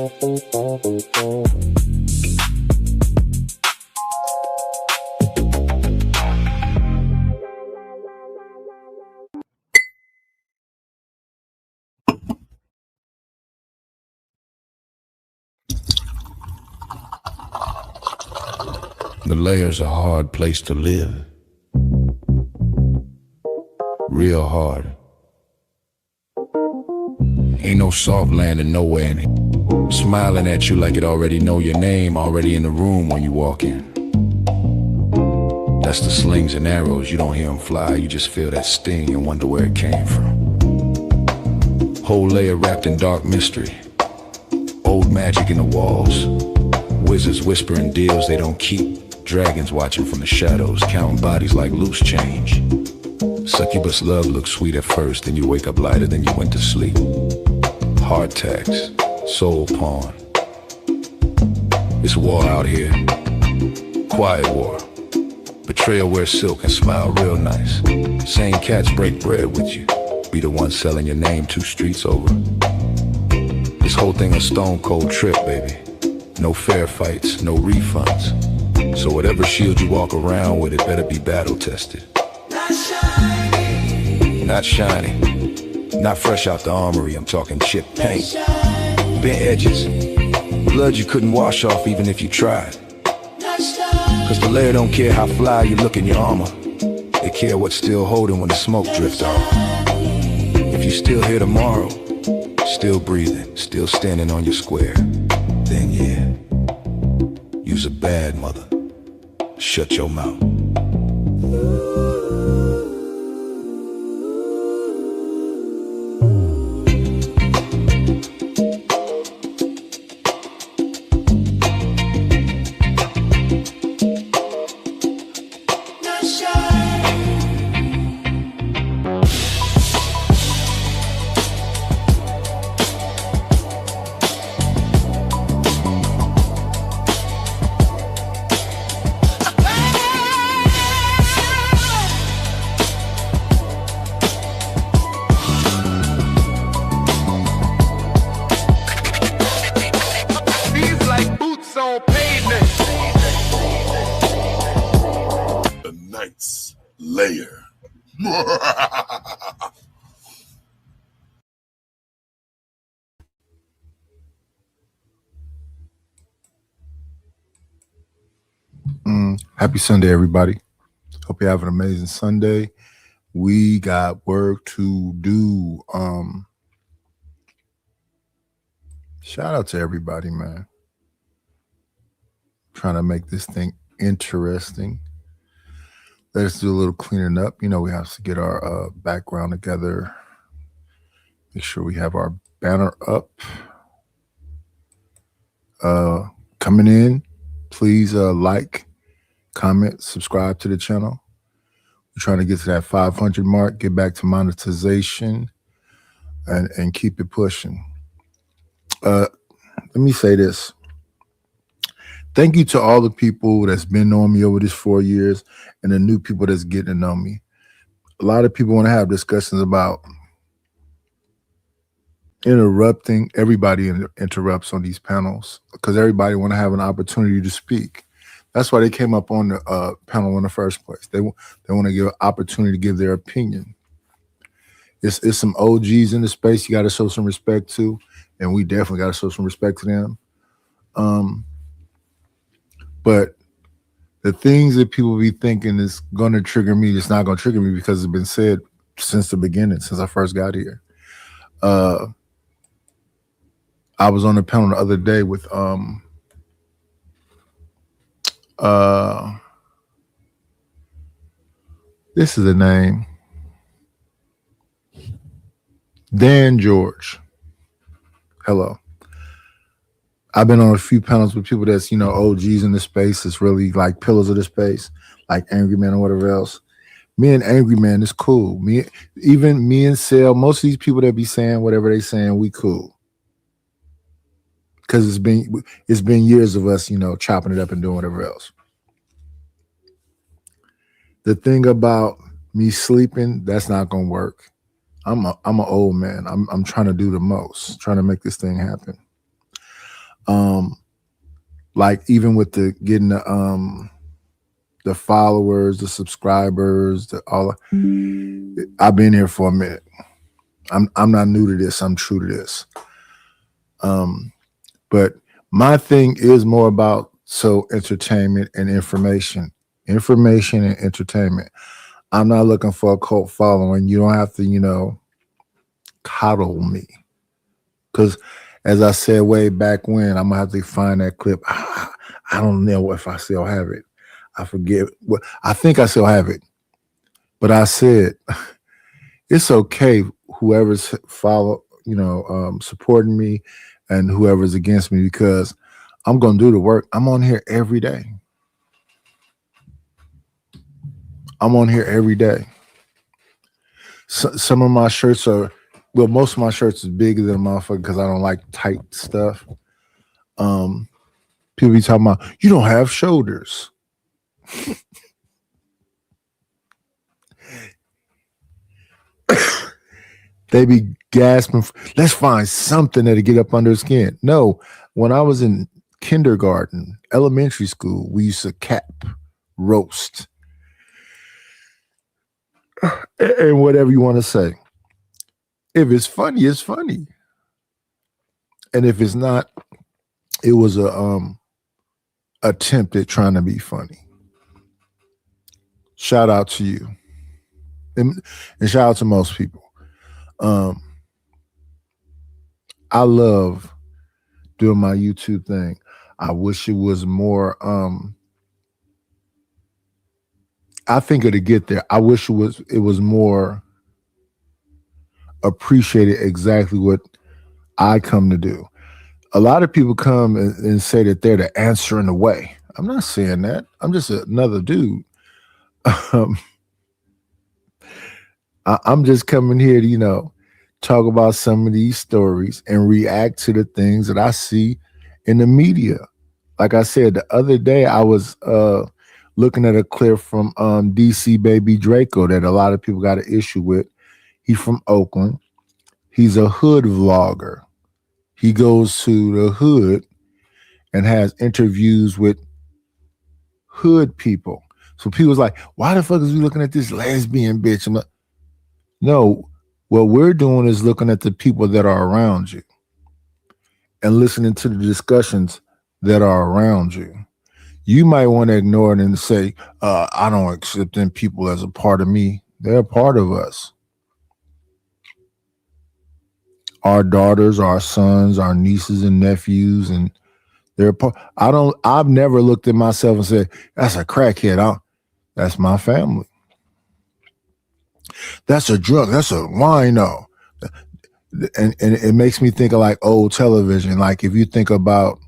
The Layer's a hard place to live. Real hard. Ain't no soft landing nowhere in it. Smiling at you like it already know your name, already in the room when you walk in. That's the slings and arrows, you don't hear them fly, you just feel that sting and wonder where it came from. Whole layer wrapped in dark mystery. Old magic in the walls. Wizards whispering deals they don't keep. Dragons watching from the shadows, counting bodies like loose change. Succubus love looks sweet at first, then you wake up lighter than you went to sleep. Heart tax, soul pawn. It's war out here. Quiet war. Betrayal wear silk and smile real nice. Same cats break bread with you. Be the one selling your name 2 streets over. This whole thing a stone cold trip, baby. No fair fights, no refunds. So whatever shield you walk around with, it better be battle tested. Not shiny. Not shiny. Not fresh out the armory, I'm talking chipped paint. Bent edges. Blood you couldn't wash off even if you tried. Cause the Layer don't care how fly you look in your armor. They care what's still holding when the smoke drifts off. If you still here tomorrow, still breathing, still standing on your square, then yeah, you's a bad mother. Shut your mouth. Layer. Happy Sunday, everybody. Hope you have an amazing Sunday. We got work to do. Shout out to everybody, man. Trying to make this thing interesting. Let's do a little cleaning up. You know, we have to get our background together. Make sure we have our banner up. Coming in, please like, comment, subscribe to the channel. We're trying to get to that 500 mark, get back to monetization, and keep it pushing. Let me say this. Thank you to all the people that's been knowing me over this 4 years and the new people that's getting to know me. A lot of people want to have discussions about interrupting. Everybody interrupts on these panels because everybody want to have an opportunity to speak. That's why they came up on the panel in the first place. They want to give an opportunity to give their opinion. It's some OGs in the space you got to show some respect to, and we definitely got to show some respect to them. But the things that people be thinking is going to trigger me, it's not going to trigger me because it's been said since the beginning, since I first got here. I was on the panel the other day with this is the name, Dan George. Hello. I've been on a few panels with people that's, you know, OGs in the space. It's really like pillars of the space, like Angry Man or whatever else. Me and Angry Man is cool. Me and Sel, most of these people that be saying whatever they saying, we cool. Because it's been years of us, you know, chopping it up and doing whatever else. The thing about me sleeping, that's not gonna work. I'm an old man. I'm trying to do the most, trying to make this thing happen. Like even with the getting the followers, the subscribers, the all. I've been here for a minute. I'm not new to this. I'm true to this. But my thing is more about entertainment and information and entertainment. I'm not looking for a cult following. You don't have to, coddle me. Because as I said way back when, I'm gonna have to find that clip. I don't know if I still have it. I forget. I think I still have it. But I said it's okay. Whoever's supporting me, and whoever's against me, because I'm gonna do the work. I'm on here every day. Some of my shirts are, well, most of my shirts is bigger than a motherfucker because I don't like tight stuff. People be talking about, you don't have shoulders. They be gasping, let's find something that'll get up under the skin. No, when I was in kindergarten, elementary school, we used to cap, roast, and whatever you want to say. If it's funny, it's funny. And if it's not, it was a attempt at trying to be funny. Shout out to you. And shout out to most people. I love doing my YouTube thing. I wish it was more I think it'll get there. I wish it was more appreciated exactly what I come to do. A lot of people come and say that they're the answer in the way. I'm not saying that. I'm just another dude. I'm just coming here to, talk about some of these stories and react to the things that I see in the media. Like I said, the other day I was looking at a clip from DC Baby Draco that a lot of people got an issue with. He's from Oakland. He's a hood vlogger. He goes to the hood and has interviews with hood people. So people's like, why the fuck is we looking at this lesbian bitch? I'm like, no, what we're doing is looking at the people that are around you and listening to the discussions that are around you. You might want to ignore it and say, I don't accept them people as a part of me. They're a part of us. Our daughters, our sons, our nieces and nephews, and they're a part. I've never looked at myself and said, that's a crackhead. That's my family. That's a drug. That's a wino. And it makes me think of like old television. Like if you think about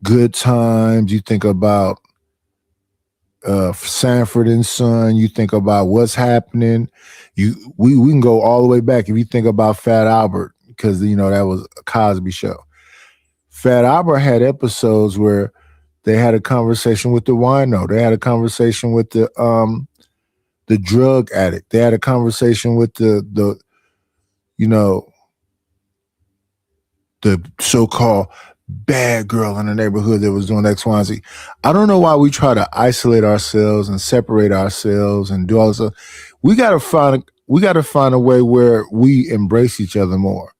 Good Times, you think about Sanford and Son, you think about What's Happening. We can go all the way back. If you think about Fat Albert, because that was a Cosby show. Fat Albert had episodes where they had a conversation with the wino. They had a conversation with the drug addict. They had a conversation with the so-called bad girl in the neighborhood that was doing X, Y, and Z. I don't know why we try to isolate ourselves and separate ourselves and do all this stuff. We gotta find a way where we embrace each other more.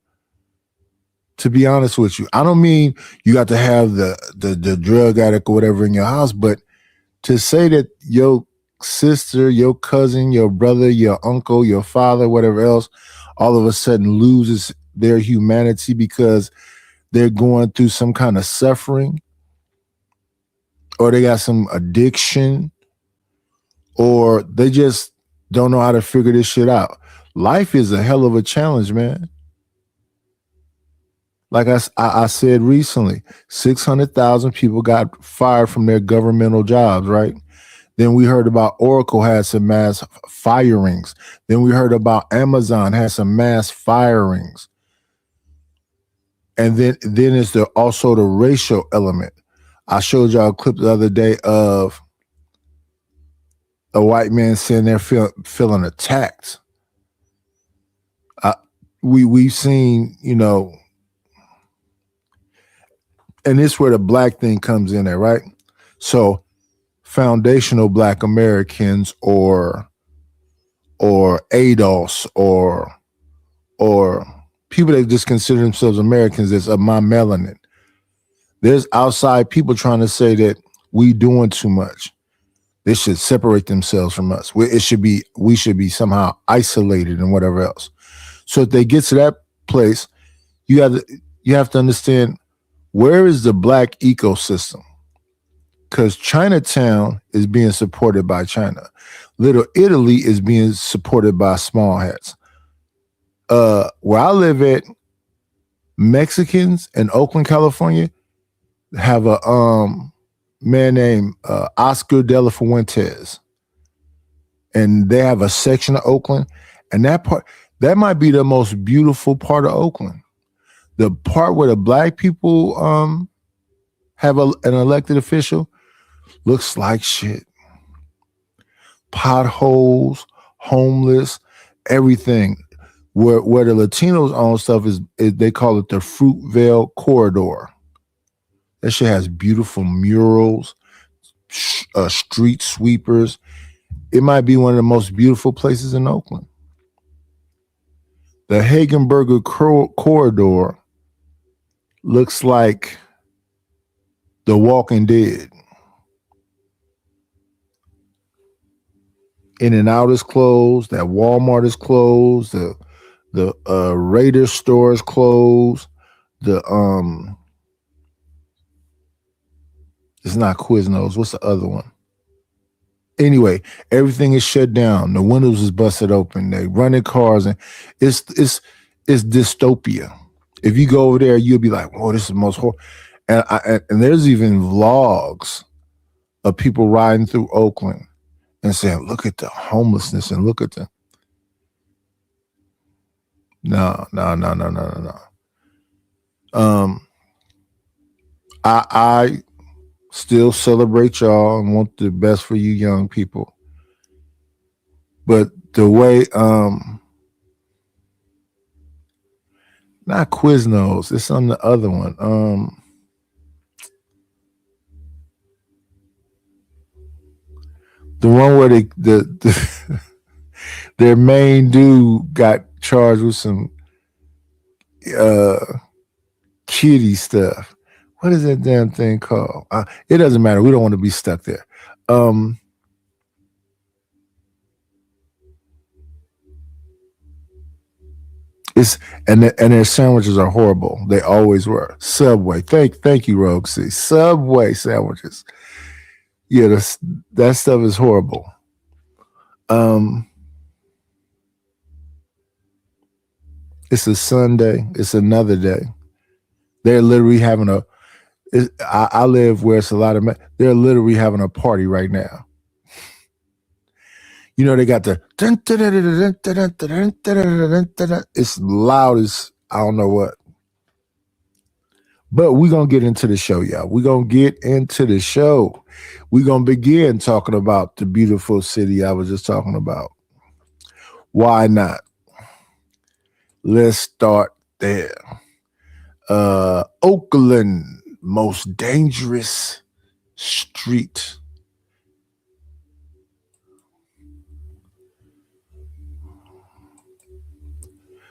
To be honest with you, I don't mean you got to have the drug addict or whatever in your house, but to say that your sister, your cousin, your brother, your uncle, your father, whatever else, all of a sudden loses their humanity because they're going through some kind of suffering, or they got some addiction, or they just don't know how to figure this shit out. Life is a hell of a challenge, man. Like I said recently, 600,000 people got fired from their governmental jobs, right? Then we heard about Oracle had some mass firings. Then we heard about Amazon had some mass firings. And then it's also the racial element. I showed y'all a clip the other day of a white man sitting there feeling attacked. We've seen, and this where the black thing comes in there, right? So foundational black Americans or ADOS or people that just consider themselves Americans that's of my melanin. There's outside people trying to say that we doing too much. They should separate themselves from us. We should be somehow isolated and whatever else. So if they get to that place, you have to understand, where is the black ecosystem? Because Chinatown is being supported by China. Little Italy is being supported by small hats. Where I live at, Mexicans in Oakland, California, have a man named Oscar de la Fuentes. And they have a section of Oakland. And that might be the most beautiful part of Oakland. The part where the black people have an elected official looks like shit. Potholes, homeless, everything. Where the Latinos own stuff is they call it the Fruitvale Corridor. That shit has beautiful murals, street sweepers. It might be one of the most beautiful places in Oakland. The Hagenberger Corridor looks like The Walking Dead. In-N-Out is closed. That Walmart is closed. The Raider store is closed. It's not Quiznos. What's the other one? Anyway, everything is shut down. The windows is busted open. They running cars, and it's dystopia. If you go over there, you'll be like, "Whoa, this is the most horrible." And there's even vlogs of people riding through Oakland and saying, "Look at the homelessness and look at the." No. I still celebrate y'all and want the best for you young people. But the way, not Quiznos, it's on the other one. The one where their main dude got charged with some kitty stuff. What is that damn thing called? It doesn't matter. We don't want to be stuck there. And their sandwiches are horrible. They always were. Subway. Thank you, Rogue C. Subway sandwiches. Yeah, that stuff is horrible. It's a Sunday. It's another day. They're literally having I live where it's a lot of they're literally having a party right now. You know, they got the it's loud as I don't know what. But we're going to get into the show, y'all. We're going to get into the show. We're going to begin talking about the beautiful city I was just talking about. Why not? Let's start there. Oakland, most dangerous street.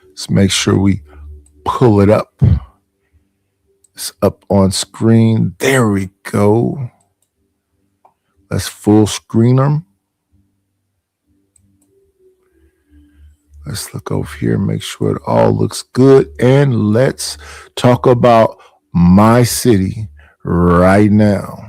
Let's make sure we pull it up. It's up on screen. There we go. Let's full screen them. Let's look over here and make sure it all looks good. And let's talk about my city right now.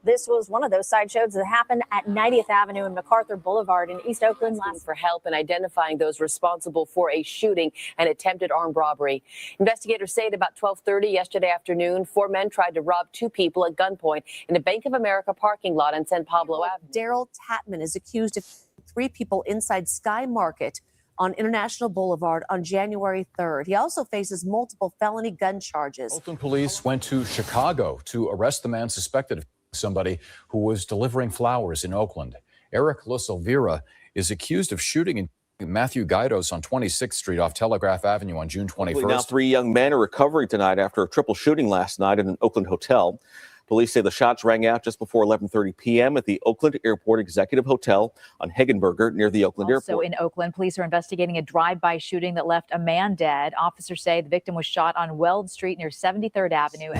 This was one of those sideshows that happened at 90th Avenue and MacArthur Boulevard in East Oakland for help in identifying those responsible for a shooting and attempted armed robbery. Investigators say at about 12:30 yesterday afternoon, 4 men tried to rob 2 people at gunpoint in a Bank of America parking lot on San Pablo Avenue. Daryl Tatman is accused of 3 people inside Sky Market on International Boulevard on January 3rd. He also faces multiple felony gun charges. Oakland police went to Chicago to arrest the man suspected of somebody who was delivering flowers in Oakland. Eric LaSilvera is accused of shooting and Matthew Gaidos on 26th Street off Telegraph Avenue on June 21st. Now, 3 young men are recovering tonight after a triple shooting last night at an Oakland hotel. Police say the shots rang out just before 11:30 p.m. at the Oakland Airport Executive Hotel on Hegenberger near the Oakland Also Airport. in Oakland, police are investigating a drive-by shooting that left a man dead. Officers say the victim was shot on Weld Street near 73rd Avenue.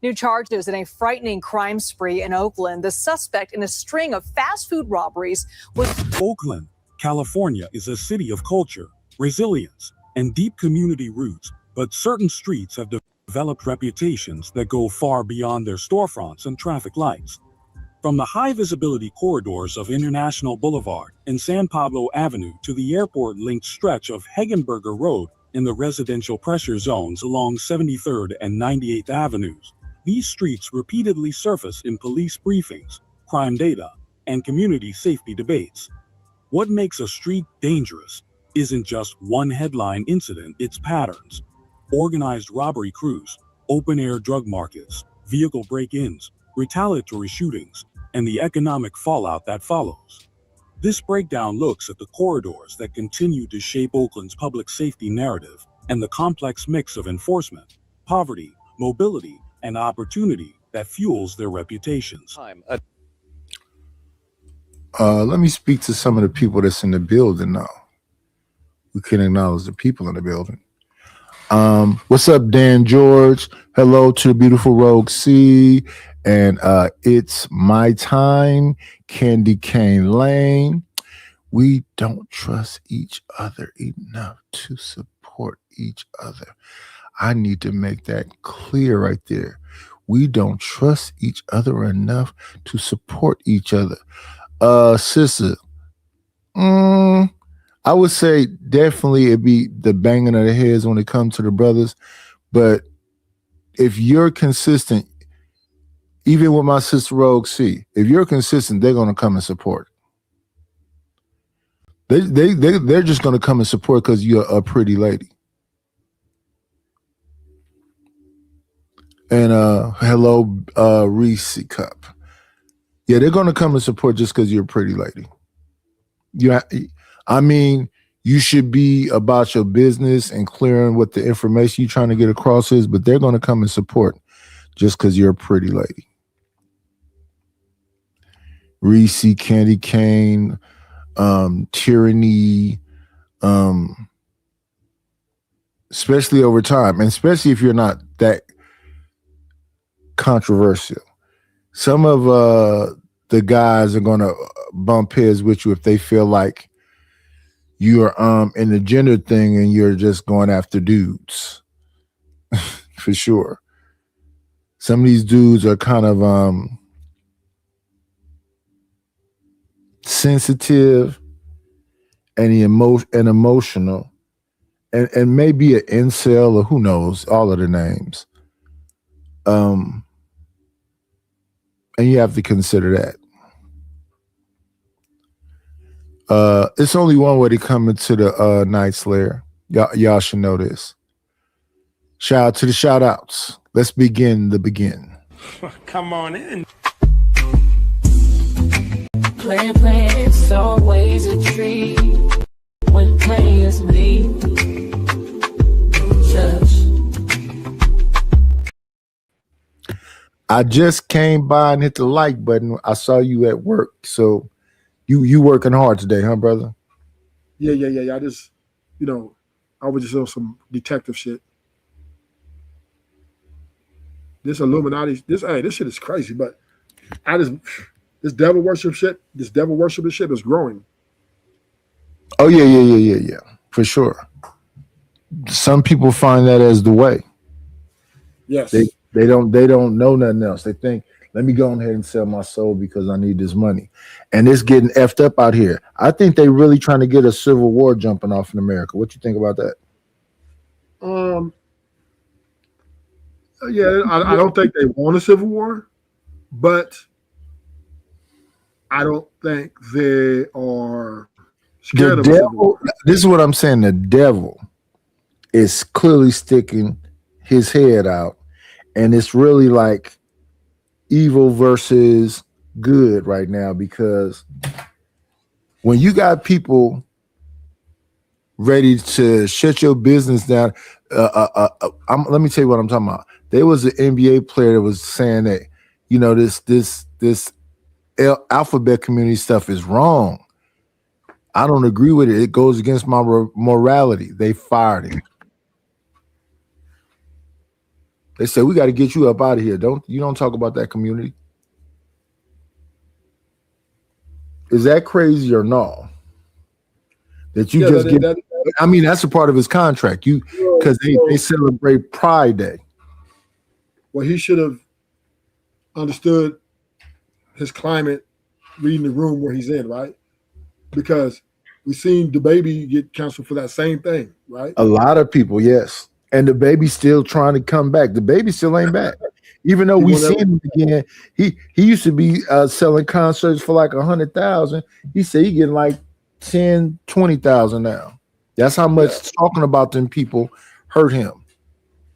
New charges in a frightening crime spree in Oakland. The suspect in a string of fast food robberies was Oakland, California is a city of culture, resilience, and deep community roots, but certain streets have developed reputations that go far beyond their storefronts and traffic lights. From the high-visibility corridors of International Boulevard and San Pablo Avenue to the airport-linked stretch of Hegenberger Road in the residential pressure zones along 73rd and 98th Avenues, these streets repeatedly surface in police briefings, crime data, and community safety debates. What makes a street dangerous isn't just one headline incident, it's patterns. Organized robbery crews, open-air drug markets, vehicle break-ins, retaliatory shootings, and the economic fallout that follows. This breakdown looks at the corridors that continue to shape Oakland's public safety narrative and the complex mix of enforcement, poverty, mobility, and opportunity that fuels their reputations. Let me speak to some of the people that's in the building now. We can acknowledge the people in the building. What's up, Dan George? Hello to the beautiful Rogue C. And it's my time, Candy Cane Lane. We don't trust each other enough to support each other. I need to make that clear right there. We don't trust each other enough to support each other. Sister, I would say definitely it'd be the banging of the heads when it comes to the brothers. But if you're consistent, even with my sister Rogue C, if you're consistent, they're gonna come and support. They're just gonna come and support because you're a pretty lady. And hello, Reese Cup. Yeah, they're gonna come and support just because you're a pretty lady. I mean, you should be about your business and clearing what the information you're trying to get across is, but they're gonna come and support just because you're a pretty lady. Reese, Candy Cane, Tyranny, especially over time, and especially if you're not that controversial. Some of the guys are gonna bump heads with you if they feel like you're in the gender thing and you're just going after dudes. For sure. Some of these dudes are kind of sensitive and emotional and maybe an incel or who knows, all of the names. And you have to consider that. It's only one way to come into the Night Slayer. Y'all should know this. Shout out to the shout outs. Let's begin the begin. Come on in. Plan, it's always a treat when players meet. I just came by and hit the like button. I saw you at work. So you working hard today, huh, brother? Yeah. I just, I was just on some detective shit. This Illuminati, this shit is crazy, but this devil worship shit is growing. Oh, yeah. For sure. Some people find that as the way. Yes. They don't know nothing else. They think, let me go ahead and sell my soul because I need this money. And it's getting effed up out here. I think they really trying to get a civil war jumping off in America. What you think about that? Yeah, I don't think they want a civil war, but I don't think they are scared of a civil war. This is what I'm saying. The devil is clearly sticking his head out. And it's really like evil versus good right now, because when you got people ready to shut your business down. Let me tell you what I'm talking about. There was an NBA player that was saying that, you know, this alphabet community stuff is wrong. I don't agree with it. It goes against my morality. They fired him. They said, we got to get you up out of here. You don't talk about that community. Is that crazy or no? That you just get. I mean, that's a part of his contract. Because they celebrate Pride Day. Well, he should have understood his climate, reading the room where he's in, right? Because we've seen DaBaby get canceled for that same thing, right? A lot of people, yes. And DaBaby's still trying to come back. DaBaby still ain't back. Even though we seen him again, he used to be selling concerts for like 100,000. He said he getting like 10, 20,000 now. That's how much talking about them people hurt him.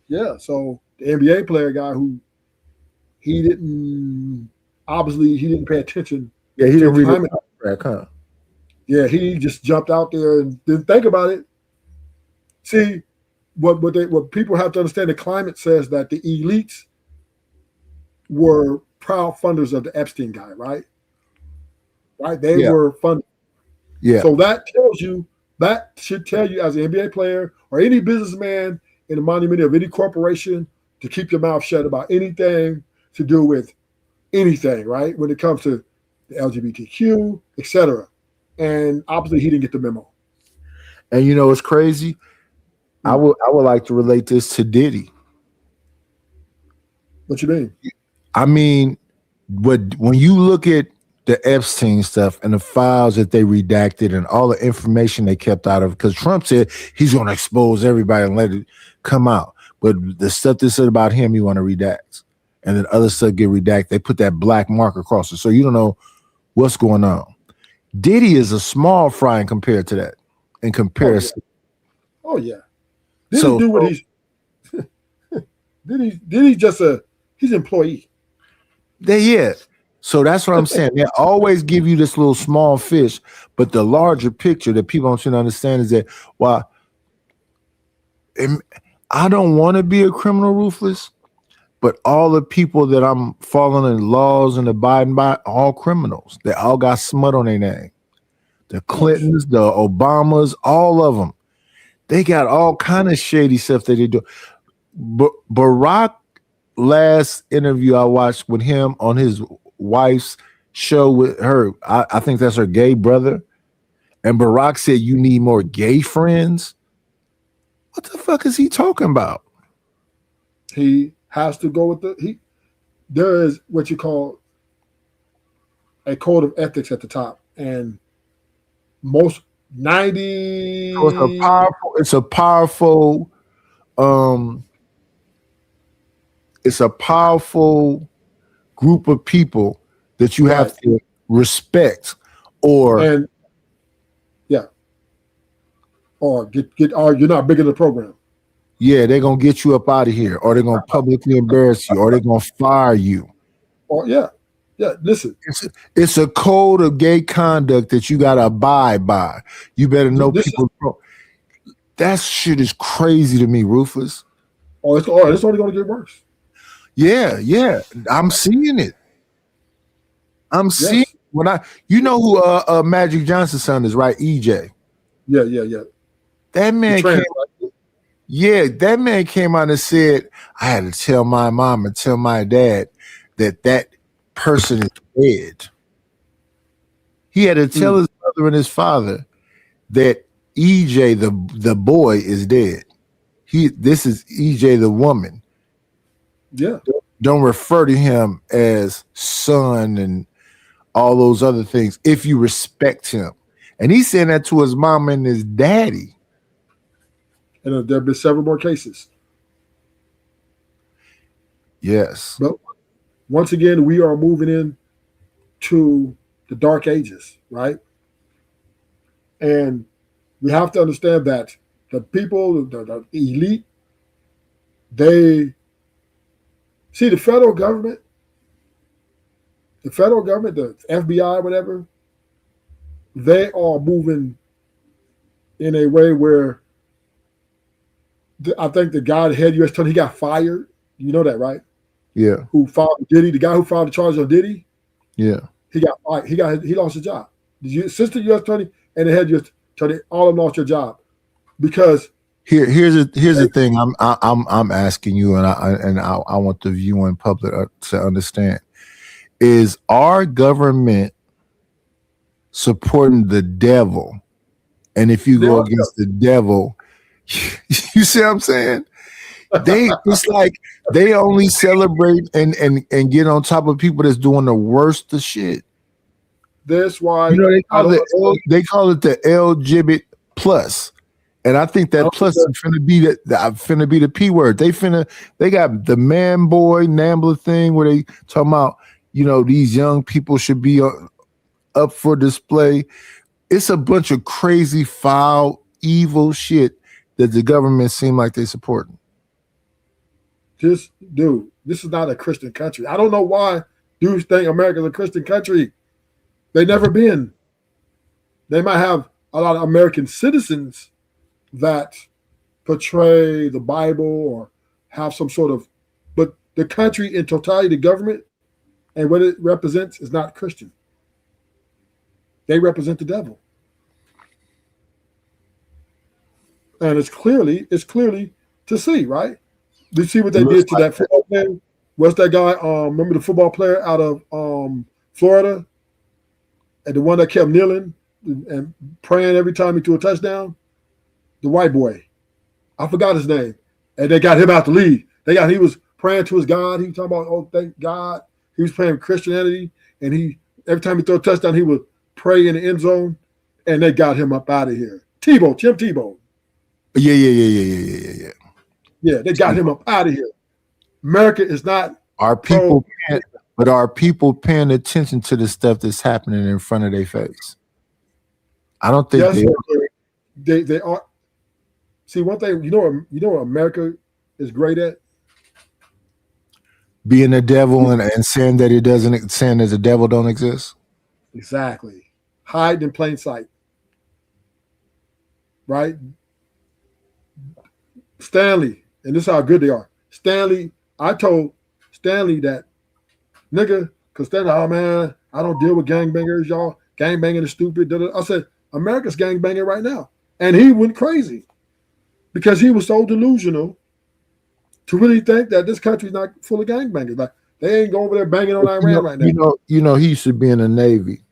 Yeah. So the NBA player guy who he didn't pay attention. Yeah, he didn't read the contract, huh? Yeah, he just jumped out there and didn't think about it. See, what people have to understand, the climate says that the elites were proud funders of the Epstein guy, right? Right? They were funded. Yeah. So that should tell you as an NBA player or any businessman in the monument of any corporation to keep your mouth shut about anything to do with anything, right? When it comes to the LGBTQ, etc. And obviously he didn't get the memo. And you know it's crazy? I would like to relate this to Diddy. What you mean? I mean, when you look at the Epstein stuff and the files that they redacted and all the information they kept out of, because Trump said he's going to expose everybody and let it come out. But the stuff they said about him, you want to redact. And then other stuff get redacted. They put that black mark across it. So you don't know what's going on. Diddy is a small fry compared to that, in comparison. Oh, yeah. Did he do what he's did he just he's an employee? Yeah. So that's what I'm saying. They always give you this little small fish, but the larger picture that people don't seem to understand is that I don't want to be a criminal, Ruthless, but all the people that I'm following the laws and abiding by, all criminals. They all got smut on their name. The Clintons, the Obamas, all of them. They got all kind of shady stuff that they do. Barack, last interview I watched with him on his wife's show with her, I think that's her gay brother. And Barack said, you need more gay friends. What the fuck is he talking about? He has to go with there is what you call a code of ethics at the top. And most 90 it's a powerful group of people that you have to respect or you're not big in the program. Yeah, they're gonna get you up out of here, or they're gonna publicly embarrass you, or they're gonna fire you. Or listen, it's a code of gay conduct that you gotta abide by. You better know people. That shit is crazy to me, Rufus. It's only gonna get worse. Yeah, I'm seeing it. I'm seeing you know who Magic Johnson's son is, right? EJ. Yeah. That man that man came out and said, I had to tell my mom and tell my dad that person is dead. He had to tell his mother and his father that EJ, the boy, is dead. This is EJ, the woman. Yeah. Don't refer to him as son and all those other things if you respect him. And he's saying that to his mom and his daddy. And there have been several more cases. Yes. But once again, we are moving in to the dark ages, right? And we have to understand that the people, the elite, they see the federal government, the FBI, whatever, they are moving in a way where I think the guy, the head U.S. attorney, he got fired. You know that, right? Yeah. Who filed Diddy? The guy who filed the charges on Diddy? Yeah. He got fired. He lost his job. The assistant U.S. attorney and the head U.S. attorney, all of them lost their job because here's the thing I'm asking you, and I want the viewing public to understand: is our government supporting the devil? And if you go against the devil, you see what I'm saying? It's like they only celebrate and get on top of people that's doing the worst of shit. That's why they call it the LGBT plus, and I think that plus is finna be the P word. They got the man boy Nambla thing where they talking about these young people should be up for display. It's a bunch of crazy, foul, evil shit that the government seem like they supporting. This is not a Christian country. I don't know why dudes think America's a Christian country. They never been. They might have a lot of American citizens that portray the Bible or have some sort of, but the country in totality, the government and what it represents is not Christian. They represent the devil. And it's clearly to see, right? You see what they did to that football player? What's that guy? Remember the football player out of Florida? And the one that kept kneeling and praying every time he threw a touchdown? The white boy. I forgot his name. And they got him out the league. He was praying to his God. He was talking about, oh, thank God. He was praying Christianity. And every time he threw a touchdown, he would pray in the end zone. And they got him up out of here. Tim Tebow. Yeah. Yeah, they got him up out of here. America is not our people, but are people paying attention to the stuff that's happening in front of their face? I don't think they are. See, one thing, you know what America is great at? Being a devil and saying that saying that the devil don't exist. Exactly. Hide in plain sight. Right? Stanley, and this is how good they are. Stanley, I told Stanley that, nigga, because Stanley, oh man, I don't deal with gangbangers, y'all. Gangbanging is stupid. I said, America's gangbanging right now. And he went crazy because he was so delusional to really think that this country's not full of gangbangers. Like, they ain't going over there banging on Iran right now. He used to be in the Navy.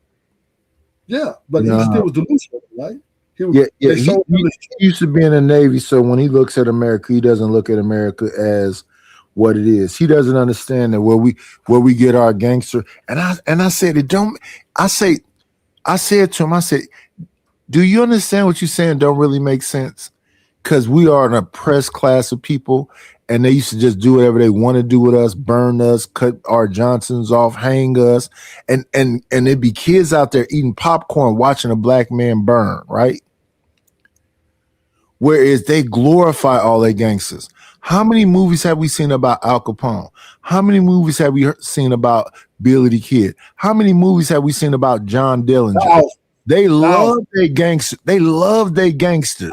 Yeah, but he still was delusional, right? He used to be in the Navy, so when he looks at America, he doesn't look at America as what it is. He doesn't understand that where we get our gangster. And I said it don't. I said to him, I said, do you understand what you're saying? Don't really make sense, because we are an oppressed class of people, and they used to just do whatever they want to do with us, burn us, cut our Johnsons off, hang us, and there'd be kids out there eating popcorn watching a black man burn, right? Whereas they glorify all their gangsters. How many movies have we seen about Al Capone? How many movies have we seen about Billy the Kid? How many movies have we seen about John Dillinger? They love their gangsters. They love their gangsters.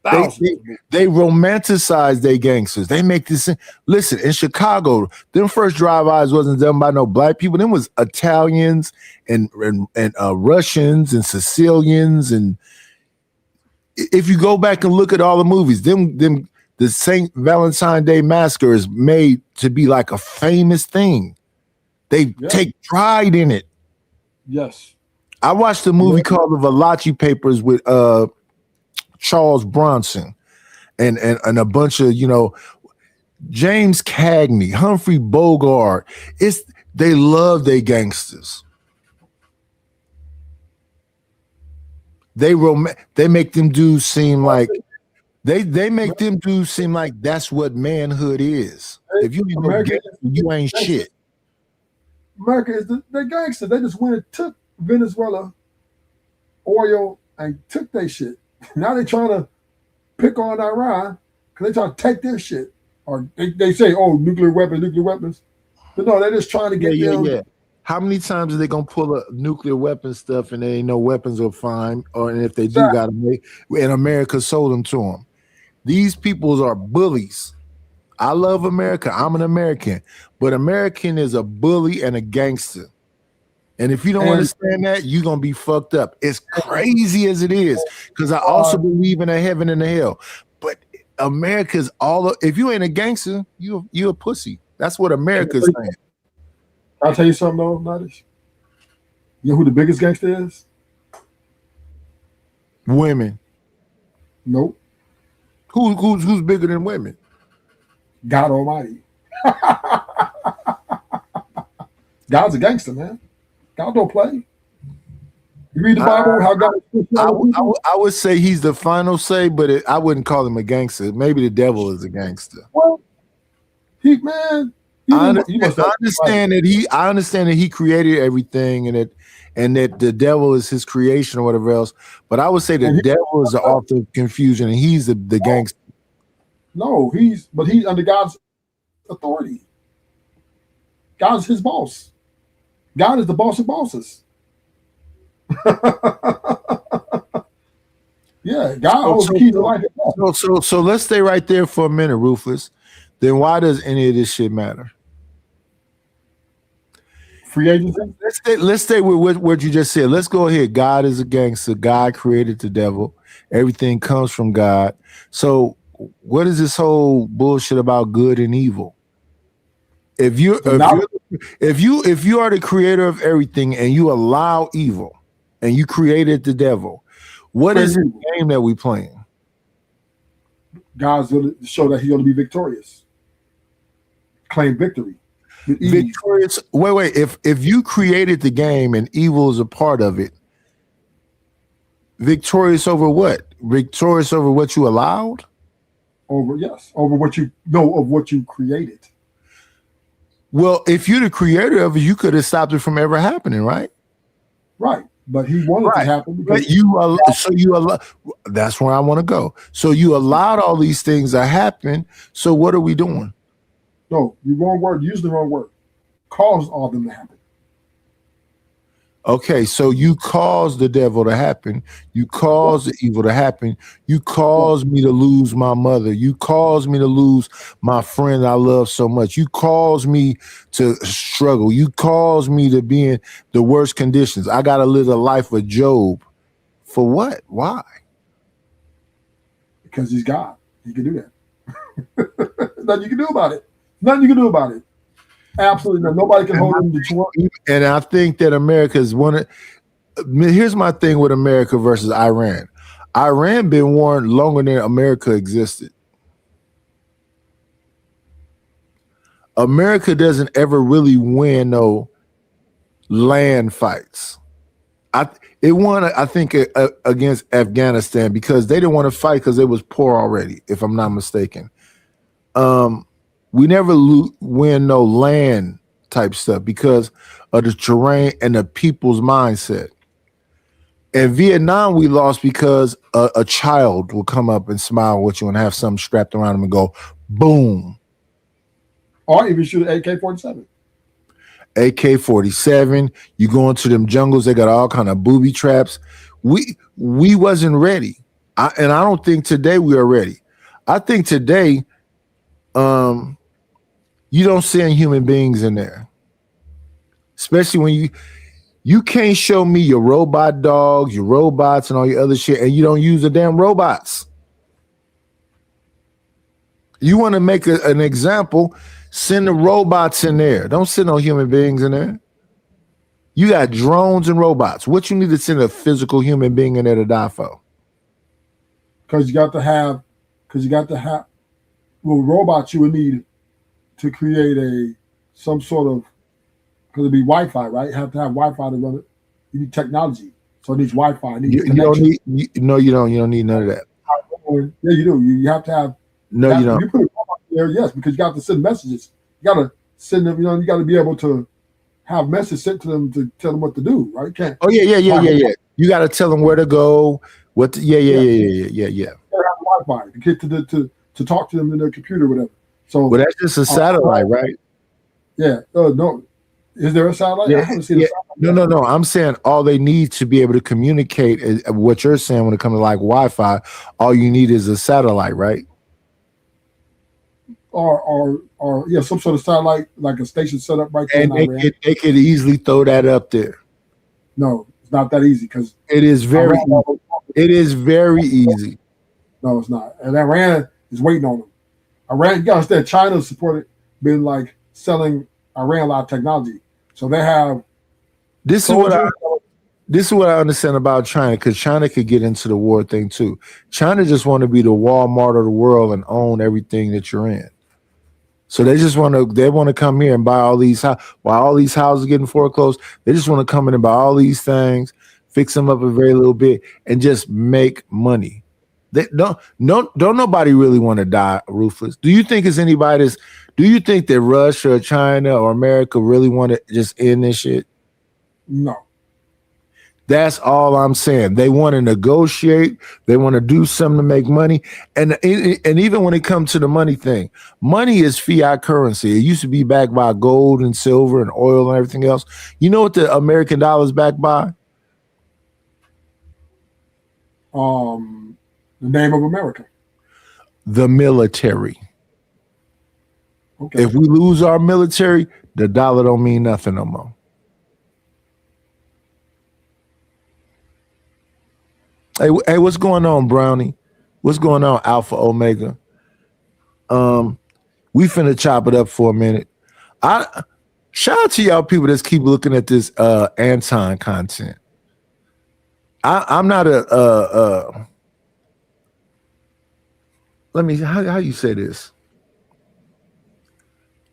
They romanticize their gangsters. They make this. Listen, in Chicago, them first drive-bys wasn't done by no black people. Them was Italians and Russians and Sicilians. And if you go back and look at all the movies, the St. Valentine Day Massacre is made to be like a famous thing. They take pride in it. Yes. I watched a movie called The Valachi Papers with Charles Bronson and a bunch of, James Cagney, Humphrey Bogart. They love their gangsters. They make them dudes seem like they make them dudes seem like that's what manhood is. If you ain't no gangster, you ain't shit. America is the gangster. They just went and took Venezuela oil and took their shit. Now they trying to pick on Iran because they trying to take their shit. Or they say, oh, nuclear weapons. But no, they're just trying to get them How many times are they gonna pull a nuclear weapon stuff and there ain't no weapons are fine, and if they do, gotta make, and America sold them to them. These peoples are bullies. I love America. I'm an American, but American is a bully and a gangster. And if you don't understand that, you're gonna be fucked up. It's crazy as it is, because I also believe in a heaven and a hell. But America's all. If you ain't a gangster, you're a pussy. That's what America's saying. I'll tell you something though, Nadish. You know who the biggest gangster is? Women. Nope. Who's bigger than women? God Almighty. God's a gangster, man. God don't play. You read the Bible, how God. I would say he's the final say, but I wouldn't call him a gangster. Maybe the devil is a gangster. Well, man. I understand that he created everything, and that the devil is his creation or whatever else. But I would say the devil is the author of confusion, and he's the gangster. No, he's under God's authority. God's his boss. God is the boss of bosses. Yeah, God holds the key to life. So let's stay right there for a minute, Ruthless. Then why does any of this shit matter? Free agency? Let's stay with what you just said. Let's go ahead. God is a gangster. God created the devil. Everything comes from God. So what is this whole bullshit about good and evil? If you are the creator of everything and you allow evil and you created the devil, what is the game that we playing? God's going to show that he's going to be victorious. Claim victory. Victorious. Wait. If you created the game and evil is a part of it, victorious over what? Victorious over what you allowed? Over what you know of what you created. Well, if you're the creator of it, you could have stopped it from ever happening, right? Right. But he wanted it to happen. But that's where I want to go. So you allowed all these things to happen. So what are we doing? No, you wrong word. Use the wrong word. Caused all of them to happen. Okay, so you caused the devil to happen. You caused the evil to happen. You caused me to lose my mother. You caused me to lose my friend I love so much. You caused me to struggle. You caused me to be in the worst conditions. I got to live the life of Job. For what? Why? Because he's God. He can do that. Nothing you can do about it. Nothing you can do about it. Absolutely not. Nobody can hold him to 20. And I think that America is one of. Here's my thing with America versus Iran. Iran been warned longer than America existed. America doesn't ever really win no land fights. It won, I think, against Afghanistan because they didn't want to fight because it was poor already, if I'm not mistaken. We never win no land type stuff because of the terrain and the people's mindset. In Vietnam, we lost because a child will come up and smile with you and have something strapped around them and go, boom. Or even shoot an AK-47. AK-47. You go into them jungles, they got all kind of booby traps. We wasn't ready. I don't think today we are ready. I think today, you don't send human beings in there. Especially when you can't show me your robot dogs, your robots, and all your other shit, and you don't use the damn robots. You want to make an example, send the robots in there. Don't send no human beings in there. You got drones and robots. What you need to send a physical human being in there to die for? Because you got to have, robots you would need to create some sort of, because it'd be Wi-Fi, right? You have to have Wi-Fi to run it. You need technology. So it needs Wi-Fi. You don't need none of that. Yeah, you do. You have to have. No, you don't. You put a robot there, yes, because you got to send messages. You got to send them, you got to be able to have messages sent to them to tell them what to do, right? Can't. Oh, yeah. You got to tell them where to go. Yeah. You have Wi-Fi to get to talk to them in their computer, whatever. So, well, that's just a satellite, right? Yeah. No. Is there a satellite? I haven't seen a satellite. No. I'm saying all they need to be able to communicate is what you're saying when it comes to like Wi-Fi. All you need is a satellite, right? Or yeah, some sort of satellite, like a station set up right there. And they could easily throw that up there. No, it's not that easy because it is very easy. No, it's not. And Iran is waiting on them. Iran, you gotta understand, China supported, been like selling Iran a lot of technology. So they have this is what I understand about China, because China could get into the war thing too. China just want to be the Walmart of the world and own everything that you're in. So they want to come here and buy all these while all these houses are getting foreclosed. They just want to come in and buy all these things, fix them up a very little bit, and just make money. They don't nobody really want to die, Ruthless. Do you think do you think that Russia or China or America really want to just end this shit? No. That's all I'm saying. They want to negotiate. They want to do something to make money. And even when it comes to the money thing, money is fiat currency. It used to be backed by gold and silver and oil and everything else. You know what the American dollar is backed by? The name of America. The military. Okay. If we lose our military, the dollar don't mean nothing no more. Hey, what's going on, Brownie? What's going on, Alpha Omega? We finna chop it up for a minute. Shout out to y'all people that keep looking at this Anton content. I'm not let me how you say this?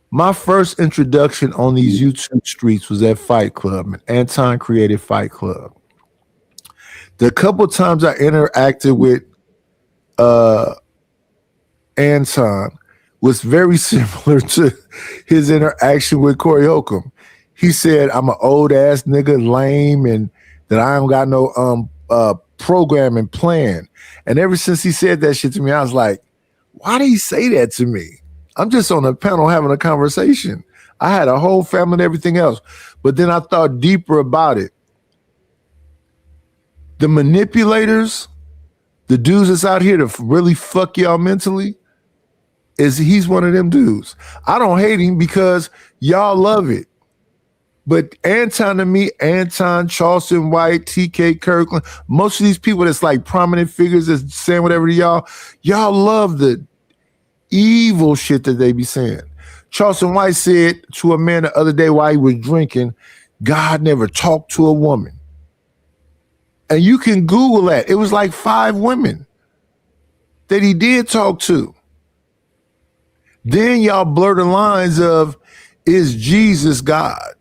My first introduction on these YouTube streets was at Fight Club, an Anton created Fight Club. The couple times I interacted with Anton was very similar to his interaction with Corey Holcomb. He said, I'm an old ass nigga, lame, and that I don't got no programming plan. And ever since he said that shit to me, I was like, why did he say that to me? I'm just on a panel having a conversation. I had a whole family and everything else. But then I thought deeper about it. The manipulators, the dudes that's out here to really fuck y'all mentally, he's one of them dudes. I don't hate him because y'all love it. But Anton to me, Anton, Charleston White, TK Kirkland, most of these people that's like prominent figures that's saying whatever to y'all love the evil shit that they be saying. Charleston White said to a man the other day while he was drinking, God never talked to a woman. And you can Google that. It was like 5 women that he did talk to. Then y'all blur the lines of, is Jesus God?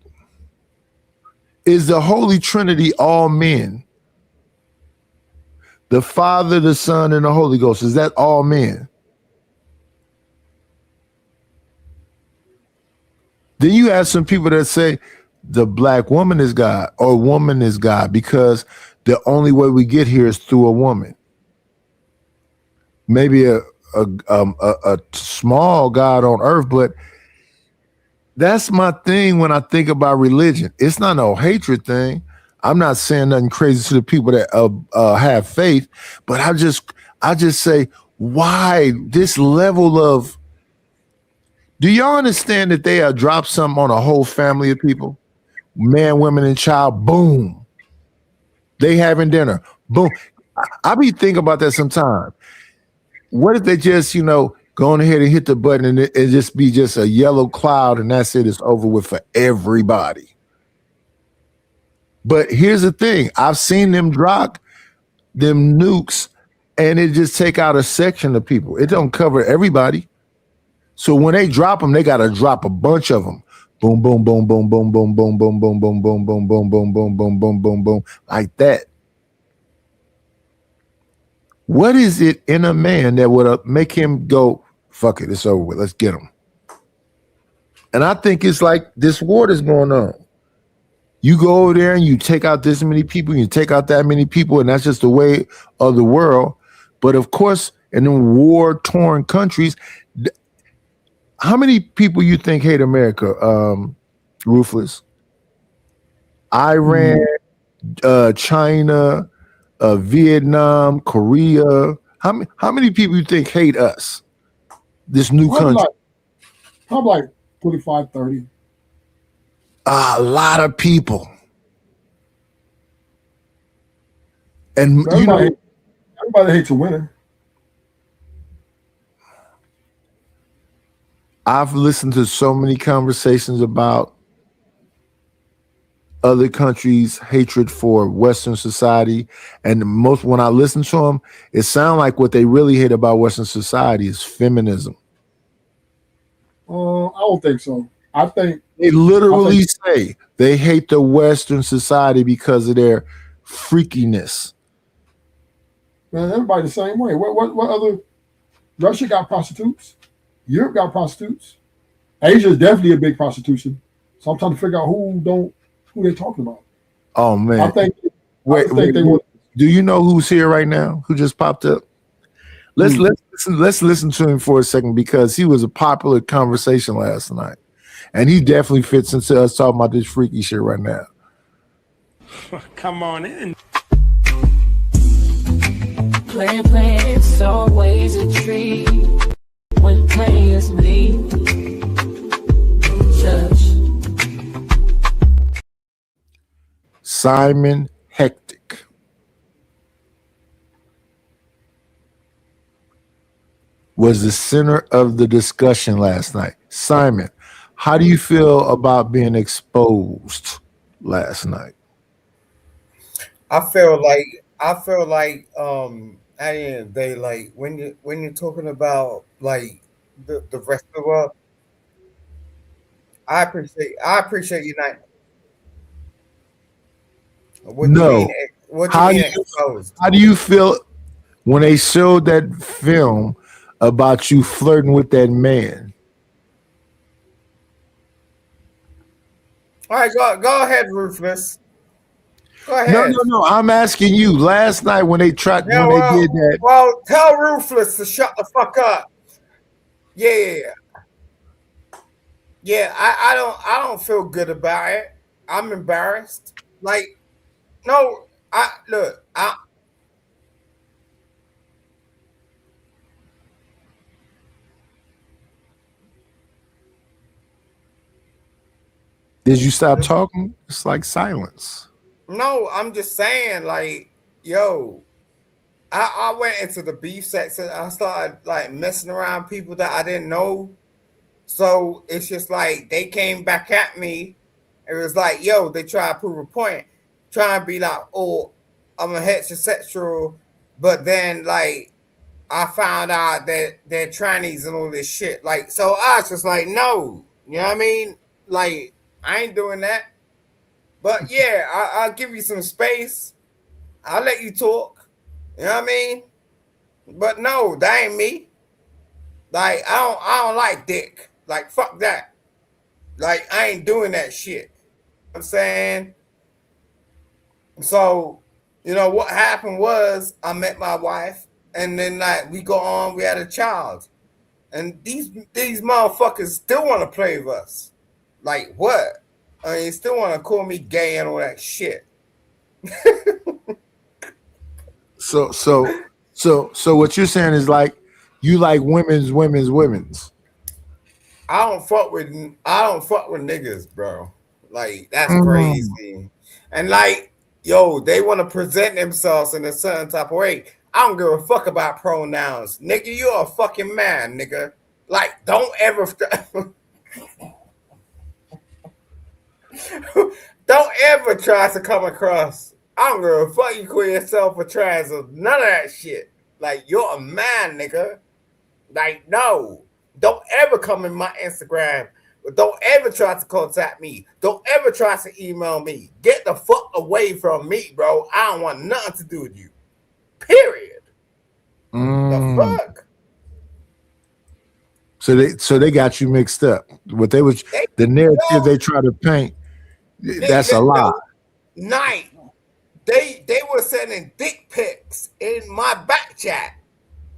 Is the Holy Trinity all men? The Father, the Son, and the Holy Ghost, is that all men? Then you have some people that say the black woman is God or woman is God because the only way we get here is through a woman. Maybe a small God on earth, but that's my thing when I think about religion. It's not no hatred thing. I'm not saying nothing crazy to the people that have faith, but I just say, why this level of? Do y'all understand that they dropped something on a whole family of people? Man, women, and child, boom. They having dinner, boom. I be thinking about that sometimes. What if they just, go on ahead and hit the button and it just be just a yellow cloud and that's it, it's over with for everybody. But here's the thing. I've seen them drop them nukes and it just take out a section of people. It don't cover everybody. So when they drop them, they got to drop a bunch of them. Boom, boom, boom, boom, boom, boom, boom, boom, boom, boom, boom, boom, boom, boom, boom, boom, boom, boom, boom, like that. What is it in a man that would make him go, fuck it, it's over with, let's get him? And I think it's like this war that's going on. You go over there and you take out this many people, you take out that many people, and that's just the way of the world. But of course, in war-torn countries, how many people you think hate America, Ruthless? Iran, China, Vietnam, Korea. How many people you think hate us? This new country. Probably like 25, 30. A lot of people. And everybody hates a winner. I've listened to so many conversations about other countries' hatred for Western society, and when I listen to them, it sounds like what they really hate about Western society is feminism. I don't think so. I think they literally say they hate the Western society because of their freakiness. Man, everybody the same way. What other? Russia got prostitutes. Europe got prostitutes. Asia is definitely a big prostitution. So I'm trying to figure out who they're talking about. Oh man! I think. Wait, do you know who's here right now? Who just popped up? Let's listen to him for a second, because he was a popular conversation last night, and he definitely fits into us talking about this freaky shit right now. Come on in. Play, it's always a treat when players meet. Judge. Simon Hectic was the center of the discussion last night. Simon, how do you feel about being exposed last night? I feel like at the end of the day, like when you're talking about like the rest of the world, I appreciate you not. What do you mean exposed? How do you feel when they showed that film about you flirting with that man? All right, go ahead, Ruthless. Go ahead. No. I'm asking you. Last night when they did that. Well, tell Ruthless to shut the fuck up. Yeah. I don't feel good about it. I'm embarrassed. Like, no, Did you stop talking? It's like silence. No, I'm just saying, like, yo, I went into the beef section. I started like messing around people that I didn't know. So it's just like they came back at me. It was like, yo, they try to prove a point, trying to be like, oh, I'm a heterosexual, but then like I found out that they're trannies and all this shit. Like, so I was just like, no, you know what I mean? Like, I ain't doing that. But yeah, I'll give you some space. I'll let you talk. You know what I mean? But no, that ain't me. Like, I don't like dick. Like, fuck that. Like, I ain't doing that shit. You know what I'm saying? So, you know, what happened was I met my wife, and then like we go on, we had a child. And these motherfuckers still want to play with us. Like, what? I mean, still want to call me gay and all that shit. So what you're saying is like you like women's. I don't fuck with niggas, bro. Like, that's crazy. And like, yo, they want to present themselves in a certain type of way. I don't give a fuck about pronouns. Nigga, you're a fucking man, nigga. Like, don't ever try to come across. I don't give a fuck you call yourself a trans or none of that shit. Like, you're a man, nigga. Like, no. Don't ever come in my Instagram. Don't ever try to contact me. Don't ever try to email me. Get the fuck away from me, bro. I don't want nothing to do with you. Period. The fuck? So they got you mixed up. What they was the narrative they try to paint. That's a lie. Night. They were sending dick pics in my back chat.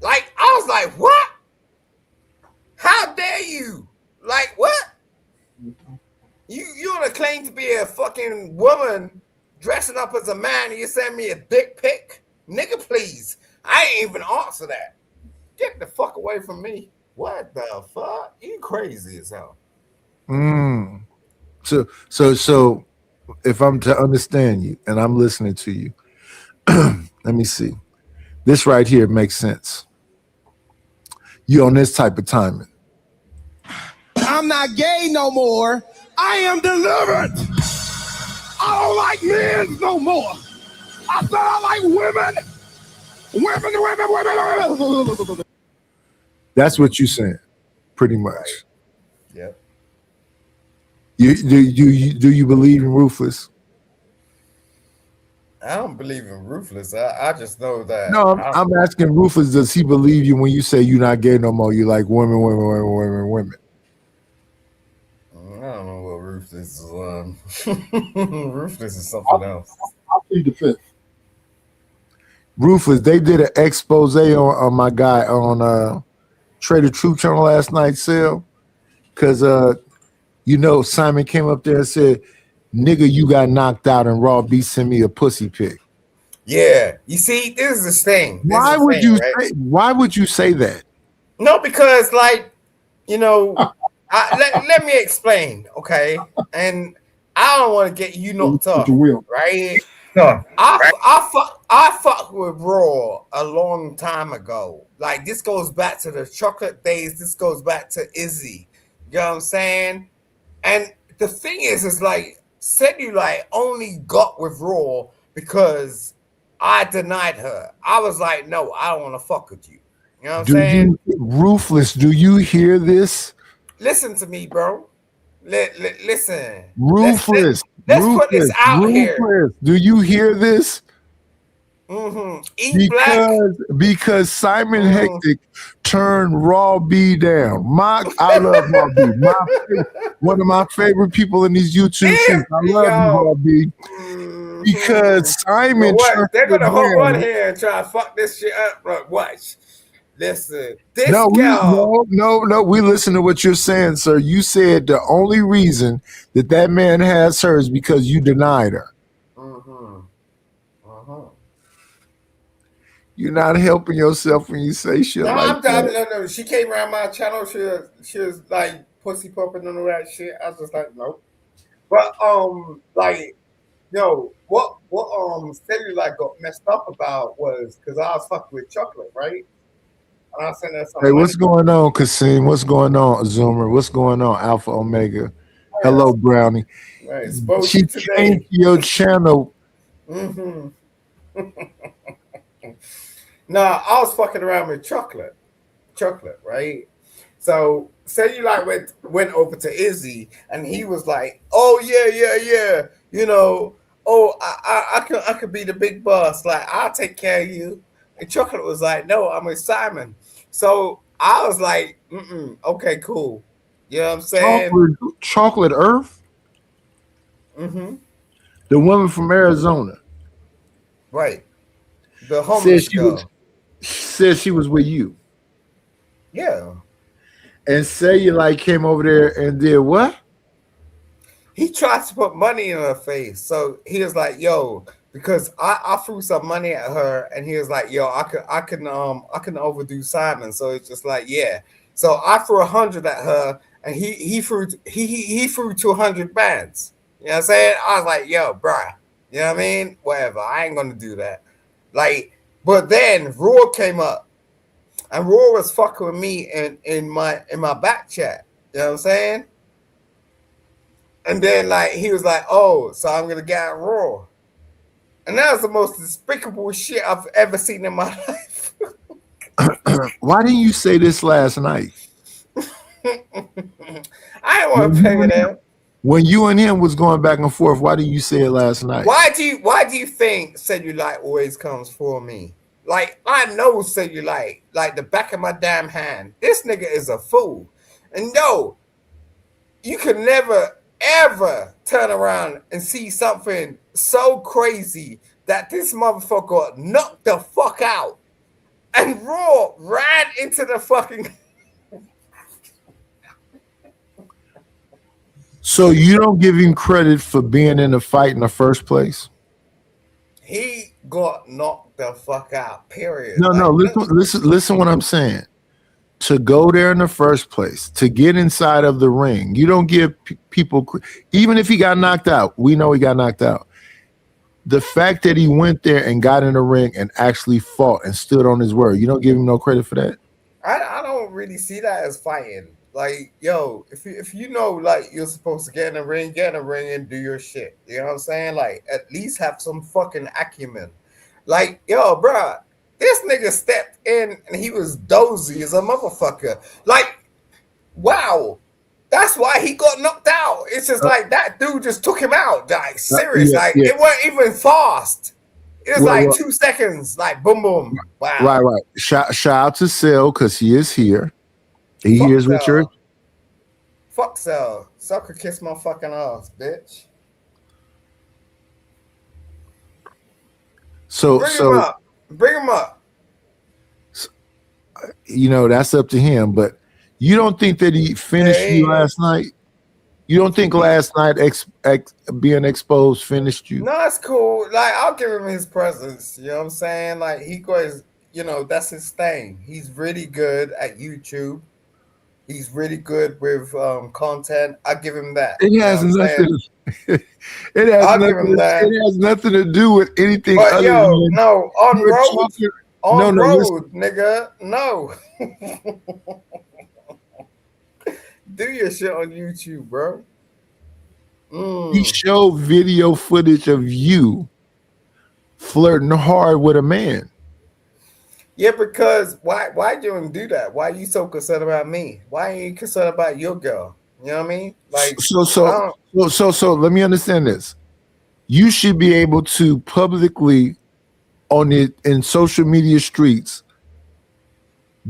Like, I was like, what? How dare you? Like, what? You want to claim to be a fucking woman dressing up as a man and you send me a dick pic? Nigga, please. I ain't even answer that. Get the fuck away from me. What the fuck? You crazy as hell. So if I'm to understand you and I'm listening to you, let me see. This right here makes sense. You on this type of timing. I'm not gay no more. I am delivered. I don't like men no more. I said I like women. Women. That's what you're saying, pretty much. Yep. Do you believe in Ruthless? I don't believe in Ruthless. I just know that. No, I'm asking Ruthless, does he believe you when you say you're not gay no more? You like women. I don't know what Ruthless is. Ruthless is something else. I'll plead the fifth. Ruthless, they did an expose on my guy on Trader True channel last night, Sale. Because, Simon came up there and said, nigga, you got knocked out and Raw B sent me a pussy pic. Yeah. You see, this is this thing. Why would you say that? No, because let me explain, okay? And I don't want to get you knocked up, right? No, I fucked with Raw a long time ago. Like, this goes back to the chocolate days. This goes back to Izzy. You know what I'm saying? And the thing is like, Cellulite only got with Raw because I denied her. I was like, no, I don't want to fuck with you. You know what I'm saying? Ruthless, do you hear this? Listen to me, bro. Listen. Ruthless. Let's put this out here. Do you hear this? Because Simon Hectic turned Raw B down. I love Raw B. One of my favorite people in these YouTube shit. I love you, Raw B. Because Simon they're gonna hold on here and try to fuck this shit up. Bro. Watch. Listen. No, we listen to what you're saying, sir. You said the only reason that man has her is because you denied her. You're not helping yourself when you say shit like that. No. She came around my channel. She was like pussy pumping and all that shit. I was just like, nope. But what Cellulite got messed up about was because I was fucking with chocolate, right? And I sent her some Hey, what's going on, Kasim? What's going on, Zoomer? What's going on, Alpha Omega? Hello, Brownie. Right, she changed your channel. Nah, I was fucking around with chocolate, right? So Cellulite went over to Izzy, and he was like, "Oh yeah, I could be the big boss. Like, I'll take care of you." And Chocolate was like, "No, I'm with Simon." So I was like, okay, cool. You know what I'm saying? Chocolate Earth? Mm-hmm. The woman from Arizona. Right. The homeless girl. Said she was with you. Yeah. And Cellulite came over there and did what? He tried to put money in her face. So he was like, yo, because I threw some money at her, and he was like, yo, I can overdo Simon. So it's just like, yeah. So I threw 100 at her, and he threw 200 bands. You know what I'm saying? I was like, yo, bruh. You know what I mean? Whatever. I ain't gonna do that. Like, but then Raw came up, and Raw was fucking with me in my back chat. You know what I'm saying? And then like he was like, oh, so I'm gonna get on Raw. And that was the most despicable shit I've ever seen in my life. Why didn't you say this last night? I didn't want to play with him. When you and him was going back and forth, why didn't you say it last night? Why do you think Cellulite always comes for me? Like, I know Cellulite like the back of my damn hand. This nigga is a fool. And no, you can never ever turn around and see something so crazy that this motherfucker got knocked the fuck out and Raw ran into the fucking So you don't give him credit for being in the fight in the first place? He got knocked the fuck out. Period. No, listen what I'm saying. To go there in the first place, to get inside of the ring, you don't give people, even if he got knocked out, we know he got knocked out. The fact that he went there and got in the ring and actually fought and stood on his word, you don't give him no credit for that? I don't really see that as fighting. Like, yo, if you know, like, you're supposed to get in the ring and do your shit. You know what I'm saying? Like, at least have some fucking acumen. Like, yo, bruh, this nigga stepped in and he was dozy as a motherfucker. Like, wow. That's why he got knocked out. It's just like that dude just took him out. Like, serious. It wasn't even fast. It was 2 seconds. Like, boom, boom. Wow. Right. Shout out to Cell because he is here. He hears Richard. Fuck Cell. Cell could kiss my fucking ass, bitch. Bring him up. You know, that's up to him, but you don't think that he finished you last night? You don't think last night being exposed finished you? No, it's cool. Like, I'll give him his presence. You know what I'm saying? Like, he goes, you know, that's his thing. He's really good at YouTube. He's really good with content. I give him that. It has nothing. It has nothing to do with anything. But other yo, than no, on road, listen. nigga, no. Do your shit on YouTube, bro. He showed video footage of you flirting hard with a man. Yeah, because why you don't do that? Why are you so concerned about me? Why are you concerned about your girl? You know what I mean? Like, so let me understand this. You should be able to publicly in social media streets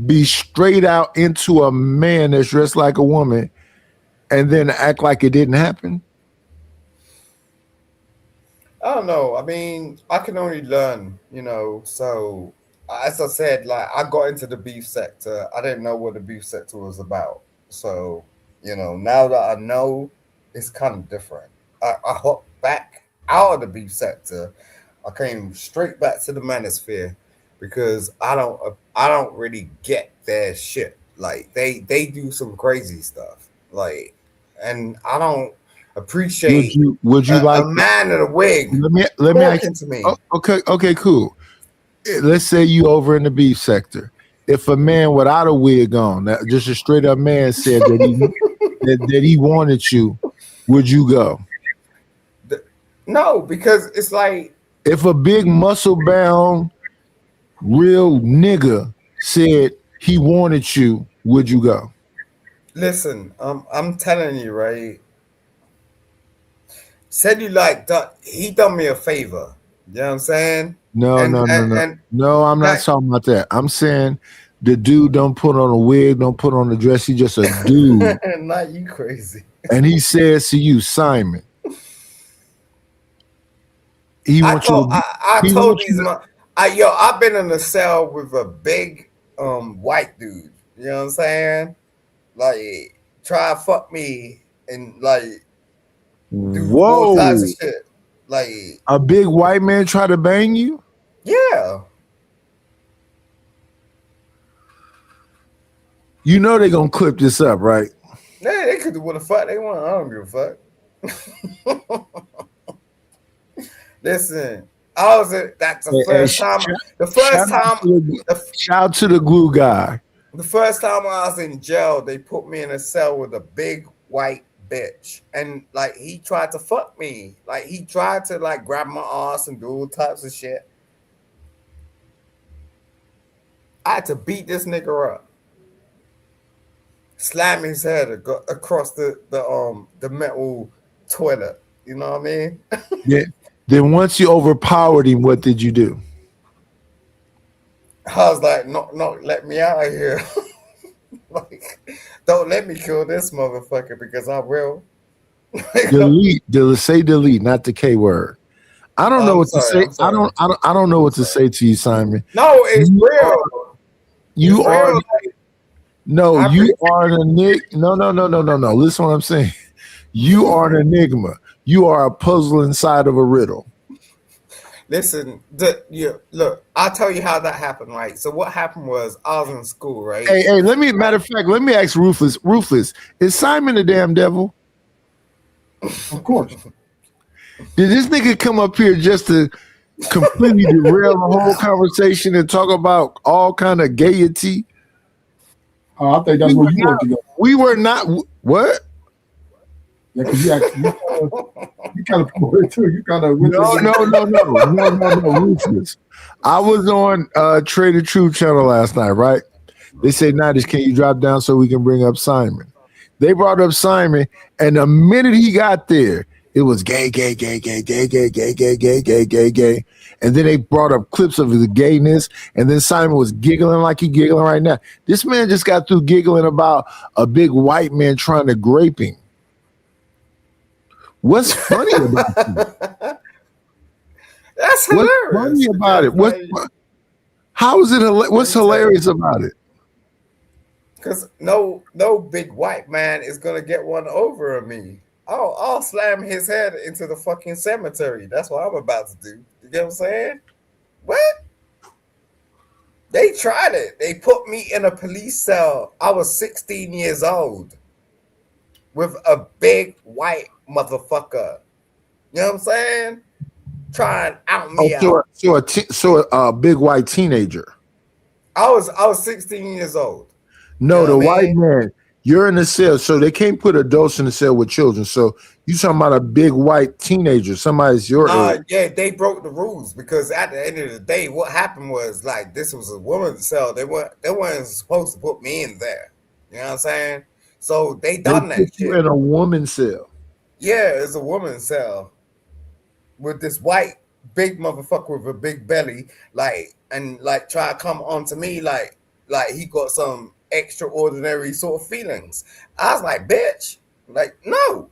be straight out into a man that's dressed like a woman and then act like it didn't happen. I don't know. I mean, I can only learn, you know. So as I said, like, I got into the beef sector. I didn't know what the beef sector was about. So, you know, now that I know, it's kind of different. I hopped back out of the beef sector. I came straight back to the manosphere because I don't really get their shit. Like, they do some crazy stuff. Like, and I don't appreciate would you like a man in a wig. Let me ask to me. Okay, cool. Let's say you over in the beef sector. If a man without a wig on, just a straight up man said that he that he wanted you, would you go? No, because it's like, if a big muscle bound real nigga said he wanted you, would you go? Listen, I'm telling you, right? Said you like that, he done me a favor. You know what I'm saying? No, I'm not talking about that. I'm saying the dude don't put on a wig, don't put on a dress. He just a dude. Not you crazy. And he says to you, Simon, I've been in a cell with a big white dude. You know what I'm saying? Like, try to fuck me and like do all types of shit. Like, a big white man try to bang you? Yeah. You know they gonna clip this up, right? Yeah, they could do what the fuck they want. I don't give a fuck. Listen, that's the first time. Shout out to the glue guy. The first time I was in jail, they put me in a cell with a big white bitch, and like, he tried to fuck me. Like, he tried to like grab my ass and do all types of shit. I had to beat this nigga up, slam his head across the metal toilet. You know what I mean? Yeah. Then once you overpowered him, what did you do? I was like, no, let me out of here. Like, don't let me kill this motherfucker because I will. Delete, not the K word. I don't know what to say. I don't know what to say to you, Simon. No, it's real. You are the Nick. No. Listen what I'm saying. You are an enigma. You are a puzzle inside of a riddle. Listen, look, I'll tell you how that happened, right? So what happened was I was in school, right? Hey, matter of fact, let me ask Ruthless. Ruthless, is Simon the damn devil? Of course. Did this nigga come up here just to completely derail the whole conversation and talk about all kind of gaiety? I think that's where you want to go. We were not. What? Yeah, because you kind of promoted too. You kind of went No. Ruthless. I was on Trader True channel last night, right? They said, Nadish, can you drop down so we can bring up Simon? They brought up Simon, and the minute he got there, it was gay. And then they brought up clips of his gayness, and then Simon was giggling like he giggling right now. This man just got through giggling about a big white man trying to grape him. What's funny about it? That's hilarious. What's funny about it? How is it? What's hilarious about it? Because no big white man is gonna get one over on me. I'll slam his head into the fucking cemetery. That's what I'm about to do. You get what I'm saying? What? They tried it. They put me in a police cell. I was 16 years old with a big white motherfucker. You know what I'm saying? Trying out me out. So a big white teenager. I was 16 years old. No, You know the what I white mean? man. You're in the cell, so they can't put adults in the cell with children. So you talking about a big white teenager? Somebody's your age. Yeah, they broke the rules because at the end of the day, what happened was like this was a woman's cell. They weren't supposed to put me in there. You know what I'm saying? So they done They that put you shit. in a woman's cell. Yeah, it's a woman's cell with this white big motherfucker with a big belly, like try to come onto me like he got some extraordinary sort of feelings. I was like, bitch, like no.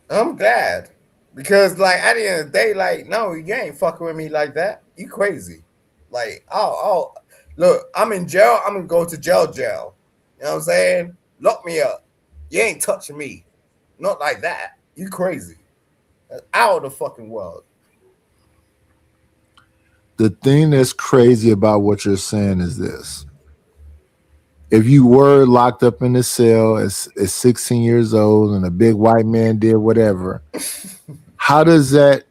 I'm glad because like at the end of the day, like no, you ain't fucking with me like that. You crazy. Like, oh, look, I'm in jail. I'm gonna go to jail. You know what I'm saying? Lock me up. You ain't touching me. Not like that. You crazy. That's out of the fucking world. The thing that's crazy about what you're saying is this. If you were locked up in the cell at 16 years old and a big white man did whatever, how does that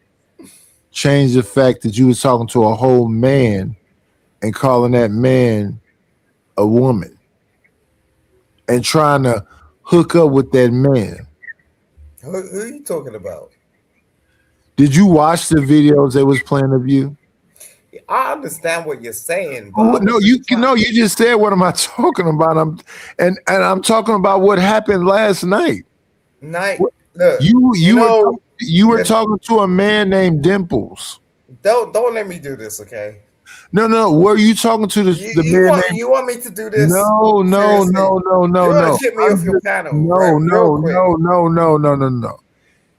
change the fact that you was talking to a whole man and calling that man a woman and trying to hook up with that man? Who are you talking about? Did you watch the videos they was playing of you? I understand what you're saying. Oh, no, you just said what am I talking about? I'm talking about what happened last night. Look, you were talking to a man named Dimples. Don't let me do this, okay? No. Were you talking to the man? You want me to do this? No. Seriously? You want to get me off your panel? No.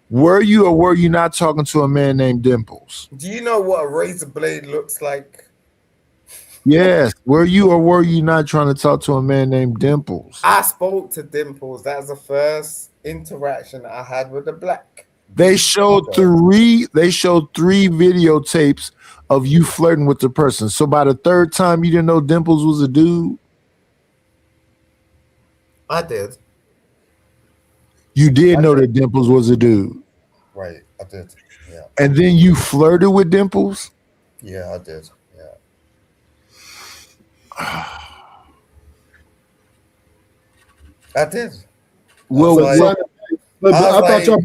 Were you or were you not talking to a man named Dimples? Do you know what a razor blade looks like? Yes. Were you or were you not trying to talk to a man named Dimples? I spoke to Dimples. That was the first interaction I had with a black. They showed three videotapes of you flirting with the person. So by the third time you didn't know Dimples was a dude? I did. You did know that Dimples was a dude. Right, I did. Yeah. And then you flirted with Dimples? Yeah, I did. Yeah. I did. Well, I thought y'all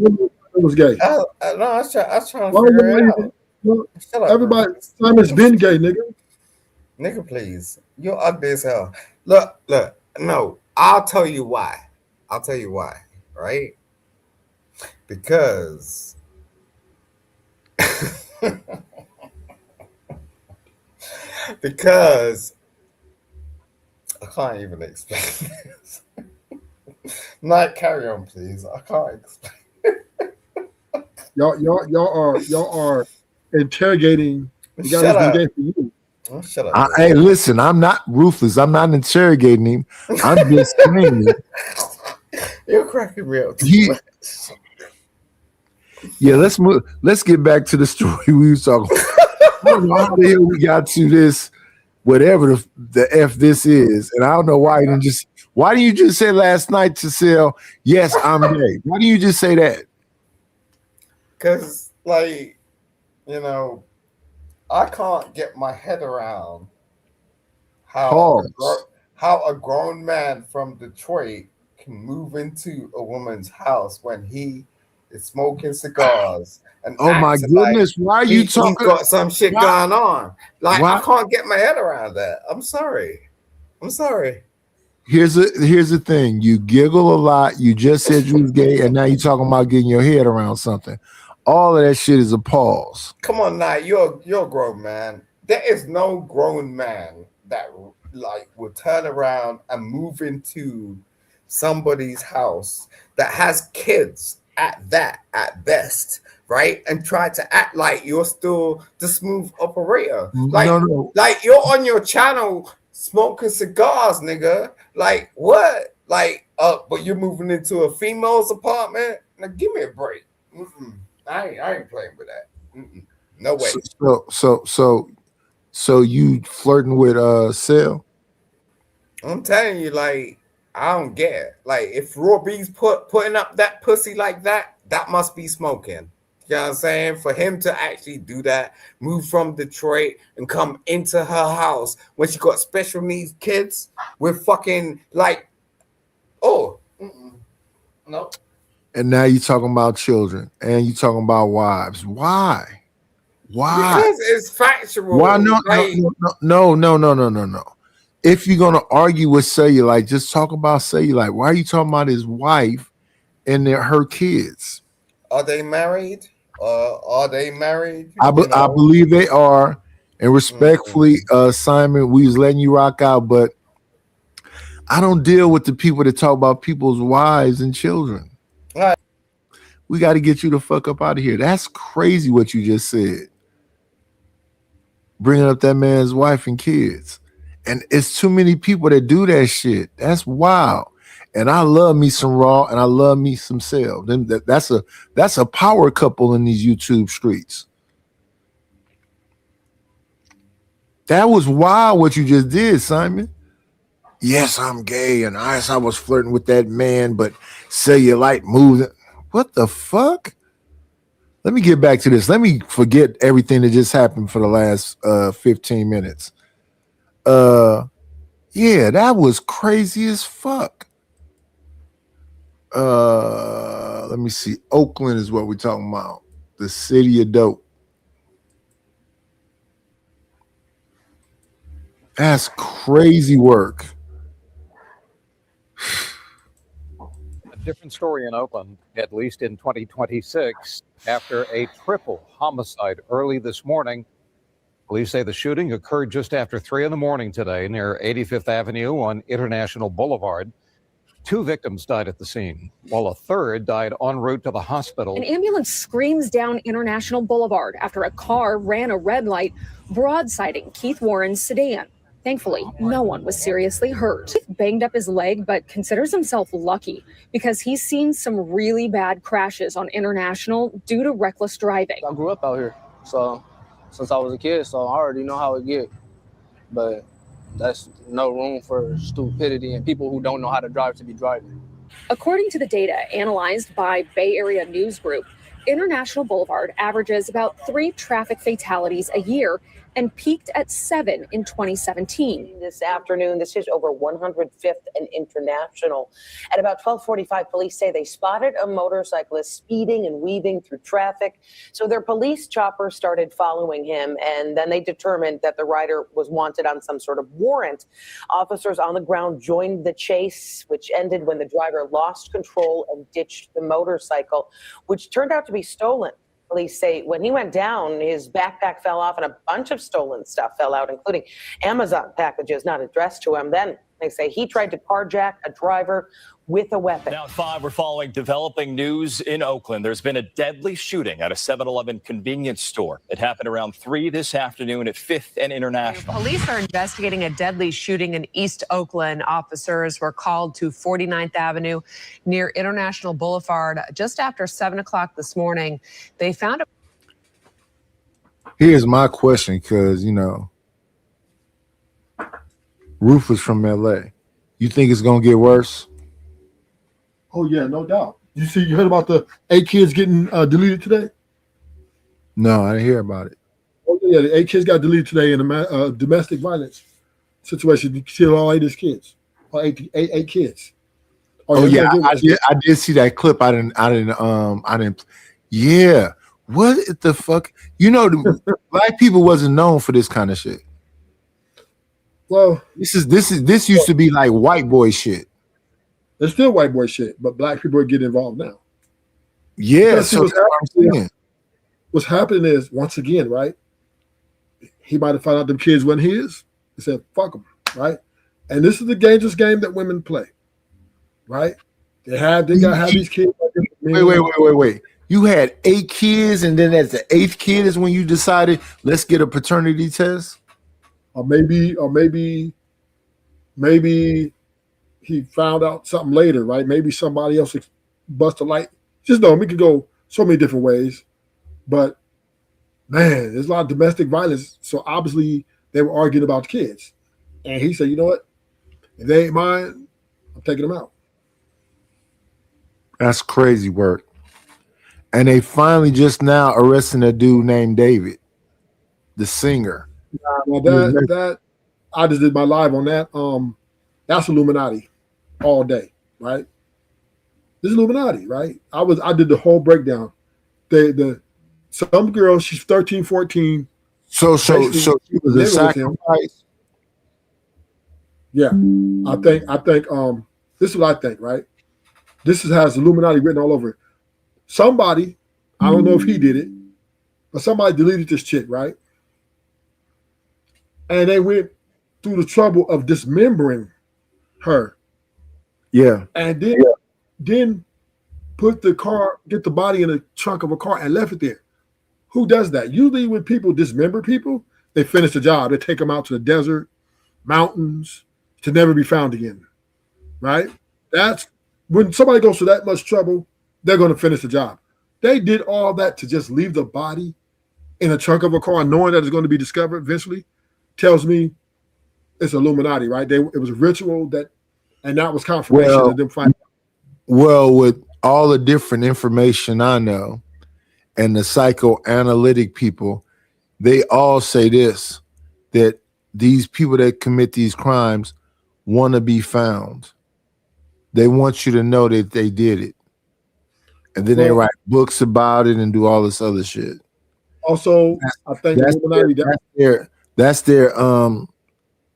was gay. No, I was trying to figure it out. Shut up, Everybody, bro. Simon's been gay, nigga. Nigga, please. You're ugly as hell. Look. No, I'll tell you why. Right? Because I can't even explain this. Not carry on, please. I can't explain. Y'all are interrogating the guy Shut who's up. been gay for you. Oh, shut up. Hey, listen, I'm not ruthless. I'm not interrogating him. I'm just saying. You're cracking me up. Yeah, let's move. Let's get back to the story we was talking about. I don't know how the hell we got to this, whatever the F this is. And I don't know why you didn't just, why didn't you just say last night to Sel, yes, I'm gay? Why didn't you just say that? Because, like, you know, I can't get my head around how a grown man from Detroit can move into a woman's house when he is smoking cigars. And oh my goodness, why are you talking? He's got some shit going on. Like, I can't get my head around that. I'm sorry. Here's the thing. You giggle a lot. You just said you was gay, and now you're talking about getting your head around something. All of that shit is a pause. Come on now, you're a grown man. There is no grown man that like will turn around and move into somebody's house that has kids at best, right? And try to act like you're still the smooth operator. Like, like you're on your channel smoking cigars, nigga. Like what? Like, but you're moving into a female's apartment? Now give me a break. I ain't playing with that. No way. So you flirting with Sel? I'm telling you, like, I don't get it. Like, if Raw B's putting up that pussy like that, that must be smoking. You know what I'm saying? For him to actually do that, move from Detroit and come into her house when she got special needs kids with fucking like, no. And now you're talking about children and you're talking about wives. Why? Because it's factual. Why? No. If you're gonna argue with Cellulite, just talk about Cellulite. Why are you talking about his wife and her kids? Are they married? I believe they are. And respectfully, Simon, we was letting you rock out, but I don't deal with the people that talk about people's wives and children. All right. We got to get you the fuck up out of here. That's crazy what you just said. Bringing up that man's wife and kids. And it's too many people that do that shit. That's wild. And I love me some Raw and I love me some Sel. That's a power couple in these YouTube streets. That was wild what you just did, Simon. Yes, I'm gay, and I was flirting with that man, but Cellulite moved. What the fuck? Let me get back to this. Let me forget everything that just happened for the last 15 minutes. Yeah, that was crazy as fuck. Let me see. Oakland is what we're talking about. The city of dope. That's crazy work. A different story in Oakland, at least in 2026, after a triple homicide early this morning. Police say the shooting occurred just after 3 in the morning today near 85th Avenue on International Boulevard. 2 victims died at the scene, while a third died en route to the hospital. An ambulance screams down International Boulevard after a car ran a red light, broadsiding Keith Warren's sedan. Thankfully, no one was seriously hurt. Keith banged up his leg, but considers himself lucky because he's seen some really bad crashes on International due to reckless driving. I grew up out here, so since I was a kid, so I already know how it get. But that's no room for stupidity and people who don't know how to drive to be driving. According to the data analyzed by Bay Area News Group, International Boulevard averages about 3 traffic fatalities a year and peaked at 7 in 2017. This afternoon, this is over 105th and International. At about 12:45, police say they spotted a motorcyclist speeding and weaving through traffic. So their police chopper started following him, and then they determined that the rider was wanted on some sort of warrant. Officers on the ground joined the chase, which ended when the driver lost control and ditched the motorcycle, which turned out to be stolen. Police say when he went down, his backpack fell off and a bunch of stolen stuff fell out, including Amazon packages not addressed to him. Then They say he tried to carjack a driver with a weapon. Now at 5, we're following developing news in Oakland. There's been a deadly shooting at a 7-Eleven convenience store. It happened around 3 this afternoon at 5th and International. Police are investigating a deadly shooting in East Oakland. Officers were called to 49th Avenue near International Boulevard just after 7 o'clock this morning. They found a Here's my question, because, Rufus from LA. You think it's going to get worse? Oh, yeah, no doubt. You heard about the 8 kids getting deleted today? No, I didn't hear about it. Oh, yeah, the 8 kids got deleted today in a domestic violence situation. You killed all 8 of his kids. All eight kids. Oh, yeah, I did see that clip. I didn't. Yeah. What the fuck? The black people wasn't known for this kind of shit. Well, this used to be like white boy shit. It's still white boy shit, but black people are getting involved now. Yeah, so what's happening is, once again, right? He might have found out them kids weren't his. He said, "Fuck them," right? And this is the dangerous game that women play, right? They gotta have these kids. Wait. You had 8 kids, and then as the 8th kid is when you decided, let's get a paternity test? Or maybe he found out something later, right? Maybe somebody else bust a light. Just know, we could go so many different ways. But, man, there's a lot of domestic violence. So, obviously, they were arguing about the kids. And he said, you know what? If they ain't mine, I'm taking them out. That's crazy work. And they finally just now arresting a dude named David, the singer. Well, that I just did my live on that. That's Illuminati all day, right? This is Illuminati, right? I did the whole breakdown. Some girl, she's 13, 14. So she was a sacrifice. Yeah, I think this is what I think, right? This has Illuminati written all over it. Somebody, I don't know if he did it, but somebody deleted this chick, right? And they went through the trouble of dismembering her. Yeah. And then get the body in the trunk of a car and left it there. Who does that? Usually when people dismember people, they finish the job. They take them out to the desert, mountains, to never be found again, right? That's when somebody goes through that much trouble, they're going to finish the job. They did all that to just leave the body in the trunk of a car, knowing that it's going to be discovered eventually, tells me it's Illuminati, right? It was a ritual and that was confirmation of them finding out. Well, with all the different information I know and the psychoanalytic people, they all say this, that these people that commit these crimes want to be found. They want you to know that they did it. And then they write books about it and do all this other shit. Also, I think that's their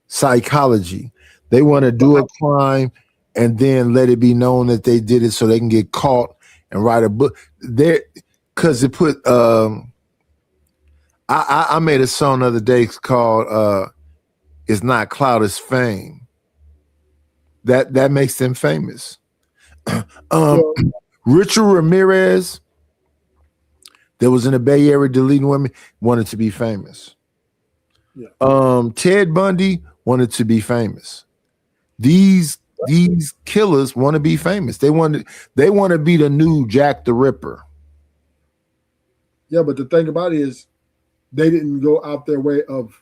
psychology. They want to do a crime and then let it be known that they did it so they can get caught and write a book. Because it put I made a song the other day called "It's Not Clout, It's Fame." That makes them famous. Richard Ramirez, that was in the Bay Area deleting women, wanted to be famous. Yeah. Ted Bundy wanted to be famous. These killers want to be famous. They want to be the new Jack the Ripper. Yeah, but the thing about it is they didn't go out their way of,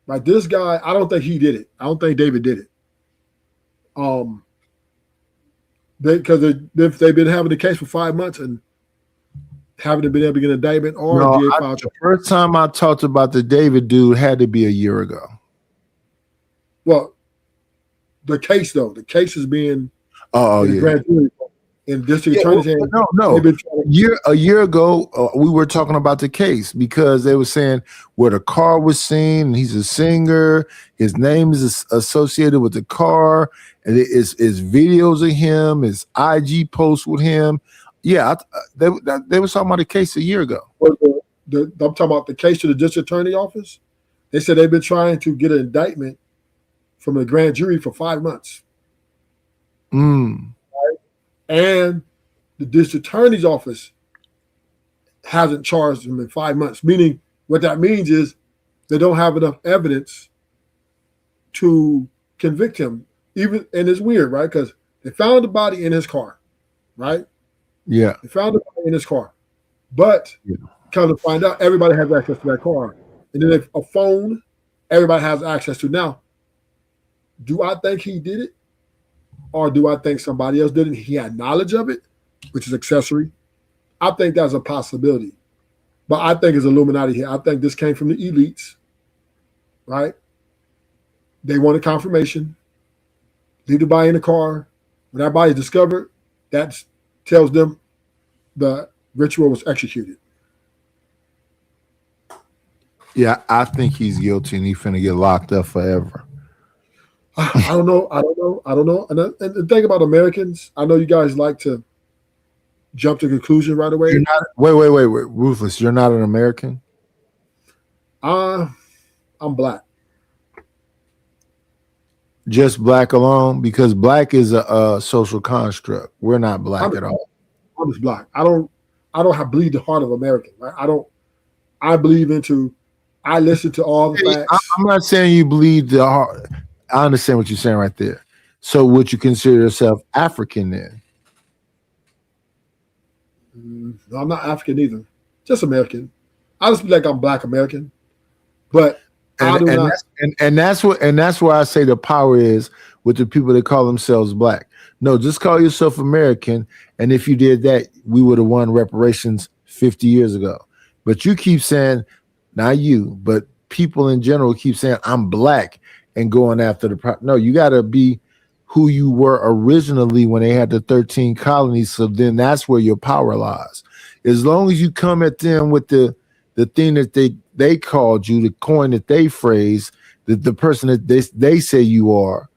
like, this guy, I don't think he did it. I don't think David did it. Because they've been having the case for 5 months and haven't been able to get an indictment or the first time I talked about the David dude had to be a year ago. Well, the case is being grand jury in district attorney's hands. No. A year ago, we were talking about the case because they were saying where the car was seen. And he's a singer. His name is associated with the car. And it's videos of him, his IG posts with him. Yeah, they were talking about the case a year ago. I'm talking about the case to the district attorney office. They said they've been trying to get an indictment from the grand jury for 5 months. Mm. And the district attorney's office hasn't charged him in 5 months, meaning what that means is they don't have enough evidence to convict him. And it's weird, right? Because they found the body in his car, right? Yeah. They found the body in his car. But come to find out, everybody has access to that car. And then if a phone, everybody has access to. Now, do I think he did it? Or do I think somebody else did it? He had knowledge of it, which is accessory. I think that's a possibility. But I think it's Illuminati here. I think this came from the elites, right? They wanted confirmation. Leave the body in the car. When that body is discovered, that tells them the ritual was executed. Yeah, I think he's guilty and he's finna get locked up forever. I don't know. And the thing about Americans, I know you guys like to jump to conclusion right away. You're not, wait, Ruthless. You're not an American? I'm black. Just black alone? Because black is a social construct. We're not black at all. I'm just black. I don't believe the heart of American. Right? I listen to all the facts. I'm not saying you believe the heart. I understand what you're saying right there. So would you consider yourself African then? No, I'm not African either. Just American. I just feel like I'm black American. But that's where I say the power is with the people that call themselves black. No, just call yourself American. And if you did that, we would have won reparations 50 years ago. But you keep saying, not you, but people in general keep saying, I'm black and going after the no, you got to be who you were originally when they had the 13 colonies. So then that's where your power lies. As long as you come at them with the thing that they called you, the coin that they phrase, the person that they say you are,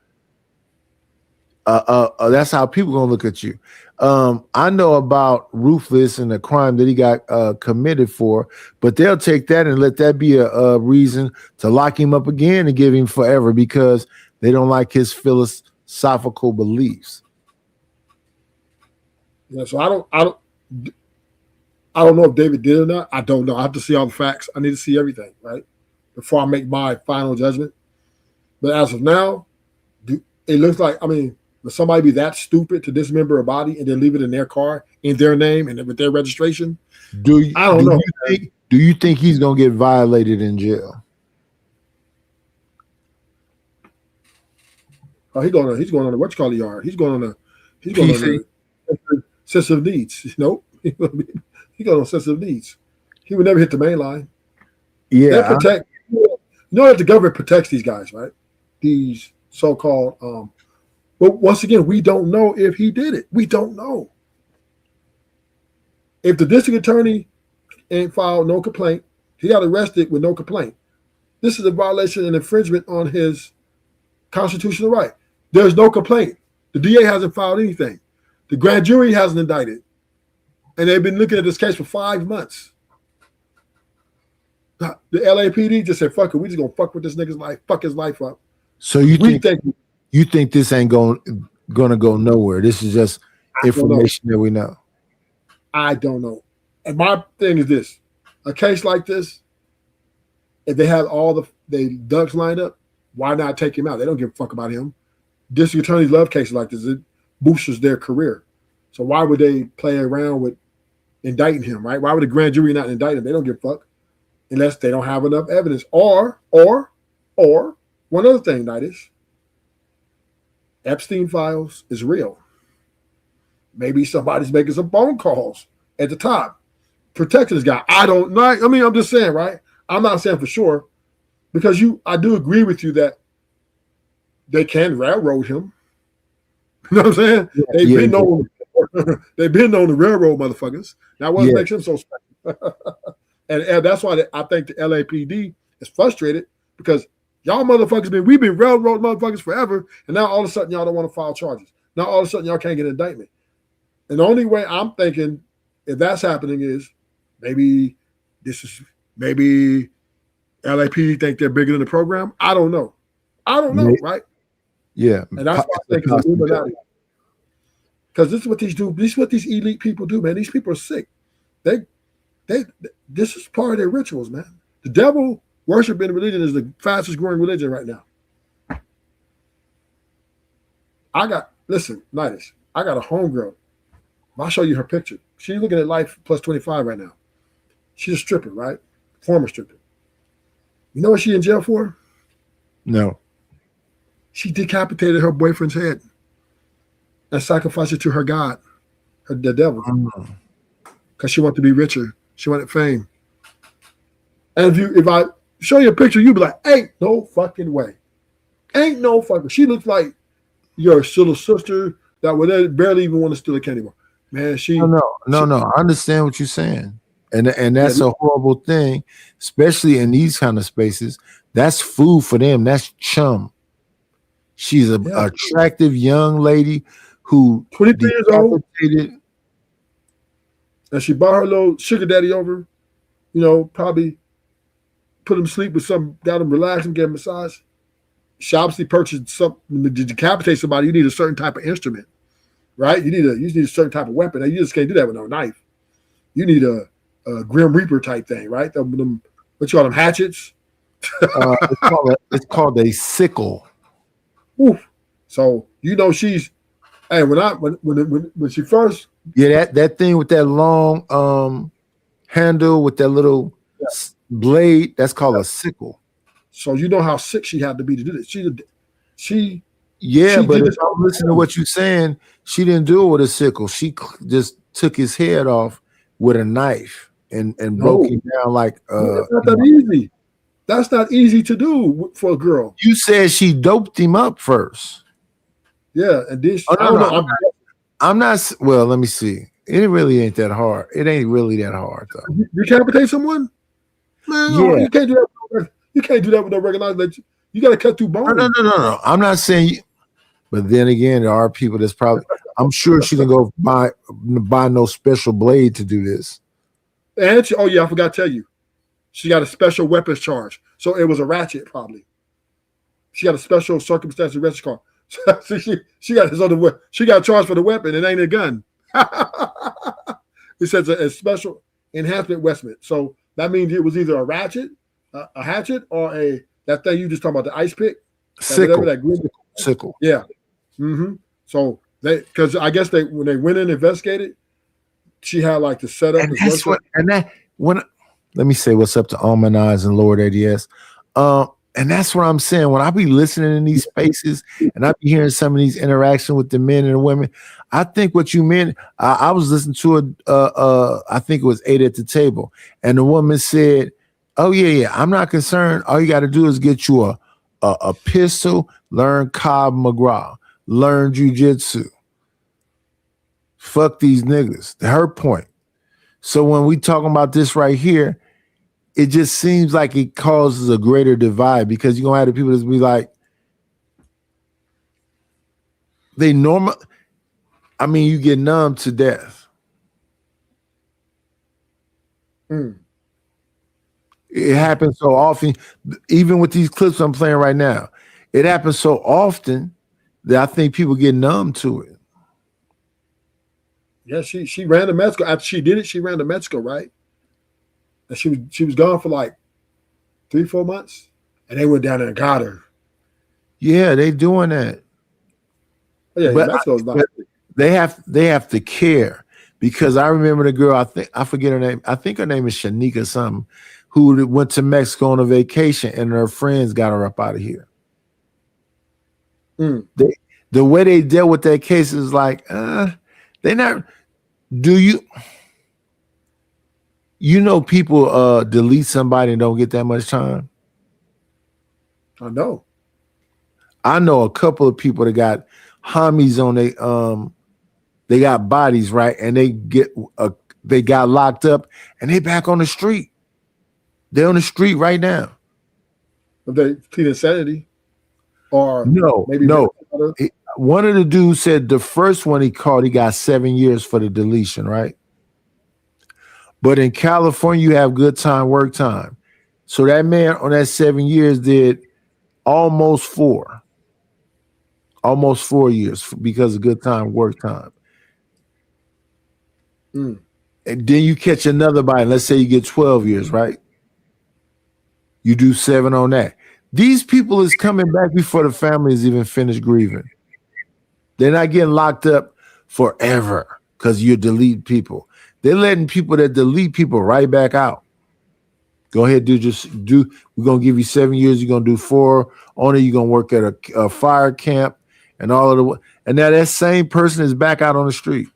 that's how people gonna look at you. I know about Ruthless and the crime that he got committed for, but they'll take that and let that be a reason to lock him up again and give him forever because they don't like his philosophical beliefs. Yeah, so I don't know if David did or not. I don't know. I have to see all the facts. I need to see everything, right, before I make my final judgment. But as of now, it looks like, would somebody be that stupid to dismember a body and then leave it in their car in their name and with their registration? I don't know. Do you think he's gonna get violated in jail? Oh, he's going on the whatchamacallit yard. He's going on the sensitive needs. Nope. He going on sensitive needs. He would never hit the main line. Yeah. They protect. You know that the government protects these guys, right? These so-called. But once again, we don't know if he did it. We don't know. If the district attorney ain't filed no complaint, he got arrested with no complaint. This is a violation and infringement on his constitutional right. There's no complaint. The DA hasn't filed anything. The grand jury hasn't indicted. And they've been looking at this case for 5 months. The LAPD just said, fuck it, we just gonna fuck with this nigga's life, fuck his life up. So you think this ain't gonna go nowhere? This is just information that we know. I don't know. And my thing is this: a case like this, if they have all the ducks lined up, why not take him out? They don't give a fuck about him. District attorneys love cases like this. It boosts their career. So why would they play around with indicting him, right? Why would the grand jury not indict him? They don't give a fuck unless they don't have enough evidence. Or one other thing, Nidus, Epstein files is real. Maybe somebody's making some phone calls at the top, protecting this guy. I don't know. I'm just saying, right? I'm not saying for sure, because I do agree with you that they can railroad him. You know what I'm saying? They've been known to railroad motherfuckers. Now what makes him so special? and that's why I think the LAPD is frustrated, because y'all motherfuckers we've been railroad motherfuckers forever, and now all of a sudden y'all don't want to file charges. Now all of a sudden y'all can't get an indictment. And the only way I'm thinking, if that's happening, is maybe LAPD think they're bigger than the program. I don't know, right? Yeah. And that's why I think it's Illuminati. Because this is what these do. This is what these elite people do, man. These people are sick. This is part of their rituals, man. The devil worship in religion is the fastest growing religion right now. Listen, Nidus, I got a homegirl. I'll show you her picture. She's looking at Life Plus 25 right now. She's a stripper, right? Former stripper. You know what she in jail for? No. She decapitated her boyfriend's head and sacrificed it to her God, the devil. Because she wanted to be richer. She wanted fame. And if I show you a picture, you'd be like, ain't no fucking way. Ain't no fucking. She looks like your little sister that would barely even want to steal a candy bar. Man, No. I understand what you're saying. And that's a horrible thing, especially in these kind of spaces. That's food for them. That's chum. She's an attractive young lady who 23 years old. And she brought her little sugar daddy over, probably put him to sleep with some, got him relaxed and gave him a massage. She obviously purchased something to decapitate somebody. You need a certain type of instrument, right? You need a certain type of weapon. And you just can't do that with no knife. You need a Grim Reaper type thing, right? What you call them, hatchets? It's called a sickle. Oof. So she's. Hey, when she first. Yeah, that thing with that long handle with that little blade, that's called a sickle. So you know how sick she had to be to do this. She but if I'm listening to what you're saying, she didn't do it with a sickle. She just took his head off with a knife and broke him down like that's not that easy. That's not easy to do for a girl. You said she doped him up first. Yeah, and this I'm not. Well, let me see. It really ain't that hard. It ain't really that hard though. You decapitate someone? Man, no, you can't do that. You can't do that with no recognized that you got to cut through bone. No. I'm not saying. But then again, there are people that's probably. I'm sure she didn't go buy no special blade to do this. And I forgot to tell you, she got a special weapons charge. So it was a ratchet probably. She got a special circumstance arrest card. So she got his other weapon. She got charged for the weapon. It ain't a gun. It says a special enhancement weapon. So that means it was either a ratchet, a hatchet, or that thing you just talking about, the ice pick, sickle. Sickle. Yeah. Mm-hmm. So because I guess when they went in and investigated, she had like the setup. Let me say what's up to Almond Eyes and Lord ADS. And that's what I'm saying. When I be listening in these spaces and I be hearing some of these interactions with the men and the women, I think what you meant, I was listening to I think it was 8 at the Table. And the woman said, oh, yeah, I'm not concerned. All you got to do is get you a pistol, learn Krav Maga, learn jujitsu. Fuck these niggas. Her point. So when we talking about this right here, it just seems like it causes a greater divide because you're going to have the people that be like, you get numb to death. It happens so often, even with these clips I'm playing right now. It happens so often that I think people get numb to it. Yeah, she ran to Mexico. After she did it, she ran to Mexico, right? And she was gone for like 3-4 months, and they went down there and got her. Yeah, they doing that. Yeah, but Mexico's not. They have to care because I remember the girl. I forget her name. I think her name is Shanika something, who went to Mexico on a vacation, and her friends got her up out of here. The way they dealt with that case is like, they not. Do you? People delete somebody and don't get that much time. I know. I know a couple of people that got homies on they got bodies, right? And they got locked up and they back on the street. They're on the street right now. They plead insanity. Or no. One of the dudes said the first one he caught, he got 7 years for the deletion, right? But in California, you have good time, work time. So that man on that 7 years did almost 4. almost 4 years because of good time, work time. And then you catch another bite. Let's say you get 12 years, right? You do 7 on that. These people is coming back before the family is even finished grieving. They're not getting locked up forever because you delete people. They're letting people that delete people right back out. Go ahead, we're going to give you 7 years. You're going to do 4 on it. You're going to work at a fire camp and all of the, and now that same person is back out on the street.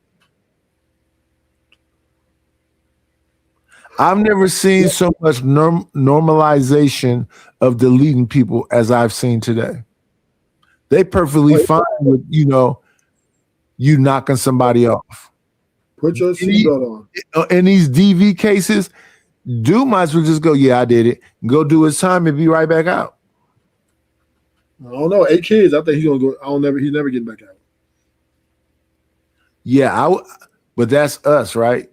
I've never seen so much normalization of deleting people as I've seen today. They perfectly fine with, you knocking somebody off. Put your seatbelt on. In these DV cases, dude might as well just go, yeah, I did it. Go do his time and be right back out. I don't know. 8 kids. I think he's gonna go. He's never getting back out. Yeah, but that's us, right?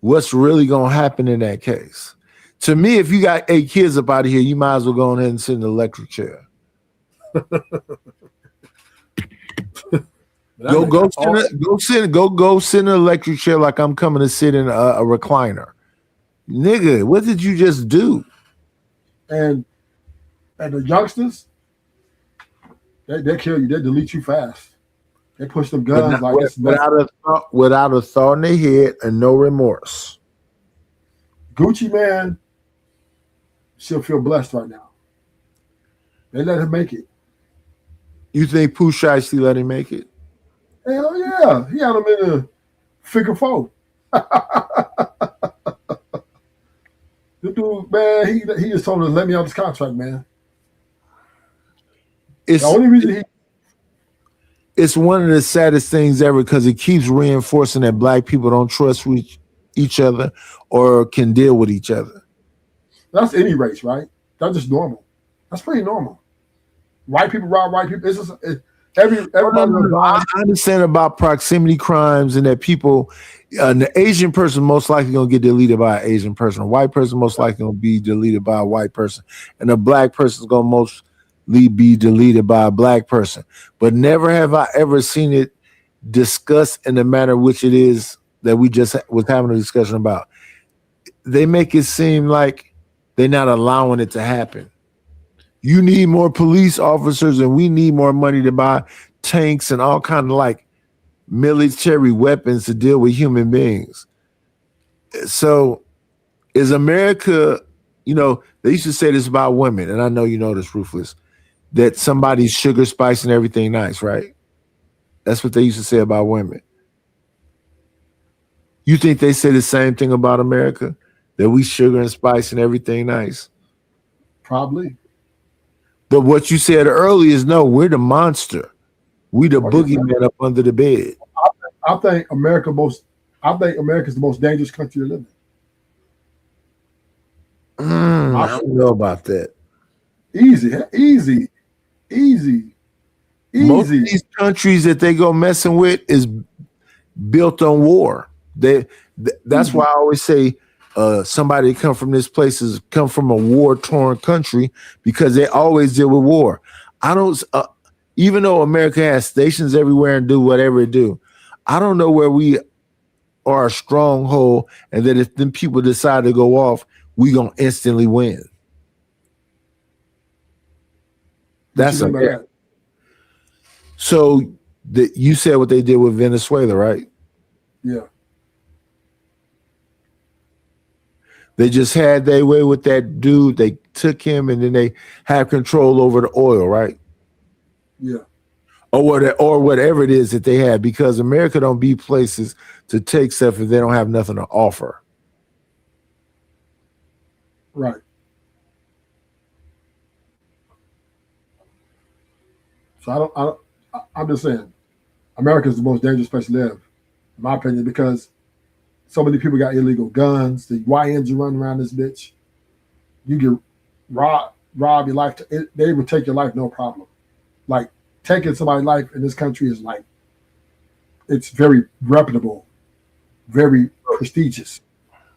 What's really gonna happen in that case? To me, if you got 8 kids up out of here, you might as well go ahead and sit in the electric chair. Go sit in an electric chair like I'm coming to sit in a recliner. Nigga, what did you just do? And the youngsters, they kill you. They delete you fast. They push them guns without a thought in their head and no remorse. Gucci man still feel blessed right now. They let him make it. You think Pooh Shiesty let him make it? Hell yeah. He had him in a figure 4. The dude, man, he just told us, let me out this contract, man. The only reason it's one of the saddest things ever because it keeps reinforcing that black people don't trust each other or can deal with each other. That's any race, right? That's just normal. That's pretty normal. White people rob white people. It's just everybody. I understand about proximity crimes and that people, an Asian person most likely gonna get deleted by an Asian person. A white person most likely gonna be deleted by a white person, and a black person is gonna mostly be deleted by a black person. But never have I ever seen it discussed in the manner which it is that we just was having a discussion about. They make it seem like they're not allowing it to happen. You need more police officers and we need more money to buy tanks and all kind of like military weapons to deal with human beings. So is America, they used to say this about women, and I know you know this, Ruthless, that somebody's sugar, spice, and everything nice, right? That's what they used to say about women. You think they say the same thing about America? That we sugar and spice and everything nice? Probably. But what you said earlier is no, we're the monster. We the boogeyman up under the bed. I think America's the most dangerous country to live in. I don't know about that. Easy. Most of these countries that they go messing with is built on war. That's why I always say somebody come from this place is come from a war-torn country because they always deal with war. I don't, even though America has stations everywhere and do whatever it do, I don't know where we are a stronghold and that if them people decide to go off, we gonna instantly win. That's America. So you said what they did with Venezuela, right? Yeah. They just had their way with that dude. They took him and then they have control over the oil, right? Yeah. Or whatever it is that they have, because America don't be places to take stuff if they don't have nothing to offer. Right. So I'm just saying, America is the most dangerous place to live, in my opinion, because so many people got illegal guns. The YNs are running around this bitch. You get rob your life. They will take your life, no problem. Like taking somebody's life in this country is like, it's very reputable, very prestigious.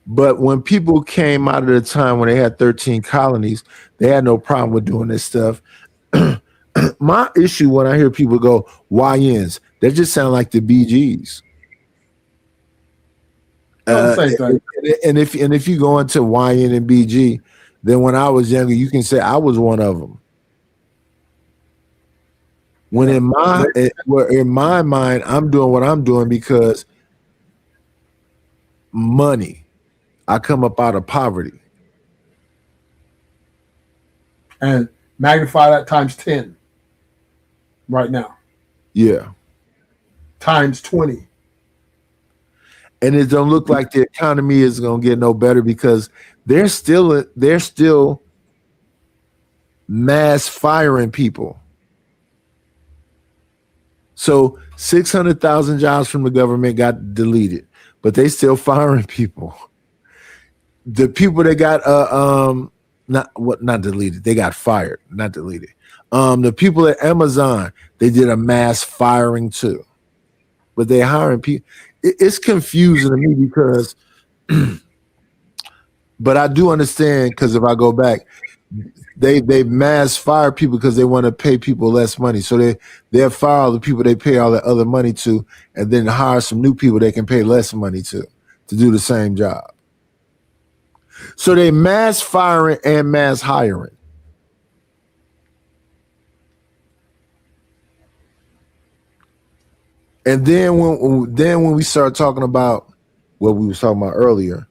But when people came out of the time when they had 13 colonies, they had no problem with doing this stuff. my issue when I hear people go YNs, they just sound like the BGs. Same thing. And if you go into YN and BG, then when I was younger, you can say I was one of them. When in my mind, I'm doing what I'm doing because money. I come up out of poverty. And magnify that times 10 right now. Yeah. Times 20. And it don't look like the economy is going to get no better because they're still mass firing people. So 600,000 jobs from the government got deleted, but they still firing people. The people that got not deleted, they got fired, not deleted. The people at Amazon, they did a mass firing too, but they hiring people. It's confusing to me because, but I do understand because if I go back, they mass fire people because they want to pay people less money. So they'll fire all the people they pay all that other money to, and then hire some new people they can pay less money to do the same job. So they mass firing and mass hiring. And then when we start talking about what we was talking about earlier,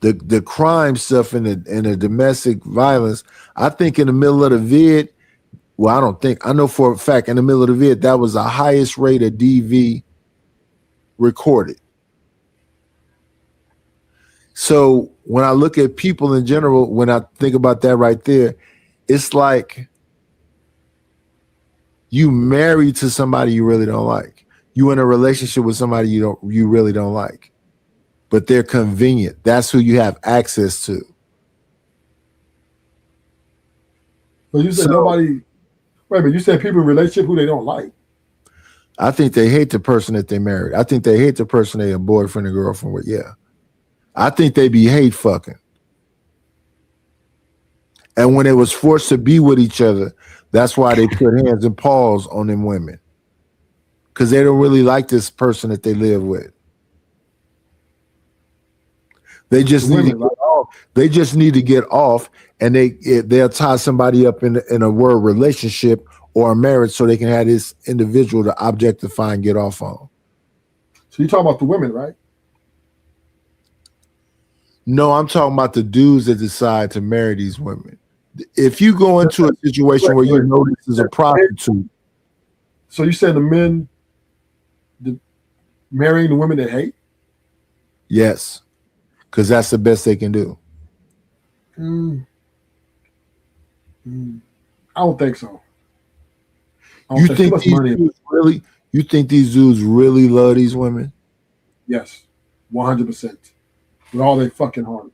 the crime stuff and the domestic violence, I think in the middle of the vid, well, I don't think, I know for a fact in the middle of the vid, that was the highest rate of DV recorded. So when I look at people in general, when I think about that right there, it's like you married to somebody you really don't like. You in a relationship with somebody you really don't like, but they're convenient. That's who you have access to. But you said nobody. Wait a minute. You said people in relationship who they don't like. I think they hate the person that they married. I think they hate the person they a boyfriend or girlfriend with. Yeah, I think they be hate fucking. And when they was forced to be with each other, that's why they put hands and paws on them women. Because they don't really like this person that they live with. They just need to get off. They just need to get off, and they'll tie somebody up in a word relationship or a marriage so they can have this individual to objectify and get off on. So you're talking about the women, right? No, I'm talking about the dudes that decide to marry these women. If you go into a situation where you know this is a prostitute. So you said the men marrying the women they hate? Yes, because that's the best they can do. I don't think so. You think these dudes really love these women? Yes, 100%. With all their fucking heart,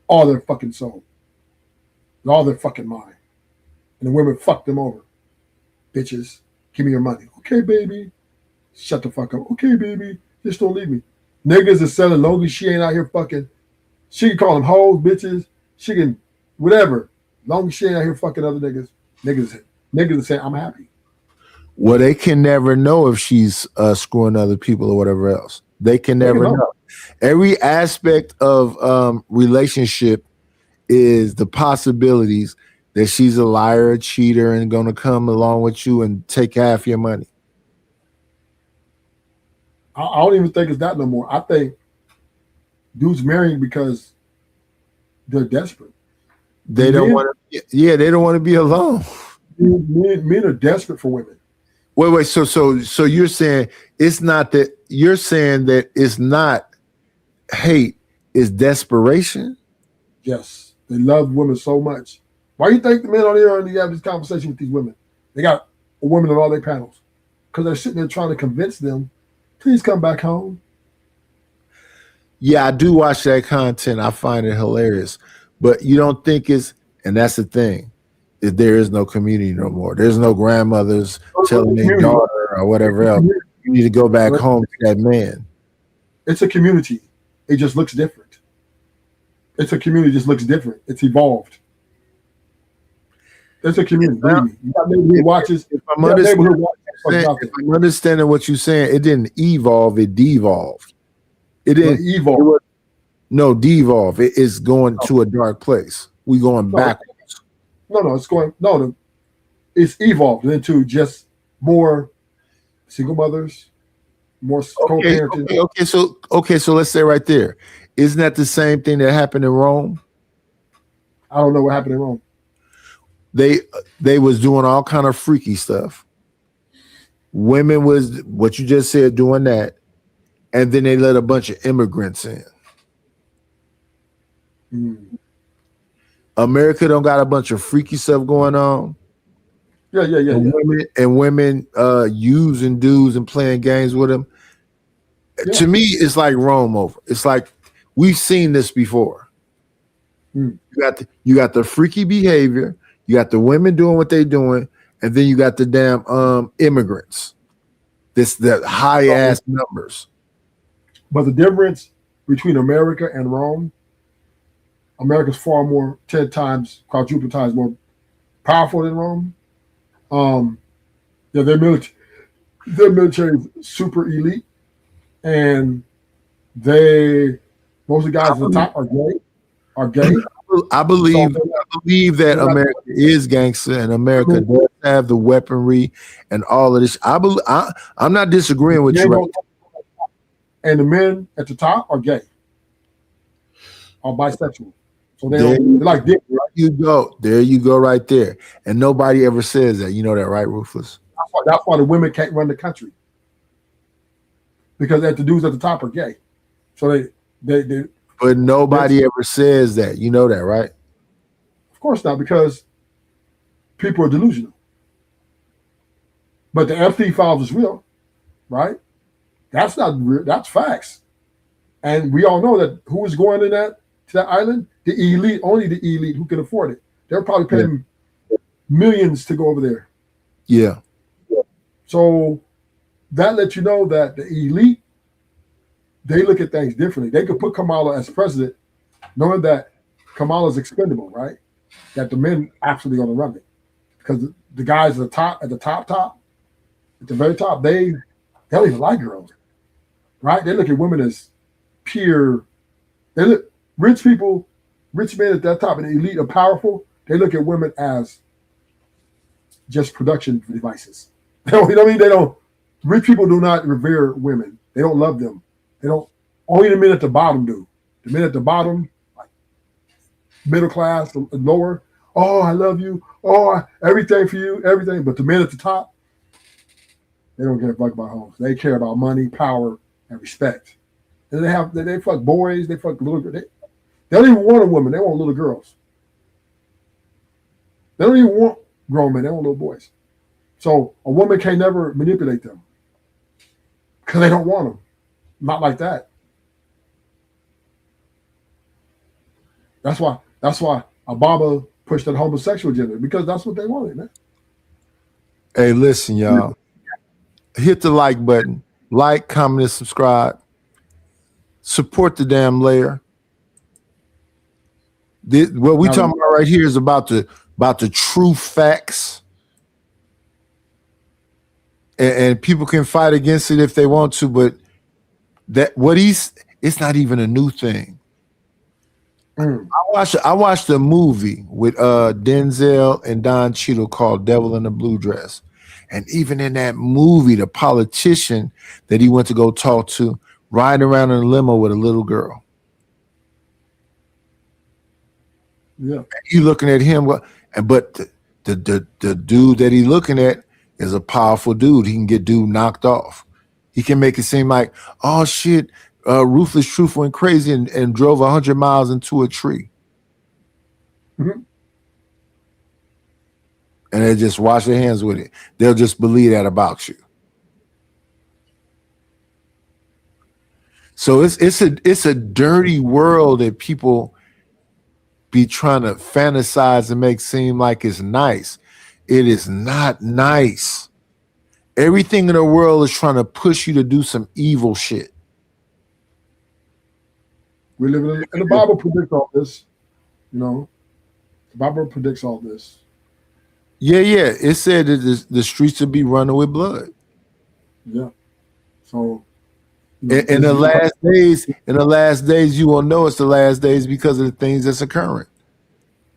all their fucking soul, with all their fucking mind. And the women fuck them over. Bitches, give me your money. Okay, baby. Shut the fuck up. Okay, baby. Just don't leave me. Niggas is selling long as she ain't out here fucking. She can call them hoes, bitches. She can, whatever. Long as she ain't out here fucking other niggas. Niggas are saying, I'm happy. Well, they can never know if she's screwing other people or whatever else. They can never know. Every aspect of relationship is the possibilities that she's a liar, a cheater, and going to come along with you and take half your money. I don't even think it's that no more. I think dudes marrying because they're desperate. They don't want to. Yeah, they don't want to be alone. Men are desperate for women. Wait. So you're saying it's not that. You're saying that it's not hate, it's desperation. Yes, they love women so much. Why do you think the men on here and you have this conversation with these women? They got a woman on all their panels because they're sitting there trying to convince them, please come back home. Yeah, I do watch that content. I find it hilarious. But you don't think and that's the thing, is there is no community no more. There's no grandmothers telling their daughter or whatever else, you need to go back home to that man. It's a community. It just looks different. It's a community just looks different. It's evolved. It's a community. Believe me. You got neighborhood watches. If I'm understanding what you're saying, it didn't evolve, it devolved. It didn't evolve. No, devolve. It's going to a dark place. We going backwards. No, it's evolved into just more single mothers, more co-parenting. Okay, so let's say right there. Isn't that the same thing that happened in Rome? I don't know what happened in Rome. They was doing all kind of freaky stuff. Women was what you just said doing that, and then they let a bunch of immigrants in. America don't got a bunch of freaky stuff going on. Yeah. And women using dudes and playing games with them. Yeah. To me, it's like Rome over. It's like we've seen this before. You got the freaky behavior. You got the women doing what they're doing, and then you got the damn immigrants. The high ass numbers. But the difference between America and Rome, America's far more 10 times, quadruple times more powerful than Rome. Their military is super elite, and most of the guys at the top are gay. I believe that America is gangster, and America does have the weaponry and all of this. I'm not disagreeing with you. Right? And the men at the top are gay, are bisexual. So they're like dick, right? There you go, right there. And nobody ever says that. You know that, right, Rufus? That's why the women can't run the country, because the dudes at the top are gay. So they But nobody ever says that. You know that, right? Of course not, because people are delusional. But the Epstein files is real, right? That's not real. That's facts. And we all know that who was going to that island? The elite, only the elite who can afford it. They're probably paying millions to go over there. Yeah. So that lets you know that the elite, they look at things differently. They could put Kamala as president, knowing that Kamala's expendable, right? That the men actually going to run it, because the guys at the top, at the very top, they don't even like girls, right? They look at women as pure. They look rich men at that top, and the elite are powerful. They look at women as just production devices. You know what I mean? They don't. Rich people do not revere women. They don't love them. They don't. Only the men at the bottom do. The men at the bottom, like middle class, lower. Oh, I love you. Oh, everything for you, everything. But the men at the top, they don't give a fuck about homes. They care about money, power, and respect. And they fuck boys. They fuck little girls. They don't even want a woman. They want little girls. They don't even want grown men. They want little boys. So a woman can never manipulate them because they don't want them. Not like that. That's why Obama pushed that homosexual agenda, because that's what they wanted, man. Hey, listen, y'all. Hit the like button. Like, comment, and subscribe. Support the damn layer. What we talking about right here is about the true facts. And people can fight against it if they want to, but it's not even a new thing. I watched a movie with Denzel and Don Cheadle called Devil in a Blue Dress. And even in that movie, the politician that he went to go talk to, riding around in a limo with a little girl. Yeah. You looking at him, but the dude that he looking at is a powerful dude. He can get dude knocked off. He can make it seem like, oh shit, Ruthless Truth went crazy and drove 100 miles into a tree. Mm-hmm. And they just wash their hands with it. They'll just believe that about you. So it's a dirty world that people be trying to fantasize and make seem like it's nice. It is not nice. Everything in the world is trying to push you to do some evil shit. We live in, and the Bible predicts all this. You know, the Bible predicts all this. Yeah. It said that the streets would be running with blood. Yeah. So In the last days, you will know it's the last days because of the things that's occurring.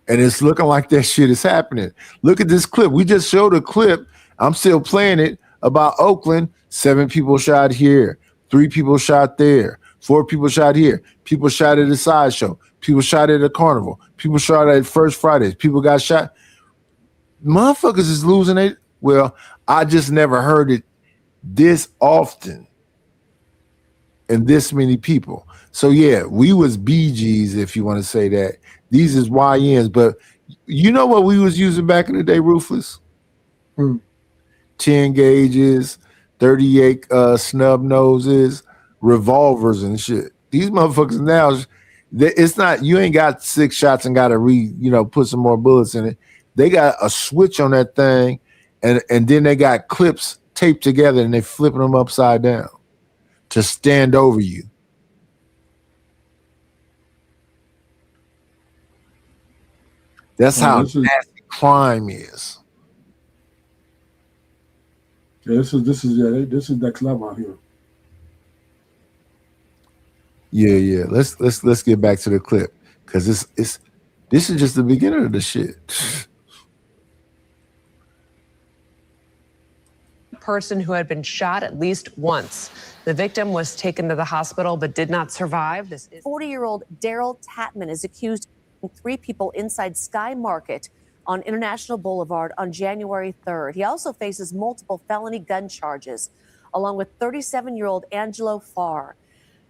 And it's looking like that shit is happening. Look at this clip. We just showed a clip. I'm still playing it about Oakland. 7 people shot here, 3 people shot there, 4 people shot here, people shot at a sideshow, people shot at a carnival, people shot at First Fridays, people got shot. Motherfuckers is losing it. Well, I just never heard it this often and this many people. So yeah, we was BGs, if you want to say that. These is YNs, but you know what we was using back in the day, Ruthless? 10 gauges, 38 snub noses, revolvers and shit. These motherfuckers now, it's not, you ain't got 6 shots and got to put some more bullets in it. They got a switch on that thing, and then they got clips taped together and they flipping them upside down to stand over you. That's how nasty crime is. Yeah, this is next level out here. Yeah. Let's get back to the clip because this is just the beginning of the shit. Person who had been shot at least once. The victim was taken to the hospital but did not survive. This is 40-year-old Daryl Tatman is accused of 3 people inside Sky Market on International Boulevard on January 3rd. He also faces multiple felony gun charges, along with 37-year-old Angelo Farr.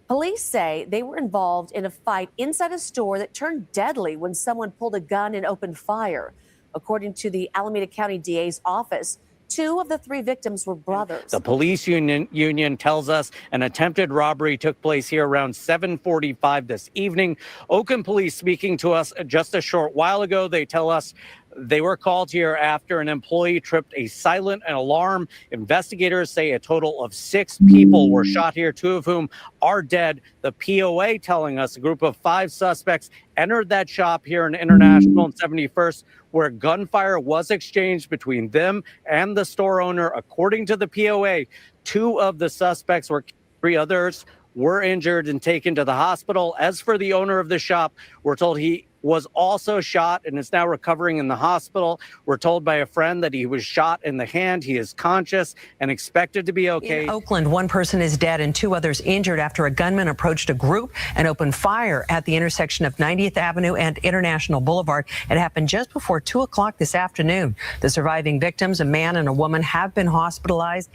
Police say they were involved in a fight inside a store that turned deadly when someone pulled a gun and opened fire. According to the Alameda County DA's office, 2 of the 3 victims were brothers. The police union tells us an attempted robbery took place here around 7:45 this evening. Oakland police speaking to us just a short while ago. They tell us they were called here after an employee tripped a silent alarm. Investigators say a total of 6 people were shot here, 2 of whom are dead. The POA telling us a group of 5 suspects entered that shop here in International and 71st, where gunfire was exchanged between them and the store owner. According to the POA, 2 of the suspects were, 3 others were injured and taken to the hospital. As for the owner of the shop, we're told he was also shot and is now recovering in the hospital. We're told by a friend that he was shot in the hand. He is conscious and expected to be okay. In Oakland, 1 person is dead and 2 others injured after a gunman approached a group and opened fire at the intersection of 90th Avenue and International Boulevard. It happened just before 2 o'clock this afternoon. The surviving victims, a man and a woman, have been hospitalized.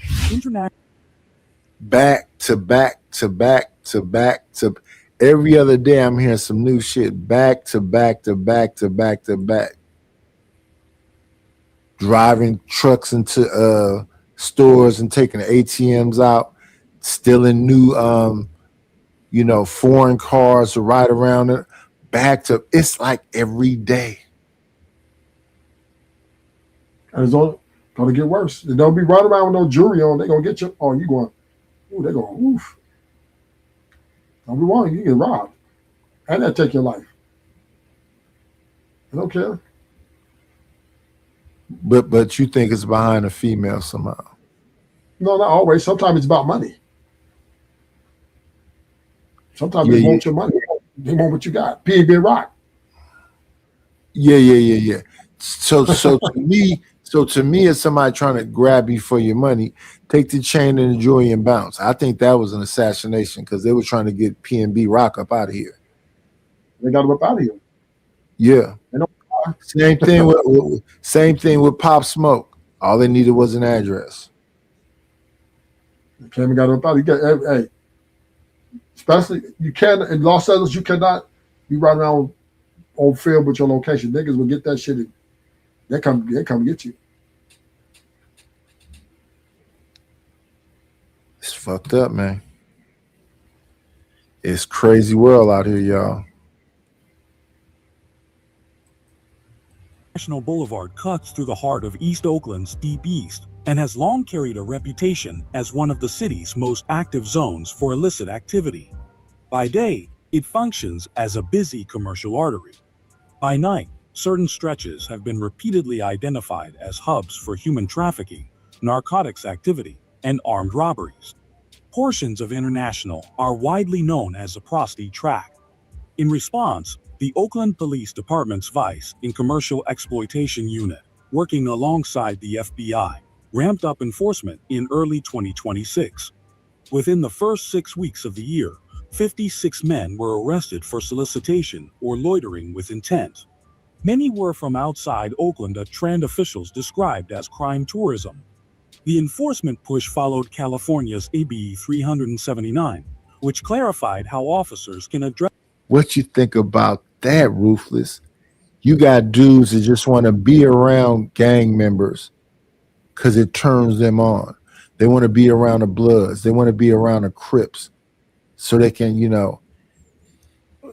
Back to back to back to back to every other day, I'm hearing some new shit. Back to back to back to back to back. Driving trucks into stores and taking ATMs out, stealing new foreign cars to ride around it. Back to, it's like every day. And it's gonna get worse. They don't be running around with no jewelry on. They're gonna get you. Oh, you going, ooh, they're going, oof. Don't be wrong, you get robbed. And that take your life. I don't care. But you think it's behind a female somehow? No, not always. Sometimes it's about money. Sometimes they want your money. They want what you got. P&B Rock. Yeah. So to me, as somebody trying to grab you for your money, take the chain and the jewelry and bounce. I think that was an assassination because they were trying to get P&B Rock up out of here. They got him up out of here. Yeah. Same thing with Pop Smoke. All they needed was an address. They came and got him up out of here. Hey, especially you can in Los Angeles, you cannot be riding around on field with your location. Niggas will get that shit. They come get you. It's fucked up, man. It's crazy world out here, y'all. National Boulevard cuts through the heart of East Oakland's Deep East and has long carried a reputation as one of the city's most active zones for illicit activity. By day, it functions as a busy commercial artery. By night, certain stretches have been repeatedly identified as hubs for human trafficking, narcotics activity, and armed robberies. Portions of International are widely known as a prosty tract. In response, the Oakland Police Department's Vice and Commercial Exploitation Unit, working alongside the FBI, ramped up enforcement in early 2026. Within the first 6 weeks of the year, 56 men were arrested for solicitation or loitering with intent. Many were from outside Oakland, a trend officials described as crime tourism. The enforcement push followed California's AB 379, which clarified how officers can address. What you think about that, Ruthless? You got dudes that just want to be around gang members because it turns them on. They want to be around the Bloods. They want to be around the Crips so they can, you know.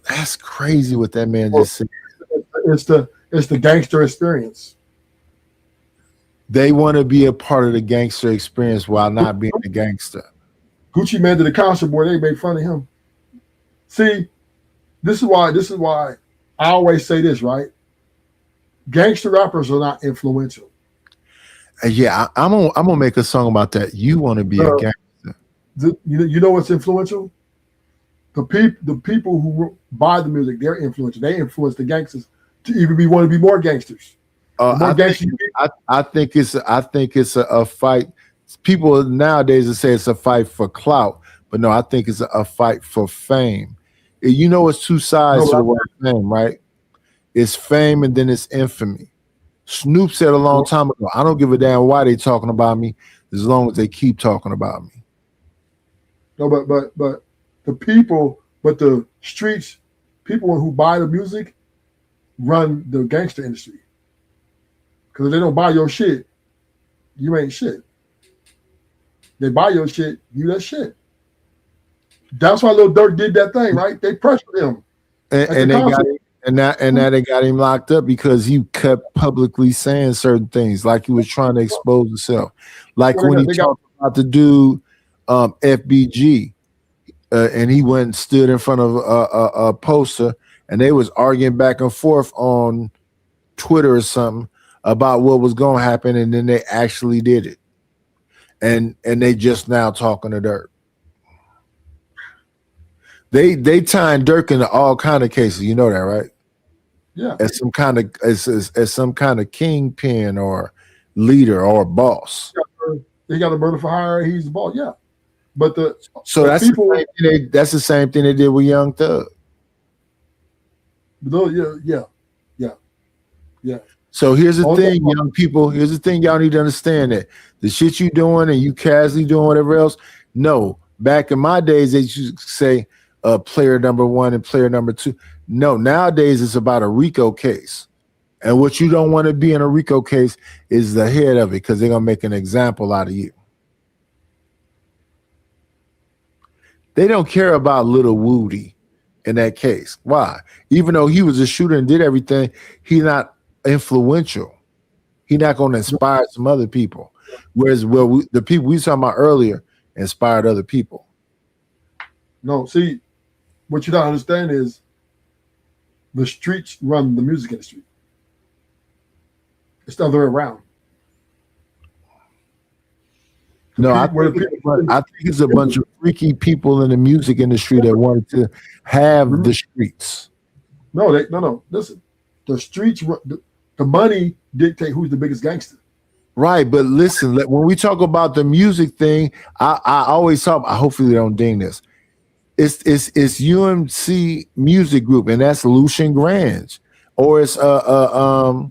That's crazy what that man just said. It's the gangster experience. They want to be a part of the gangster experience while not being a gangster. Gucci Mane to the concert boy, they made fun of him. See, this is why I always say this, right? Gangster rappers are not influential. Yeah, I'm gonna make a song about that. You want to be a gangster? You know what's influential? The people who buy the music, they're influential. They influence the gangsters to even want to be more gangsters. I think it's a fight. People nowadays will say it's a fight for clout, but no, I think it's a fight for fame. You know, it's two sides to the word fame, right? It's fame and then it's infamy. Snoop said a long time ago, I don't give a damn why they talking about me as long as they keep talking about me. No, but the streets, people who buy the music run the gangster industry. Because if they don't buy your shit, you ain't shit. They buy your shit, you that shit. That's why Lil Durk did that thing, right? They pressured him. And now they got him locked up because he kept publicly saying certain things, like he was trying to expose himself. Like when he talked about the dude FBG, and he went and stood in front of a poster, and they was arguing back and forth on Twitter or something about what was going to happen, and then they actually did it. And they just now talking to Durk. They tying Durk into all kind of cases. You know that, right? Yeah. As some kind of kingpin or leader or boss. They got a murder for hire. He's the boss. Yeah. But that's the same thing they did with Young Thug. Yeah. So here's the thing, young people. Here's the thing, y'all need to understand that the shit you doing and you casually doing whatever else. No, back in my days, they used to say player number one and player number two. No, nowadays it's about a RICO case. And what you don't want to be in a RICO case is the head of it, because they're going to make an example out of you. They don't care about Little Woody in that case. Why? Even though he was a shooter and did everything, he's not influential. He's not going to inspire some other people. Whereas the people we talking about earlier inspired other people. No, see, what you don't understand is the streets run the music industry. It's the other way around. No, I think it's a bunch of freaky people in the music industry that wanted to have the streets. No. Listen, the streets, the money dictate who's the biggest gangster. Right, but listen, when we talk about the music thing, I always talk. Hopefully, they don't ding this. It's UMC Music Group, and that's Lucian Grange, or it's and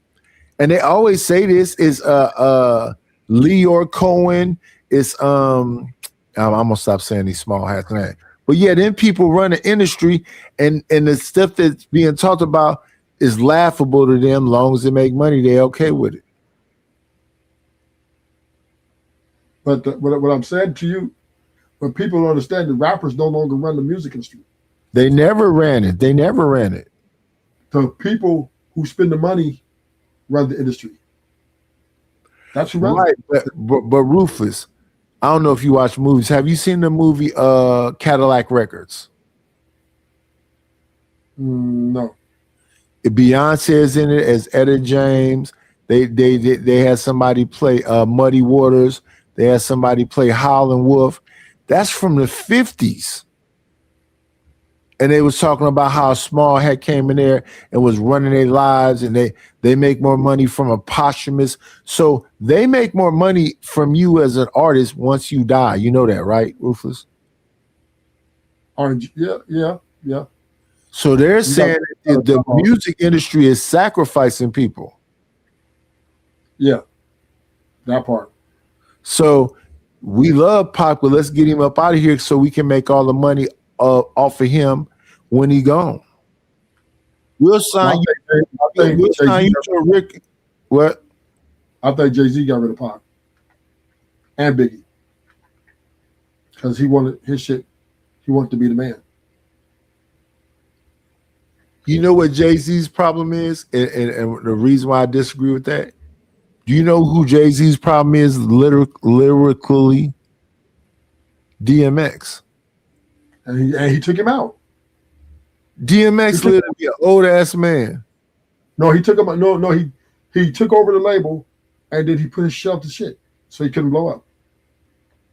they always say this is Leor Cohen. It's I'm gonna stop saying these small hats names. But yeah, then people run the industry, and the stuff that's being talked about is laughable to them. Long as they make money, they're okay with it. But what I'm saying to you, when people don't understand, the rappers no longer run the music industry. They never ran it. The people who spend the money run the industry. That's who runs it. But Rufus, I don't know if you watch movies. Have you seen the movie Cadillac Records? No. Beyonce is in it as Etta James. They had somebody play Muddy Waters. They had somebody play Howlin' Wolf. That's from the 50s. And they was talking about how Small Hat came in there and was running their lives, and they make more money from a posthumous. So they make more money from you as an artist once you die. You know that, right, Rufus? Yeah. So they're saying that the music industry is sacrificing people. Yeah, that part. So we love Pac, but let's get him up out of here so we can make all the money off of him when he gone. We'll sign you. We'll sign you to Rick. What? I think Jay-Z got rid of Pac and Biggie because he wanted his shit. He wanted to be the man. You know what Jay-Z's problem is, and the reason why I disagree with that? Do you know who Jay-Z's problem is lyrically? DMX. And he took him out. DMX literally an old ass man. No, he took him out. No, he took over the label and then he put his shelf to shit so he couldn't blow up.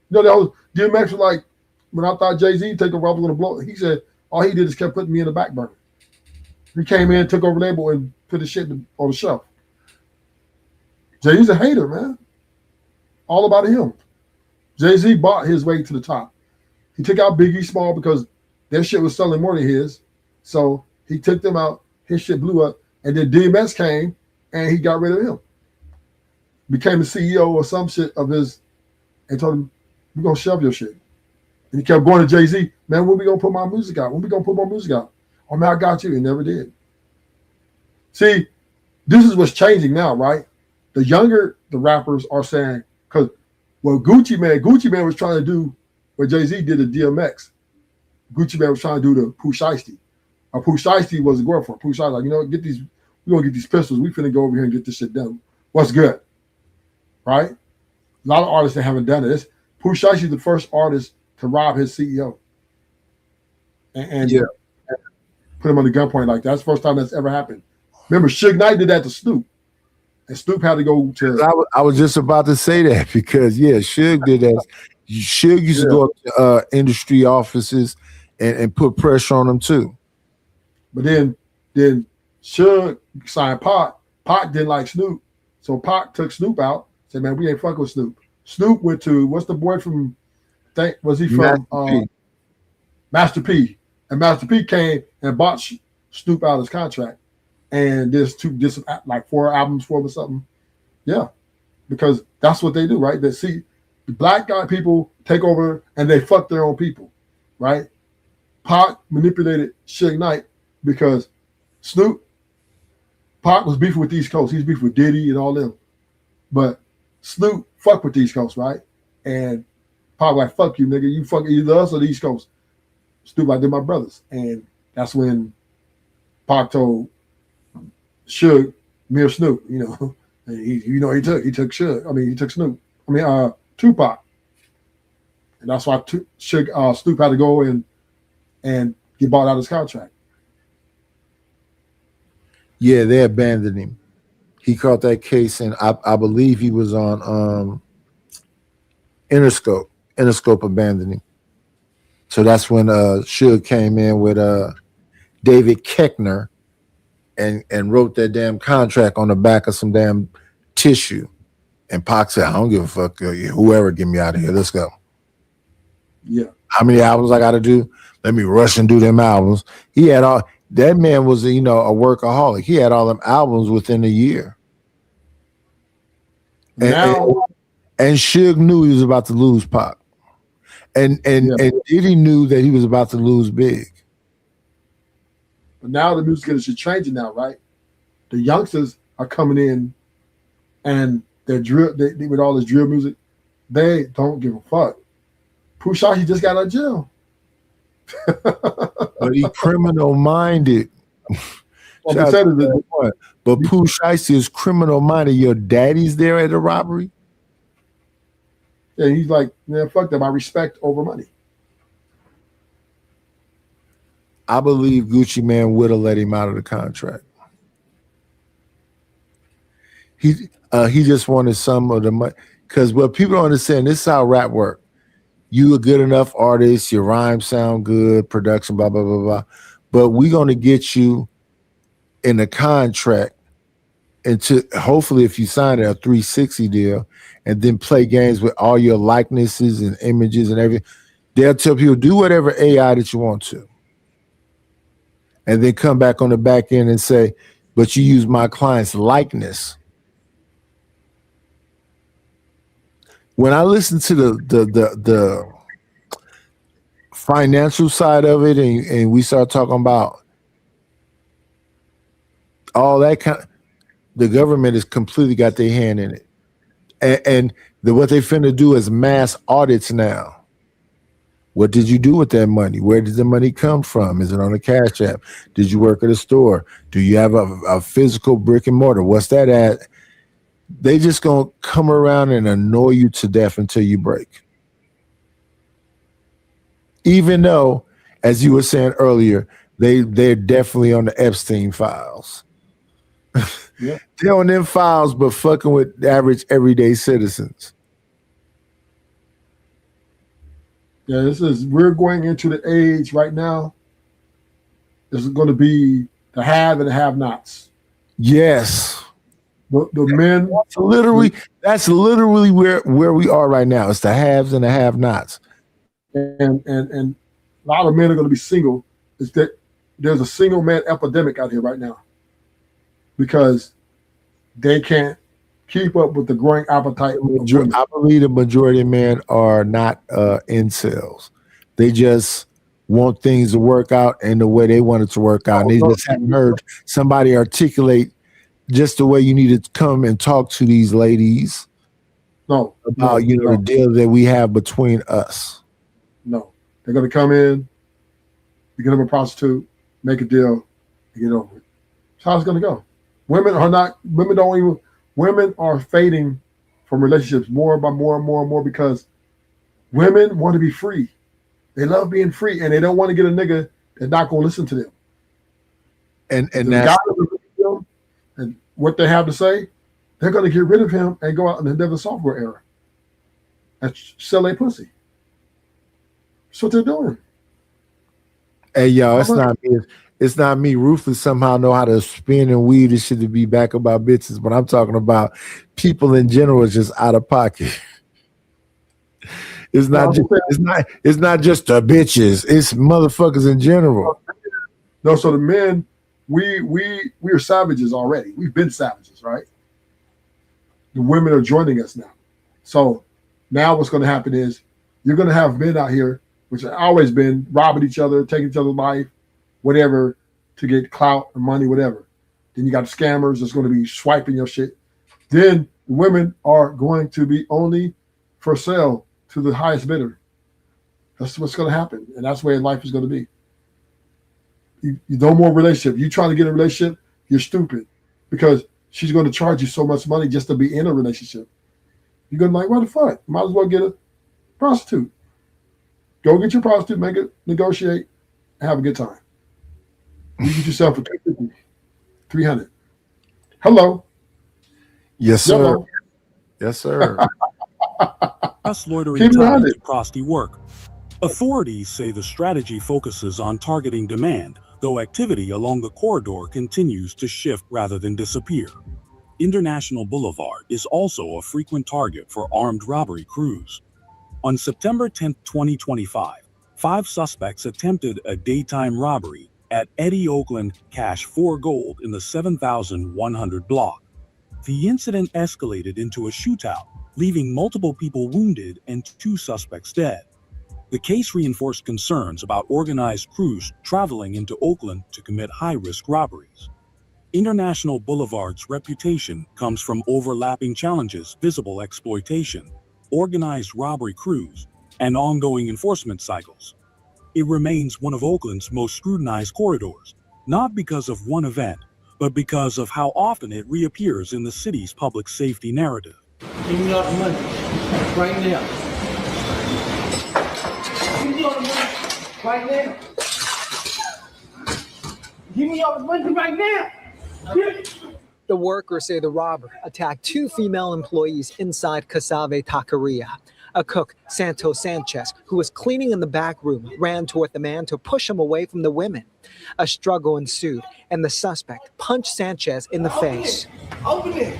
You know, that was DMX was like, when I thought Jay-Z take over, I was gonna blow it. He said all he did is kept putting me in the back burner. He came in, took over the label, and put his shit on the shelf. Jay-Z's a hater, man. All about him. Jay-Z bought his way to the top. He took out Biggie Small because their shit was selling more than his. So he took them out. His shit blew up. And then DMX came and he got rid of him. Became the CEO or some shit of his and told him, we're going to shelve your shit. And he kept going to Jay-Z, man, when we going to put my music out? When we going to put my music out? Oh, man, I got you. He never did. See, this is what's changing now, right? The younger the rappers are saying, because what Gucci Mane was trying to do what Jay-Z did to DMX. Gucci Mane was trying to do to Pooh Shiesty. Pooh Shiesty was a girlfriend. Pooh Shiesty like, you know, we're going to get these pistols. We finna go over here and get this shit done. What's good? Right? A lot of artists that haven't done it. Pooh Shiesty is the first artist to rob his CEO. And put him on the gunpoint like that. That's the first time that's ever happened. Remember, Suge Knight did that to Snoop. And Snoop had to go to... I was just about to say that because, Suge did that. Suge used to go up to industry offices and put pressure on them too. But then Suge signed Pac. Pac didn't like Snoop. So Pac took Snoop out. Said, man, we ain't fucking with Snoop. Snoop went to, what's the boy from, was he from? Master P. And Master P came and bought Snoop out of his contract. And did like 4 albums for him or something. Yeah. Because that's what they do, right? They see the black guy people take over and they fuck their own people, right? Pac manipulated Suge Knight because Pac was beefing with the East Coast. He's beefing with Diddy and all them. But Snoop fuck with the East Coast, right? And Pac like, fuck you, nigga. You fuck either us or the East Coast. Snoop like, they're my brothers. And that's when Pac told Suge, me or Snoop, you know. And he took Suge. I mean, he took Snoop. I mean, Tupac. And that's why Snoop had to go and get bought out of his contract. Yeah, they abandoned him. He caught that case, and I believe he was on Interscope. Interscope abandoned him. So that's when Suge came in with David Koechner and wrote that damn contract on the back of some damn tissue. And Pac said, I don't give a fuck. Whoever, get me out of here. Let's go. Yeah. How many albums I got to do? Let me rush and do them albums. He had all... That man was, a workaholic. He had all them albums within a year. And Suge knew he was about to lose Pac. And Diddy knew that he was about to lose Big. But now the music industry is changing now, right? The youngsters are coming in and they're with all this drill music. They don't give a fuck. Pooh Shiesty just got out of jail. But he criminal-minded. Well, but Pooh Shiesty is criminal-minded. Your daddy's there at the robbery? Yeah, he's like, man, fuck them. I respect over money. I believe Gucci Mane would have let him out of the contract. He just wanted some of the money. Because what people don't understand, this is how rap work. You a good enough artist, your rhymes sound good, production, blah, blah, blah, blah. But we're going to get you in a contract into, hopefully, if you sign a 360 deal, and then play games with all your likenesses and images and everything. They'll tell people, do whatever AI that you want to. And then come back on the back end and say, but you use my client's likeness. When I listen to the financial side of it, and we start talking about all that the government has completely got their hand in it. And what they finna do is mass audits now. What did you do with that money? Where did the money come from? Is it on a Cash App? Did you work at a store? Do you have a physical brick and mortar? What's that at? They just gonna come around and annoy you to death until you break. Even though, as you were saying earlier, they're definitely on the Epstein files. Yeah. They're on them files, but fucking with average everyday citizens. Yeah, we're going into the age right now. This is going to be the have and the have-nots. Yes. The men. That's literally where we are right now. It's the haves and the have-nots. And a lot of men are going to be single. Is that there's a single man epidemic out here right now because they can't keep up with the growing appetite. I believe the majority of men are not incels. They just want things to work out in the way they want it to work out. And they just haven't heard somebody articulate just the way you need to come and talk to these ladies about the deal that we have between us. No, they're going to come in, you get them a prostitute, make a deal, and get over it. That's how it's going to go. Women are fading from relationships more and more because women want to be free. They love being free, and they don't want to get a nigga that's not going to listen to them. And that's and what they have to say, they're going to get rid of him and go out in the Devil Software era and sell their pussy. That's what they're doing. Hey, yo, it's not me. It's not me. Ruthless somehow know how to spin and weave this shit to be back about bitches, but I'm talking about people in general is just out of pocket. It's not just the bitches. It's motherfuckers in general. No, so the men, we are savages already. We've been savages, right? The women are joining us now. So now what's going to happen is you're going to have men out here, which have always been robbing each other, taking each other's life, whatever, to get clout or money, whatever. Then you got the scammers that's going to be swiping your shit. Then the women are going to be only for sale to the highest bidder. That's what's going to happen. And that's where life is going to be. You no more relationship. You trying to get a relationship, you're stupid because she's going to charge you so much money just to be in a relationship. You're going to be like, what the fuck? Might as well get a prostitute. Go get your prostitute, make it, negotiate, and have a good time. You get yourself for $250, $300. Hello. Yes, sir. Hello. Yes, sir. Us loitering time to prosty work. Authorities say the strategy focuses on targeting demand, though activity along the corridor continues to shift rather than disappear. International Boulevard is also a frequent target for armed robbery crews. On September 10, 2025, 5 suspects attempted a daytime robbery at Eddie Oakland Cash 4 Gold in the 7100 block. The incident escalated into a shootout, leaving multiple people wounded and 2 suspects dead. The case reinforced concerns about organized crews traveling into Oakland to commit high-risk robberies. International Boulevard's reputation comes from overlapping challenges, visible exploitation, organized robbery crews, and ongoing enforcement cycles. It remains one of Oakland's most scrutinized corridors, not because of one event, but because of how often it reappears in the city's public safety narrative. Give me all the money right now. Give me all the money right now. Give me all the money right now. The workers say the robber attacked 2 female employees inside Cassave Taqueria. A cook, Santos Sanchez, who was cleaning in the back room, ran toward the man to push him away from the women. A struggle ensued, and the suspect punched Sanchez in the face. Open it.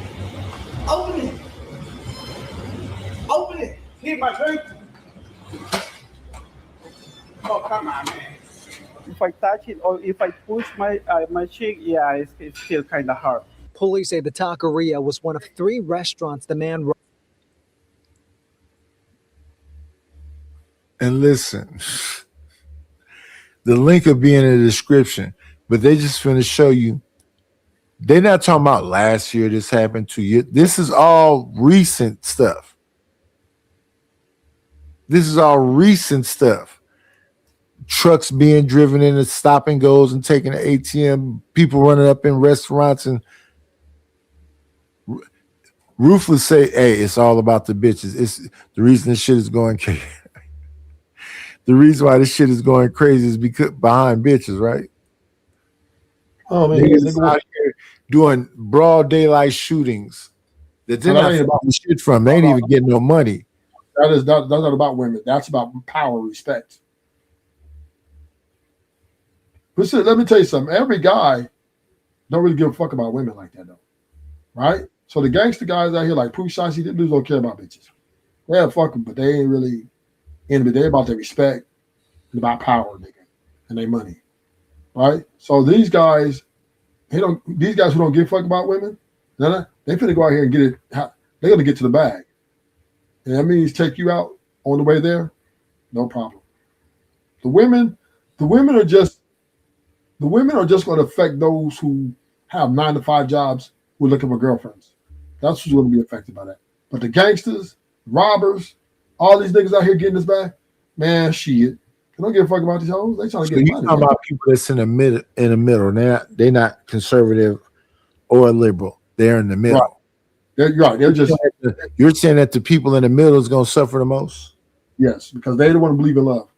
Open it. Open it. Need my drink. Oh, come on, man. If I touch it or if I push my cheek, yeah, it's still kind of hard. Police say the taqueria was one of 3 restaurants the man robbed. And listen, the link will be in the description, but they just finna show you. They're not talking about last year this happened 2 years. This is all recent stuff. This is all recent stuff. Trucks being driven in the stop and goes and taking the ATM, people running up in restaurants, and Ruthless say, hey, it's all about the bitches. It's the reason this shit is going crazy. The reason why this shit is going crazy is because behind bitches, right? Oh man, niggas out here doing broad daylight shootings that they're not getting the shit from. They ain't even getting no money. That's not about women. That's about power, respect. But see, let me tell you something. Every guy don't really give a fuck about women like that, though, right? So the gangster guys out here, like Pooh Shiesty, them dudes don't care about bitches. Yeah, fuck them, but they ain't really into it. They're about their respect and about power, nigga, and their money, right? So these guys, these guys who don't give a fuck about women, they finna go out here and get it. They're gonna get to the bag, and that means take you out on the way there, no problem. The women are just going to affect those who have 9-to-5 jobs who are looking for girlfriends. That's who's going to be affected by that. But the gangsters, robbers, all these niggas out here getting this bag, man, shit. They don't give a fuck about these hoes. They trying to get money. You talking about people that's in the middle. They're not conservative or liberal. They're in the middle. Right. You're right. You're saying that the people in the middle is going to suffer the most? Yes, because they don't want to believe in love.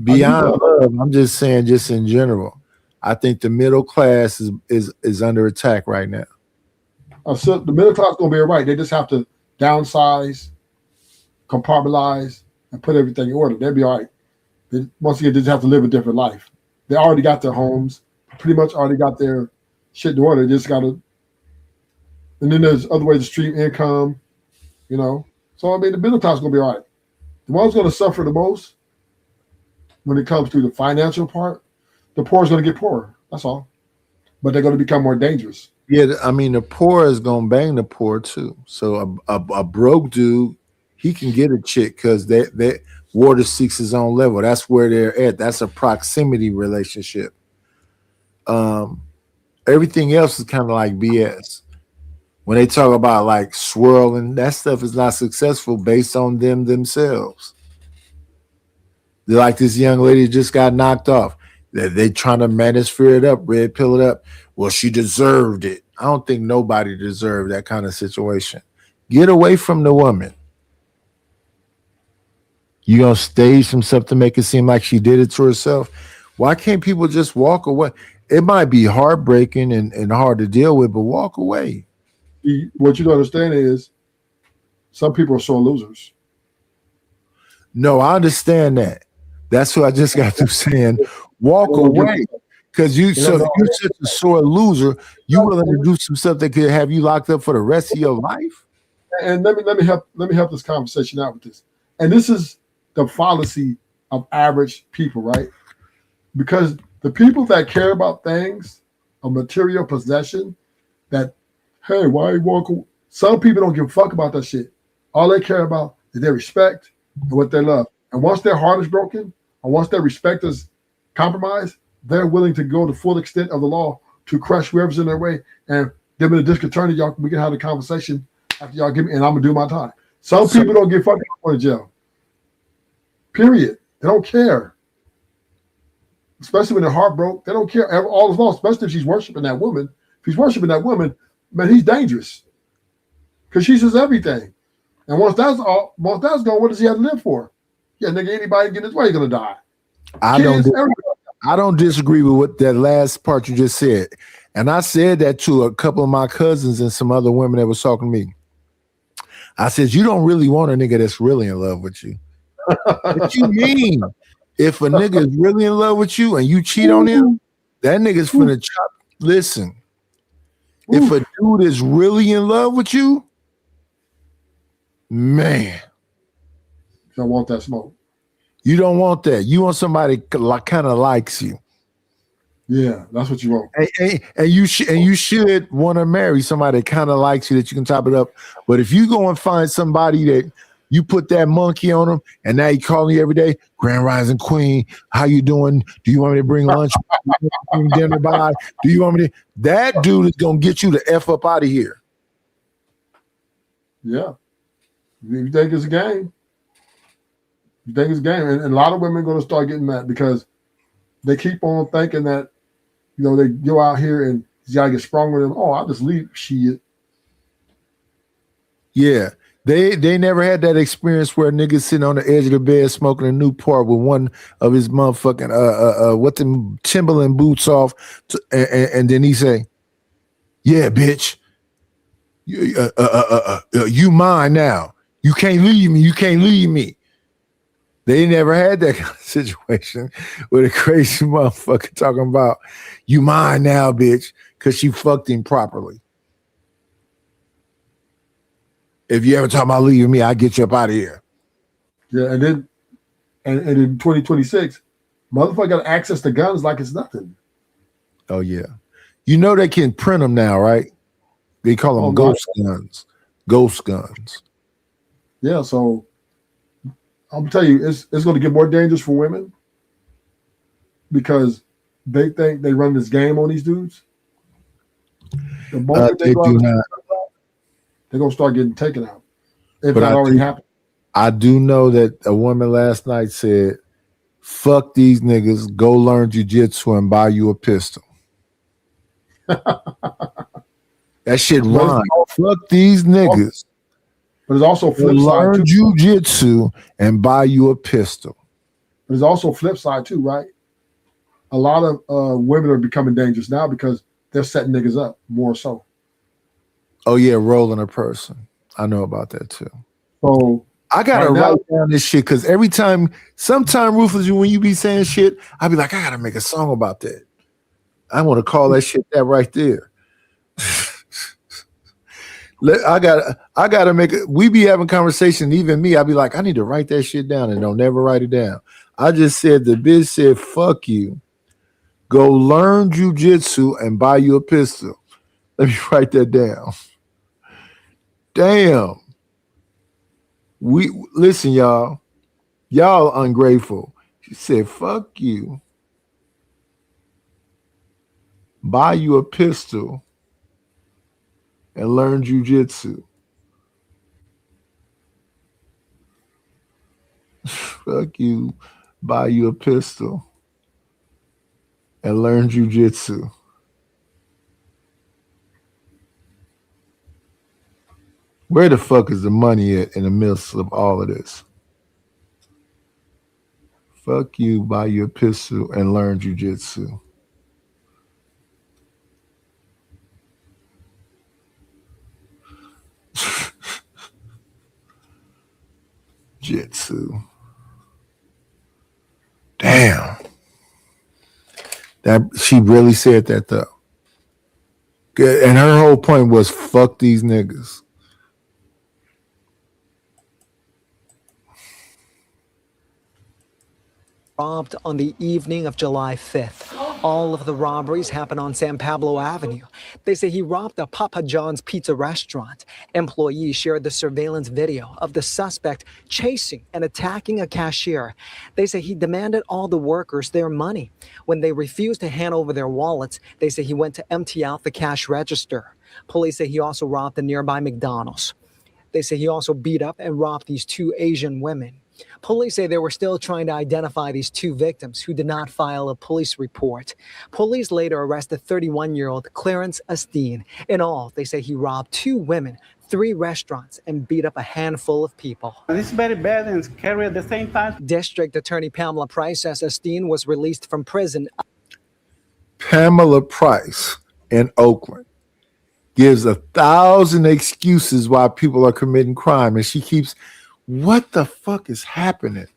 Beyond love, I'm just saying, just in general, I think the middle class is under attack right now. So the middle class is going to be all right. They just have to downsize, compartmentalize, and put everything in order. They'll be all right. Once again, they just have to live a different life. They already got their homes, pretty much already got their shit in order. They just got to, and then there's other ways to stream income, you know. So, I mean, the middle class is going to be all right. The one's going to suffer the most when it comes to the financial part, the poor is going to get poorer. That's all. But they're going to become more dangerous. Yeah, I mean, the poor is going to bang the poor too. So a broke dude, he can get a chick because that water seeks his own level. That's where they're at. That's a proximity relationship. Everything else is kind of like BS. When they talk about like swirling, that stuff is not successful based on them themselves. They're like this young lady just got knocked off. They trying to manosphere it up, red pill it up. Well, she deserved it. I don't think nobody deserved that kind of situation. Get away from the woman. You gonna stage some stuff to make it seem like she did it to herself? Why can't people just walk away? It might be heartbreaking and hard to deal with, but walk away. What you don't understand is some people are sore losers. No, I understand that. That's what I just got through saying. Walk away. Because you're such a sore loser, you willing to do some stuff that could have you locked up for the rest of your life? And let me help this conversation out with this. And this is the fallacy of average people, right? Because the people that care about things, a material possession, that, hey, why you walk away? Some people don't give a fuck about that shit. All they care about is their respect and what they love. And once their heart is broken, or once their respect is compromised, they're willing to go the full extent of the law to crush whoever's in their way. And them in the district attorney, we can have a conversation after y'all give me, and I'm gonna do my time. Some people don't give a fuck about going to jail. Period. They don't care. Especially when their heart broke, they don't care. All is lost, especially if she's worshiping that woman. If he's worshiping that woman, man, he's dangerous. Because she says everything. And once that's gone, what does he have to live for? Yeah, nigga, anybody get his way, gonna die. I don't disagree with what that last part you just said. And I said that to a couple of my cousins and some other women that was talking to me. I said, you don't really want a nigga that's really in love with you. What you mean? If a nigga is really in love with you and you cheat on him, that nigga's finna chop. Listen, if a dude is really in love with you, man, you don't want that smoke. You don't want that. You want somebody like kind of likes you. Yeah, that's what you want. And you should want to marry somebody that kind of likes you, that you can top it up. But if you go and find somebody that you put that monkey on them, and now you calling you every day, Grand Rising Queen, how you doing? Do you want me to bring lunch? Bring dinner by? Do you want me to? That dude is gonna get you the F up out of here. Yeah, you think it's a game? You think it's a game, and a lot of women are gonna start getting that because they keep on thinking that, you know, they go out here and you gotta get sprung with them. Oh, I'll just leave. Shit. Yeah. They never had that experience where niggas sitting on the edge of the bed smoking a Newport with one of his motherfucking what them Timberland boots off, and then he say, "Yeah, bitch, you mine now. You can't leave me. You can't leave me." They never had that kind of situation with a crazy motherfucker talking about you mine now, bitch, because she fucked him properly. If you ever talk about leaving me, I get you up out of here. Yeah, and then and in 2026, motherfucker got access to guns like it's nothing. Oh yeah, you know they can print them now, right? They call them ghost guns. Ghost guns. Yeah, so I'm gonna tell you, it's going to get more dangerous for women because they think they run this game on these dudes. The moment they go out, they're gonna start getting taken out. If that already happened. I do know that a woman last night said, "Fuck these niggas, go learn jujitsu and buy you a pistol." That shit rhymes. Fuck these niggas. But it's also flip side learn too. jujitsu and buy you a pistol. But it's also flip side too, right? A lot of women are becoming dangerous now because they're setting niggas up more so. Oh yeah, rolling a person. I know about that too. So I gotta right now- write down this shit because sometime Ruthless, when you be saying shit, I be like, I gotta make a song about that. I want to call that shit that right there. I gotta make it. We be having conversation. Even me, I be like, I need to write that shit down, and don't never write it down. I just said the bitch said, "Fuck you, go learn jujitsu and buy you a pistol." Let me write that down. Damn. We listen, y'all. Y'all ungrateful. She said, "Fuck you, buy you a pistol and learn jujitsu." Fuck you, buy you a pistol and learn jujitsu. Where the fuck is the money at in the midst of all of this? Fuck you, buy you a pistol and learn jujitsu. Jitsu. Damn. That she really said that though. Good. And her whole point was fuck these niggas. Robbed on the evening of July 5th. All of the robberies happened on San Pablo Avenue. They say he robbed a Papa John's pizza restaurant. Employees shared the surveillance video of the suspect chasing and attacking a cashier. They say he demanded all the workers their money. When they refused to hand over their wallets, they say he went to empty out the cash register. Police say he also robbed the nearby McDonald's. They say he also beat up and robbed these two Asian women. Police say they were still trying to identify these two victims who did not file a police report. Police later arrested 31-year-old Clarence Asteen. In all, they say he robbed 2 women, 3 restaurants, and beat up a handful of people. This is very bad and scary at the same time. District Attorney Pamela Price says Asteen was released from prison. Pamela Price in Oakland gives 1,000 excuses why people are committing crime. And she keeps, what the fuck is happening?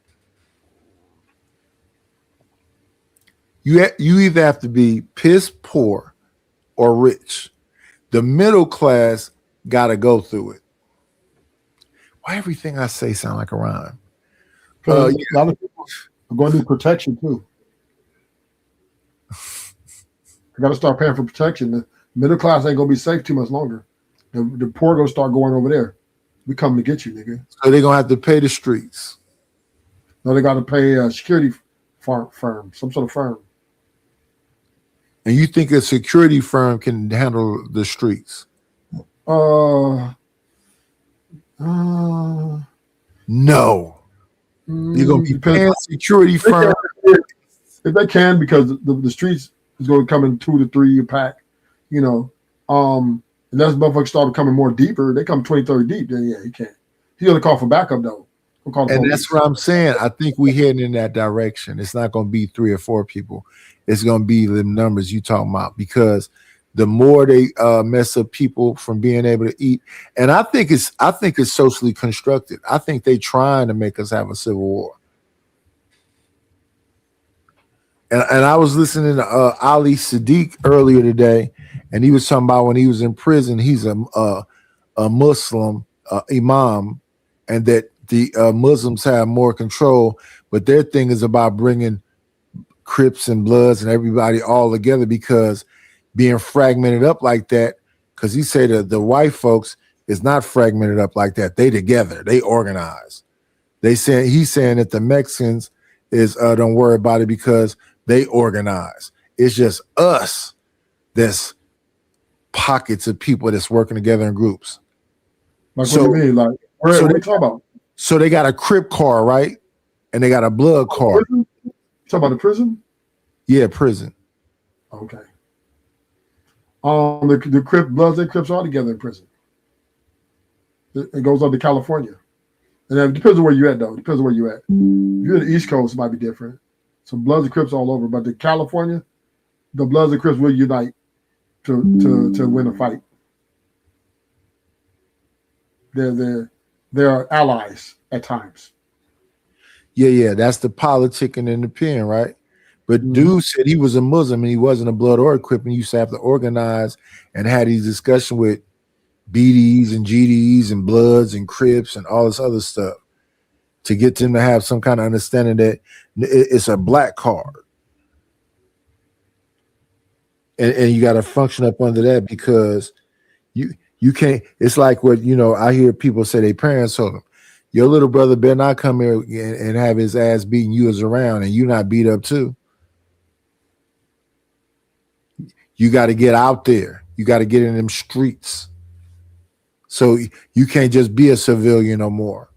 You either have to be piss poor or rich. The middle class got to go through it. Why everything I say sound like a rhyme? A lot of people are going to do protection too. I got to start paying for protection. The middle class ain't going to be safe too much longer. The poor going to start going over there. We coming to get you, nigga. So they're going to have to pay the streets. No, they got to pay a security firm, some sort of firm. And you think a security firm can handle the streets? No. You're going to be paying security firm. If they can, because the streets is going to come in 2 to 3 a pack, you know. And as motherfuckers start becoming more deeper, they come 20, 30 deep, then yeah, he can't. He's going to call for backup, though. And that's what I'm saying. I think we're heading in that direction. It's not going to be 3 or 4 people. It's going to be the numbers you talking about, because the more they mess up people from being able to eat, and I think it's socially constructed. I think they trying to make us have a civil war. And I was listening to Ali Sadiq earlier today, and he was talking about when he was in prison. He's a Muslim imam, and that the Muslims have more control, but their thing is about bringing Crips and Bloods and everybody all together, because being fragmented up like that, because he said that the white folks is not fragmented up like that. They together, they organize. He's saying that the Mexicans is don't worry about it because they organize. It's just us that's pockets of people that's working together in groups. Like, what do you mean? Like, what are you talking about? So they got a Crip car, right? And they got a Blood car. You talking about the prison? Yeah, prison. Okay. The Bloods and Crips are together in prison. It goes up to California. And it depends on where you're at, though. It depends on where you're at. If you're in the East Coast, it might be different. So Bloods and Crips all over. But the California, the Bloods and Crips will unite to win a fight. They're allies at times. Yeah. That's the politicking in the pen, right? But dude said he was a Muslim and he wasn't a Blood or a Crip, and you used to have to organize and had these discussions with BDs and GDs and Bloods and Crips and all this other stuff to get them to have some kind of understanding that it's a black card. And you got to function up under that, because you can't. It's like what, I hear people say their parents told them, your little brother better not come here and have his ass beating you as around and you not beat up too. You got to get out there. You got to get in them streets. So you can't just be a civilian no more.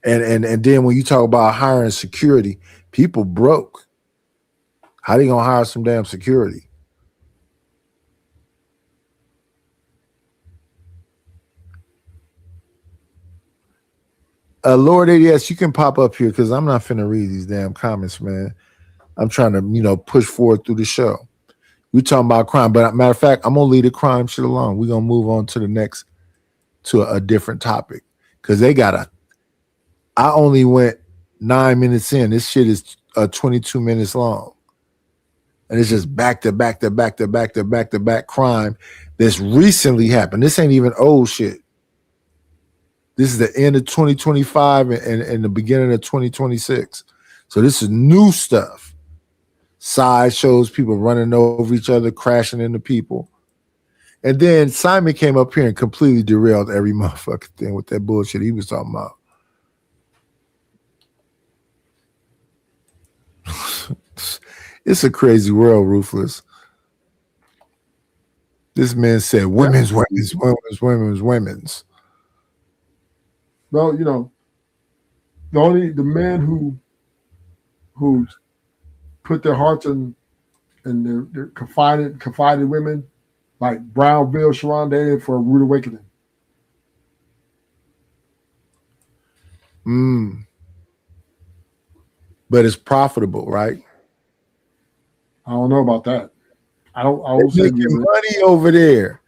And then when you talk about hiring security, people broke. How they gonna hire some damn security? Lord ADS, you can pop up here because I'm not finna read these damn comments, man. I'm trying to, push forward through the show. We talking about crime, but matter of fact, I'm gonna leave the crime shit alone. We're gonna move on to a different topic, because I only went 9 minutes in. This shit is 22 minutes long, and it's just back to back crime that's recently happened. This ain't even old shit. This is the end of 2025 and the beginning of 2026. So this is new stuff. Side shows, people running over each other, crashing into people. And then Simon came up here and completely derailed every motherfucking thing with that bullshit he was talking about. It's a crazy world, Ruthless. This man said women's. Well, the men who put their hearts in their confided women, like Brownville, Sharon, they did for a rude awakening. But it's profitable, right? I don't know about that. I They're don't say making money over there.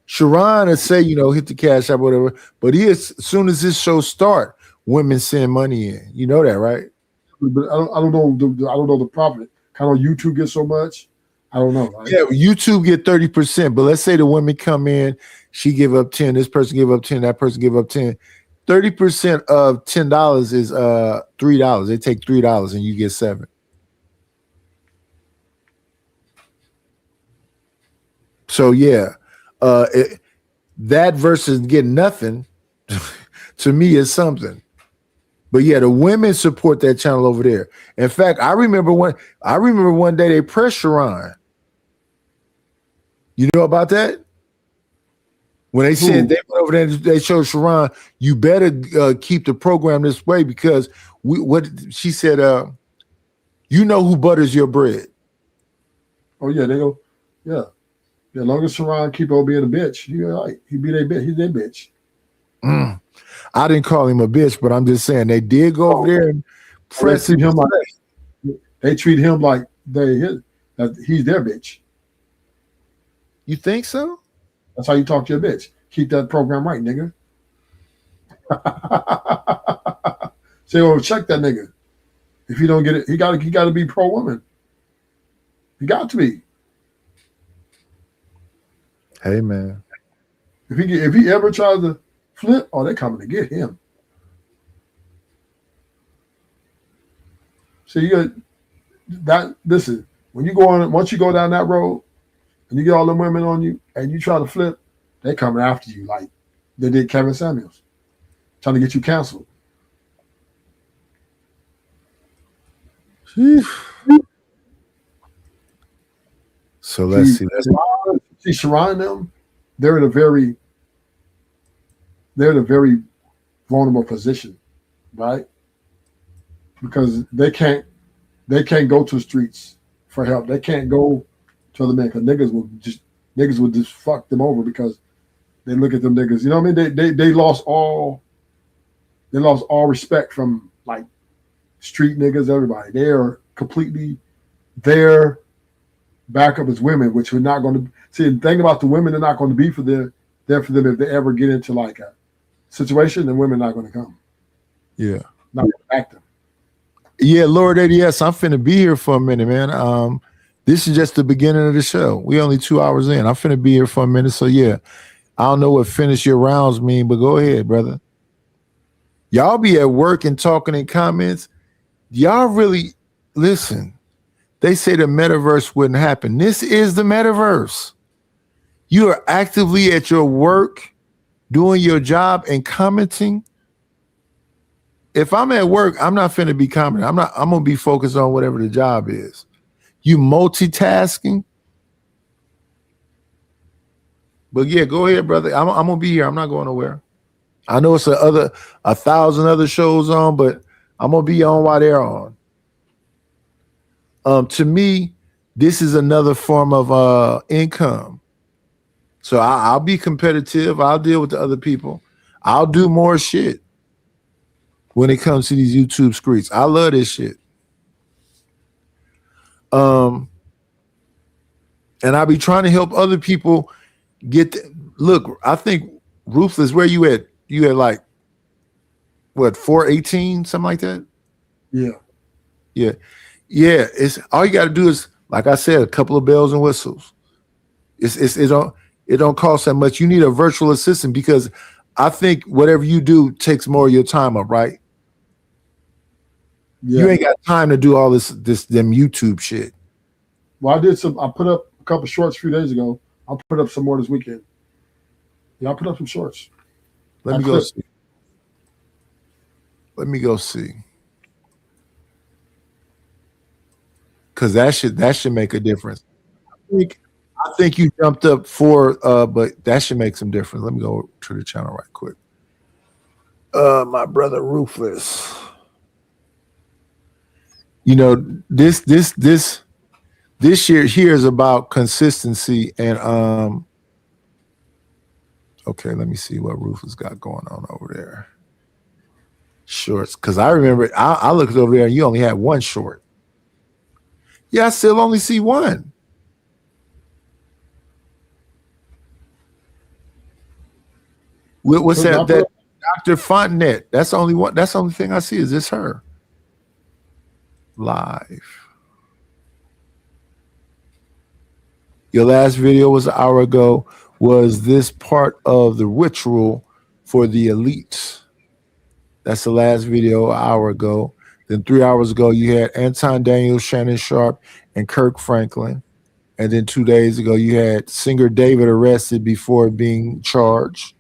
Sharon will say, hit the cash app, whatever. But as soon as this show start, women send money in. You know that, right? But I don't know. I don't know the profit. Kind of YouTube gets so much. I don't know. Right? Yeah, YouTube get 30%. But let's say the women come in, she give up 10. This person give up 10. That person give up 10. 30% of $10 is $3. They take $3 and you get $7. So yeah, that versus getting nothing to me is something. But yeah, the women support that channel over there. In fact, I remember one day they pressed Sharon. You know about that? When they said they went over there and they showed Sharon, you better keep the program this way because what she said, you know who butters your bread. Oh yeah, they go, yeah. As long as Sharon keep on being a bitch, he all right. He be their bitch. He's their bitch. I didn't call him a bitch, but I'm just saying they did go over there and press him like they treat him like he's their bitch. You think so? That's how you talk to your bitch. Keep that program right, nigga. Say, oh, check that nigga. If you don't get it, he got to be pro woman. He got to be. Hey man, if he ever tries to flip, oh, they're coming to get him. So you got that. Listen, when you go on, once you go down that road, and you get all them women on you, and you try to flip, they coming after you like they did Kevin Samuels, trying to get you canceled. So let's see. See, Sharon and them, they're in a very vulnerable position, right? Because they can't go to the streets for help. They can't go to other men because niggas would just fuck them over because they look at them niggas. You know what I mean? They lost all respect from like street niggas, everybody. They are completely their backup as women, which we're not going to see. The thing about the women, they're not going to be there for them if they ever get into like a situation, then women are not going to come. Yeah. Not going to back them. Yeah, Lord ADS, I'm finna be here for a minute, man. This is just the beginning of the show. We only 2 hours in. I'm finna be here for a minute. So yeah, I don't know what finish your rounds mean, but go ahead, brother. Y'all be at work and talking in comments. Y'all really listen. They say the metaverse wouldn't happen. This is the metaverse. You are actively at your work, doing your job and commenting. If I'm at work, I'm not finna be commenting. I'm gonna be focused on whatever the job is. You multitasking. But yeah, go ahead, brother. I'm gonna be here. I'm not going nowhere. I know it's 1,000 other shows on, but I'm gonna be on while they're on. To me, this is another form of income. So I'll be competitive. I'll deal with the other people. I'll do more shit when it comes to these YouTube streets. I love this shit. And I'll be trying to help other people get look, I think Ruthless, where you at? You at like what, 418, something like that? Yeah. Yeah. Yeah, it's all you got to do is, like I said, a couple of bells and whistles. It don't cost that much. You need a virtual assistant because I think whatever you do takes more of your time up, right? Yeah. You ain't got time to do all them YouTube shit. Well, I put up a couple shorts a few days ago. I'll put up some more this weekend. Yeah, I'll put up some shorts. Let me go see. Let me go see. Because that should make a difference. I think you jumped up 4, but that should make some difference. Let me go to the channel right quick. My brother Ruthless. You know, this year here is about consistency and okay, let me see what Rufus got going on over there. Shorts, because I remember I looked over there and you only had one short. Yeah, I still only see one. What's that? That Dr. Fontenette. That's the only one. That's the only thing I see. Is this her? Live. Your last video was an hour ago. Was this part of the ritual for the elites? That's the last video, an hour ago. Then 3 hours ago, you had Anton Daniels, Shannon Sharp, and Kirk Franklin. And then 2 days ago, you had singer David arrested before being charged.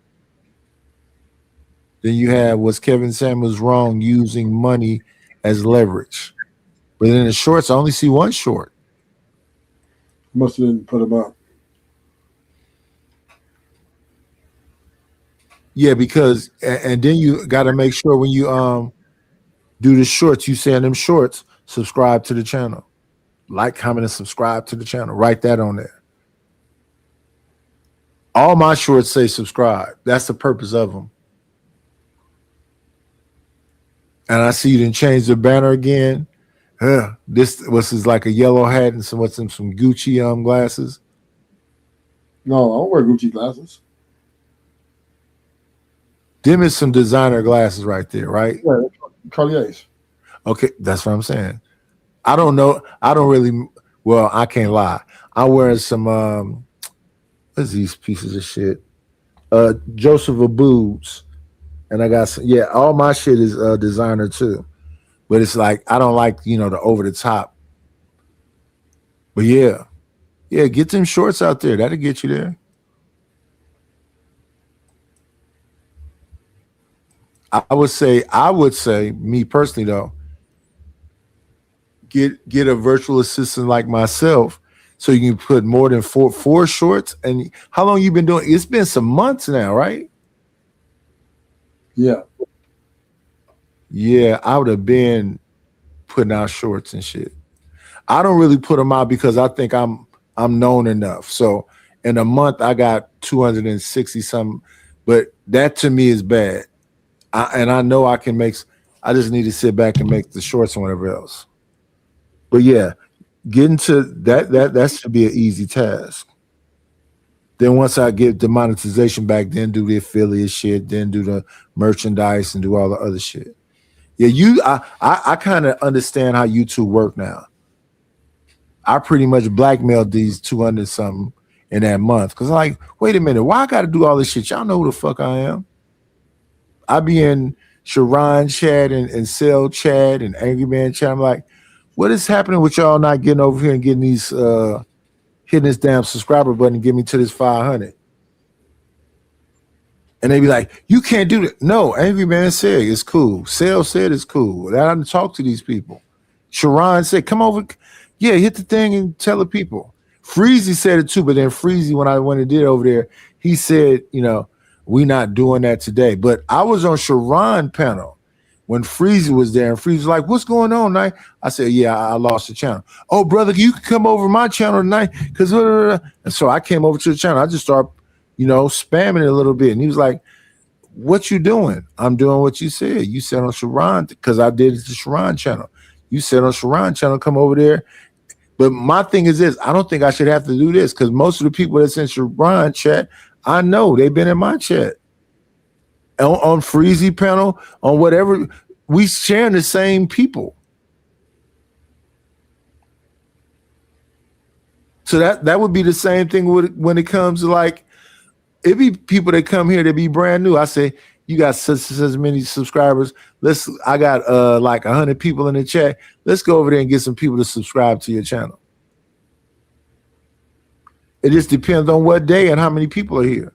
Then you have, was Kevin Samuels wrong using money as leverage? But in the shorts, I only see one short. Must have didn't put them up. Yeah, because, and then you got to make sure when you do the shorts, you send them shorts, subscribe to the channel. Like, comment, and subscribe to the channel. Write that on there. All my shorts say subscribe. That's the purpose of them. And I see you didn't change the banner again. This was like a yellow hat and some Gucci glasses. No, I don't wear Gucci glasses. Them is some designer glasses right there, right? Yeah, Cartiers. Okay, that's what I'm saying. I don't know. I don't really. Well, I can't lie. I'm wearing some. What's these pieces of shit? Joseph Aboud's, and I got some. Yeah, all my shit is designer too. But it's like I don't like the over the top. But yeah, get them shorts out there. That'll get you there. I would say, me personally though, get a virtual assistant like myself, so you can put more than four shorts. And how long you been doing? It's been some months now, right? Yeah. Yeah, I would have been putting out shorts and shit. I don't really put them out because I think I'm known enough. So in a month I got 260 something, but that to me is bad. And I know I can make. I just need to sit back and make the shorts and whatever else. But yeah, getting to that should be an easy task. Then once I get the monetization back, then do the affiliate shit, then do the merchandise and do all the other shit. Yeah, I kind of understand how YouTube work now. I pretty much blackmailed these 200 something in that month because I'm like, wait a minute, why I got to do all this shit? Y'all know who the fuck I am. I be in Sharon chat and Cell chat and Angry Man chat. I'm like, what is happening with y'all not getting over here and getting these hitting this damn subscriber button and get me to this 500? And they be like, you can't do that. No, Angry Man said it's cool. Cell said it's cool. I didn't talk to these people. Sharon said, come over. Yeah, hit the thing and tell the people. Freezy said it too, but then Freezy, when I went and did it over there, he said, we not doing that today. But I was on Sharon panel when Freezy was there, and Freezy was like, what's going on tonight? I said, yeah, I lost the channel. Oh, brother, you can come over my channel tonight. And so I came over to the channel. I just started, spamming it a little bit. And he was like, what you doing? I'm doing what you said. You said on Sharon, because I did it to Sharon channel. You said on Sharon channel, come over there. But my thing is this, I don't think I should have to do this because most of the people that's in Sharon chat, I know they've been in my chat. On Freezy panel, on whatever, we sharing the same people. So that would be the same thing when it comes to like, it be people that come here that be brand new. I say, you got such many subscribers. I got like 100 people in the chat. Let's go over there and get some people to subscribe to your channel. It just depends on what day and how many people are here.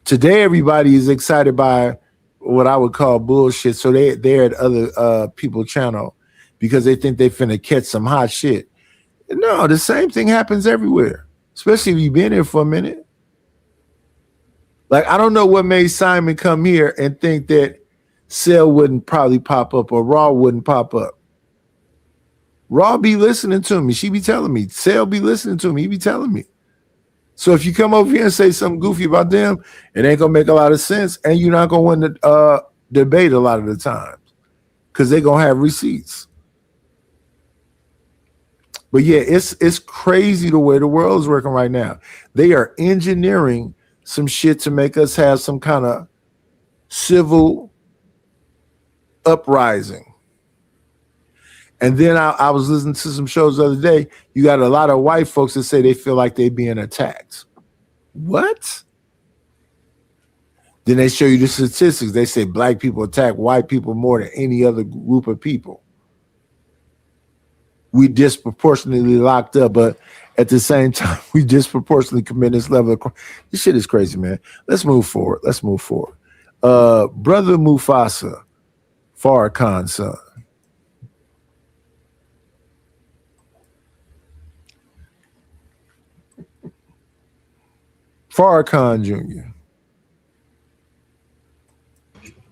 Today, everybody is excited by what I would call bullshit. So they're at other people's channel because they think they finna catch some hot shit. No, the same thing happens everywhere, especially if you've been here for a minute. Like, I don't know what made Simon come here and think that Cell wouldn't probably pop up or Raw wouldn't pop up. Raw be listening to me. She be telling me. Cell be listening to me. He be telling me. So if you come over here and say something goofy about them, it ain't going to make a lot of sense, and you're not going to win the debate a lot of the times because they're going to have receipts. But yeah, it's crazy the way the world is working right now. They are engineering some shit to make us have some kind of civil uprising. And then I was listening to some shows the other day. You got a lot of white folks that say they feel like they're being attacked. What? Then they show you the statistics. They say black people attack white people more than any other group of people. We disproportionately locked up, but at the same time, we disproportionately commit this level of crime. This shit is crazy, man. Let's move forward. Brother Mufasa, Farrakhan's son. Farrakhan Jr.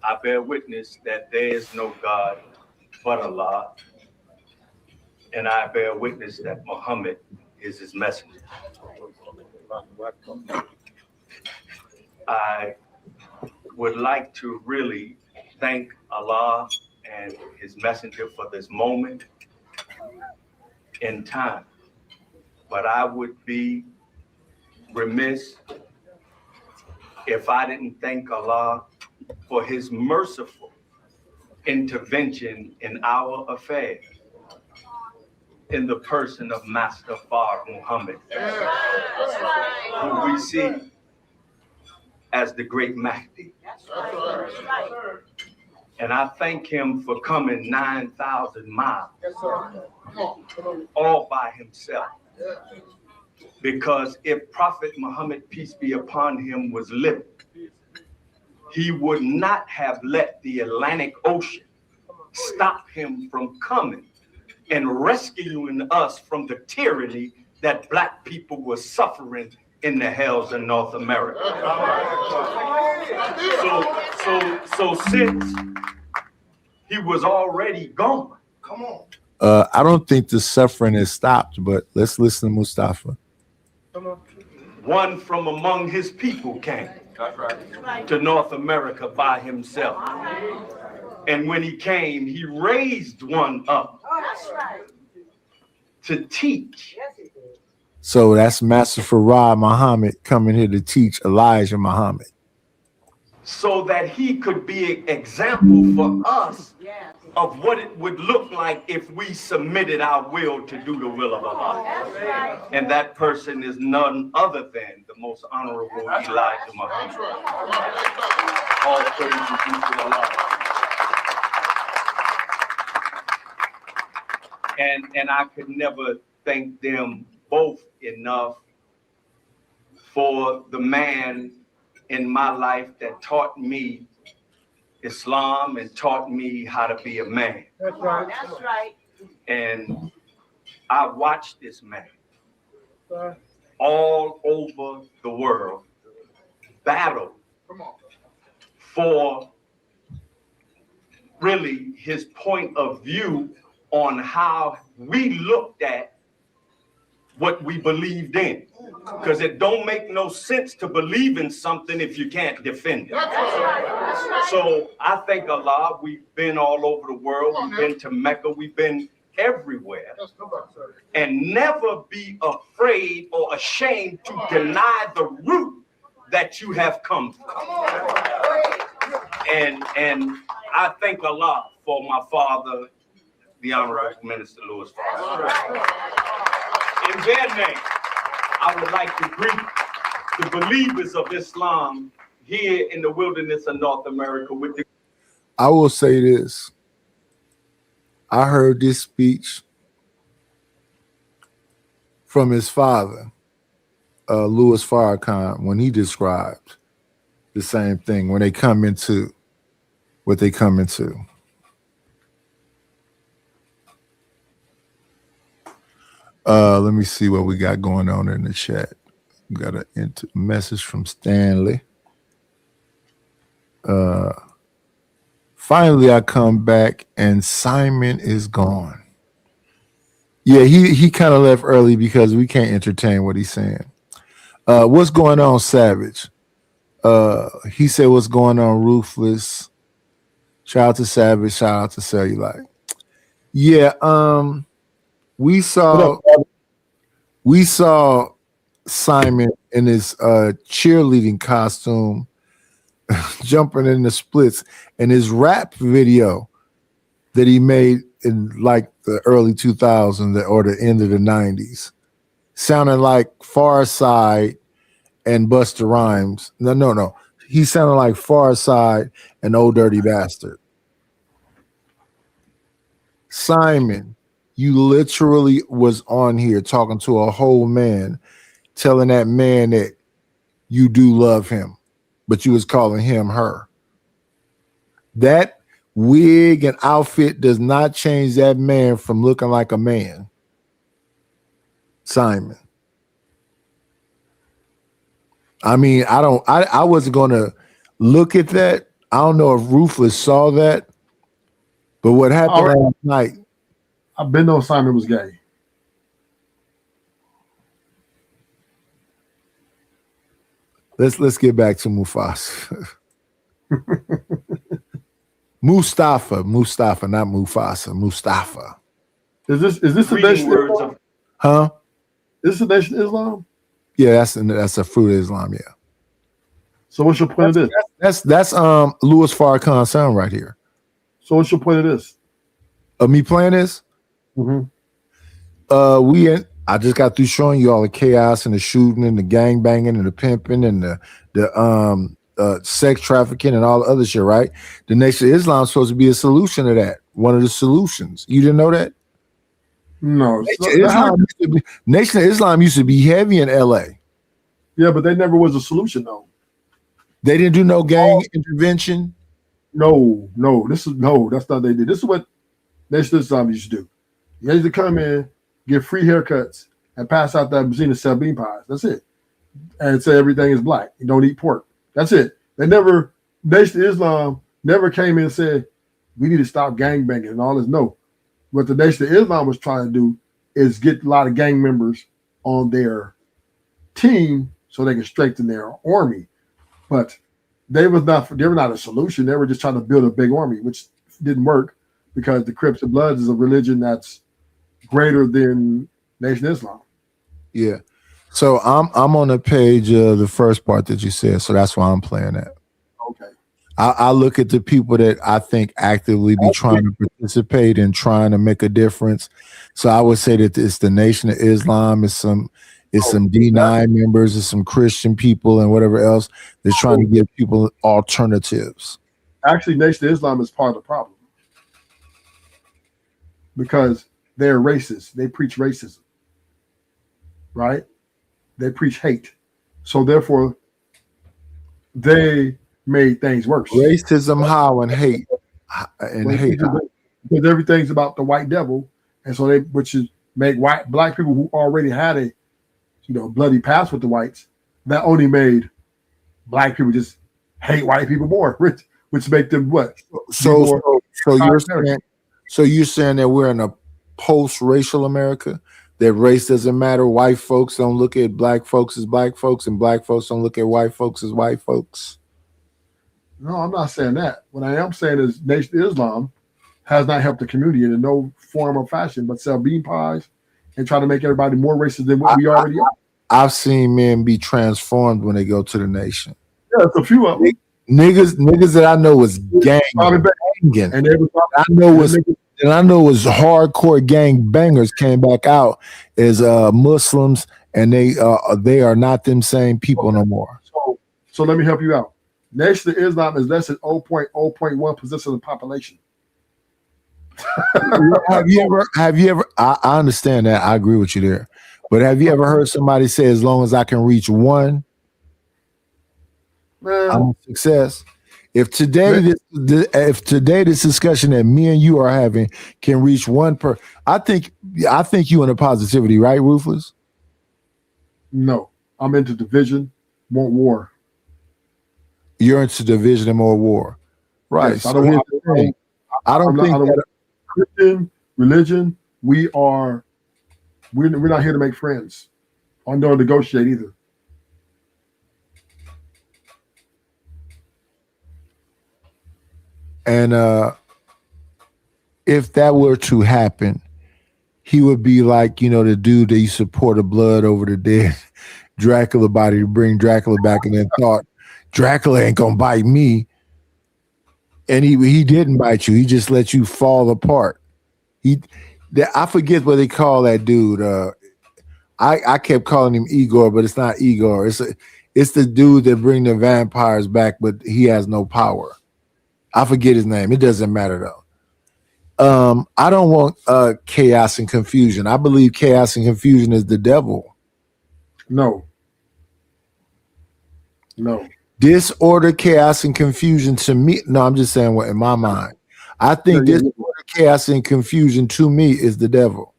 I bear witness that there is no God but Allah, and I bear witness that Muhammad is his messenger. I would like to really thank Allah and his messenger for this moment in time, but I would be remiss if I didn't thank Allah for his merciful intervention in our affairs in the person of Master Fard Muhammad, who we see as the great Mahdi. And I thank him for coming 9,000 miles all by himself. Because if Prophet Muhammad, peace be upon him, was living, he would not have let the Atlantic Ocean stop him from coming and rescuing us from the tyranny that black people were suffering in the hells of North America. So since he was already gone, come on. I don't think the suffering has stopped, but let's listen to Mustafa. One from among his people came to North America by himself. And when he came, he raised one up to teach. So that's Master Farad Muhammad coming here to teach Elijah Muhammad. So that he could be an example for us of what it would look like if we submitted our will to do the will of Allah. And that person is none other than the most honorable Elijah Muhammad. All praise be to Allah. And I could never thank them both enough for the man in my life that taught me Islam and taught me how to be a man. That's right. That's right. And I watched this man all over the world battle for really his point of view on how we looked at what we believed in. Because it don't make no sense to believe in something if you can't defend it. So I thank Allah, we've been all over the world. We've been to Mecca. We've been everywhere. And never be afraid or ashamed to deny the root that you have come from. And I thank Allah for my father, the Honorable Minister Louis Farrakhan. In their name, I would like to greet the believers of Islam here in the wilderness of North America with the. I will say this. I heard this speech from his father, Louis Farrakhan, when he described the same thing when they come into what they come into. Let me see what we got going on in the chat. We got a message from Stanley. Finally, I come back and Simon is gone. Yeah, he kind of left early because we can't entertain what he's saying. What's going on, Savage? He said, what's going on, Ruthless? Shout out to Savage, shout out to Cellulite. Yeah, We saw Simon in his cheerleading costume jumping in the splits in his rap video that he made in like the early 2000s or the end of the 90s, sounding like Pharcyde and Busta Rhymes. No. He sounded like Pharcyde and Old Dirty Bastard. Simon, you literally was on here talking to a whole man, telling that man that you do love him, but you was calling him her. That wig and outfit does not change that man from looking like a man. Simon. I mean, I wasn't gonna look at that. I don't know if Ruthless saw that, but what happened last night? I've been known Simon was gay. Let's get back to Mufasa. Mustafa, not Mufasa. Mustafa. Is this the Nation of Islam? Huh? Is this the Nation of Islam? Yeah, that's a fruit of Islam. Yeah. So what's your point of this? That's Louis Farrakhan's son right here. So what's your point of this? Of me playing this? Mm-hmm. I just got through showing you all the chaos and the shooting and the gang banging and the pimping and the sex trafficking and all the other shit, right? The Nation of Islam is supposed to be a solution to that. One of the solutions. You didn't know that? No. Nation of Islam used to be heavy in LA. Yeah, but they never was a solution though. They didn't do no gang intervention. No, that's not what they did. This is what Nation of Islam used to do. You used to come in, get free haircuts, and pass out that Mazina sell bean pies. That's it. And say everything is black. You don't eat pork. That's it. Nation of Islam never came in and said, we need to stop gang banging and all this. No. What the Nation of Islam was trying to do is get a lot of gang members on their team so they can strengthen their army. But they were not a solution. They were just trying to build a big army, which didn't work because the Crips and Bloods is a religion that's greater than Nation of Islam. Yeah. So I'm on the page of the first part that you said, so that's why I'm playing that. Okay. I look at the people that I think actively be trying to participate and trying to make a difference. So I would say that it's the Nation of Islam, it's some D9 members, it's some Christian people and whatever else. They're trying to give people alternatives. Actually, Nation of Islam is part of the problem because they're racist. They preach racism, right? They preach hate. So therefore, they made things worse. Racism, how, and hate. Because everything's about the white devil. And so which is make black people who already had a bloody past with the whites, that only made black people just hate white people more, which make them what? So you're saying that we're in a post-racial America, that race doesn't matter, white folks don't look at black folks as black folks, and black folks don't look at white folks as white folks? No, I'm not saying that. What I am saying is Nation of Islam has not helped the community in no form or fashion, but sell bean pies and try to make everybody more racist than what we already are. I've seen men be transformed when they go to the Nation. Yeah, it's a few of them. Niggas that I know was ganging, and I know was hardcore gang bangers came back out as Muslims, and they are not them same people no more. So let me help you out. Nation of Islam is less than 0.1% of the population. Have you ever? I understand that. I agree with you there. But have you ever heard somebody say, "As long as I can reach one, I'm a success"? If today this discussion that me and you are having can reach one per, I think you in a positivity, right, Ruthless? No, I'm into division, want war. You're into division and more war, right? Yes, I don't think Christian religion. We're not here to make friends, or no negotiate either. And if that were to happen, he would be like, you know, the dude that used to pour the blood over the dead Dracula body to bring Dracula back, and then thought Dracula ain't gonna bite me. And he didn't bite you. He just let you fall apart. I forget what they call that dude. I kept calling him Igor, but it's not Igor. It's the dude that bring the vampires back, but he has no power. I forget his name. It doesn't matter though. I don't want chaos and confusion. I believe chaos and confusion is the devil. No. Disorder, chaos, and confusion to me. No, I'm just saying what in my mind. I think disorder, chaos, and confusion to me is the devil.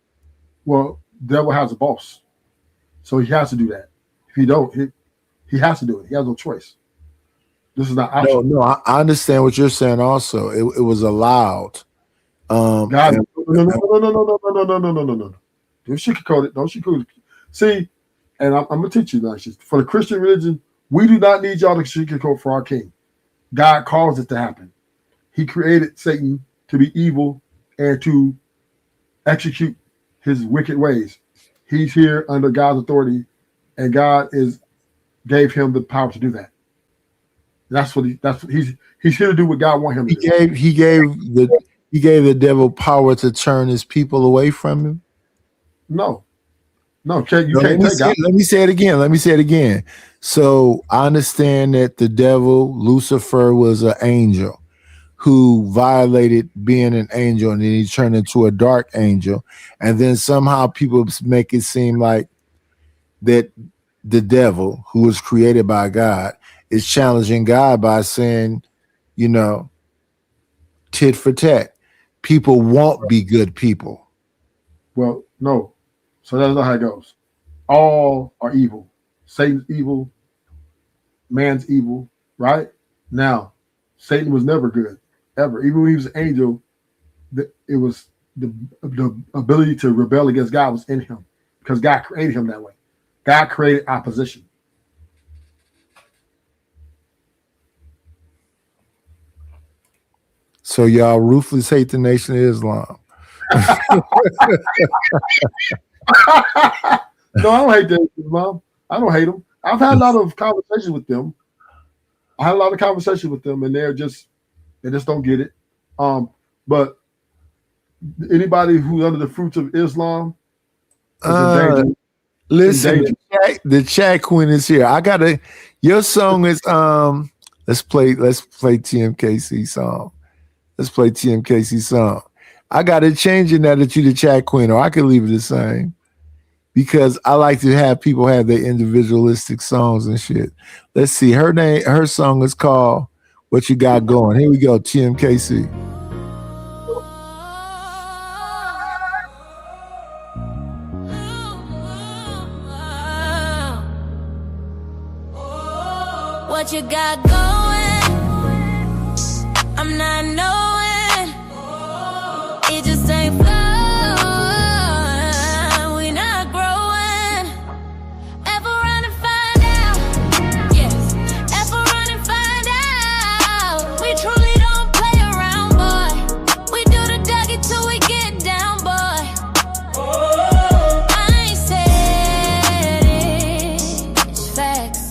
Well, the devil has a boss, so he has to do that. If he don't, he has to do it. He has no choice. This is not optional. No, I understand what you're saying. Also, it was allowed. God, no. Don't sugarcoat it. Don't sugarcoat it. See, and I'm gonna teach you like this. For the Christian religion, we do not need y'all to sugarcoat for our king. God caused it to happen. He created Satan to be evil and to execute his wicked ways. He's here under God's authority, and God gave him the power to do that. That's what he's here to do what God wants him to do. He gave the devil power to turn his people away from him. No, you can't take God. Let me say it again. So I understand that the devil, Lucifer, was an angel who violated being an angel, and then he turned into a dark angel. And then somehow people make it seem like that the devil, who was created by God, is challenging God by saying, you know, tit for tat. People won't be good people. Well, no. So that's not how it goes. All are evil. Satan's evil. Man's evil, right? Now, Satan was never good, ever. Even when he was an angel, it was the ability to rebel against God was in him because God created him that way. God created opposition. So y'all ruthless hate the Nation of Islam. No, I don't hate the Islam. I don't hate them. I've had a lot of conversations with them. And they just don't get it. But anybody who's under the fruits of Islam is in danger. Listen, the chat queen is here. Your song is let's play TMKC song. Let's play TMKC song. I gotta change it now that you're the chat queen, or I could leave it the same. Because I like to have people have their individualistic songs and shit. Let's see. Her song is called What You Got Going. Here we go, TMKC. What you got going? I'm not knowing. It just ain't flowing. We not growing. Ever run and find out? Yes. Ever run and find out? We truly don't play around, boy. We do the Dougie till we get down, boy. I ain't said it's facts.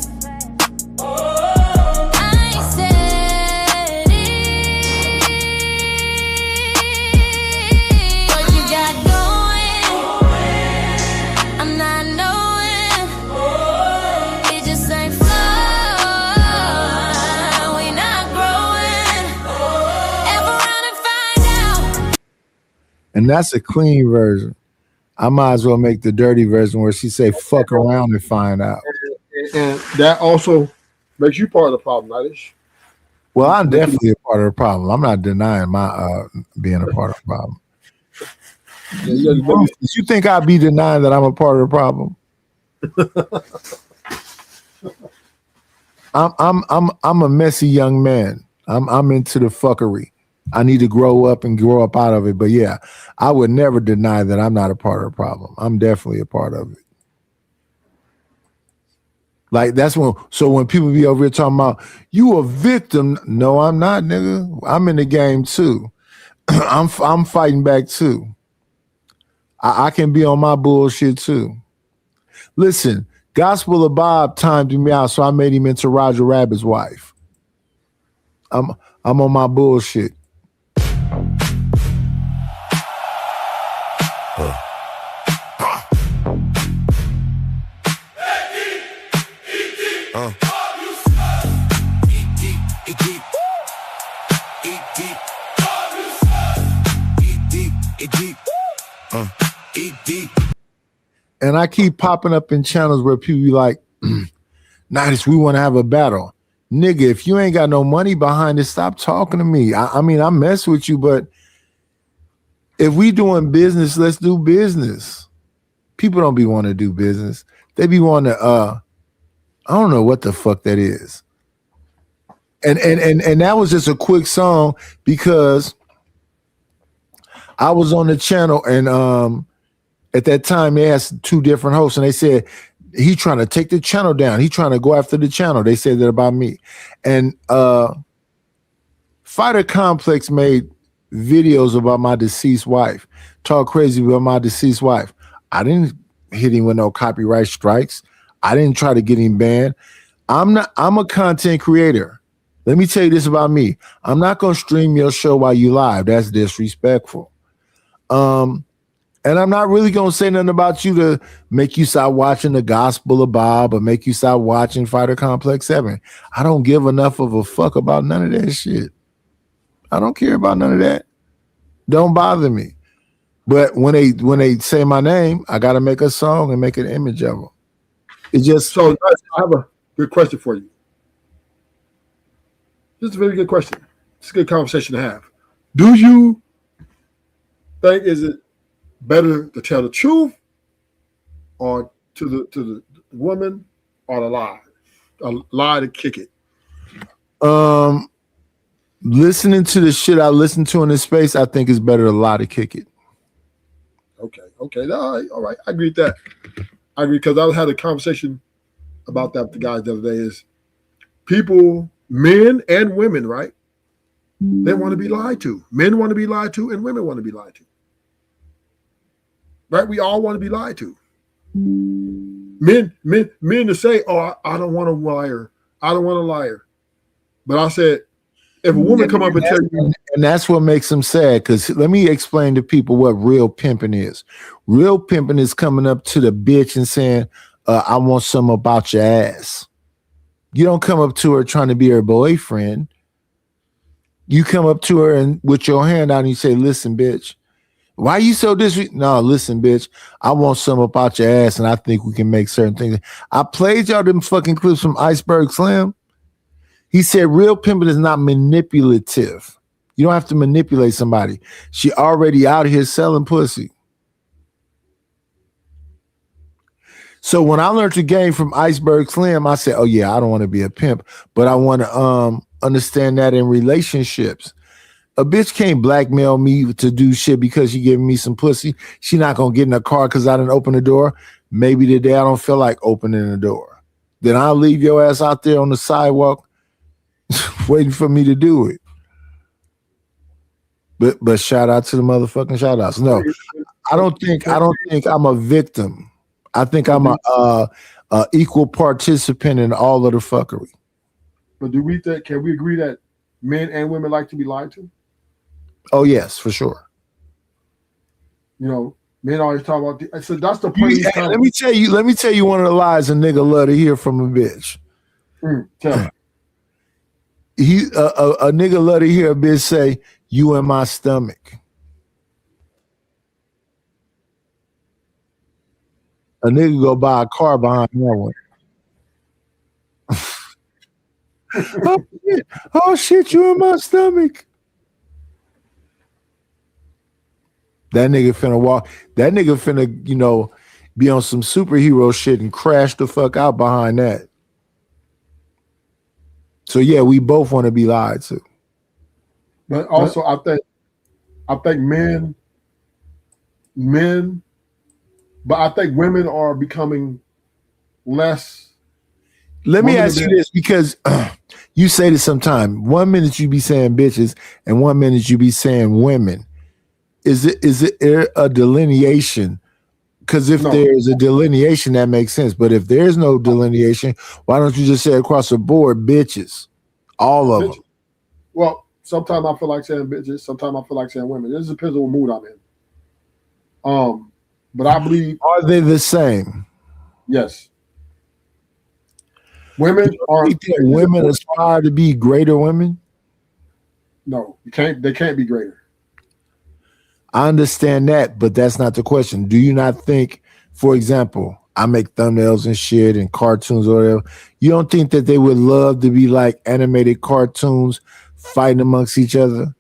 And that's a clean version. I might as well make the dirty version where she say fuck around and find out. And that also makes you part of the problem, Nadish. Well, I'm definitely a part of the problem. I'm not denying my being a part of the problem. You think I'd be denying that I'm a part of the problem? I'm a messy young man. I'm into the fuckery. I need to grow up out of it. But yeah, I would never deny that I'm not a part of the problem. I'm definitely a part of it. Like when people be over here talking about you a victim. No, I'm not, nigga. I'm in the game too. I'm fighting back too. I can be on my bullshit too. Listen, Gospel of Bob timed me out, so I made him into Roger Rabbit's wife. I'm on my bullshit. And I keep popping up in channels where people be like, Nice, we want to have a battle. Nigga, if you ain't got no money behind it, stop talking to me. I mean, I mess with you, but if we doing business, let's do business. People don't be wanting to do business. They be wanting to, I don't know what the fuck that is. And that was just a quick song because I was on the channel and at that time they asked two different hosts and they said, he trying to take the channel down. He trying to go after the channel. They said that about me. And Fighter Complex made videos about my deceased wife, talk crazy about my deceased wife. I didn't hit him with no copyright strikes. I didn't try to get him banned. I'm a content creator. Let me tell you this about me. I'm not going to stream your show while you live. That's disrespectful. And I'm not really going to say nothing about you to make you stop watching the Gospel of Bob or make you stop watching Fighter Complex 7. I don't give enough of a fuck about none of that shit. I don't care about none of that. Don't bother me. But when they say my name, I got to make a song and make an image of them. It's just so. I have a good question for you. This is a very good question. It's a good conversation to have. Do you think is it better to tell the truth or to the woman or the lie? A lie to kick it? Listening to the shit I listen to in this space, I think it's better to lie to kick it. Okay. All right. I agree with that. I agree because I had a conversation about that with the guys the other day. Is people, men and women, right? They want to be lied to. Men want to be lied to, and women want to be lied to. Right? We all want to be lied to. Men to say, "Oh, I don't want a liar. I don't want a liar." But I said, if a woman come up and tell you, and that's what makes them sad. Because let me explain to people what real pimping is. Real pimping is coming up to the bitch and saying, "I want something about your ass." You don't come up to her trying to be her boyfriend. You come up to her and with your hand out and you say, "Listen, bitch. Why you so disrespectful?" No, listen, bitch. I want something about your ass, and I think we can make certain things. I played y'all them fucking clips from Iceberg Slim. He said real pimping is not manipulative. You don't have to manipulate somebody. She already out here selling pussy. So when I learned the game from Iceberg Slim, I said, "Oh yeah, I don't want to be a pimp, but I want to understand that in relationships." A bitch can't blackmail me to do shit because she giving me some pussy. She not gonna get in a car because I didn't open the door. Maybe today I don't feel like opening the door. Then I'll leave your ass out there on the sidewalk waiting for me to do it. But shout out to the motherfucking shout outs. No, I don't think I'm a victim. I think I'm a equal participant in all of the fuckery. But can we agree that men and women like to be lied to? Oh yes, for sure. You know, men always talk about so that's the point. Let me tell you one of the lies a nigga love to hear from a bitch. Tell me. A nigga love to hear a bitch say, "You in my stomach." A nigga go buy a car behind that one. Oh shit, you in my stomach. That nigga finna walk. That nigga finna, be on some superhero shit and crash the fuck out behind that. So yeah, we both want to be lied to. But also, I think men, but I think women are becoming less. Let me ask you this, because you say this sometime. 1 minute you be saying bitches, and 1 minute you be saying women. is it a delineation? Because if there's a delineation, that makes sense. But if there's no delineation, why don't you just say across the board, bitches, all of them? Well, sometimes I feel like saying bitches. Sometimes I feel like saying women. It just depends on what mood I'm in. But I believe, are they the same? Yes. Women are. Women aspire to be greater women. No, you can't. They can't be greater. I understand that, but that's not the question. Do you not think, for example, I make thumbnails and shit and cartoons or whatever. You don't think that they would love to be like animated cartoons fighting amongst each other?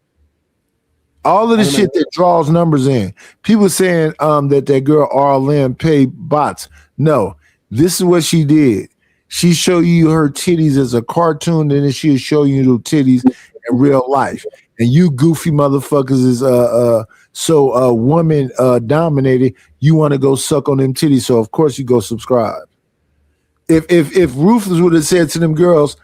All of the shit that draws numbers in. People saying that girl RLM paid bots. No, this is what she did. She showed you her titties as a cartoon, and then she'll show you the titties in real life. And you goofy motherfuckers is so woman dominated, you want to go suck on them titties. So of course you go subscribe. If Ruthless would have said to them girls,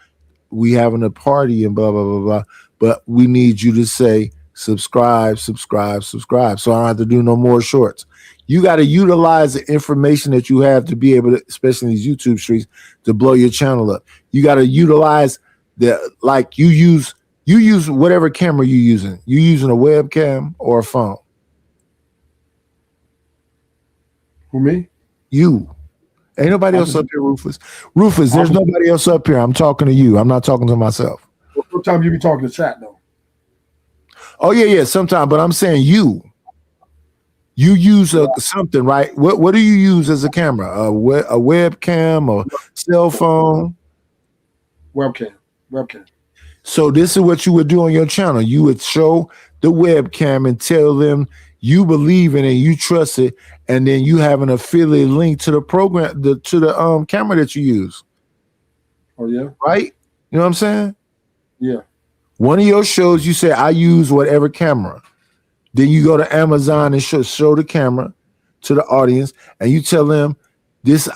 we having a party and blah blah blah blah, but we need you to say subscribe. So I don't have to do no more shorts. You got to utilize the information that you have to be able to, especially in these YouTube streets, to blow your channel up. You got to utilize you use whatever camera you're using. You using a webcam or a phone? Who, me? You. Ain't nobody else up here, Rufus. Rufus, there's nobody else up here. I'm talking to you. I'm not talking to myself. Sometimes you be talking to chat though. Oh yeah, sometimes. But I'm saying you use something, right? What do you use as a camera? A webcam or cell phone? Webcam. So this is what you would do on your channel. You would show the webcam and tell them you believe in it, you trust it, and then you have an affiliate link to the program, to the camera that you use. Oh yeah, right. You know what I'm saying? Yeah. One of your shows, you say I use whatever camera. Then you go to Amazon and show the camera to the audience, and you tell them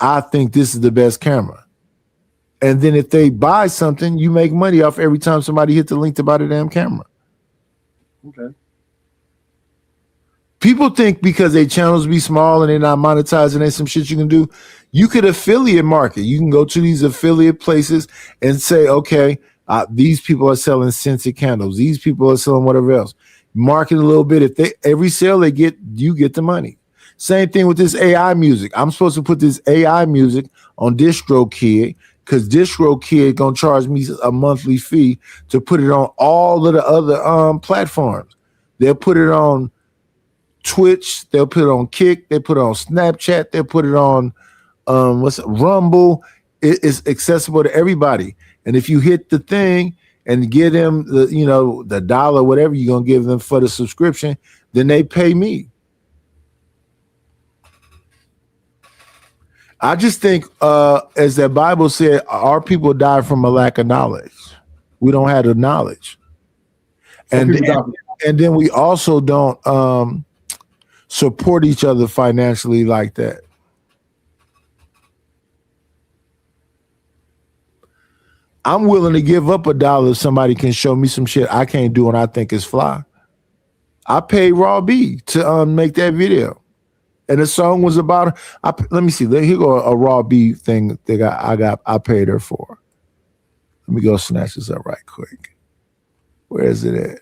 I think this is the best camera. And then if they buy something, you make money off every time somebody hit the link to buy the damn camera. Okay. People think because their channels be small and they're not monetizing, there's some shit you can do. You could affiliate market. You can go to these affiliate places and say, okay, these people are selling scented candles. These people are selling whatever else. Market a little bit. If every sale they get, you get the money. Same thing with this AI music. I'm supposed to put this AI music on DistroKid because DistroKid gonna charge me a monthly fee to put it on all of the other platforms. They'll put it on Twitch, they'll put it on Kick, they put it on Snapchat, they'll put it on Rumble. It's accessible to everybody. And if you hit the thing and give them the $1, whatever you're gonna give them for the subscription, then they pay me. I just think, as the Bible said, our people die from a lack of knowledge. We don't have the knowledge, and then we also don't support each other financially like that. I'm willing to give up $1 if somebody can show me some shit I can't do and I think is fly. I paid Raw B to make that video. And the song was about, let me see, here go a Raw B thing that I paid her for. Let me go snatch this up right quick. Where is it at?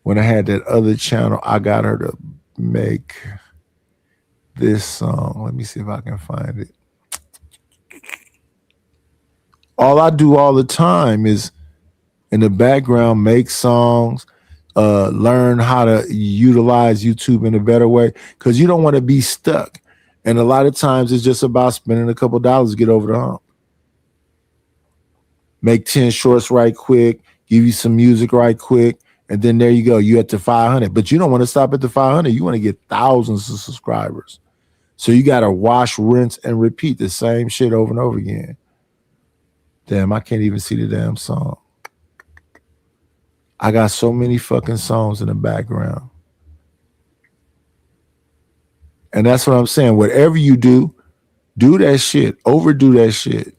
When I had that other channel, I got her to make this song. Let me see if I can find it. All I do all the time is in the background, make songs, learn how to utilize YouTube in a better way, because you don't want to be stuck. And a lot of times it's just about spending a couple dollars to get over the hump. Make 10 shorts right quick, give you some music right quick, and then there you go. You're at the 500. But you don't want to stop at the 500. You want to get thousands of subscribers. So you got to wash, rinse, and repeat the same shit over and over again. Damn, I can't even see the damn song. I got so many fucking songs in the background. And that's what I'm saying. Whatever you do that shit. Overdo that shit.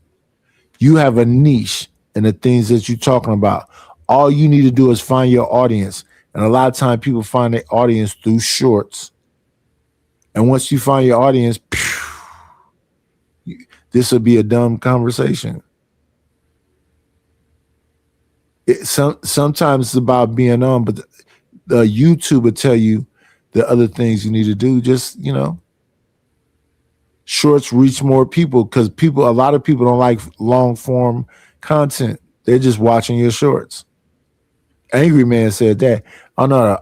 You have a niche in the things that you're talking about. All you need to do is find your audience And a lot of times people find their audience through shorts. And once you find your audience, this will be a dumb conversation. Sometimes it's about being on, but the YouTube will tell you the other things you need to do. Just, shorts reach more people because a lot of people don't like long form content. They're just watching your shorts. Angry Man said that. Oh no,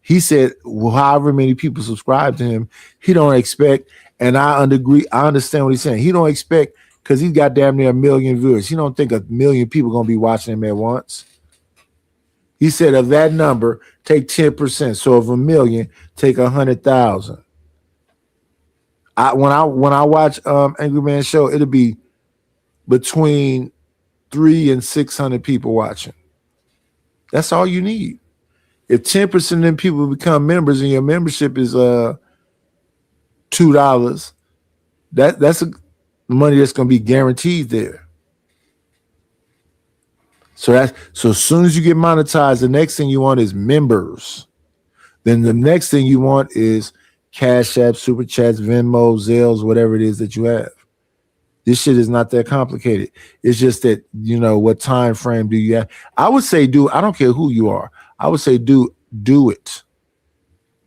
he said however many people subscribe to him, he don't expect, and I understand what he's saying. He don't expect, because he's got damn near 1 million viewers. He don't think 1 million people gonna be watching him at once. He said of that number, take 10%. So of 1 million, take 100,000. When I watch Angry Man show, it'll be between 300 and 600 people watching. That's all you need. If 10% of them people become members and your membership is $2, that's money that's going to be guaranteed there. So as soon as you get monetized, the next thing you want is members. Then the next thing you want is Cash App, Super Chats, Venmo, Zelles, whatever it is that you have. This shit is not that complicated. It's just that, what time frame do you have? I would say I don't care who you are. I would say do it.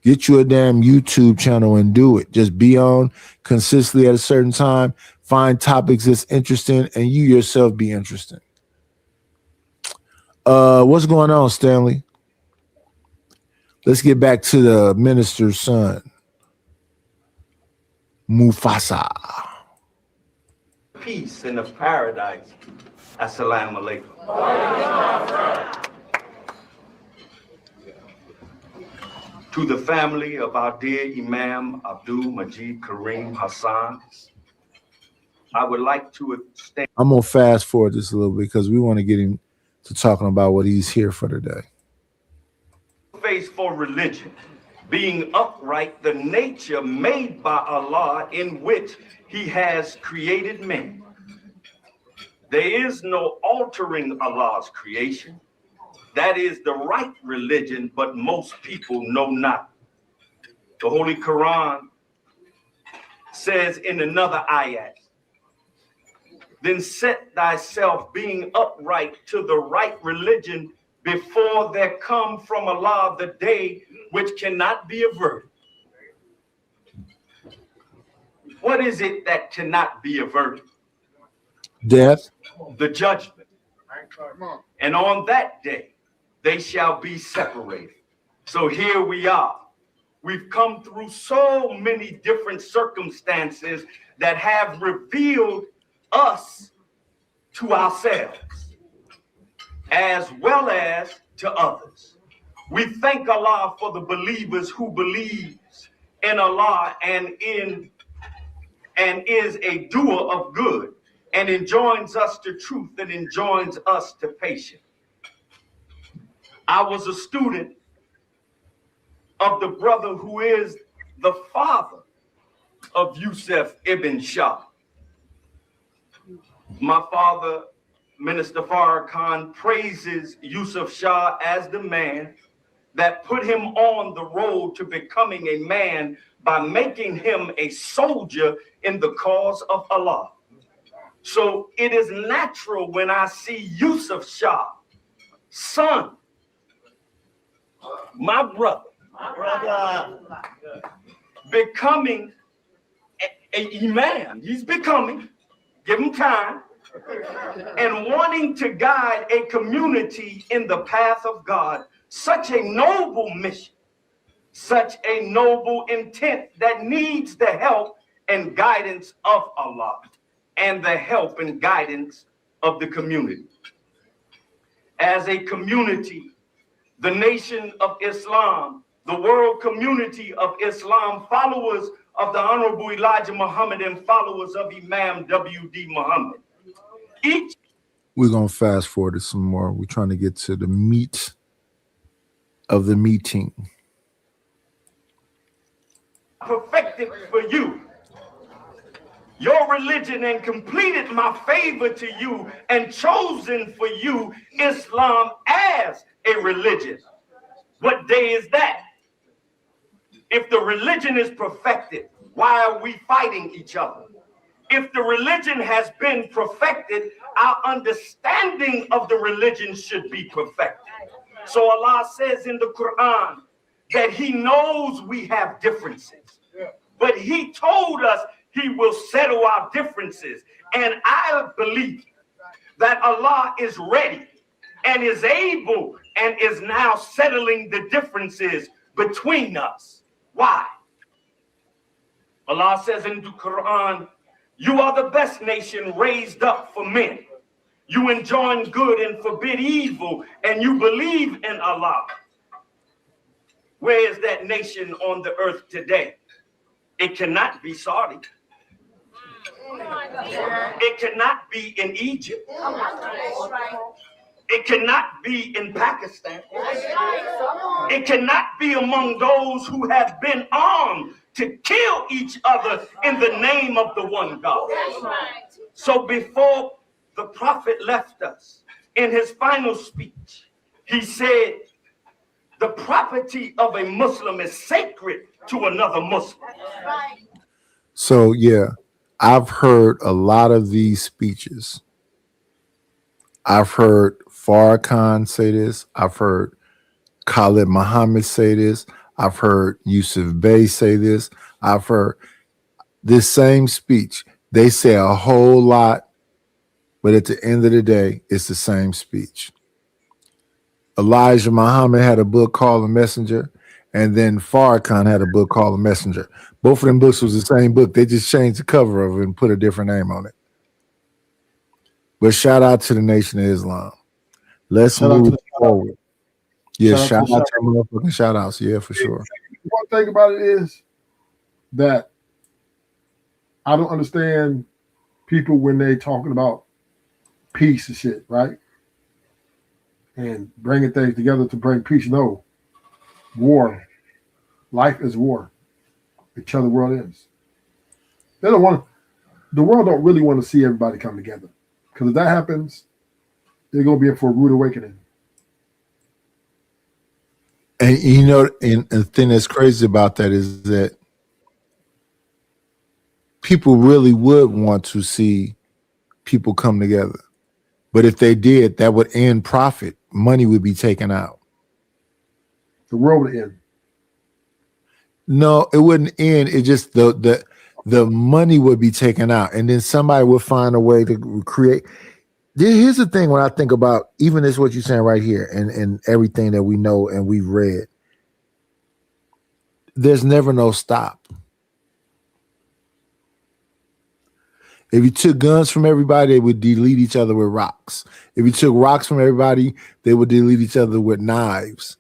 Get you a damn YouTube channel and do it. Just be on consistently at a certain time. Find topics that's interesting, and you yourself be interesting. What's going on, Stanley? Let's get back to the minister's son, Mufasa. Peace in the paradise. Assalamu alaikum. To the family of our dear Imam Abdul Majid Kareem Hassan, I would like to extend. I'm going to fast forward this a little bit because we want to get him to talking about what he's here for today. Face for religion, being upright, the nature made by Allah in which He has created men. There is no altering Allah's creation. That is the right religion, but most people know not. The Holy Quran says in another ayat, then set thyself being upright to the right religion before there come from Allah the day which cannot be averted. What is it that cannot be averted? Death. The judgment. And on that day, they shall be separated. So here we are. We've come through so many different circumstances that have revealed us to ourselves as well as to others. We thank Allah for the believers who believes in Allah and is a doer of good and enjoins us to truth and enjoins us to patience. I was a student of the brother who is the father of Yusuf Ibn Shah. My father, Minister Farrakhan, praises Yusuf Shah as the man that put him on the road to becoming a man by making him a soldier in the cause of Allah. So it is natural when I see Yusuf Shah, son, my brother, becoming a imam. He's becoming, give him time, and wanting to guide a community in the path of God. Such a noble mission, such a noble intent that needs the help and guidance of Allah and the help and guidance of the community. As a community, the nation of Islam, the world community of Islam, followers of the Honorable Elijah Muhammad and followers of Imam W.D. Muhammad. We're going to fast forward to some more. We're trying to get to the meat of the meeting. Perfected for you your religion and completed my favor to you and chosen for you Islam as a religion. What day is that? If the religion is perfected, why are we fighting each other? If the religion has been perfected, our understanding of the religion should be perfected. So Allah says in the Quran that he knows we have differences, but he told us he will settle our differences. And I believe that Allah is ready and is able and is now settling the differences between us. Why? Allah says in the Quran, you are the best nation raised up for men. You enjoin good and forbid evil, and you believe in Allah. Where is that nation on the earth today? It cannot be Saudi. It cannot be in Egypt. It cannot be in Pakistan. It cannot be among those who have been armed to kill each other in the name of the one God. So before the prophet left us, in his final speech, he said, the property of a Muslim is sacred to another Muslim. So yeah, I've heard a lot of these speeches. I've heard Farrakhan say this. I've heard Khalid Muhammad say this. I've heard Yusuf Bey say this. I've heard this same speech. They say a whole lot, but at the end of the day, it's the same speech. Elijah Muhammad had a book called The Messenger, and then Farrakhan had a book called The Messenger. Both of them books was the same book. They just changed the cover of it and put a different name on it. But shout out to the Nation of Islam. Let's move forward. Yeah, shout out to motherfucking shout outs. Yeah, for sure. One thing about it is that I don't understand people when they talking about peace and shit, right? And bringing things together to bring peace. No, war. Life is war. Each other world is. They don't want. The world don't really want to see everybody come together, because if that happens, they're gonna be in for a rude awakening. And you know, and the thing that's crazy about that is that people really would want to see people come together. But if they did, that would end profit. Money would be taken out. The world would end. No, it wouldn't end. It just the money would be taken out, and then somebody would find a way to create. Here's the thing when I think about even this, what you're saying right here, and everything that we know and we've read. There's never no stop. If you took guns from everybody, they would delete each other with rocks. If you took rocks from everybody, they would delete each other with knives.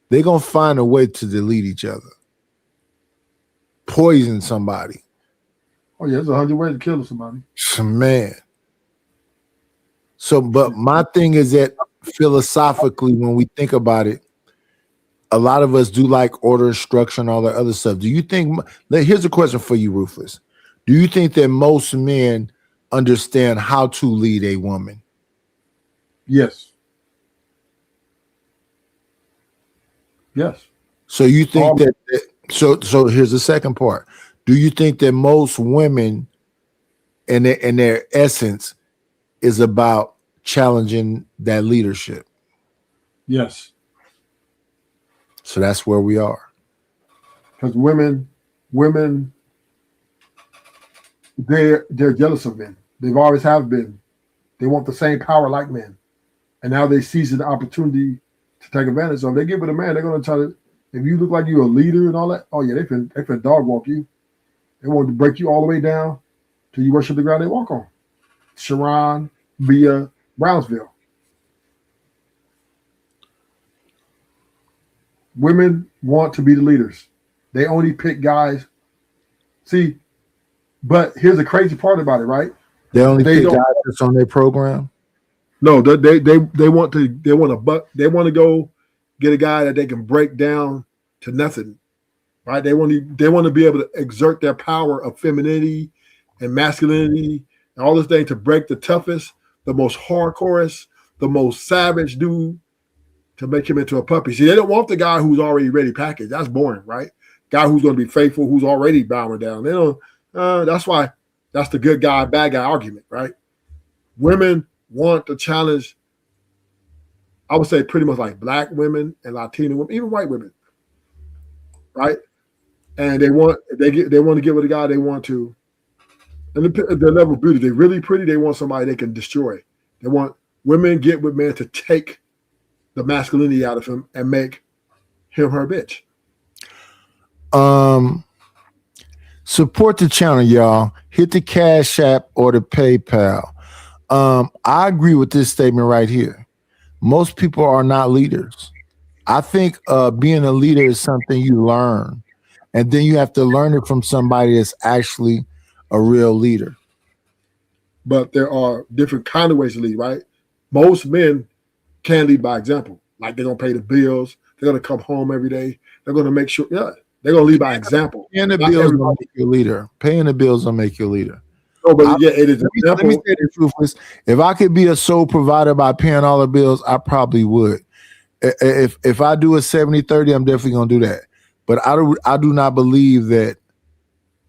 They're going to find a way to delete each other. Poison somebody. Oh, yeah, there's 100 ways to kill somebody. Man. So, but my thing is that philosophically, when we think about it, a lot of us do like order, structure, and all that other stuff. Do you think, here's a question for you, Rufus. Do you think that most men understand how to lead a woman? Yes. Yes. So you think so here's the second part. Do you think that most women in their essence is about challenging that leadership? Yes. So that's where we are. Because women, they're jealous of men. They've always have been. They want the same power like men. And now they seize the opportunity to take advantage of. They give it a man, they're gonna try to, if you look like you're a leader and all that, oh yeah, they can dog walk you. They want to break you all the way down till you worship the ground they walk on. Sharon via Brownsville. Women want to be the leaders. They only pick guys. See, but here's the crazy part about it, right? They only pick guys that's on their program. No, they want to go get a guy that they can break down to nothing, right? They want to be able to exert their power of femininity and masculinity and all this thing to break the toughest, the most hardcorest, the most savage dude to make him into a puppy. See, they don't want the guy who's already ready packaged. That's boring, right? Guy who's going to be faithful, who's already bowing down. They don't. That's why that's the good guy, bad guy argument, right? Women want to challenge. I would say pretty much like black women and Latino women, even white women, right? And they want to get with a guy they want to. And their level of beauty, they're really pretty. They want somebody they can destroy. They want women get with men to take the masculinity out of him and make him her bitch. Support the channel, y'all. Hit the Cash App or the PayPal. I agree with this statement right here. Most people are not leaders. I think being a leader is something you learn, and then you have to learn it from somebody that's actually a real leader. But there are different kind of ways to lead, right? Most men can lead by example. Like they're gonna pay the bills, they're gonna come home every day, they're gonna make sure, they're gonna lead by example. Paying the bills will make you a leader. Paying the bills will make you a leader. No, but it is. Let me say the truth is, if I could be a sole provider by paying all the bills, I probably would. If I do a 70-30, I'm definitely gonna do that. But I do not believe that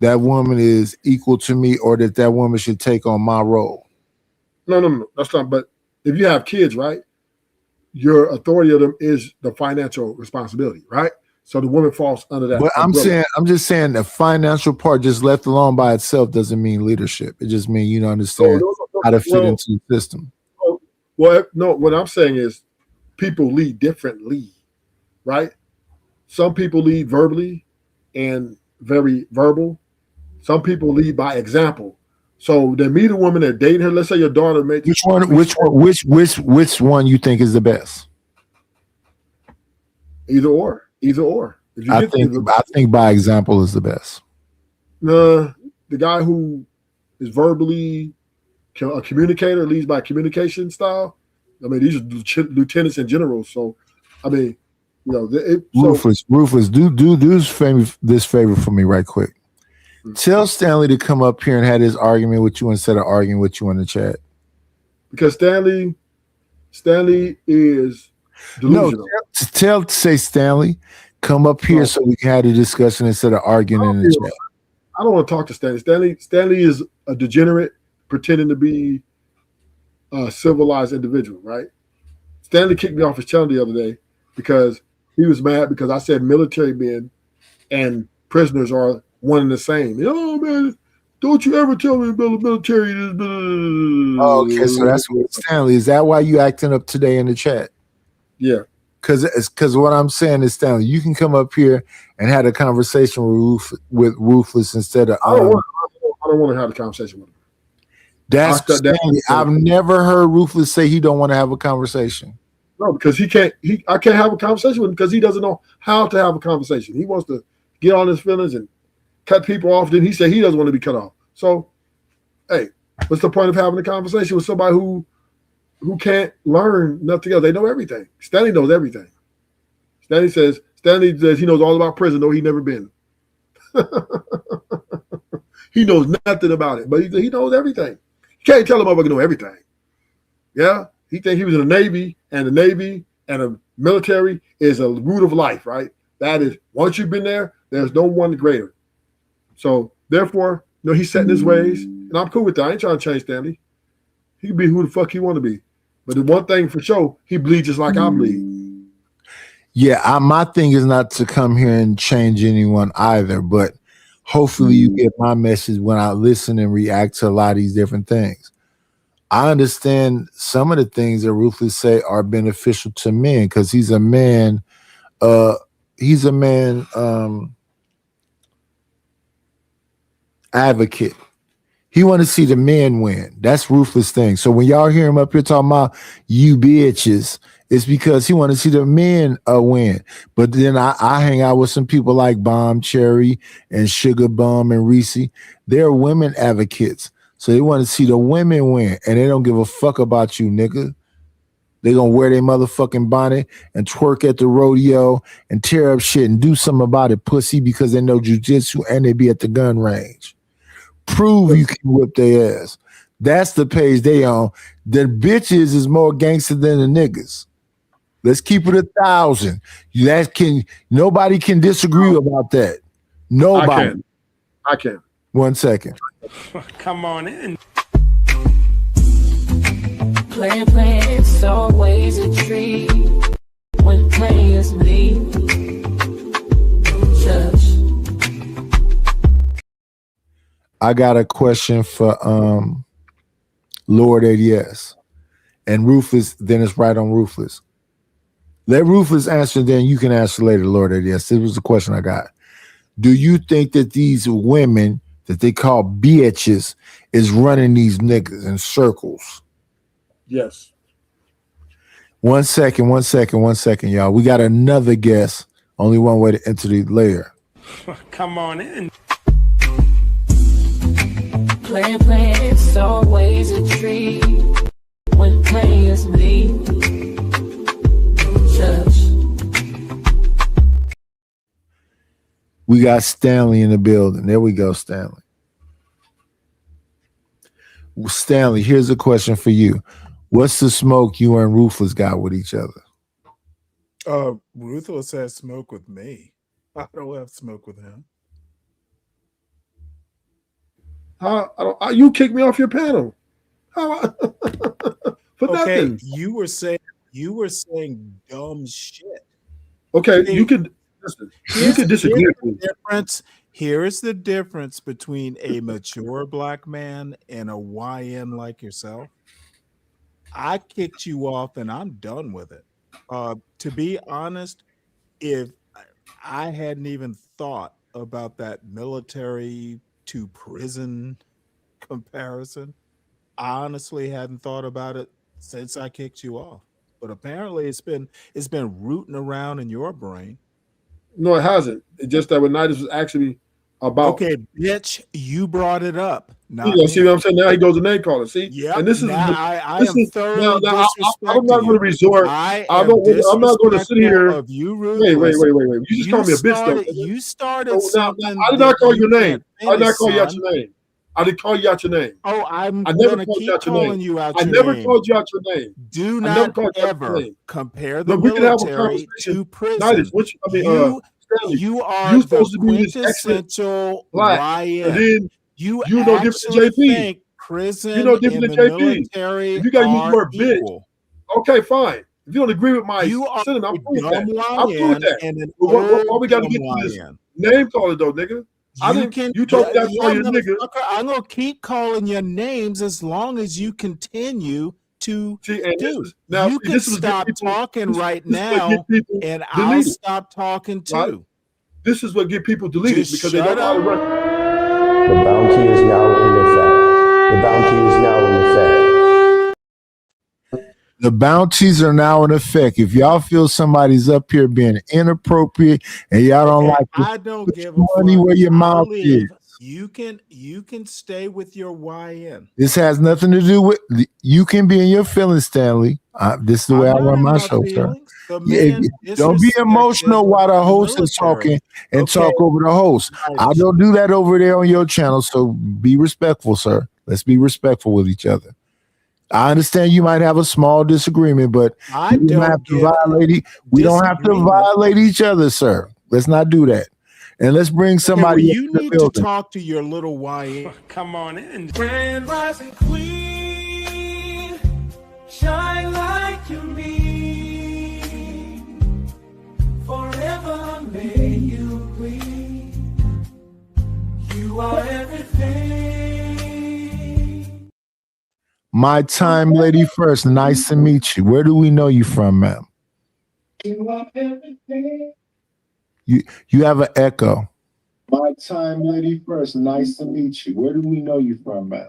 woman is equal to me, or that woman should take on my role. No, that's not. But if you have kids, right, your authority of them is the financial responsibility, right? So the woman falls under that. But I'm just saying the financial part just left alone by itself doesn't mean leadership. It just means you don't understand how to fit into the system. Well, no, what I'm saying is people lead differently, right? Some people lead verbally and very verbal. Some people lead by example. So they meet a woman, they're dating her. Let's say your daughter made which one you think is the best? Either or. I think by example is the best. The guy who is verbally a communicator, leads by communication style. I mean, these are lieutenants and generals. So, I mean, Ruthless, do this favor for me right quick. Tell Stanley to come up here and have this argument with you instead of arguing with you in the chat. Because Stanley is delusional. No, say Stanley, come up here so we can have a discussion instead of arguing in the chat. I don't want to talk to Stanley. Stanley is a degenerate pretending to be a civilized individual, right? Stanley kicked me off his channel the other day because he was mad because I said military men and prisoners are one and the same. Oh man, don't you ever tell me about the military. Okay, so that's what Stanley. Is that why you acting up today in the chat? Yeah. Because what I'm saying is, Stanley, you can come up here and have a conversation with Ruthless instead of. I don't want to have a conversation with him. That's Stanley. I've never heard Ruthless say he don't want to have a conversation. No, because I can't have a conversation with him because he doesn't know how to have a conversation. He wants to get on his feelings and cut people off. Then he said he doesn't want to be cut off. So, hey, what's the point of having a conversation with somebody who can't learn nothing else? They know everything. Stanley knows everything. Stanley says he knows all about prison, though he never been. He knows nothing about it, but he knows everything. You can't tell a motherfucker know everything. Yeah, he think he was in the Navy and the military is a root of life, right? That is, once you've been there, there's no one greater. So therefore, he's setting his ways, and I'm cool with that. I ain't trying to change Stanley. He can be who the fuck he want to be. But the one thing for sure, he bleeds just like I bleed. Yeah, my thing is not to come here and change anyone either, but hopefully you get my message when I listen and react to a lot of these different things. I understand some of the things that Ruthless say are beneficial to men because he's a man. Advocate. He want to see the men win. That's Ruthless thing. So when y'all hear him up here talking about you bitches, it's because he want to see the men win. But then I hang out with some people like Bomb Cherry and Sugar Bum and Reese. They're women advocates. So they want to see the women win. And they don't give a fuck about you, nigga. They gonna wear their motherfucking bonnet and twerk at the rodeo and tear up shit and do something about it, pussy, because they know jujitsu and they be at the gun range. Prove you can whip their ass. That's the page they on. The bitches is more gangster than the niggas. Let's keep it 1,000. Nobody can disagree about that. Nobody. I can. 1 second. Come on in. Plan, it's always a treat when players leave. Just I got a question for Lord ADS and Ruthless. Then it's right on Ruthless. Let Ruthless answer, then you can answer later, Lord ADS. This was the question I got. Do you think that these women that they call bitches is running these niggas in circles? Yes. 1 second, y'all. We got another guest. Only one way to enter the layer. Come on in. plan, it's always a treat when players leave. Just We got Stanley in the building. There we go, Stanley. Stanley, here's a question for you. What's the smoke you and Ruthless got with each other? Ruthless has smoke with me. I don't have smoke with him. You kicked me off your panel. For Okay, nothing. you were saying dumb shit. Okay, See, you can listen. You can disagree with me. Here is the difference between a mature black man and a YN like yourself. I kicked you off and I'm done with it. To be honest, if I hadn't even thought about that military to prison comparison, I honestly hadn't thought about it since I kicked you off. But apparently it's been rooting around in your brain. No, it hasn't. It's just that when Nidus was actually about. Okay, bitch, you brought it up. See what I'm saying? Now he goes to name calling. See? Yeah, And this is I am thoroughly I'm disrespecting not going to resort. I I'm am not going to sit here. disrespectful of you, Wait. Ruthless. You just called me a bitch, though. You started Now, something. I did not call your name. can't I did not call you out finish, your name. I didn't call you out your name. Oh, I never gonna called keep you out your calling name. you out I your never name. called you out your name. Do I never not called you out your ever name. compare the But we can have a military conversation. to prison. Nidus, Stanley, You are you the supposed to be this excellent quintessential black, YN. and then You no different than actually JP. think prison You know different and than the JP. military If you got to use the are word bitch, equal. okay, fine. If you don't agree with my You are sentiment, I'm a cool with dumb that. I'm cool with YN that. and an But why we got to old get dumb to this YN. name calling though, nigga? You told me that call you nigga. motherfucker, I'm gonna keep calling your names as long as you continue to do. You can stop talking right now, and I'll stop talking too. This is what get people deleted Just because they shut don't know how to up. run. The bounty is now in effect. The bounty is now in effect. The bounties are now in effect. If y'all feel somebody's up here being inappropriate and y'all don't like it, I don't put give your a money fuck. where your I mouth is. believe you can stay with your YN. This has nothing to do with you can be in your feelings, Stanley. This is the way I run my show, sir. Don't be emotional while the host is talking and talk over the host. I don't do that over there on your channel, so be respectful, sir. Let's be respectful with each other. I understand you might have a small disagreement, but we don't have to violate each other, sir. Let's not do that. And let's bring somebody you in the need to building. talk to your little YN. Come on in. Grand rising queen, shine like you mean. Forever may you queen. You are everything. My time lady first. Nice to meet you. Where do we know you from, ma'am? You are everything. You have an echo. My time lady first. Nice to meet you. Where do we know you from, man?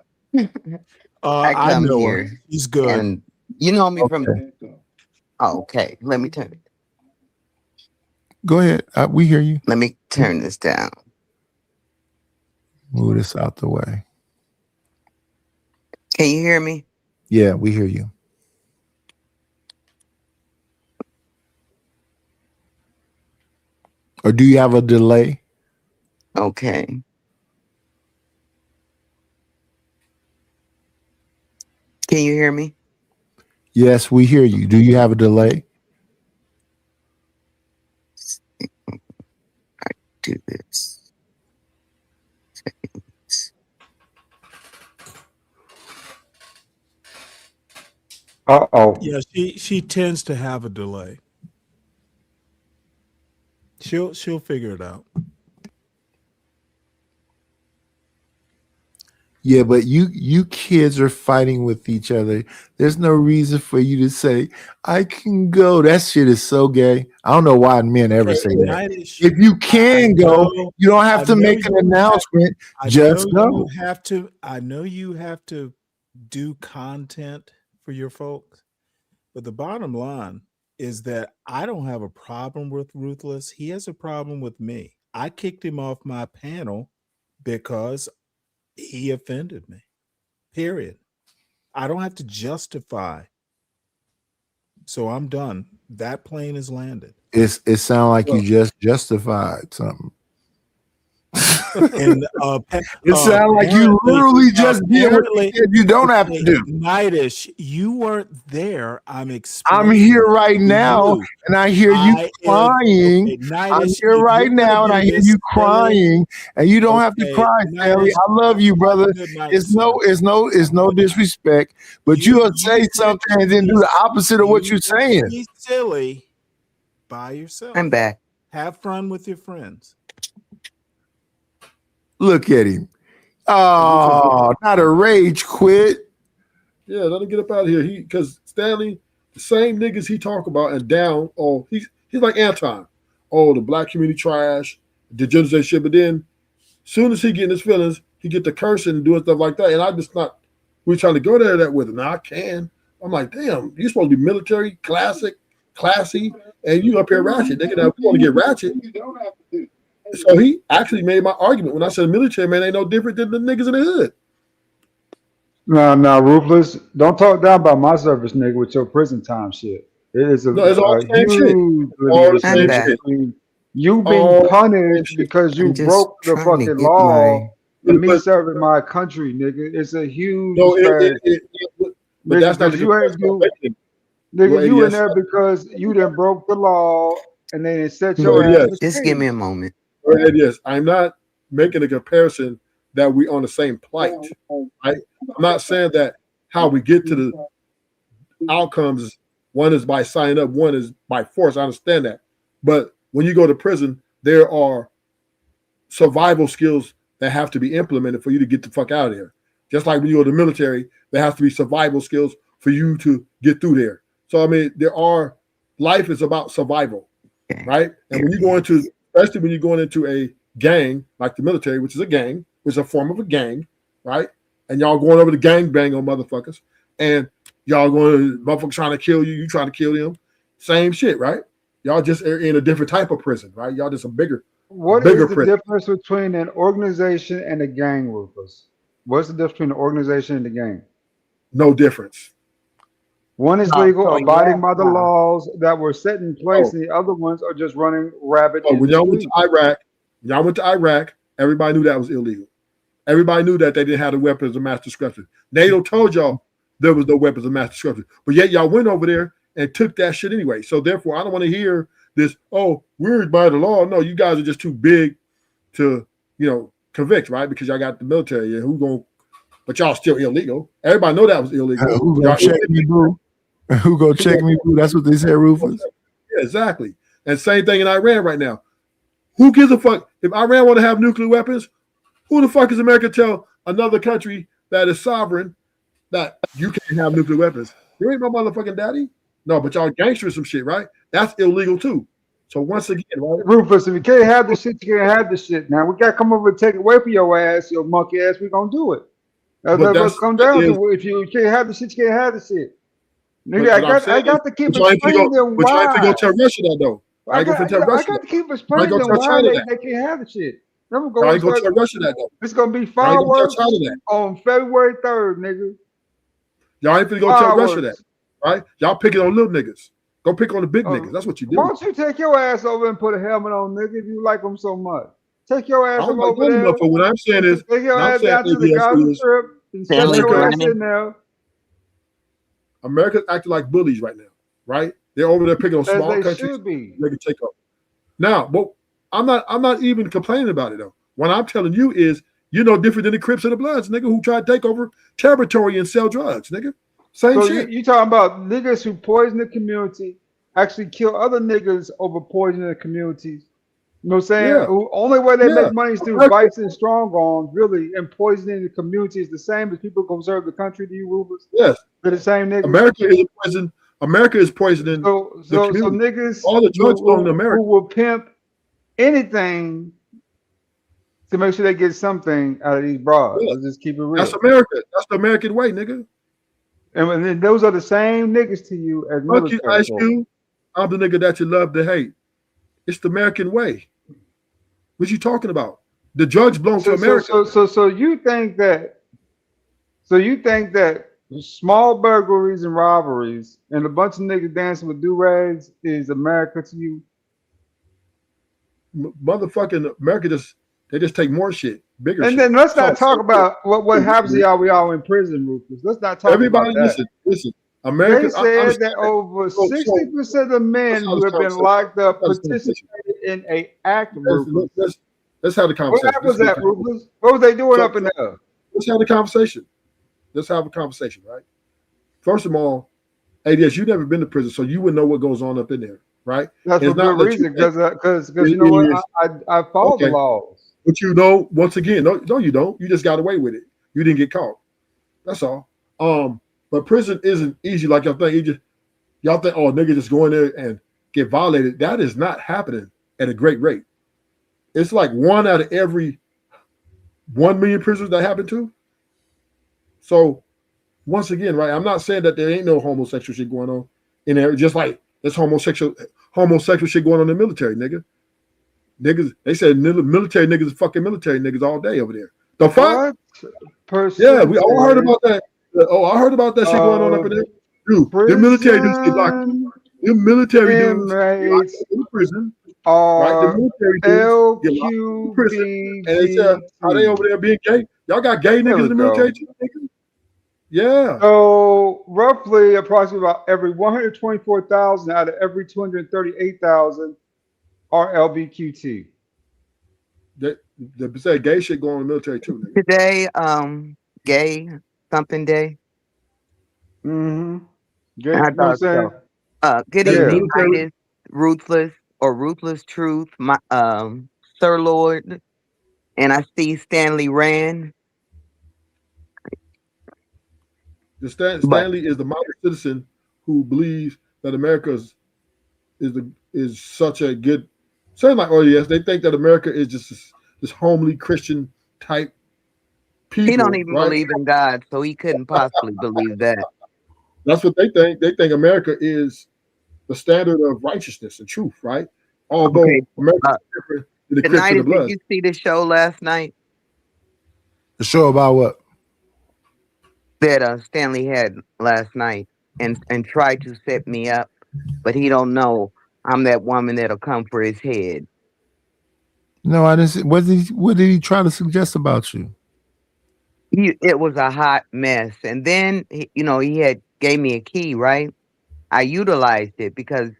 I come know here. her. He's good. And you know me from. Oh, okay. Let me turn it. Go ahead. We hear you. Let me turn this down. Move this out the way. Can you hear me? Yeah, we hear you. Or do you have a delay? Okay. Can you hear me? Yes, we hear you. Do you have a delay? do this. Settings. Uh-oh. Yeah, she tends to have a delay. She'll figure it out. Yeah, but you kids are fighting with each other. There's no reason for you to say, I can go. That shit is so gay. I don't know why men ever say that. If you can go, you don't have to make an announcement. Just go. I know you have to do content for your folks, but the bottom line is that I don't have a problem with Ruthless. He has a problem with me. I kicked him off my panel because he offended me. Period. I don't have to justify. So I'm done. That plane is landed. It sounds like you just justified something. And it sounds like you literally just did what you don't have to do. Nightish, you weren't there. I'm here right now, and I hear you crying. I'm here right now, and I hear you crying, and you don't have to cry, Stanley. I love you, brother. It's no disrespect, but you'll say something and then do the opposite of what you're saying. Be silly by yourself. I'm back. Have fun with your friends. Look at him. Oh, not a rage quit. Yeah, let him get up out of here. Because Stanley, the same niggas he talk about and down. Oh, he's like Anton. Oh, the black community trash, degenerate shit. But then, soon as he get in his feelings, he get to cursing and doing stuff like that. And I just not. We're trying to go there that with him. Now I can. I'm like, damn, you're supposed to be military, classic, classy, and you up here ratchet. Nigga, now we want to get ratchet. So he actually made my argument when I said military man ain't no different than the niggas in the hood. No, Ruthless. Don't talk down about my service, nigga, with your prison time shit. It's all the same shit. All the same shit. You being punished because you broke the fucking law and me serving my country, nigga. It's a huge but that's not nigga, you in there because you done broke the law and then it set your ass. Just give me a moment. Yes, I'm not making a comparison that we on the same plight. Right? I'm not saying that how we get to the outcomes, one is by signing up, one is by force. I understand that. But when you go to prison, there are survival skills that have to be implemented for you to get the fuck out of there. Just like when you go to the military, there has to be survival skills for you to get through there. So, I mean, life is about survival, right? And when you go into, especially when you're going into a gang like the military, which is a gang, which is a form of a gang, right? And y'all going over the gang bang on motherfuckers, and y'all going, motherfuckers trying to kill you, you trying to kill them. Same shit, right? Y'all just are in a different type of prison, right? Y'all just a bigger. What is the difference between an organization and a gang, Rufus? What's the difference between the organization and the gang? No difference. One is legal, abiding by the laws that were set in place, and the other ones are just running rabbit. When y'all went to Iraq, everybody knew that was illegal. Everybody knew that they didn't have the weapons of mass destruction. NATO told y'all there was no weapons of mass destruction, but yet y'all went over there and took that shit anyway. So therefore, I don't want to hear this, oh, we're by the law. No, you guys are just too big to, convict, right? Because y'all got the military. And but y'all still illegal. Everybody know that was illegal. Who gonna check me, boo? Who gonna check me, boo? That's what they said, Rufus. Yeah, exactly. And same thing in Iran right now. Who gives a fuck? If Iran want to have nuclear weapons, who the fuck is America tell another country that is sovereign that you can't have nuclear weapons? You ain't my motherfucking daddy. No, but y'all gangsters some shit, right? That's illegal too. So once again, right? Rufus, if you can't have the shit, you can't have the shit. Now we gotta come over and take it away from your ass, your monkey ass. We gonna do it. That's what come down to. If you can't have the shit, you can't have the shit. Nigga, I got to keep explaining them why. I ain't to go tell Russia that though. I got to keep explaining them why they can't have the shit. I ain't gonna tell Russia that though. It's gonna be fireworks on February 3rd, nigga. Y'all ain't finna go tell Russia that, right? Y'all picking on little niggas. Go pick on the big niggas. That's what you do. Why don't you take your ass over and put a helmet on, nigga, if you like them so much? Take your ass over there. But what I'm saying is, take your ass down to the Gaza Strip and set your ass in there. America's acting like bullies right now, right? They're over there picking on small countries. They can take up. Now, I'm not even complaining about it though. What I'm telling you is you're no different than the Crips and the Bloods, nigga, who try to take over territory and sell drugs, nigga. Same So shit. you talking about niggas who poison the community, actually kill other niggas over poisoning the communities. You know what I'm saying? Yeah. Only way they Yeah. make money is through vice and strong arms, really, and poisoning the community is the same as people who serve the country to you, rulers. Yes. They're the same niggas. America is poison. America is poisoning So the community. niggas All the drugs belong to America. who will pimp anything to make sure they get something out of these broads. Yeah. Let's just keep it real. That's America. That's the American way, nigga. And then those are the same niggas to you as Fuck military you, Ice folks. Cube. I'm the nigga that you love to hate. It's the American way. What you talking about? The drugs belong to America. So you think that small burglaries and robberies and a bunch of niggas dancing with do-rags is America to you? Motherfucking America they just take more shit, bigger And shit. then let's not So- talk about what happens to y'all. We all in prison, Rufus. Let's not talk Everybody, about that. listen. America. They said that over 60% of men who have been locked up participated in an act. Let's have the conversation. What was that, Rufus? What was they doing up in there? Let's have the conversation. Let's have a conversation, right? First of all, ADS, you've never been to prison, so you wouldn't know what goes on up in there, right? That's It's for not good that you reason, because It you know what? is. I follow the Okay. laws. But you know, once again, no, you don't. You just got away with it. You didn't get caught. That's all. But prison isn't easy like y'all think. Y'all think, oh, nigga, just go in there and get violated. That is not happening at a great rate. It's like 1 out of every 1 million prisoners that happen to. So, once again, right, I'm not saying that there ain't no homosexual shit going on in there, just like there's homosexual shit going on in the military, nigga. Niggas, they said military niggas is fucking military niggas all day over there. The fuck? Yeah, we all heard about that. Oh, I heard about that shit going on up in there. Dude, the military dudes get locked. The military dudes get locked in prison. Right? The military dudes get locked in prison. And they say, are they over there being gay? Y'all got gay niggas in the military too, nigga? Yeah. So roughly, approximately about every 124,000 out of every 238,000 are LBQT. They say gay shit going on in the military too, nigga. Today, gay something day. Mm-hmm. Gay, I you know what I'm thought saying? so. Good Yeah. evening, Titus, Ruthless or Ruthless Truth, my Sir Lord, and I see Stanley Rand. Stanley is the model citizen who believes that America is such a good. Saying like, oh yes, they think that America is just this homely Christian type people. He don't even right? believe in God, so he couldn't possibly believe that. That's what they think. They think America is the standard of righteousness and truth, right? Although America is different than the Crips and the United, did Bloods. you see the show last night The show about what? that Stanley had last night and tried to set me up, but he don't know I'm that woman that'll come for his head. No, I didn't see. What did he try to suggest about you? It was a hot mess, and then he had gave me a key, right? I utilized it because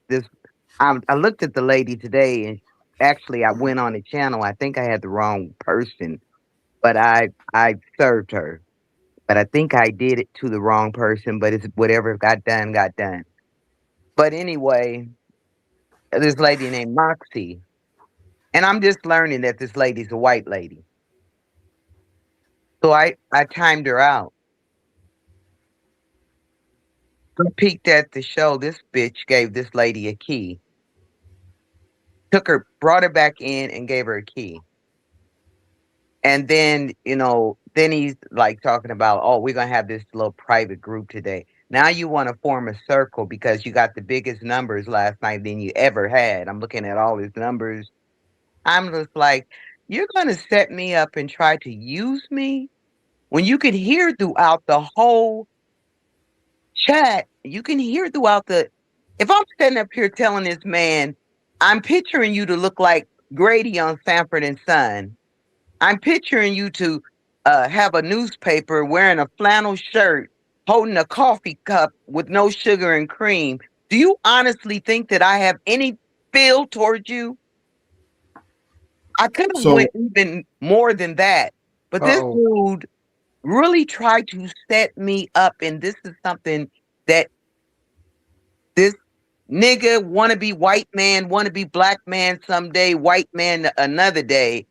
I looked at the lady today, and actually I went on the channel. I think I had the wrong person, but I served her. But I think I did it to the wrong person, but it's whatever got done, got done. But anyway, this lady named Moxie, and I'm just learning that this lady's a white lady. So I timed her out. I peeked at the show. This bitch gave this lady a key. Brought her back in and gave her a key. And then, then he's like talking about, oh, we're going to have this little private group today. Now you want to form a circle because you got the biggest numbers last night than you ever had. I'm looking at all his numbers. I'm just like, you're going to set me up and try to use me when you could hear throughout the whole chat. You can hear throughout if I'm standing up here telling this man, I'm picturing you to look like Grady on Sanford and Son. I'm picturing you to have a newspaper, wearing a flannel shirt, holding a coffee cup with no sugar and cream. Do you honestly think that I have any feel towards you? I could have So- went even more than that, but this dude really tried to set me up, and this is something that this nigga wannabe white man, wannabe black man someday, white man another day,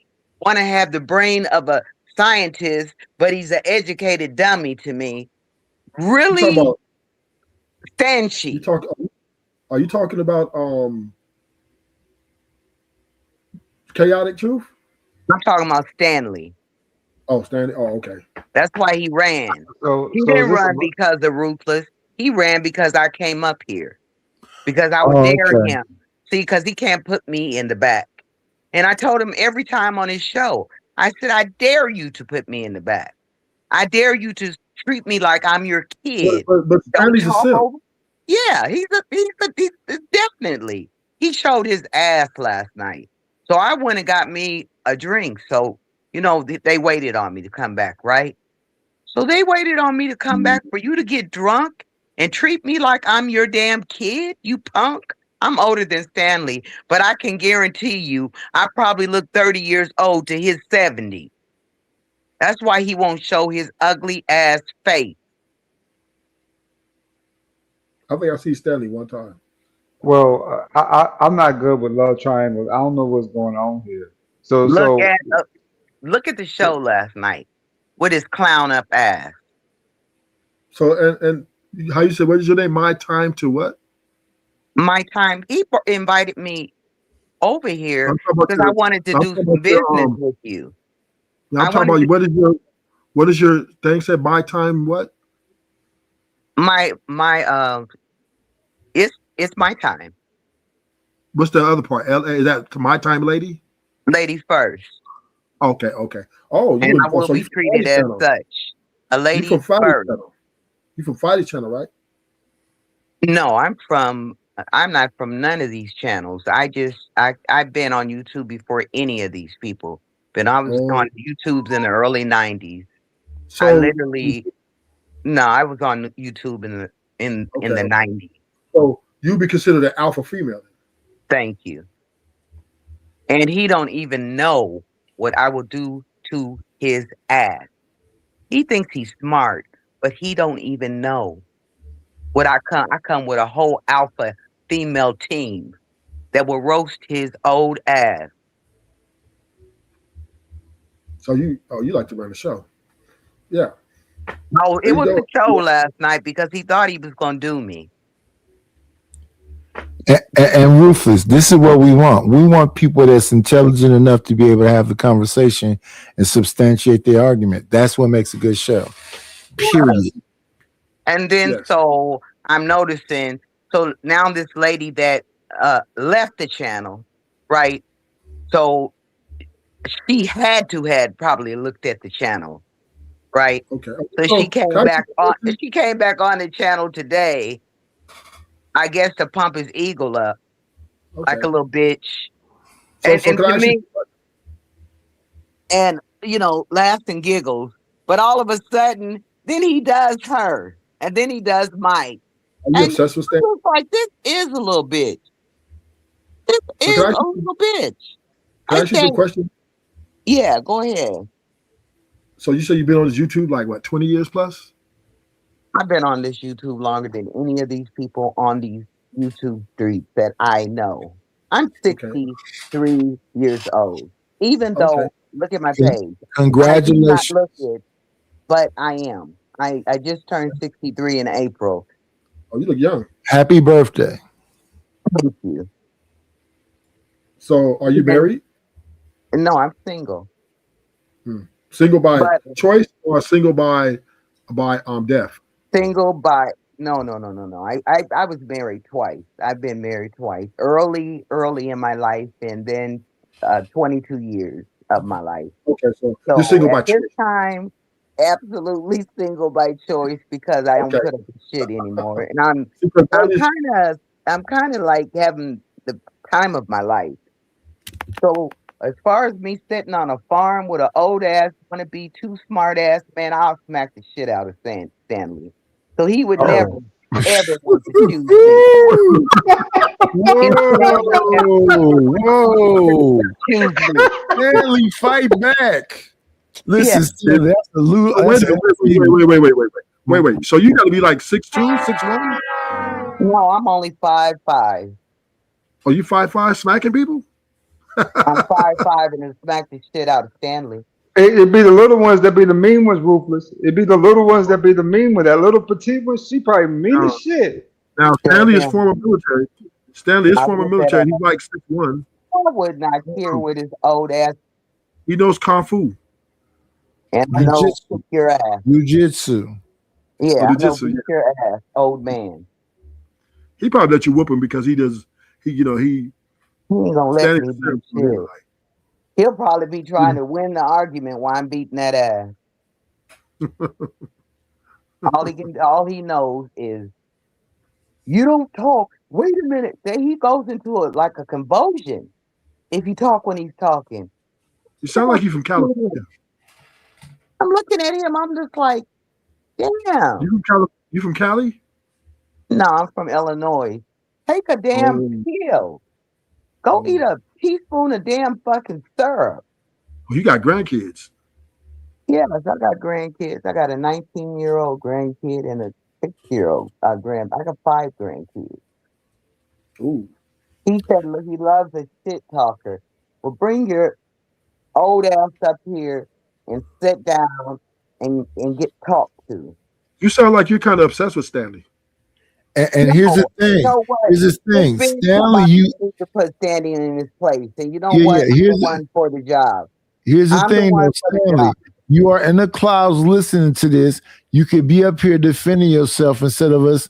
want to have the brain of a scientist, but he's an educated dummy to me. Really, Stanchi. Are you talking about Chaotic Truth? I'm talking about Stanley. Oh, Stanley. Oh, okay. That's why he ran. He So didn't is this run a- because of Ruthless. He ran because I came up here. Because I would Oh, dare okay. him. See, because he can't put me in the back. And I told him every time on his show, I said, I dare you to put me in the back. I dare you to treat me like I'm your kid. But Stanley's a talk simp. over- Yeah, he's definitely. He showed his ass last night. So I went and got me a drink. So, you know, they waited on me to come back, right? So they waited on me to come back for you to get drunk and treat me like I'm your damn kid, you punk. I'm older than Stanley, but I can guarantee you I probably look 30 years old to his 70. That's why he won't show his ugly ass face. I think I see Stanley one time. Well, I'm not good with love triangles. I don't know what's going on here. So Look at the show last night with his clown up ass. So and how you said, what is your name? My Time to what? My time. He invited me over here I'm talking about because I your- wanted to I'm do talking some about your, business with you. Now, I'm I talking wanted about what is your thing said? My Time what? My it's my time. What's the other part? LA, is that My Time Lady? Lady first. Okay. Oh, And I will be treated as such. A lady You from Friday first. Channel? You from Friday Channel, right? No, I'm not from none of these channels. I've been on YouTube before any of these people. But I was on YouTube in the early 90s. I was on YouTube in the 90s. So you be considered an alpha female. Thank you. And he don't even know what I will do to his ass. He thinks he's smart, but he don't even know what I come with a whole alpha female team that will roast his old ass. So you like to run the show. Yeah. No, it was a show last night because he thought he was gonna do me. And Ruthless, this is what we want. We want people that's intelligent enough to be able to have the conversation and substantiate their argument. That's what makes a good show. Period. And then so I'm noticing, so now this lady that left the channel, right? So she had probably looked at the channel, right? Okay. So she came back on. She came back on the channel today. I guess to pump his ego up, like a little bitch. So And can I to ask me, you- and laughs and giggles. But all of a sudden, then he does her, and then he does Mike. Are you obsessed with Stan? It's like, this is a little bitch. This is can I a ask you- little bitch. Can I ask you some questions? Yeah, go ahead. So you say you've been on this YouTube like what, 20 years plus? I've been on this YouTube longer than any of these people on these YouTube streets that I know. I'm 63 years old. Even though, look at my page. Congratulations. I do not look it, but I am. I just turned 63 in April. Oh, you look young. Happy birthday. Thank you. So are you married? No, I'm single. Single by choice or single by death? Single by no. I was married twice. I've been married twice. Early in my life, and then 22 years of my life. Okay, so you're single by at this choice. time, absolutely single by choice because I don't Okay. put up with shit anymore. And I'm kind of like having the time of my life. So as far as me sitting on a farm with an old ass wannabe too smart ass man, I'll smack the shit out of Stanley. So he would never ever want to choose me. Whoa. Stanley, fight back. Listen, Stanley, that's a loot. Wait. So you got to be like 6'2", 6'1"? No, I'm only 5'5". Are you 5'5", smacking people? I'm 5'5" and then smack the shit out of Stanley. It'd be the little ones that be the mean ones, Ruthless. It'd be the little ones that be the mean one. That little petite one, she probably mean as shit. Now, Stanley is former military. Stanley is former military. He's like 6'1". I would not care with his old ass. He knows Kung Fu. And I know kick your ass. Jiu-jitsu. Yeah, I know kick your ass, old man. He probably let you whoop him because he does. He ain't gonna let me do shit. He'll probably be trying to win the argument while I'm beating that ass. all he knows is you don't talk. Wait a minute. Then he goes into like a convulsion if you talk when he's talking. You sound like you from California. I'm looking at him. I'm just like, damn. You from Cali? No, I'm from Illinois. Take a damn pill. Go eat a teaspoon of damn fucking syrup. Oh, you got grandkids? Yes, I got grandkids. I got a 19-year-old grandkid and a 6-year-old I got 5 grandkids. Ooh. He said, look, he loves a shit talker. Well, bring your old ass up here and sit down and get talked to. You sound like you're kind of obsessed with Stanley. And here's the thing. You know what? Here's the thing. Stanley, you need to put Stanley in his place. And you know Yeah, what? yeah, I'm here's the one for the job. Here's the I'm the thing, one though, for the Stanley. job. You are in the clouds listening to this. You could be up here defending yourself instead of us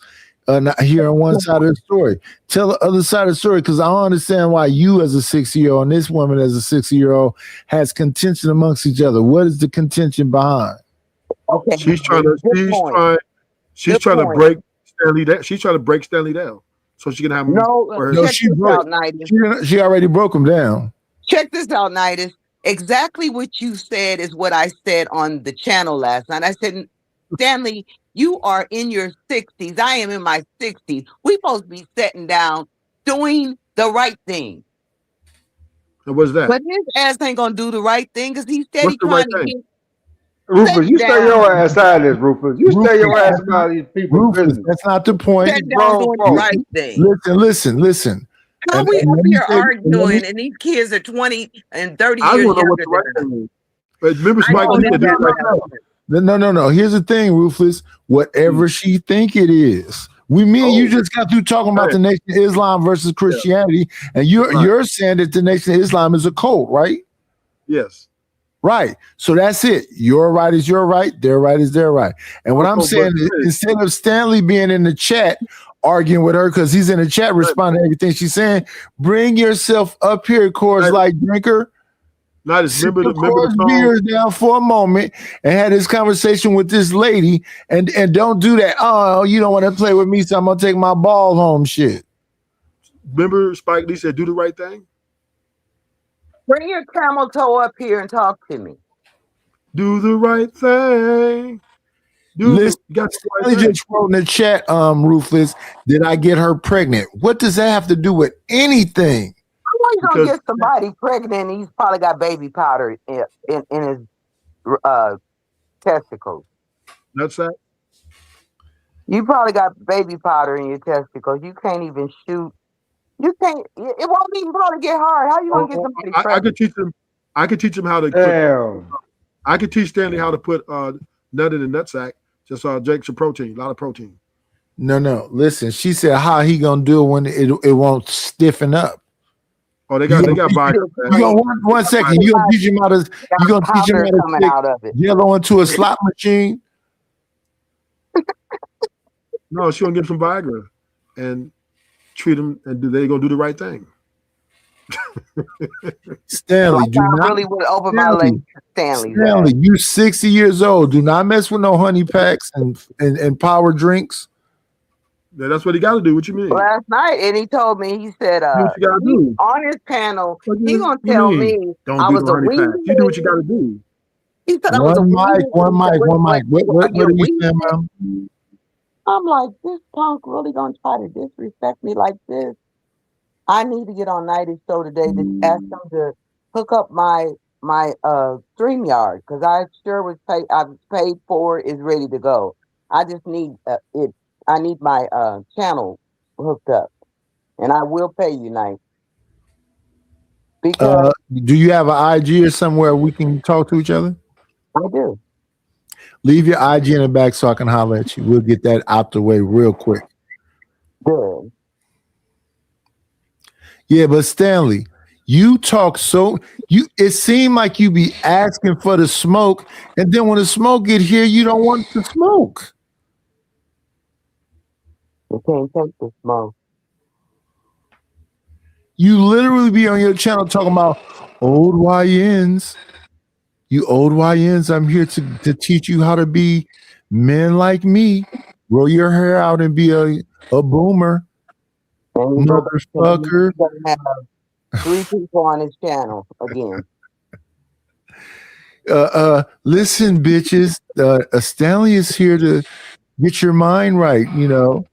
not hearing one side of the story. Tell the other side of the story, because I don't understand why you as a 60-year-old and this woman as a 60-year-old has contention amongst each other. What is the contention behind? Okay. She's trying to break Stanley down. She's trying to break Stanley down so she can have she already broke him down. Check this out, Nidus. Exactly what you said is what I said on the channel last night. I said, Stanley, you are in your 60s. I am in my 60s. We supposed to be sitting down doing the right thing. And what's that? But his ass ain't gonna do the right thing because he's steady What's the trying right to thing? get Rufus, you stay your ass out of this, Rufus. You stay your ass out of these people's business. That's not the point. sit down doing the right thing. Listen. How And- we and up let me here say- arguing and these kids are 20 and 30 I years don't know what younger the right than us? thing is. But remember, I Spike know Lee that said that's right right. now. No. Here's the thing, Ruthless. Whatever she think it is. Me and you just got through talking about the Nation of Islam versus Christianity, and you're saying that the Nation of Islam is a cult, right? Yes. Right. So that's it. Your right is your right. Their right is their right. And what I'm Okay, saying is, but- instead of Stanley being in the chat arguing with her because he's in the chat responding to everything she's saying, bring yourself up here, Coors Light drinker. Not as Sit remember the the Coors song? beers down for a moment and had this conversation with this lady, and don't do that. Oh, you don't want to play with me, so I'm gonna take my ball home. Shit. Remember Spike Lee said, "Do the right thing." Bring your camel toe up here and talk to me. Do the right thing. Listen, Stanley just wrote in the chat, Ruthless, did I get her pregnant? What does that have to do with anything? How you gonna get somebody pregnant and he's probably got baby powder in his testicles? That's that. You probably got baby powder in your testicles. You can't even shoot. You can't. It won't even probably get hard. How you gonna get somebody I pregnant? could teach him. I could teach him how to. Damn. I could teach Stanley how to put nut in the nutsack. Just drink some protein, a lot of protein. No. Listen, she said, how he gonna do it when it won't stiffen up? Oh, they got Viagra. You gonna one second. You gonna teach him how to coming out of it. stick yellow into a slot machine? No, she gonna give him some Viagra and treat him, and they gonna do the right thing. Stanley, do I not really would open my legs to Stanley. Stanley, you 60 years old. Do not mess with no honey packs and power drinks. Yeah, that's what he got to do. What you mean? Last night, and he told me, he said, what you gotta do. on his panel, he gonna What you tell mean? me Don't I do was the a honey weed. pack. You do what you got to do. He said I was a One mic, weed. one mic. What are you saying, ma'am? I'm like, this punk really gonna try to disrespect me like this? I need to get on Nighty's show today to ask them to hook up my StreamYard because I sure was paid. I was paid for it, is ready to go. I just need it. I need my channel hooked up, and I will pay you, Night. Because Do you have an IG or somewhere we can talk to each other? I do. Leave your IG in the back so I can holler at you. We'll get that out the way real quick. Good. Yeah, but Stanley, you talk it seemed like you be asking for the smoke, and then when the smoke get here, you don't want the smoke. You can't take the smoke. You literally be on your channel talking about old YNs. You old YNs, I'm here to teach you how to be men like me. Grow your hair out and be a boomer. Motherfucker. Have 3 people on his channel again. Listen, bitches. Stanley is here to get your mind right, you know.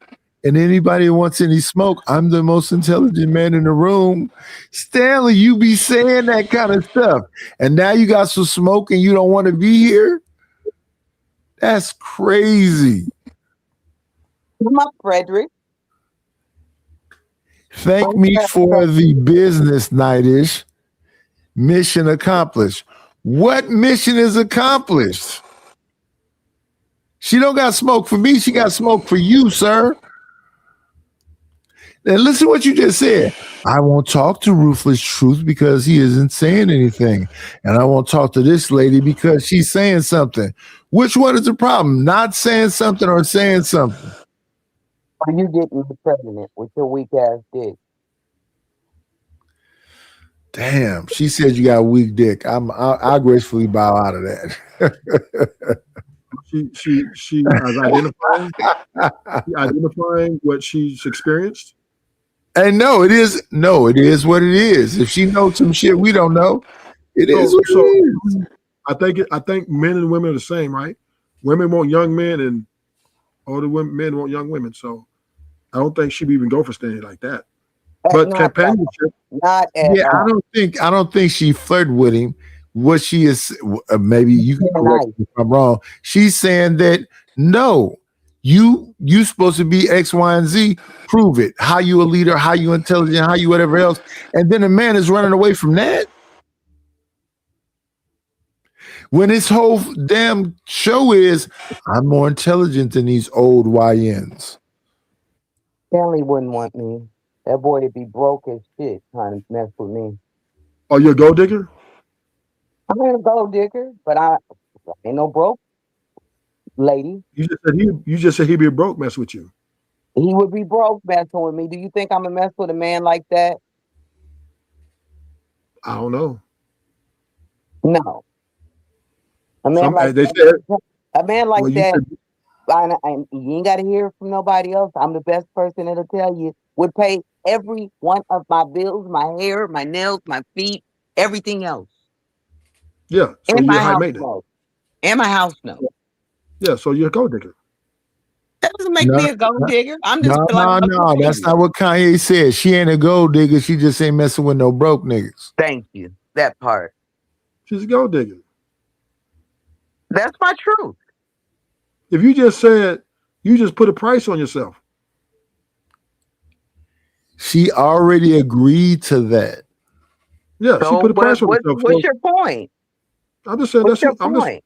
And anybody who wants any smoke, I'm the most intelligent man in the room. Stanley, you be saying that kind of stuff. And now you got some smoke and you don't want to be here? That's crazy. Come up, Frederick. Thank me for the business, Nightish. Mission accomplished. What mission is accomplished? She don't got smoke for me. She got smoke for you, sir. And listen to what you just said. I won't talk to Ruthless Truth because he isn't saying anything. And I won't talk to this lady because she's saying something. Which one is the problem? Not saying something or saying something? Are you getting me pregnant with your weak ass dick? Damn, she said you got a weak dick. I'll gracefully bow out of that. She is identifying what she's experienced. And no, it is what it is. If she knows some shit we don't know, it is what it is. I think men and women are the same, right? Women want young men and older men want young women. So I don't think she'd even go for standing like that. But companionship, I don't think she flirted with him. What she is, maybe you can correct me if I'm wrong. She's saying that no, you supposed to be X, Y, and Z. Prove it. How you a leader? How you intelligent? How you whatever else? And then the man is running away from that. When his whole damn show is, I'm more intelligent than these old YNs. Stanley wouldn't want me. That boy would be broke as shit trying to mess with me. Are you a gold digger? I'm a gold digger, but I ain't no broke lady. You just said he'd be broke mess with you. He would be broke messing with me. Do you think I'm a mess with a man like that? I don't know. No. A man like that. You ain't got to hear from nobody else. I'm the best person that'll tell you. Would pay every one of my bills, my hair, my nails, my feet, everything else. Yeah. So and you're my high house maintenance. note. And my house note. Yeah. So you're a gold digger. That doesn't make me a gold digger. I'm just No. That's not what Kanye said. She ain't a gold digger. She just ain't messing with no broke niggas. Thank you. That part. She's a gold digger. That's my truth. If you just said you just put a price on yourself. She already agreed to that. Yeah, So she put a price on herself. What's your point? I'm just saying What's your point?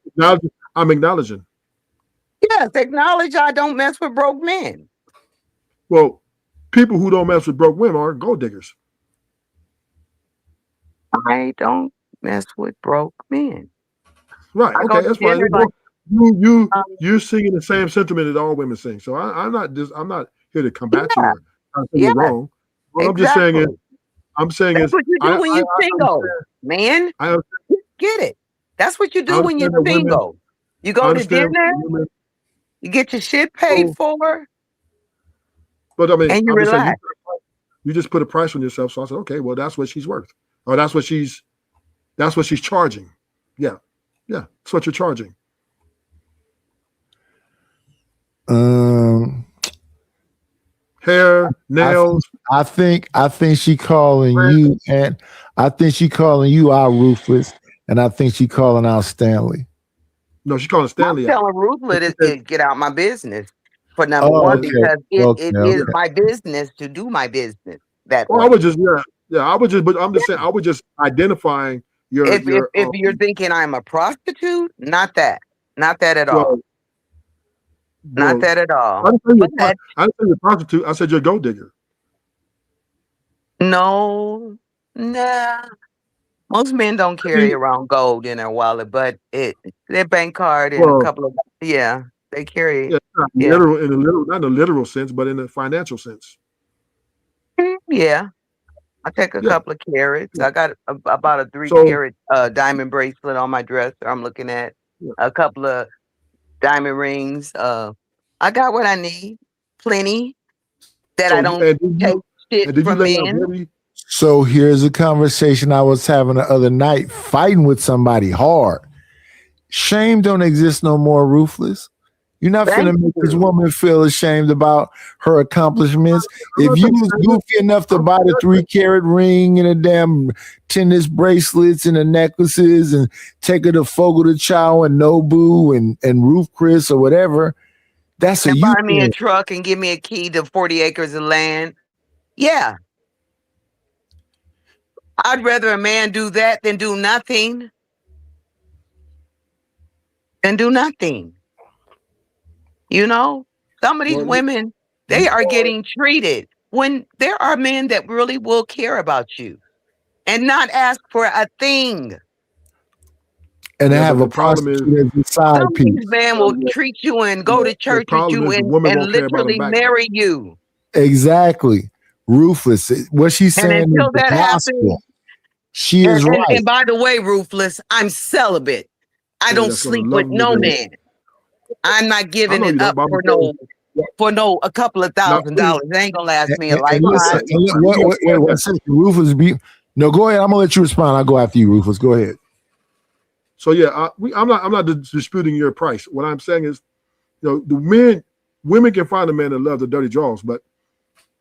I'm acknowledging. Yes, acknowledge I don't mess with broke men. Well, people who don't mess with broke women are gold diggers. I don't mess with broke men. Right. I Okay, go that's to fine. dinner like- You're singing the same sentiment that all women sing. So I'm not here to combat you or trying to say you're wrong. What I'm saying That's is what you do when you're single, man. I Get it. That's what you do when you're understand that women- single. You go I to understand dinner, women- you get your shit paid for, But I mean, and you I'm just saying, relax. you just put a price on yourself. So I said, okay, well, that's what she's worth, or that's what she's charging. Yeah, that's what you're charging. hair, nails. I think she calling you, and I think she calling you out, Ruthless, and I think she calling out Stanley. No, she's calling I'm Stanley out. telling Ruthless to get out my business for number one, okay. because it is Okay. my business to do my business that Well, way. I would just I would just, but I'm just saying, I would just identifying your If you're thinking I'm a prostitute, not that at all. Not that at all. I didn't say you're a prostitute. I said you're a gold digger. No, nah. Most men don't carry around gold in their wallet, but their bank card and a couple of they carry. Yeah, not in a literal sense, but in a financial sense. Yeah. I take a couple of carats. I got about a 3 carat diamond bracelet on my dresser. I'm looking at a couple of diamond rings. I got what I need, plenty. That I don't take shit from men. So here's a conversation I was having the other night, fighting with somebody hard. Shame don't exist no more, Ruthless. You're not finna make this woman feel ashamed about her accomplishments. If you was goofy enough to buy the 3 carat ring and the damn tennis bracelets and the necklaces and take her to Fogo de Chao and Nobu and Ruth Chris or whatever, that's and a buy you me a thing. truck and give me a key to 40 acres of land. Yeah. I'd rather a man do that than do nothing. You know, some of these women, they are getting treated when there are men that really will care about you and not ask for a thing. And have a prostitute as a side piece. These men will treat you and go to church with you and literally marry you. Exactly. Ruthless. What she's And saying is until the that gospel. happens, She is right. And by the way, Ruthless, I'm celibate. I don't sleep with no man. I'm not giving it up for a couple of $1,000. It ain't gonna last me a lifetime. Wait, 1 second. Ruthless no, go ahead. I'm gonna let you respond. I'll go after you, Ruthless. Go ahead. So yeah, I'm not disputing your price. What I'm saying is, you know, women can find a man that loves the dirty jaws, but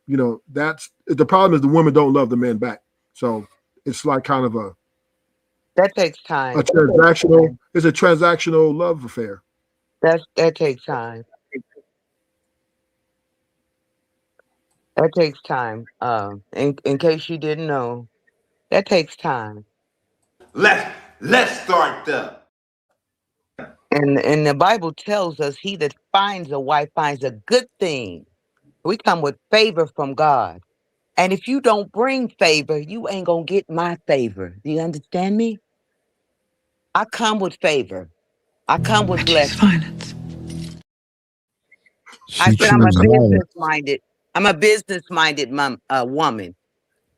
you know, that's the problem is the women don't love the man back. So it's like kind of that takes time. It's a transactional love affair. That takes time. That takes time. In case you didn't know, that takes time. Let's start there. And the Bible tells us he that finds a wife finds a good thing. We come with favor from God. And if you don't bring favor, you ain't gonna get my favor. Do you understand me? I come with favor. I come with blessings. I said I'm a business-minded. I'm a business-minded woman.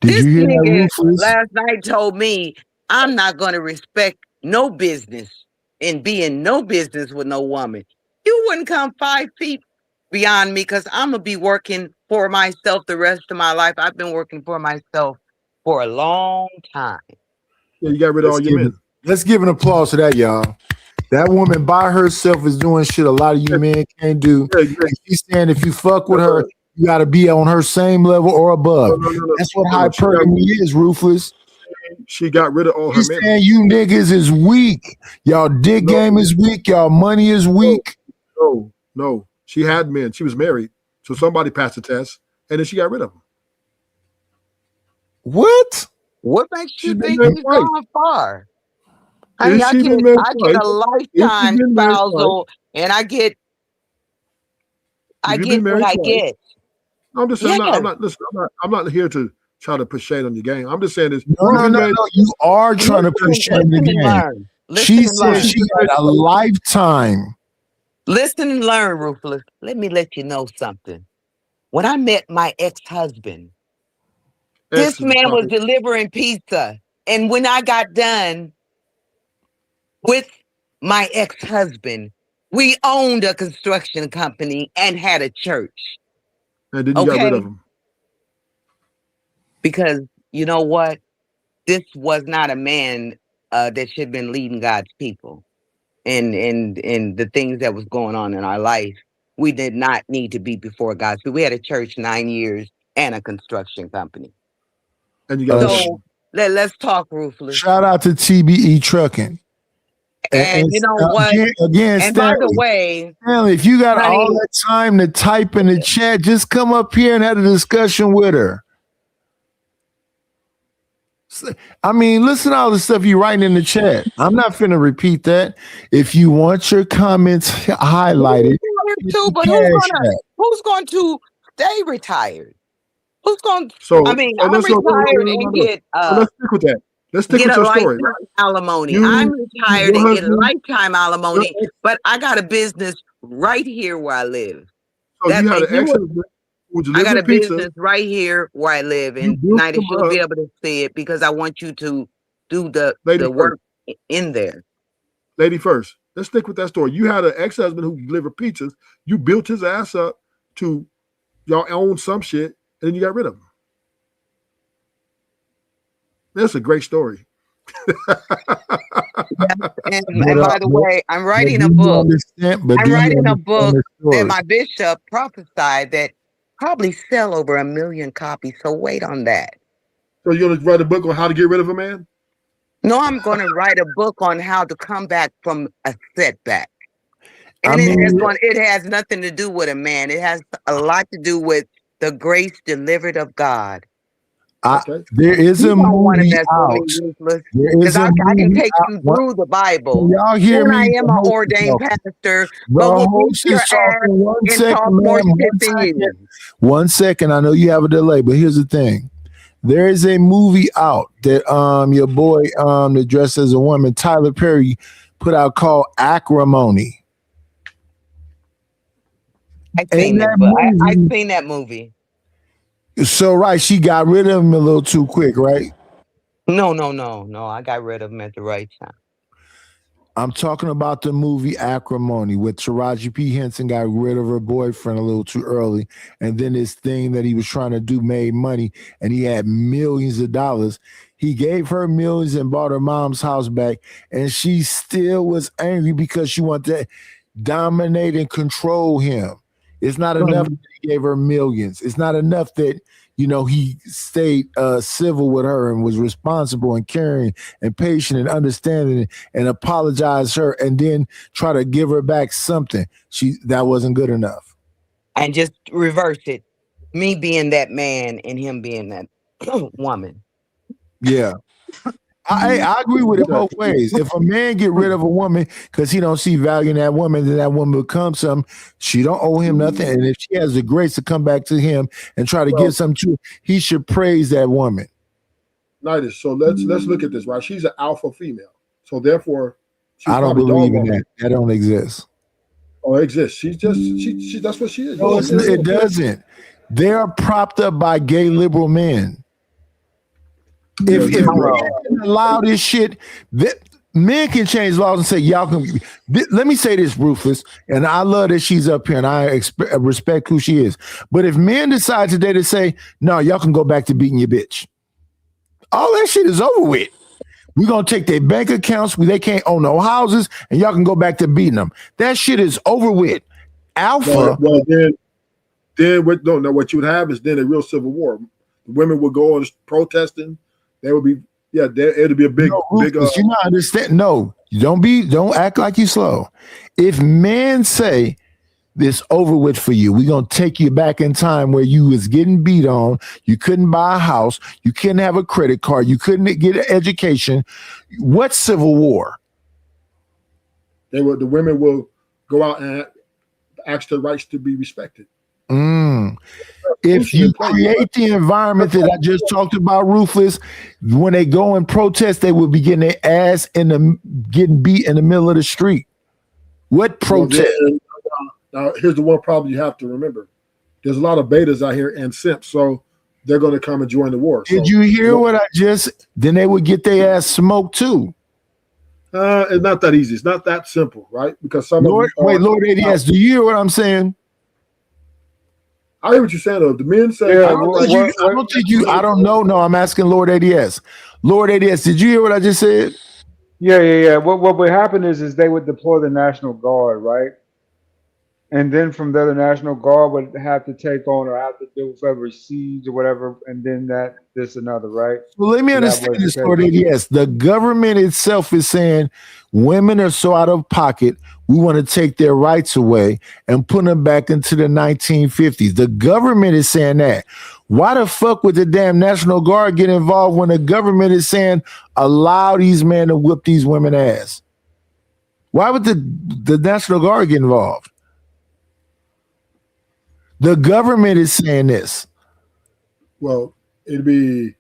Did you hear that, nigga Ruthless? last night told me I'm not going to respect no business and be in no business with no woman. You wouldn't come 5 feet beyond me because I'm going to be working for myself the rest of my life. I've been working for myself for a long time. Yeah, you got rid of all your men. Let's give an applause to that, y'all. That woman by herself is doing shit a lot of you men can't do. And she's saying if you fuck with her, you got to be on her same level or above. No. That's what hypergamy is, Ruthless. She got rid of all her men. She's saying you niggas is weak. Y'all dick game is weak. Y'all money is weak. No. She had men. She was married. So somebody passed the test and then she got rid of them. What? What makes you think she's gone far? I mean, I get a lifetime spousal, and I get what I get. I'm just saying, I'm not here to try to push shade on your game. I'm just saying this. No. You are trying to push shade on the game. She said she had a lifetime. Listen and learn, Ruthless. Let me let you know something. When I met my ex-husband, this man was delivering pizza. And when I got done with my ex-husband, we owned a construction company and had a church. And then you got rid of him. Because you know what? This was not a man that should have been leading God's people and the things that was going on in our life. we did not need to be before God's feet. We had a church 9 years and a construction company. And you got So let's talk ruthless. Shout out to TBE Trucking. And you know what? Again, and by the Stanley, way, Stanley, if you got honey, all that time to type in the chat, just come up here and have a discussion with her. I mean, listen to all the stuff you writing in the chat. I'm not finna repeat that. If you want your comments highlighted, too, but who's going to stay retired? Who's going? So I mean, so I'm let's go- retired and get so let's stick with that. Let's stick get with a your story. lifetime alimony. You- I'm retired your and get a husband- lifetime alimony, but I got a business right here where I live. So you had an you would- ex-husband who I got delivered a pizza. business right here where I live, You and built Nida, them you'll be up. able to see it because I want you to do the Lady work in there. Lady first. Let's stick with that story. You had an ex-husband who delivered pizzas. You built his ass up to y'all own some shit, and then you got rid of him. That's a great story. And by the way, I'm writing a book. I'm writing a book that my bishop prophesied that probably sell over 1 million copies. So wait on that. So you're gonna write a book on how to get rid of a man? No, I'm going to write a book on how to come back from a setback. And I mean, it has nothing to do with a man. It has a lot to do with the grace delivered of God. There is You a don't wanna movie mess with out. me, Ruthless, There is because a I can movie take you out. through the Bible. Y'all hear and I me? am The an host is ordained talking. pastor, The but will host beat your is talking. ass One and second, talk more ma'am. shit than you. 1 second. I know you have a delay, but here's the thing. There is a movie out that your boy that dressed as a woman, Tyler Perry, put out called Acrimony. I've seen that movie. So right, she got rid of him a little too quick, right? No. I got rid of him at the right time. I'm talking about the movie Acrimony, where Taraji P. Henson got rid of her boyfriend a little too early, and then this thing that he was trying to do made money, and he had millions of dollars. He gave her millions and bought her mom's house back, and she still was angry because she wanted to dominate and control him. It's not enough that he gave her millions. It's not enough that, he stayed civil with her and was responsible and caring and patient and understanding and apologized her and then try to give her back something. That wasn't good enough. And just reverse it. Me being that man and him being that woman. Yeah. I agree with it both ways. If a man get rid of a woman because he don't see value in that woman, then that woman becomes something. She don't owe him nothing. And if she has the grace to come back to him and try to give something to her, he should praise that woman. Nidus. So let's look at this, right? She's an alpha female. So therefore, I don't believe in that. That don't exist. Oh, it exists. She's just she that's what she is. No, it doesn't. They are propped up by gay liberal men. If men can allow this shit, men can change laws and say y'all can. Let me say this, Ruthless, and I love that she's up here, and I respect who she is. But if men decide today to say, no, y'all can go back to beating your bitch, all that shit is over with. We're gonna take their bank accounts, they can't own no houses, and y'all can go back to beating them. That shit is over with. Alpha. Well, then what you would have is then a real civil war. The women would go on protesting. There would be, it'd be a big. You not understand? No, don't act like you slow. If men say this over with for you, we're gonna take you back in time where you was getting beat on, you couldn't buy a house, you couldn't have a credit card, you couldn't get an education. What civil war? The women will go out and ask their rights to be respected. If you create the environment that I just talked about, Ruthless, when they go and protest, they will be getting their ass getting beat in the middle of the street. What protest? Now, here's the one problem you have to remember. There's a lot of betas out here and simps, so they're going to come and join the war. Did you hear what I just? Then they would get their ass smoked too. It's not that easy. It's not that simple, right? Because Lord ADS, do you hear what I'm saying? I hear what you're saying, though. The men say, I don't know. No, I'm asking Lord ADS. Lord ADS, did you hear what I just said? Yeah. What would happen is they would deploy the National Guard, right? and then from there the National Guard would have to take on or have to do whatever siege or whatever, and then that this another, right? Well, let me So that understand was this, the Lord. case. Yes, the government itself is saying women are so out of pocket, we want to take their rights away and put them back into the 1950s. The government is saying that. Why the fuck would the damn National Guard get involved when the government is saying allow these men to whip these women ass? Why would the National Guard get involved? The government is saying this. Well, it'd be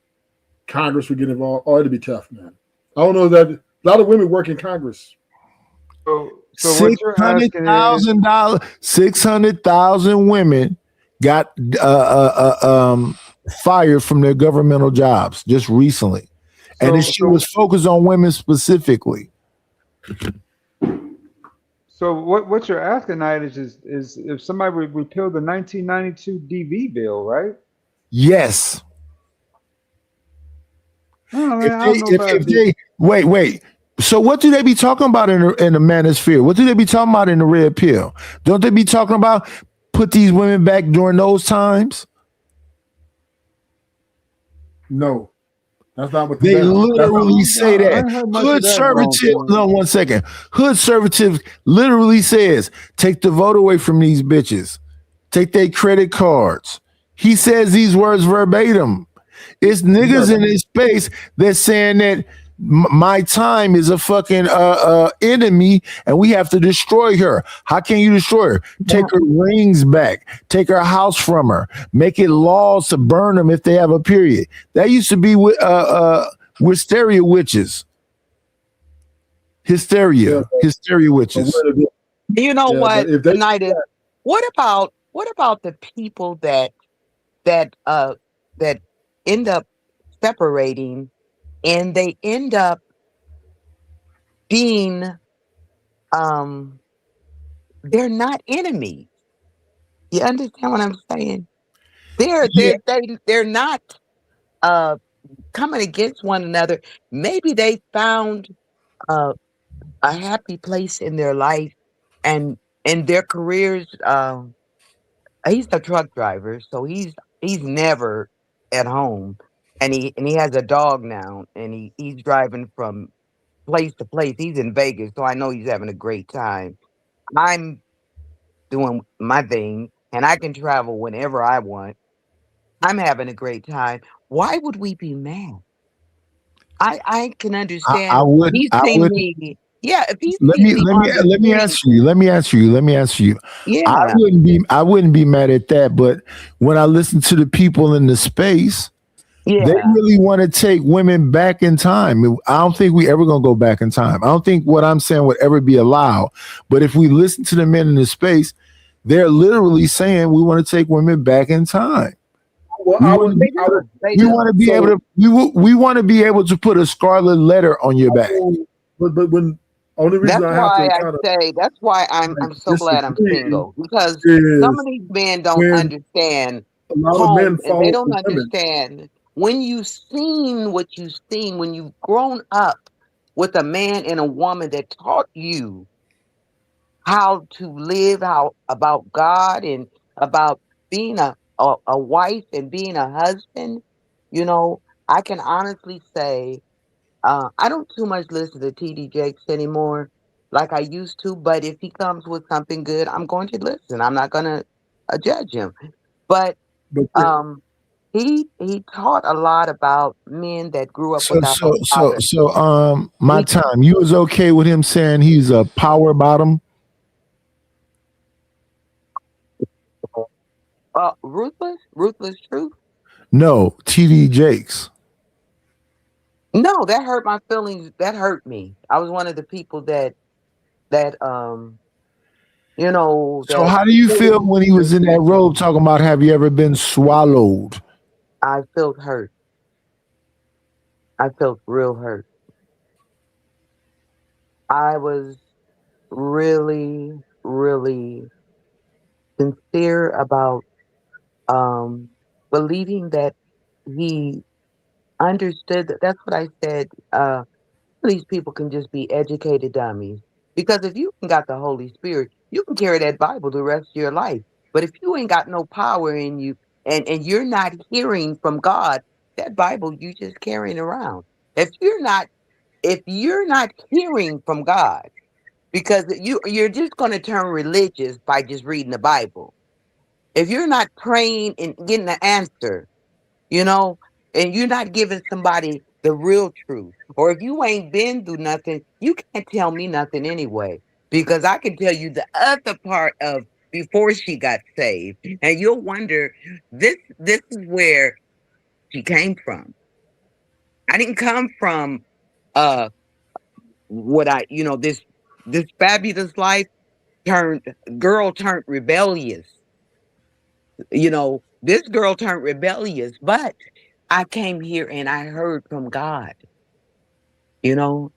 Congress would get involved, or it'd be tough, man. I don't know that a lot of women work in Congress. So what you're asking is, $600,000, 600,000 women got fired from their governmental jobs just recently, and this shit was focused on women specifically. so what you're asking, Knight, is if somebody would repeal the 1992 DV bill, right? Yes. Oh, man, If I don't know they, about if they wait. So what do they be talking about in the manosphere? What do they be talking about in the red pill? Don't they be talking about put these women back during those times? No, that's not what They that's literally not- say that. Hood Conservative, no, 1 second. Hood Conservative literally says, take the vote away from these bitches. Take their credit cards. He says these words verbatim. It's niggas in this space that's saying that my time is a fucking enemy and we have to destroy her. How can you destroy her? Take her rings back. Take her house from her. Make it laws to burn them if they have a period. That used to be with wisteria witches. Hysteria witches. You know Yeah, what? but if they- Tonight is what about the people that end up separating and they end up being they're not enemies. You understand what I'm saying? They're not coming against one another. Maybe they found a happy place in their life and in their careers. He's a truck driver, so he's never at home, and he has a dog now, and he's driving from place to place. He's in Vegas, so I know he's having a great time. I'm doing my thing, and I can travel whenever I want. I'm having a great time. Why would we be mad? I can understand. I would. He's I seen would. me. Yeah, if he's Let seen me me on the let me street- answer you. Yeah. I wouldn't be mad at that, but when I listen to the people in the space, they really want to take women back in time. I don't think we ever gonna go back in time. I don't think what I'm saying would ever be allowed. But if we listen to the men in the space, they're literally saying we want to take women back in time. Well, We I want would- we want to be able to we want to be able to put a scarlet letter on your back. But when only reason That's I have why to I kind of say that's why I'm so glad I'm disagree single because is some of these men don't when understand a lot of home men and fall they don't for women. understand when you've seen what you've seen, when you've grown up with a man and a woman that taught you how to live, how about God and about being a wife and being a husband. You know, I can honestly say I don't too much listen to TD Jakes anymore like I used to, but if he comes with something good, I'm going to listen. I'm not going to judge him. But he taught a lot about men that grew up without a father. My time. You was okay with him saying he's a power bottom? Ruthless Truth. No, TD Jakes. No, that hurt my feelings. That hurt me. I was one of the people that you know. So how do you feel when he was in that robe talking about have you ever been swallowed? I felt hurt. I felt real hurt. I was really, really sincere about believing that he understood that. That's what I said. These people can just be educated dummies. Because if you got the Holy Spirit, you can carry that Bible the rest of your life. But if you ain't got no power in you and you're not hearing from God, that Bible you just carrying around. If you're not hearing from God, because you're just going to turn religious by just reading the Bible. If you're not praying and getting the answer, you know, and you're not giving somebody the real truth, or if you ain't been through nothing, you can't tell me nothing anyway, because I can tell you the other part of before she got saved, and you'll wonder, this is where she came from. I didn't come from this fabulous life turned rebellious. This girl turned rebellious, but I came here and I heard from God.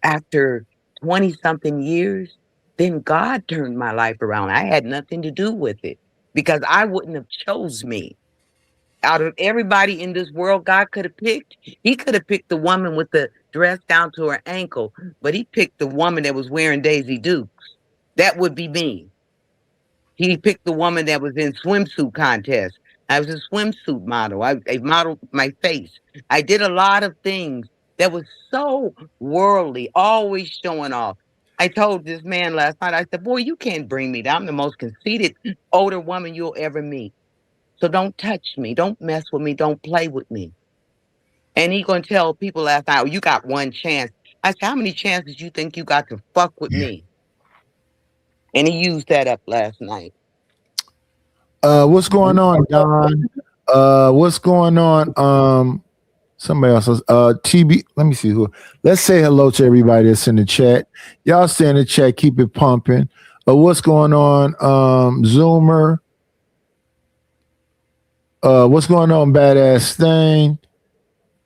After 20 something years, then God turned my life around. I had nothing to do with it because I wouldn't have chose me. Out of everybody in this world God could have picked, he could have picked the woman with the dress down to her ankle, but he picked the woman that was wearing Daisy Dukes. That would be me. He picked the woman that was in swimsuit contest. I was a swimsuit model. I modeled my face. I did a lot of things that was so worldly, always showing off. I told this man last night, I said, boy, you can't bring me down. I'm the most conceited older woman you'll ever meet. So don't touch me. Don't mess with me. Don't play with me. And he going to tell people last night, oh, you got one chance. I said, how many chances you think you got to fuck with me? And he used that up last night. What's going on, Don? What's going on? Somebody else. TB. Let me see who. Let's say hello to everybody that's in the chat. Y'all stay in the chat. Keep it pumping. What's going on? Zoomer. What's going on, Badass Thing?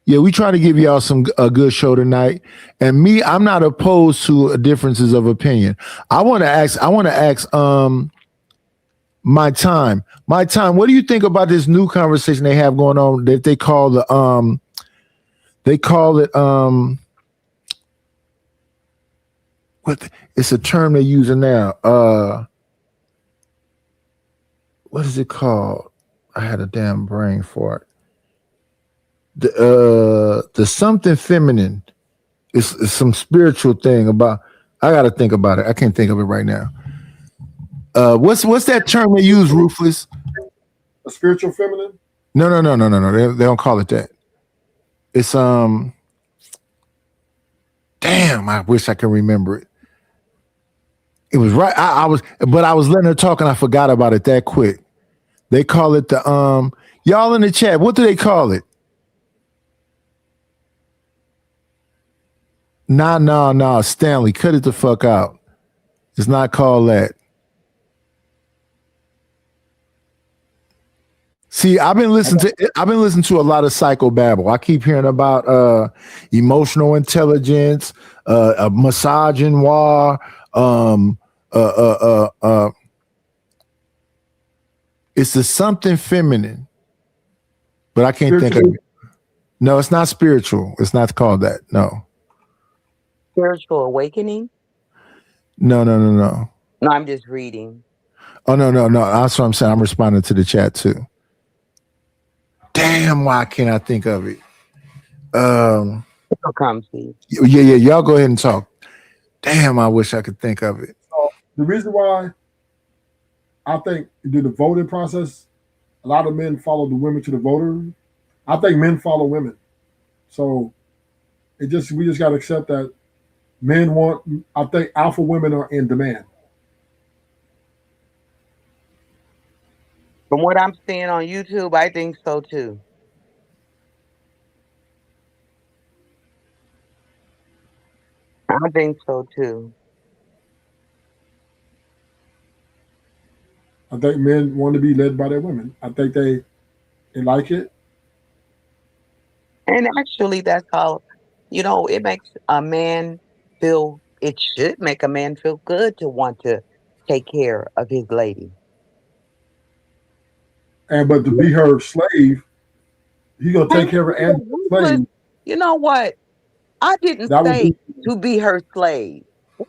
Yeah, we try to give y'all a good show tonight. And me, I'm not opposed to differences of opinion. I want to ask my time. What do you think about this new conversation they have going on that they call it's a term they're using now. What is it called? I had a damn brain for it. The something feminine. It's some spiritual thing about. I got to think about it. I can't think of it right now. What's that term they use, Ruthless? A spiritual feminine? No. They don't call it that. It's damn, I wish I could remember it. It was right. I was letting her talk and I forgot about it that quick. They call it the y'all in the chat, what do they call it? Nah, Stanley, cut it the fuck out. It's not called that. See, I've been listening to a lot of psychobabble. I keep hearing about emotional intelligence, misogynoir, it's the something feminine, but I can't think of it. No, it's not spiritual. It's not called that. No. Spiritual awakening? No. No, I'm just reading. Oh, no. That's what I'm saying. I'm responding to the chat too. Damn, why can't I think of it? It'll come, Steve. Yeah. Y'all go ahead and talk. Damn, I wish I could think of it. The reason why I think do the voting process, a lot of men follow the women to the voter. I think men follow women. So we just got to accept that men want, I think alpha women are in demand. From what I'm seeing on YouTube, I think so too. I think so too. I think men want to be led by their women. I think they like it. And actually, that's how, it makes a man feel, it should make a man feel good to want to take care of his lady. But to be her slave, he gonna take care of her and slave. You know what? I didn't say to be her slave.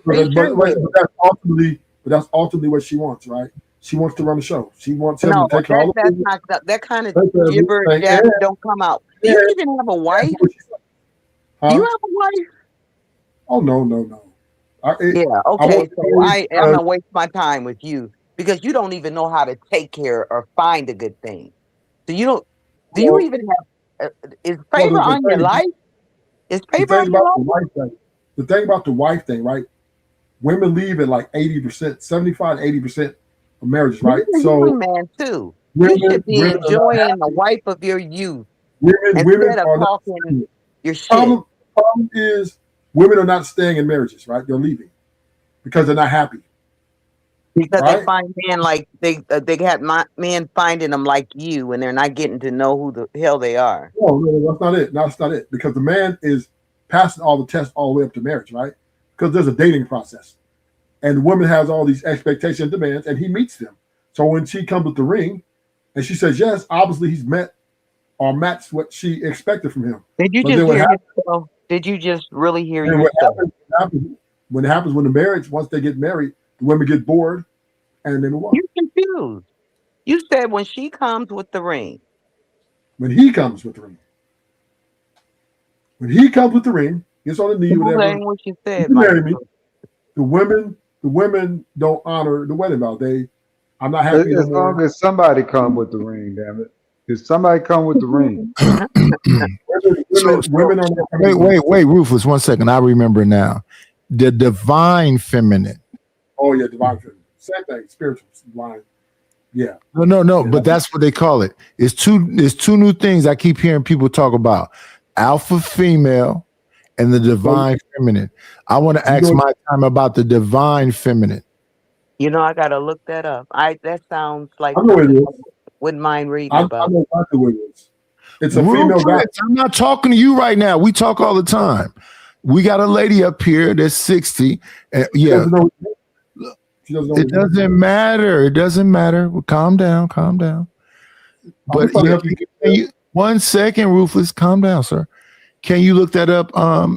But that's ultimately but that's ultimately what she wants, right? She wants to run the show. She wants him No, to take her all that's over. not that kind of Take her gibber everything. jabber And- don't come out. and- You even have a wife? Huh? You have a wife? Oh no. Yeah, I okay. want So to I'm gonna waste my time with you because you don't even know how to take care or find a good thing. So you don't. Do you Well- even have? Is Well, favor the on your thing- life? Is the favor thing on your about the life? wife thing, right? Women leave at like 80%, 75 to 80% of marriages, right? You're a So human man too. women, You should be women are not enjoying happy. the wife of your youth Women instead of are not talking staying. your shit. Problem is women are not staying in marriages, right? They're leaving because they're not happy. Because right? they find men like they got men finding them like you, and they're not getting to know who the hell they are. No, that's not it. That's not it. Because the man is passing all the tests all the way up to marriage, right? Because there's a dating process. And the woman has all these expectations and demands, and he meets them. So when she comes with the ring and she says yes, obviously he's met or matched what she expected from him. Did you But just then what hear happens- yourself? Did you just really hear and what yourself? happens when the marriage, once they get married, the women get bored and they move on. You're confused. You said when she comes with the ring. When he comes with the ring. When he comes with the ring, gets on the knee, That whatever. ain't what you said, You marry me. Michael. The women don't honor the wedding vow. I'm not happy no As long more. as somebody come with the ring, damn it. If somebody come with the ring, Women are not coming Wait, Rufus, 1 second. I remember now. The divine feminine. Oh yeah, divine feminine. Same thing, spiritual divine. Yeah. No, but that's what they call it. It's two new things I keep hearing people talk about. Alpha female and the divine feminine. I want to ask my time about the divine feminine. You know, I gotta look that up. That sounds like I know it something is. I wouldn't mind reading I about. know exactly what it is. It's a female guy. Rufus, I'm not talking to you right now. We talk all the time. We got a lady up here that's 60. And yeah. It doesn't matter. It doesn't matter. Well, calm down. But trying to help can you 1 second, Rufus, calm down, sir. Can you look that up?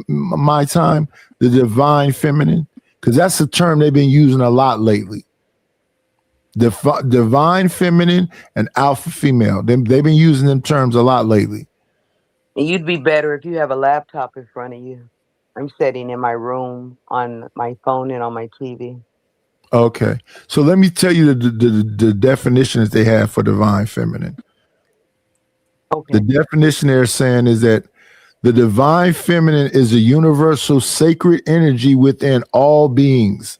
My time, the divine feminine, because that's a term they've been using a lot lately. Divine feminine and alpha female. They've been using them terms a lot lately. And you'd be better if you have a laptop in front of you. I'm sitting in my room on my phone and on my TV. Okay, so let me tell you the definitions they have for divine feminine. Okay. The definition they're saying is that the divine feminine is a universal sacred energy within all beings,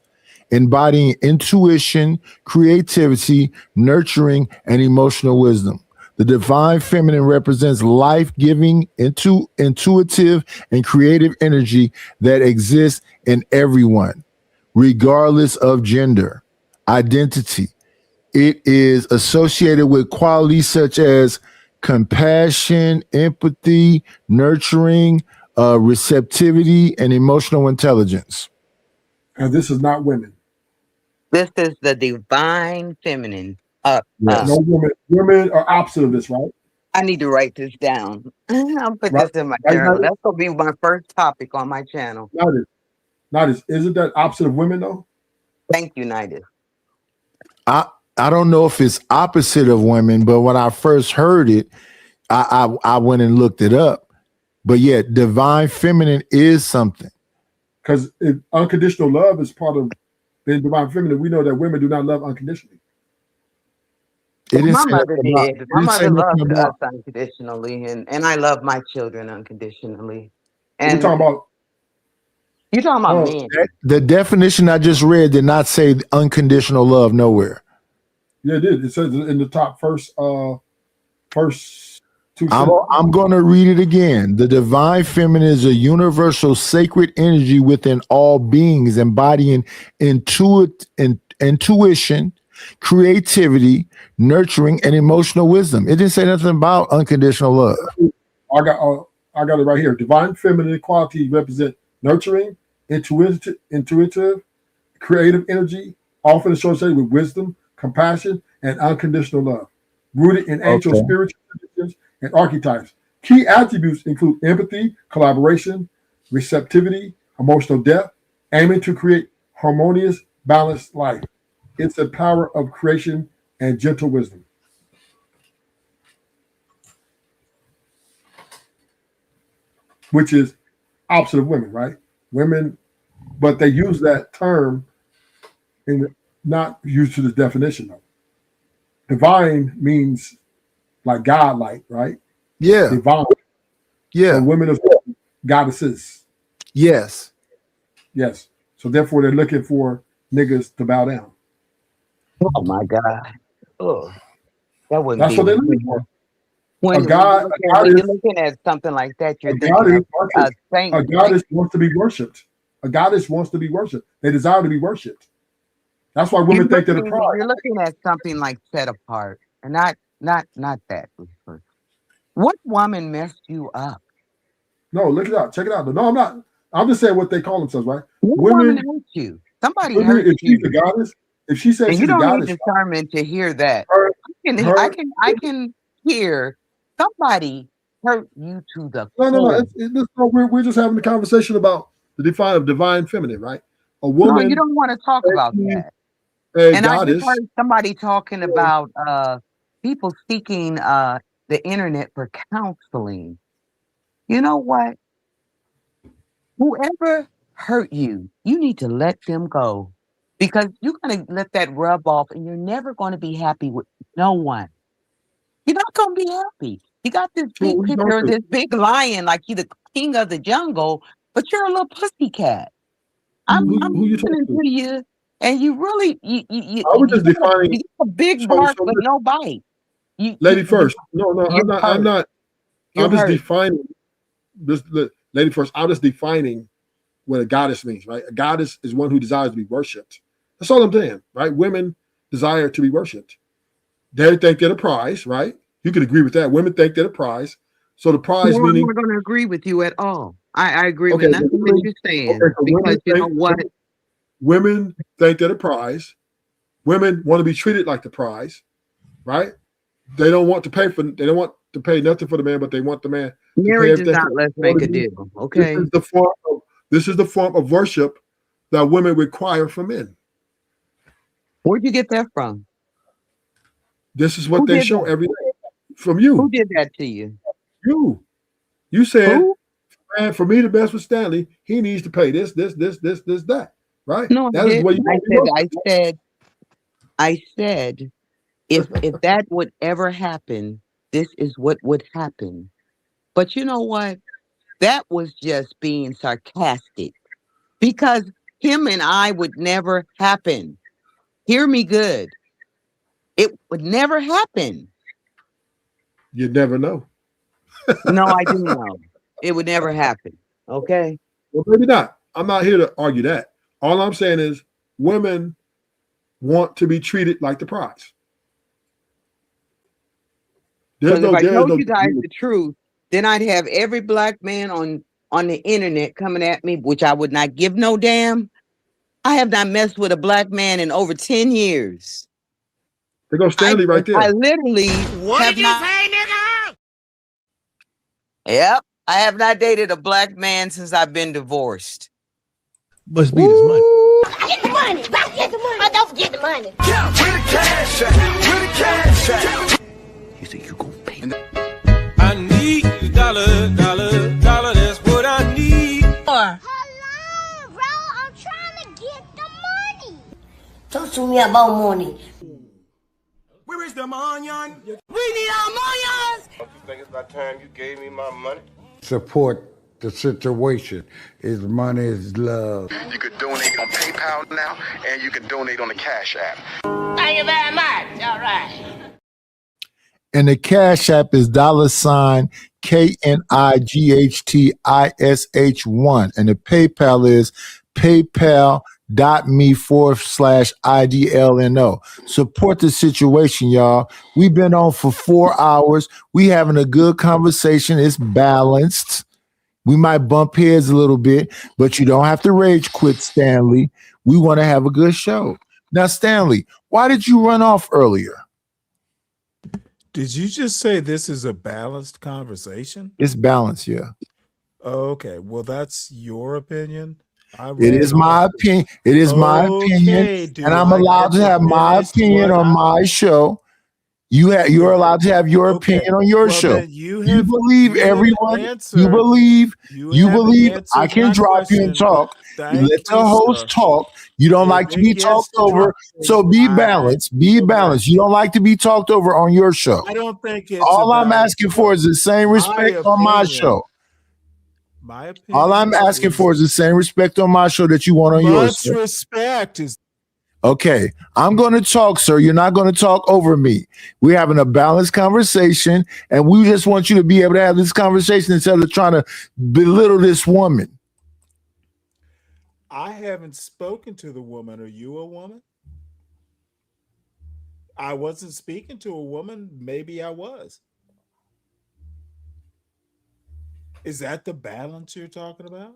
embodying intuition, creativity, nurturing, and emotional wisdom. The divine feminine represents life-giving, intuitive, and creative energy that exists in everyone, regardless of gender, identity. It is associated with qualities such as compassion, empathy, nurturing, receptivity, and emotional intelligence. And this is not women. This is the divine feminine. No women. Women are opposite of this, right? I need to write this down. I'll put Right. this in my Right, journal. right. That's gonna be my first topic on my channel. Isn't that opposite of women though? Thank you, Nidus. I don't know if it's opposite of women, but when I first heard it, I went and looked it up. But yeah, divine feminine is something. Because if unconditional love is part of the divine feminine, we know that women do not love unconditionally. It didn't My say mother nothing about- did. it My didn't say mother nothing loved about- us unconditionally, and I love my children unconditionally. We're And talking about you're talking about men. The definition I just read did not say unconditional love nowhere. Yeah, it did. It says in the top first two I'm going to read it again. The divine feminine is a universal sacred energy within all beings, embodying intuition, creativity, nurturing, and emotional wisdom. It didn't say nothing about unconditional love. I got it right here. Divine feminine qualities represent nurturing, intuitive, creative energy, often associated with wisdom, compassion, and unconditional love, rooted in ancient spiritual traditions and archetypes. Key attributes include empathy, collaboration, receptivity, emotional depth, aiming to create harmonious, balanced life. It's a power of creation and gentle wisdom. Which is opposite of women, right? Women, but they use that term and not used to the definition though. Divine means like godlike, right? Yeah. Divine. Yeah. So women are goddesses. Yes. Yes. So therefore they're looking for niggas to bow down. Oh my God. Oh, that wouldn't That's be what they're me. looking for. When, A God when is you're looking at something like that, you're a thinking goddess of worshipped. saint. A goddess wants to be worshipped. A goddess wants to be worshipped. They desire to be worshipped. That's why women think they're the prize. You're looking at something like set apart, and not that. What woman messed you up? No, look it up. Check it out. No, I'm not. I'm just saying what they call themselves, right? What woman hurt you? Somebody women, hurt if you. she's a goddess, if she says And she's you a don't goddess, need discernment to hear that. I can hear somebody hurt you to the no. core. We're just having a conversation about the define of divine feminine, right? A No, woman. you don't want to talk about that. A And I goddess. just heard somebody talking about people seeking the internet for counseling. You know what? Whoever hurt you, you need to let them go. Because you're going to let that rub off and you're never going to be happy with no one. You're not going to be happy. You got this big picture of this big lion like you're the king of the jungle, but you're a little pussycat. I'm listening to you, and you really, you I was just defining. you got a big bark, but no bite. Lady first. No, I'm not. You're I'm just hurt. defining this. Lady first. I'm just defining what a goddess means, right? A goddess is one who desires to be worshipped. That's all I'm saying, right? Women desire to be worshipped. They think they're the prize, right? You can agree with that. Women think they're the prize. So the prize meaning. I'm not going to agree with you at all. I agree Okay, with nothing that you're saying because you know what? Women think they're the prize. Women want to be treated like the prize, right? They don't want to pay for. They don't want to pay nothing for the man, but they want the man. To pay Marriage is everything not for- let's make a deal, okay? This is the form of worship that women require from men. Where'd you get that from? This is what Who they did show that? every day from you. Who did that to you? You said, man, for me to mess with Stanley, he needs to pay this, that, right? No, That is what you I said, if that would ever happen, this is what would happen. But you know what? That was just being sarcastic because him and I would never happen. Hear me good. It would never happen. You never know. No, I do know. It would never happen. Okay. Well, maybe not. I'm not here to argue that. All I'm saying is women want to be treated like the prize. Because if I told you guys the truth, then I'd have every black man on the internet coming at me, which I would not give no damn. I have not messed with a black man in over 10 years. There goes Stanley right there. I literally have not. say, nigga? Yep. I have not dated a black man since I've been divorced. Must be this money. Get the money. Get the money. Oh, don't forget the money. Yeah, where the cash at? Where the cash at? You think you gon' pay? I need a dollar, that's what I need. Hello, bro. I'm trying to get the money. Talk to me about money. Where is the money? We need our money. Don't you think it's about time you gave me my money? Support the situation. Is money is love. You could donate on PayPal now, and you can donate on the Cash App. Thank you very much. All right. And the Cash App is $KNIGHTISH1. And the PayPal is paypal.me/IDLNO. Support the situation, y'all. We've been on for 4 hours. We having a good conversation. It's balanced. We might bump heads a little bit, but you don't have to rage quit, Stanley. We want to have a good show. Now, Stanley, why did you run off earlier? Did you just say this is a balanced conversation? It's balanced, yeah. Okay, well, that's your opinion. It is my opinion. It is my opinion, and I'm allowed to have my opinion on my show. You're allowed to have your opinion on your show. You believe everyone. You believe. I can drop you and talk. You let the host talk. You don't like to be talked over, so be balanced. Be balanced. You don't like to be talked over on your show. I don't think it's all I'm asking for is the same respect on my show. My opinion. All I'm asking for is the same respect on my show that you want on yours. Much respect is okay. I'm going to talk, sir. You're not going to talk over me. We're having a balanced conversation, and we just want you to be able to have this conversation instead of trying to belittle this woman. I haven't spoken to the woman. Are you a woman? I wasn't speaking to a woman. Maybe I was. Is that the balance you're talking about?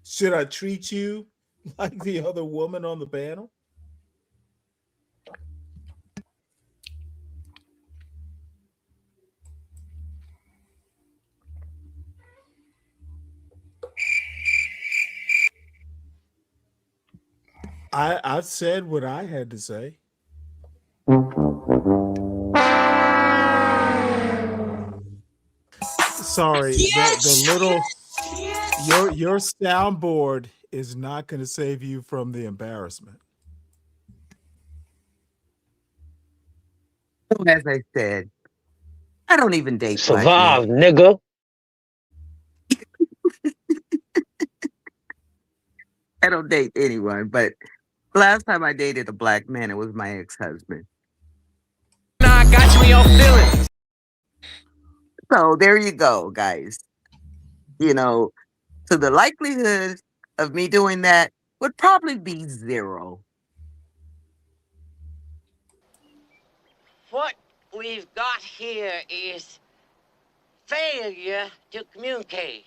Should I treat you like the other woman on the panel? I've said what I had to say. Sorry, the little your soundboard is not going to save you from the embarrassment. As I said, I don't even date Survive, nigga. I don't date anyone, but last time I dated a black man, it was my ex-husband. Nah, got you in your feelings. So there you go, guys. You know, so the likelihood of me doing that would probably be 0. What we've got here is failure to communicate.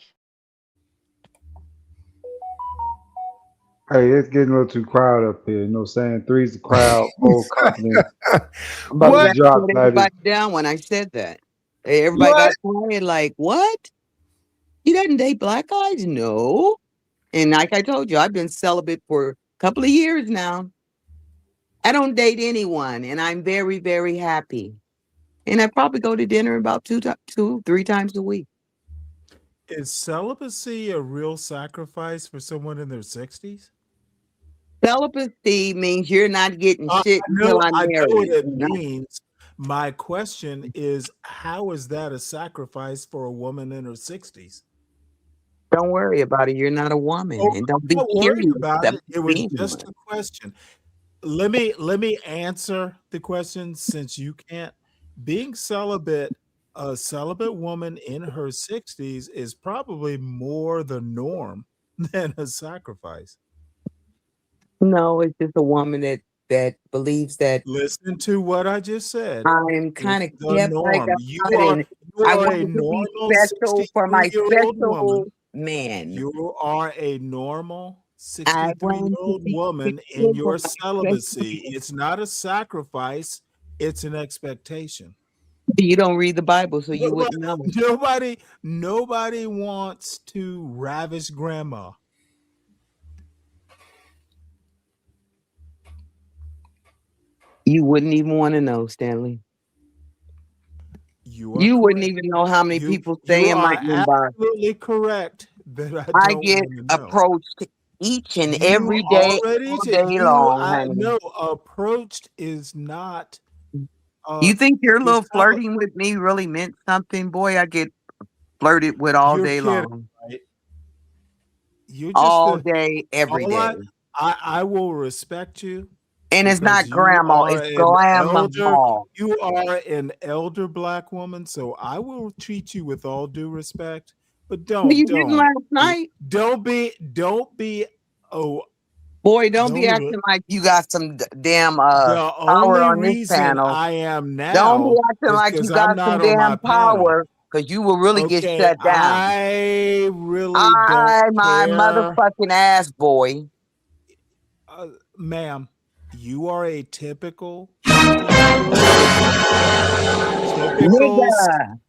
Hey, it's getting a little too crowded up here. You know what I'm saying? 3's the crowd, 4 confidence. I'm about What? to drop, Put baby. everybody down when I said that. Everybody got quiet like, what? You didn't date black guys? No. And like I told you, I've been celibate for a couple of years now. I don't date anyone, and I'm very, very happy. And I probably go to dinner about 2-3 times a week. Is celibacy a real sacrifice for someone in their 60s? Celibacy means you're not getting shit until I'm I know what married. it means. My question is, how is that a sacrifice for a woman in her 60s? Don't worry about it. You're not a woman, and don't be Don't worry curious about about it. It was being just one. a question. Let me answer the question since you can't. Being celibate, a celibate woman in her 60s is probably more the norm than a sacrifice. No, it's just a woman that believes that Listen to what I just said. I'm kind of It's the kept like norm. You God, are, and you I are want a to be normal special for my 63-year-old special woman. man. You are a normal I want to 63-year-old be woman special in your for my celibacy. special. It's not a sacrifice, it's an expectation. You don't read the Bible, so you wouldn't know. Nobody wants to ravish grandma. You wouldn't even want to know, Stanley. You wouldn't even know how many people stay in my inbox. Absolutely correct that I don't get want to know. approached each and You every day, already all did- day you- long, I honey. know approached is not. You think your little it's not a- flirting with me really meant something? Boy, I get flirted with all You're day kidding, long. right? You're just All a- day, every all day. I will respect you. And it's not because you grandma, are it's an grandma. You are an elder black woman, so I will treat you with all due respect. But don't You didn't last night. Don't be oh Boy, don't be don't- acting like you got some damn the power only on this reason panel. I am now Don't be acting is like you 'cause got I'm some not on my damn panel. power, because you will really get Okay, shut down. I really I don't my care. motherfucking ass, boy. Ma'am, you are a typical Nigga.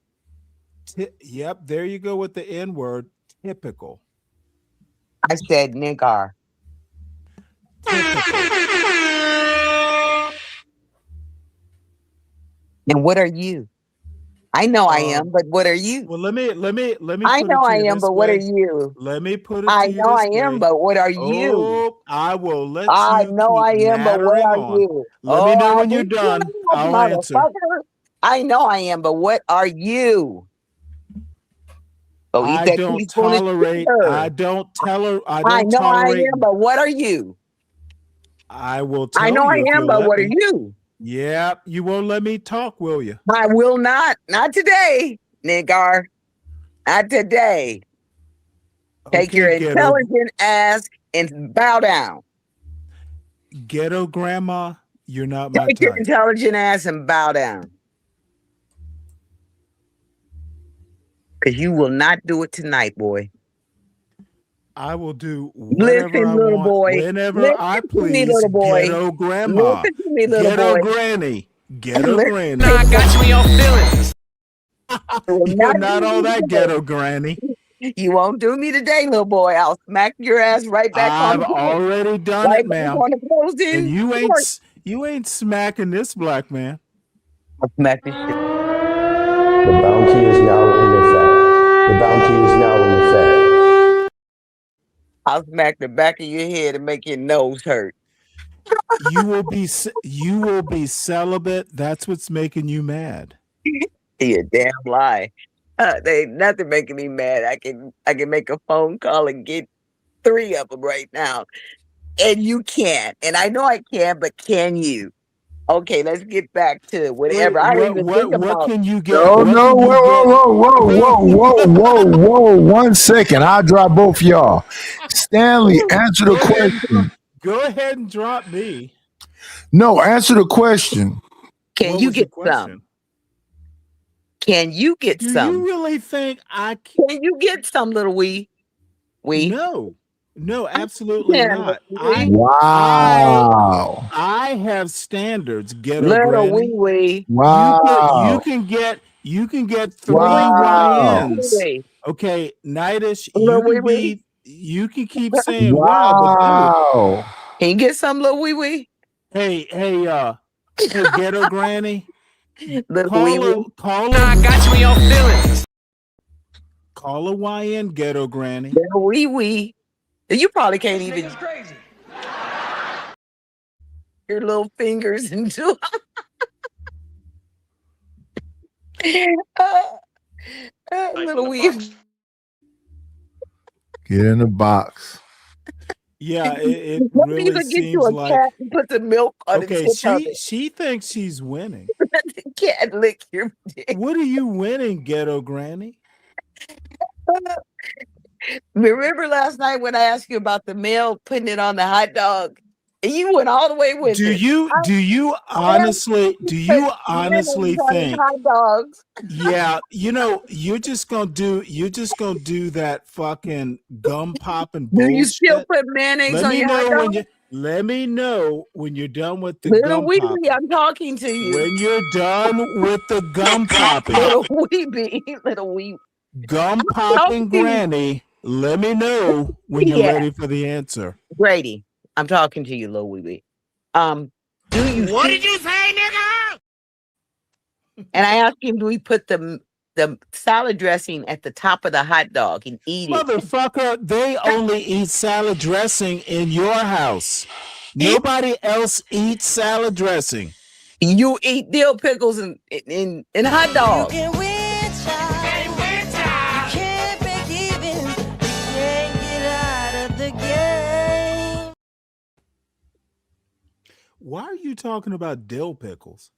Yep, there you go with the N word. Typical I said nigger. And what are you? I know I am, but what are you? Well, let me. I put know it to I you am, this but what are way. you? Let me put it I to you know this I am, way. but what are you? Oh, I will let I you know I keep am, but what nattering are on. you? Let me know I when you're beat you done. up, I'll answer. motherfucker. I know I am, but what are you? Go eat I that don't teaspoon of tolerate. sugar. I don't I don't know I tolerate. am, but what are you? I will I tell know I you if am, you'll but let what are me. you? Yep, you won't let me talk, will you? I will not. Not today, nigger. Not today. Take Okay, your ghetto intelligent ass and bow down. grandma, you're not my Take your type. intelligent ass and bow down. Because you will not do it tonight, boy. I will do whatever Listen, I little want, boy. whenever I Listen to me, please. little boy. Ghetto grandma, Listen to me, little ghetto boy. granny, ghetto Listen granny. to me. got you in your feelings. You will You're not not do all me that today. ghetto granny. You won't do me today, little boy. I'll smack your ass right back on I've the floor. already done Right it, back ma'am. on the closed And in. you ain't smacking this black man. I'll smack this shit. The bounty is now in effect. The bounty is now in effect. I'll smack the back of your head and make your nose hurt. You will be celibate. That's what's making you mad. You damn lie. There ain't nothing making me mad. I can make a phone call and get 3 of them right now. And you can't. And I know I can, but can you? Okay, let's get back to whatever. I don't even think What about. can you get? No, What no, can you get? whoa. 1 second. I'll drop both y'all. Stanley, answer the question. Go ahead and drop me. No, answer the question. Can What you was the get some? question? Can you get Do some? you really think I Can you get some, little wee? No, absolutely Yeah, not. Wow. I have standards, ghetto little wee granny. wee. Wow. You can get 3 Wow. YNs. Okay, Nightish, Little wee wee. you can keep saying wow, but dude, Wow. Can you get some, little wee wee? hey, ghetto granny, Little wee wee. I got you in your feelings. Call a YN, ghetto granny. Little wee wee. You probably can't even crazy. your little fingers into little wee. Get in the box. Yeah, it What really you could get you seems a like cat and put the milk on okay. the tip of it. She thinks she's winning. The cat lick your dick. What are you winning, ghetto granny? Remember last night when I asked you about the mail putting it on the hot dog? And you went all the way with Do it. you honestly think? Hot dogs. Yeah, you're just gonna do that fucking gum popping Do you still bullshit. put mayonnaise Let on me your hot know dog? when you let me know when you're done with the Little gum wee popping. wee, I'm talking to you. When you're done with the gum popping, Little wee bee, little wee. gum popping granny, let me know when you're Yeah. ready for the answer. Grady, I'm talking to you, little wee wee. Do you? What did you say, nigga? And I asked him, do we put the salad dressing at the top of the hot dog and eat it? Motherfucker, they only eat salad dressing in your house. Nobody else eats salad dressing. You eat dill pickles and hot dogs. You can win, child. You can't break even. You can't get out of the game. Why are you talking about dill pickles?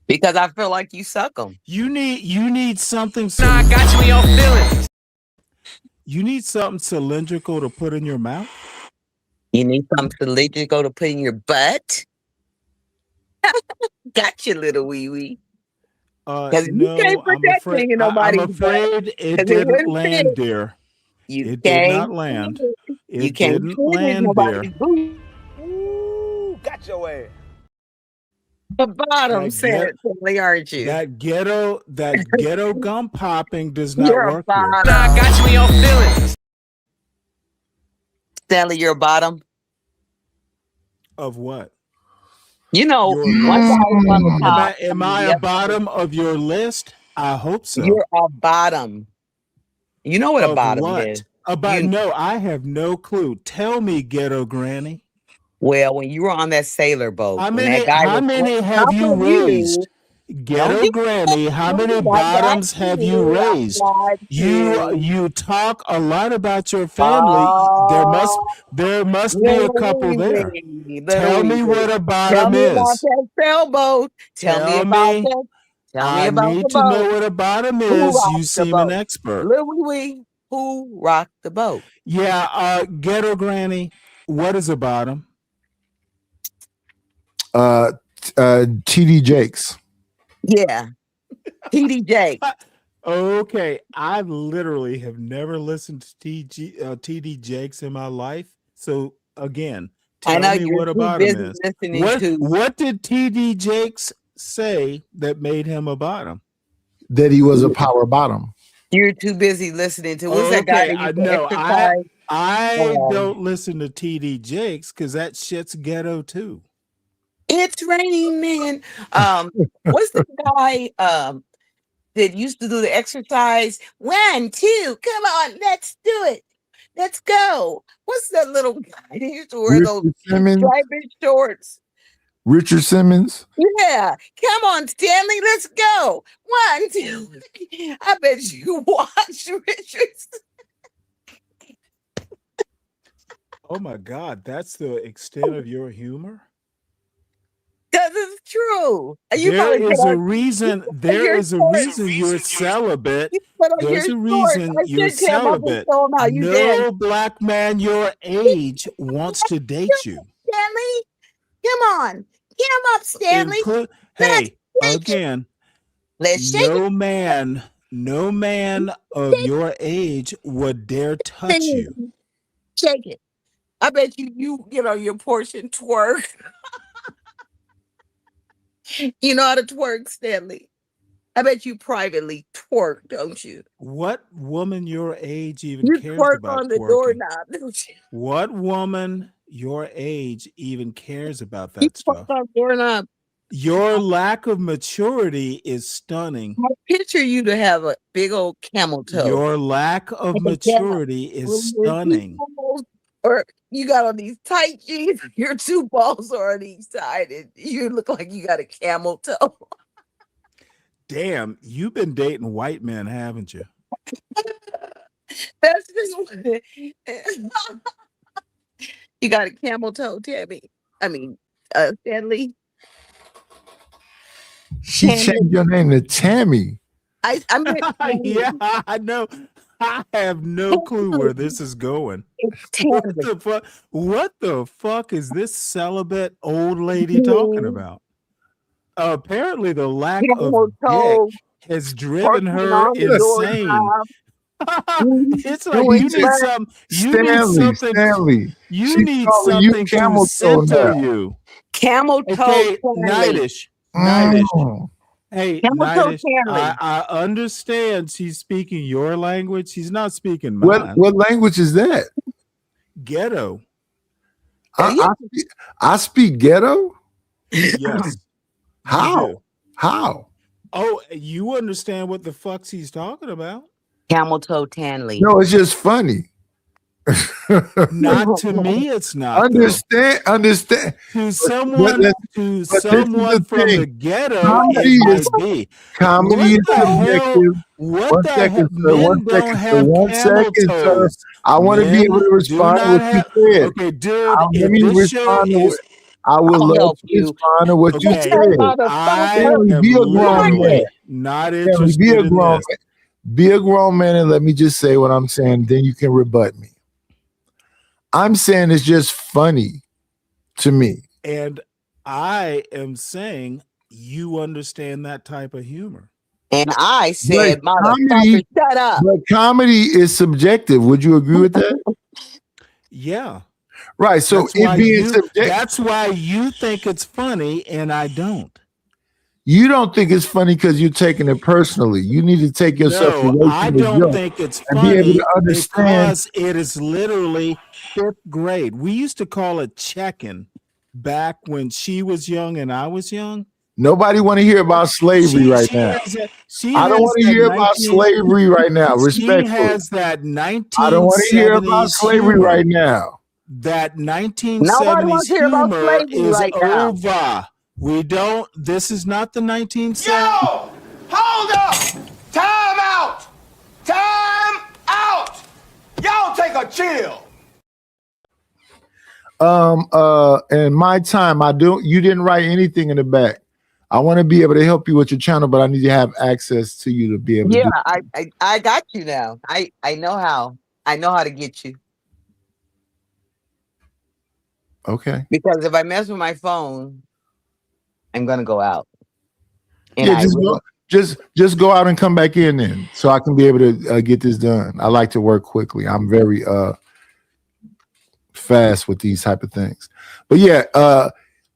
Because I feel like you suck them. You need something. I got you in your feelings. You need something cylindrical to put in your mouth. You need something cylindrical to put in your butt. Got you, little wee wee. Because No, you can't put that thing in nobody's I'm afraid it didn't land, dear. It did not land. You It can't didn't put it in land, dear. nobody's booty. Ooh, got your ass. The bottom That said, Stanley, aren't you? That ghetto gum popping does not You're a work here. bottom. I got you in your feelings. Stanley, you're a bottom. Of what? You know, Your one list? guy is on the top. Am I a bottom of your list? I hope so. You're a bottom. You know what a Of bottom what? is. No, I have no clue. Tell me, Ghetto Granny. Well, when you were on that sailor boat, How when many? that guy How was many on have top you of raised? Don't Ghetto you Granny, how don't many you like that? bottoms have you raised? You talk a lot about your family. There must be a couple there. Tell me what a Tell bottom me about is. that sailboat. Tell me about me. that. Tell me I about need the to know boat. what a bottom Who is. rocked You the seem an boat? expert. Louis, who rocked the boat? Yeah, Ghetto Granny, what is a bottom? TD Jakes. Yeah, TD Jakes. Okay, I literally have never listened to TD Jakes in my life. So again, I tell know me you're what a too bottom busy is. listening to. What did TD Jakes say that made him a bottom? That he was a power bottom. You're too busy listening to. What's that guy Okay, that I used to know. exercise? I don't listen to TD Jakes because that shit's ghetto too. It's raining, man. What's the guy that used to do the exercise? 1, 2, come on, let's do it. Let's go. What's that little guy that used to wear those Richard Simmons. striped shorts? Richard Simmons. Yeah, come on, Stanley, let's go. 1, 2. I bet you watch Richard. Oh my God, that's the extent of your humor? That is true. You There probably is put a on- reason. you put There your is a shorts- reason you're celibate. you put on There's a your reason shorts. I you're should tell my celibate. show 'em how you No dance. black man your age wants to date you. Stanley, come on. Get him up, Stanley. Hey, again, Let's shake no man of your age would dare touch you. Shake it. I bet you get on your porch and twerk. You know how to twerk, Stanley. I bet you privately twerk, don't you? What woman your age even You cares twerk about on the twerking? doorknob, don't you? What woman your age even cares about You that stuff? twerk on the doorknob. Your lack of maturity is stunning. I picture you to have a big old camel toe. Your lack of Like a cat maturity is with your two stunning. balls, or you got on these tight jeans, your 2 balls are on each side, and you look like you got a camel toe. Damn, you've been dating white men, haven't you? That's just what you got a camel toe, Tammy. I mean, Stanley. She changed your name to Tammy. I'm Yeah, I know. I have no clue where this is going. What the fuck is this celibate old lady talking about? Apparently, the lack of dick has driven her insane. It's like you need some. You need something. Stanley. You She's need calling you something to camel toe center now. you. Camel toe. Okay, Stanley. Nidish. Hey, Camel toe Nidish, Stanley. I understand she's speaking your language. She's not speaking mine. What language is that? Ghetto. I speak ghetto? Yes. How? You do. How? Oh, you understand what the fuck she's talking about? Camel toe Tanley. No, it's just funny. Not to me, it's not. though. Understand. To someone, from the ghetto, comedy it is might be. comedy is What the hell? subjective. What One the second, hell? sir. Men One don't second, sir. have One camel second, sir. toes. I want to be able to Men do respond to not what have. you said. Okay, dude. Let If me this show respond to is what I would I'll love help to you. respond to what you okay, said. I Stanley, am be a grown literally man. not Stanley, interested be a in grown this. man. Be a grown man and let me just say what I'm saying. Then you can rebut me. I'm saying it's just funny to me. And I am saying you understand that type of humor. And I said, But motherfucker, shut up. But comedy is subjective. Would you agree with that? Yeah. Right. So That's why it being you- subjective. That's why you think it's funny and I don't. You don't think it's funny because you're taking it personally. You need to take yourself No, away I from the don't joke think it's and be able funny to understand. because it is literally 5th grade. We used to call it checking back when she was young and I was young. Nobody want to hear about slavery right now. I don't want to hear about slavery right now. She Respectfully. has that 1970s. I don't want to hear about slavery humor. right now. That Nobody 1970s wants to hear about humor slavery is right now. over. We don't. This is not the 1970s. Yo! Hold up! Time out! Time out! Y'all take a chill. In my time, you didn't write anything in the back. I want to be able to help you with your channel, but I need to have access to you to be able to do I got you now. I know how. I know how to get you. Okay. Because if I mess with my phone, I'm gonna go out. And Yeah, just go out and come back in then, so I can be able to get this done. I like to work quickly. I'm very fast with these type of things. But yeah,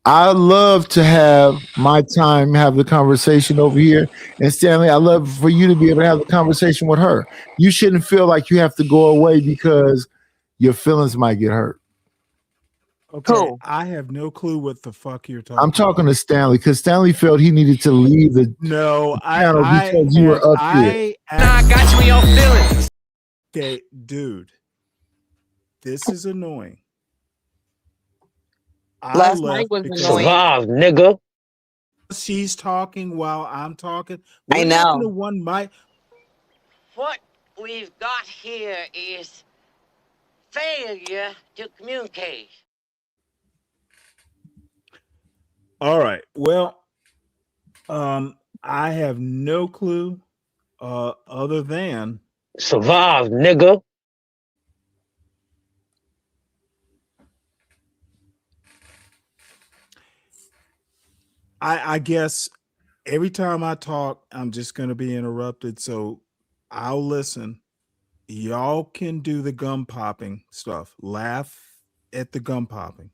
I love to have my time, have the conversation over here. And Stanley, I love for you to be able to have the conversation with her. You shouldn't feel like you have to go away because your feelings might get hurt. Okay, I have no clue what the fuck you're talking. I'm talking to Stanley because Stanley felt he needed to leave the channel because you were up here. I got you in your feelings. Okay, dude, this is annoying. Last night was annoying. Survive, nigga. She's talking while I'm talking. I know. happened to one mic? What we've got here is failure to communicate. All right. Well, I have no clue other than survive, nigga. I guess every time I talk, I'm just going to be interrupted. So I'll listen. Y'all can do the gum popping stuff. Laugh at the gum popping.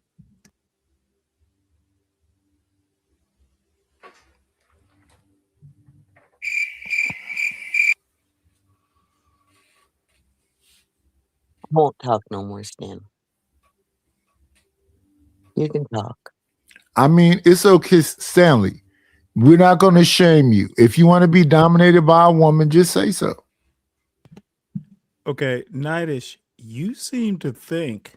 Won't talk no more, Stan. You can talk. I mean, it's okay, Stanley. We're not going to shame you. If you want to be dominated by a woman, just say so. Okay, Nightish, you seem to think,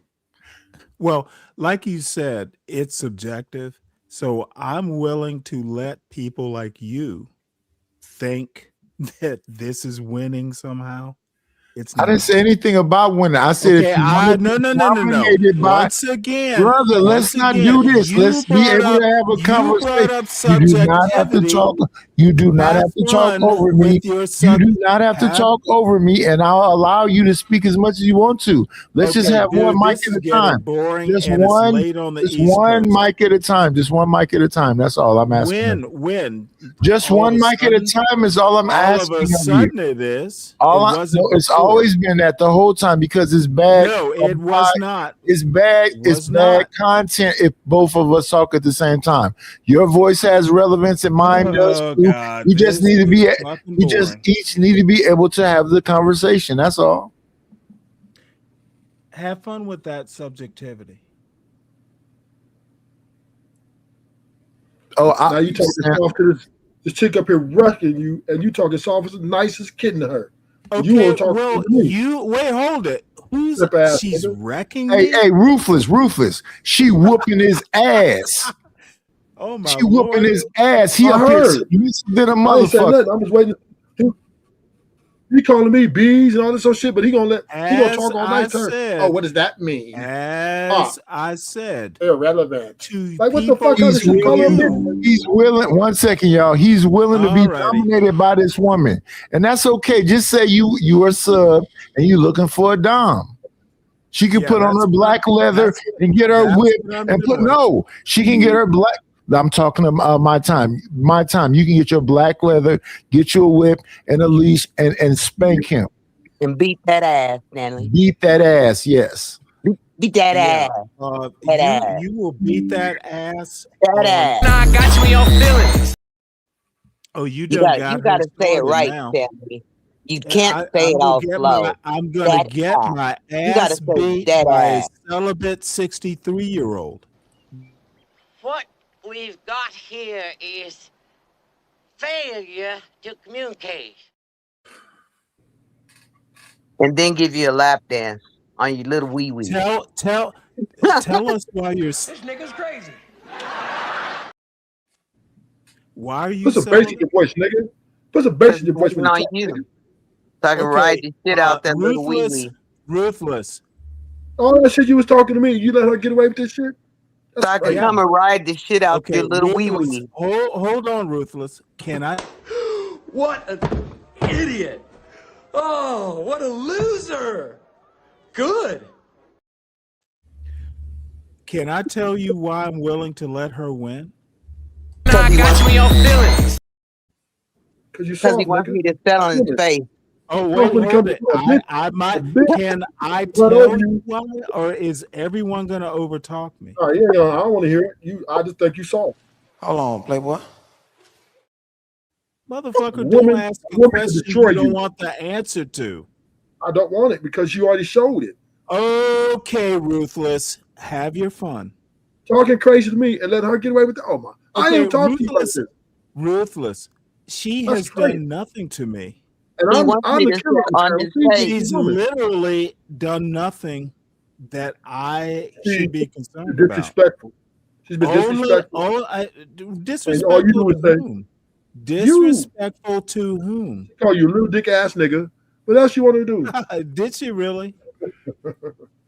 well, like you said, it's subjective. So I'm willing to let people like you think that this is winning somehow. I didn't say anything about winning. I said, Okay, if you want to be dominated by, Once again, brother, let's not do this. Let's be able to have a conversation. You do not have to talk. You do not have to talk over me. You do not have to talk over me, and I'll allow you to speak as much as you want to. Let's just have one mic at a time. Just one mic at a time. Just one mic at a time. That's all I'm asking. When? Just one mic at a time is all I'm asking. All of a sudden it is. It's always been that the whole time because it's bad. No, it was not. It's bad. It's bad content if both of us talk at the same time. Your voice has relevance and mine does. We just need to be. We just each need to be able to have the conversation. That's all. Have fun with that subjectivity. Oh, now you talking soft to this chick up here wrecking you, and you talking soft as the nicest kid to her. Okay, you want to talk to me. You wait, hold it. Who's she's wrecking? Hey, Ruthless. She whooping his ass. Oh my! She whooping his ass. He up here submissive than a motherfucker. I'm just waiting. He calling me bees and all this shit, but he gonna talk all night. Oh, what does that mean? As I said, irrelevant. To like what the fuck? He's willing. 1 second, y'all. He's willing to be dominated by this woman, and that's okay. Just say you are sub and you looking for a dom. She can put on her black leather and get her whip and put She can get her black. I'm talking about my time. My time. You can get your black leather, get your whip and a leash, and spank him. And beat that ass, Stanley. Beat that ass, yes. Beat that ass. You will beat that ass. That ass. Now I got you in your feelings. Oh, you You done got got you her got to say it started right, now. Stanley. You can't say I'm it gonna all get slow. I'm gonna That get ass. my You got to ass say beat that by a ass. celibate 63-year-old. What we've got here is failure to communicate. And then give you a lap dance on your little wee wee. Tell us why you're. This nigga's crazy. Why are you Put some selling? bass in your voice, nigga. Put some bass in your voice when you on talk, you. nigga. So I can ride the shit out that little wee Ruthless. wee. Ruthless. All that shit you was talking to me, you let her get away with this shit? That's So I can crazy. come and ride the shit out Okay, your little wee Ruthless. wee. Hold on, Ruthless. Can I? What an idiot. Oh, what a loser. Good. Can I tell you why I'm willing to let her win? Now I got you in your feelings. Because you Because saw he wants me to sell on his face. Oh, Well, wait, when it hold comes it. to a bitch, I might. a bitch Can I right tell over you you. why, or is everyone gonna overtalk me? Oh, yeah, I don't want to hear it. I just think you saw it. Hold on, Playboy. Motherfucker, don't Woman, ask a woman can question destroy you don't you. want the answer to. I don't want it because you already showed it. Okay, Ruthless, have your fun. Talking crazy to me and let her get away with it. Oh my! I Okay, ain't talking to you like Ruthless. this. Ruthless. She That's has crazy. done nothing to me. He And I'm wants me the to killer. sell on Now, his she's face. just She's a woman. literally done nothing that I She's should be concerned about. disrespectful. She's been disrespectful. And all you Disrespectful do to is say, whom? you. Disrespectful to whom? She call you a little dick ass nigga. What else you want to do? Did she really?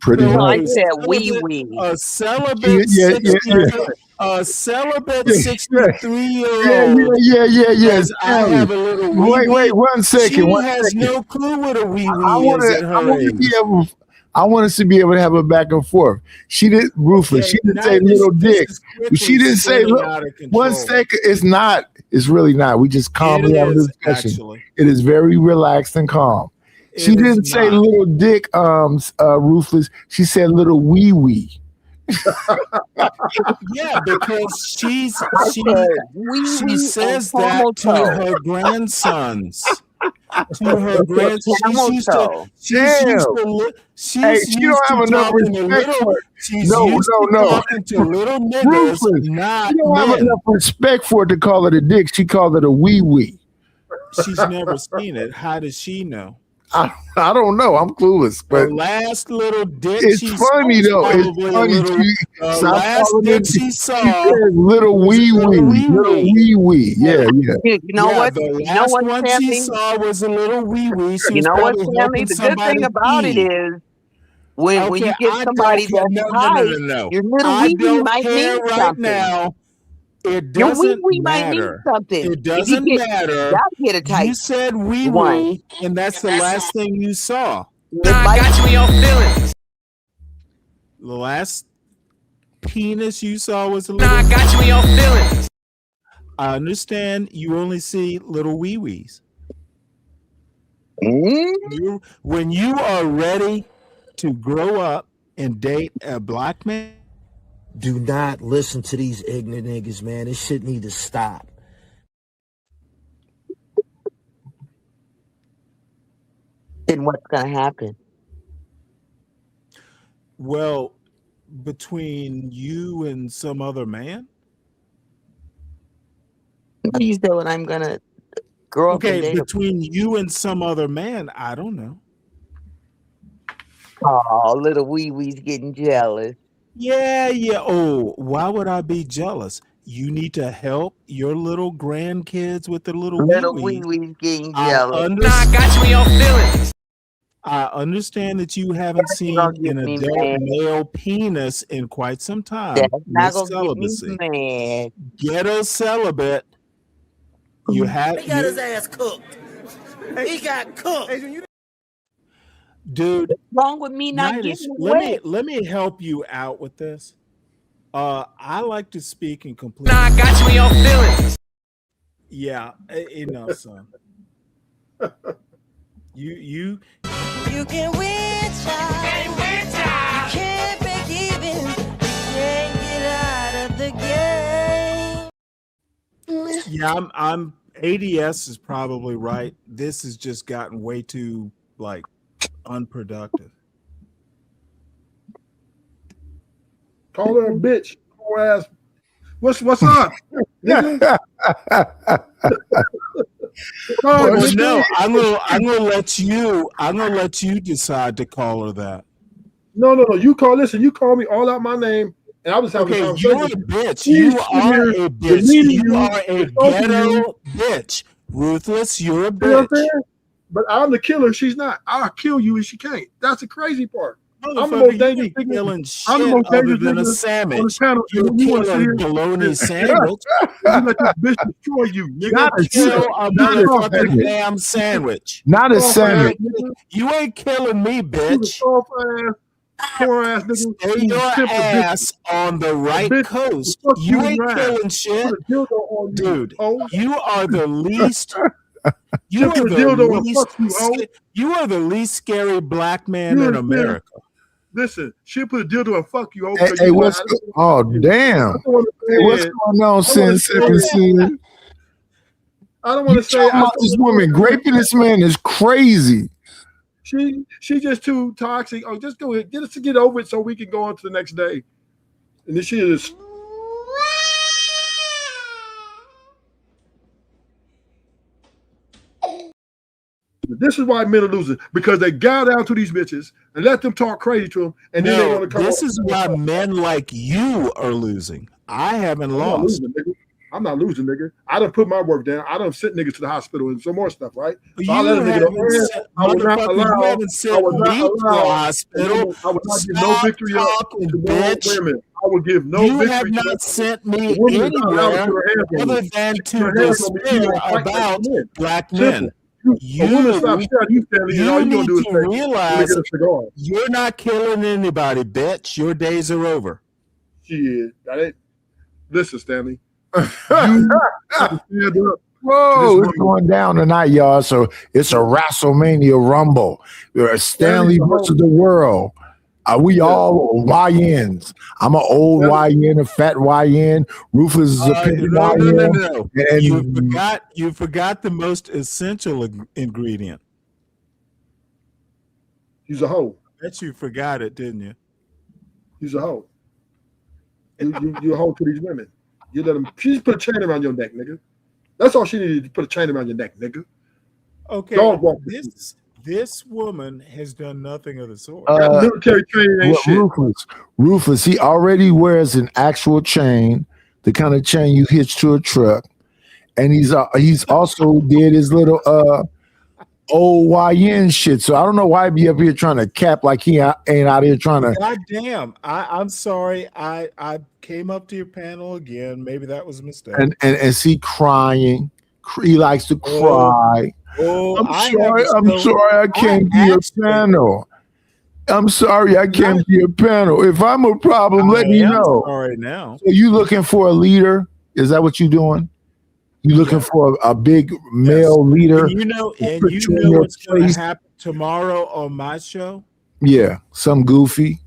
Pretty No, I much. said wee wee. A celibate Yeah. 63-year-old. Yeah. Says I Stanley. have a little wee wee. Wait, 1 second. She 1 has second. no clue what a wee I wee want is at to. her age. I want us to be able to have a back and forth. She did Ruthless. Okay, She didn't now say little this dick. is quickly She didn't say spinning look. out of 1 control. second. It's not. It's really not. We just calmly It have a is discussion. actually. It is very relaxed and calm. She It didn't is say not. little dick. Ruthless. She said little wee wee. Yeah, because she Wee wee says and that camel to toe. her grandsons. To her grandsons. Camel toe. Damn. Hey, She's she used don't have to enough talking to respect little. for it. She's No. used to talking to little niggas, Ruthless. not She don't have men. enough respect for it to call it a dick. She called it a wee wee. She's never seen it. How does she know? I don't know. I'm clueless, but The last little dick it's she funny saw though. was It's probably a funny. little. She, stop Last calling dick it. she She saw said little was wee a little wee. wee Little wee. wee wee. Yeah. You know Yeah, what? the You know last what, one she Stanley? saw was a little wee wee. She You was know what, probably Stanley? helping The good somebody thing about it pee. is when Okay, you get I somebody don't care. that's No. tight, your little I wee wee don't might care mean right something. now. It Your wee doesn't wee might mean matter. something. It If you doesn't get, matter. gotta get a You tight said wee one. wee, and that's the last thing you saw. It might. Got you in your feelings. The last penis you saw was a little. Now I got you in your feelings. I understand you only see little wee wees. When you are ready to grow up and date a black man, Do not listen to these ignorant niggas, man. This shit need to stop. Then what's gonna happen? well, between you and some other man. You said when I'm gonna grow up and Okay, date a between you and some other man, I don't know. oh, little wee wee's getting jealous. Yeah. Oh, why would I be jealous? You need to help your little grandkids with the little Little wee wee wee. wee's getting I jealous. Now I got you in your feelings. I understand that you haven't That's seen gonna an get me adult mad. male penis in quite some time That's not with gonna get me celibacy. mad. Ghetto celibate. You have He got his you, ass cooked. He got cooked. dude. What's wrong with me not Nitish, getting wet? let me help you out with this. I like to speak in complete. Now I got you in your feelings. Yeah, enough, son. You You can win, child. You can't break even. You can't get out of the game. yeah, I'm ADS is probably right. This has just gotten way too like unproductive. Call her a bitch. Poor ass. What's up? Nigga? Well, no, I'm gonna let you decide to call her that. No. You call me all out my name, and I was having a Okay, you're a bitch. You are a bitch. You are a ghetto bitch. Ruthless, you're a You know what I'm bitch. saying? But I'm the killer. She's not. I'll kill you and she can't. That's the crazy part. I'm the Motherfucker, most you dangerous ain't nigga. killing I'm the shit most other dangerous than a nigga on the sandwich. panel. You're And you want to killing see bologna sandwich. You let this bitch destroy you, nigga. Not a Kill motherfucking damn sandwich. Not a Soft sandwich. ass nigga. You ain't killing me, You the bitch. soft ass, poor ass nigga. Stay You your simple ass bitch. on the right Bitch, coast. fuck You you ain't right. killing shit. Put a dildo on you, Dude, hoe. you are the least. You Just are put a the dildo and least. fuck you, hoe. You are the least scary black man You in understand? America. Listen, she'll put a dildo and fuck you, hoe. Hey, Because hey, you know what's I don't oh want to damn? Hey, what's going on, Sin 17? I don't You want to say. talking about this woman raping this man is crazy. She just too toxic. Oh, just go ahead, get over it so we can go on to the next day. And this shit is. This is why men are losing, because they bow down to these bitches and let them talk crazy to them, and then they No, want to come. this is why men like you are losing. I haven't lost. I'm not losing, nigga. I done put my work down. I done sent niggas to the hospital and some more stuff, right? So You I let a nigga know. haven't sent, motherfucker, you haven't sent me to the hospital. I would not give no Stop victory up talking, to no bitch. women. I would give no You victory. have to not sent me the woman is not allowed to anywhere put her hands on other me. than She to put her hands on me, she despair won't fight like about men. black Simple. men. A woman stop shouting, you Stanley, and all you gonna need do is to say, "Let me realize get a cigar." you're not killing anybody, bitch. Your days are over. Shit, got it. Listen, Stanley. You stand up. Whoa, it's going down tonight, y'all. So it's a WrestleMania Rumble. Stanley versus the world. We all YNs. I'm an old YN, a fat YN. Rufus is a petty No. YN. And You forgot the most essential ingredient. He's a hoe. I bet you forgot it, didn't you? He's a hoe. You a hoe to these women. You let them. She just put a chain around your neck, nigga. That's all she needed, to put a chain around your neck, nigga. Okay. Dog walk. This woman has done nothing of the sort. Military training ain't shit. Rufus, he already wears an actual chain, the kind of chain you hitch to a truck, and he's also did his little old YN shit. So I don't know why he be up here trying to cap like he ain't out here trying to. God damn! I'm sorry. I came up to your panel again. Maybe that was a mistake. And see crying. He likes to cry. I'm sorry, I can't be your panel. I'm sorry, I can't be your panel. If I'm a problem, let me know. Sorry now. So you looking for a leader? Is that what you doing? You looking for a big male leader? And you know what's going to happen tomorrow on my show? Yeah, some goofy.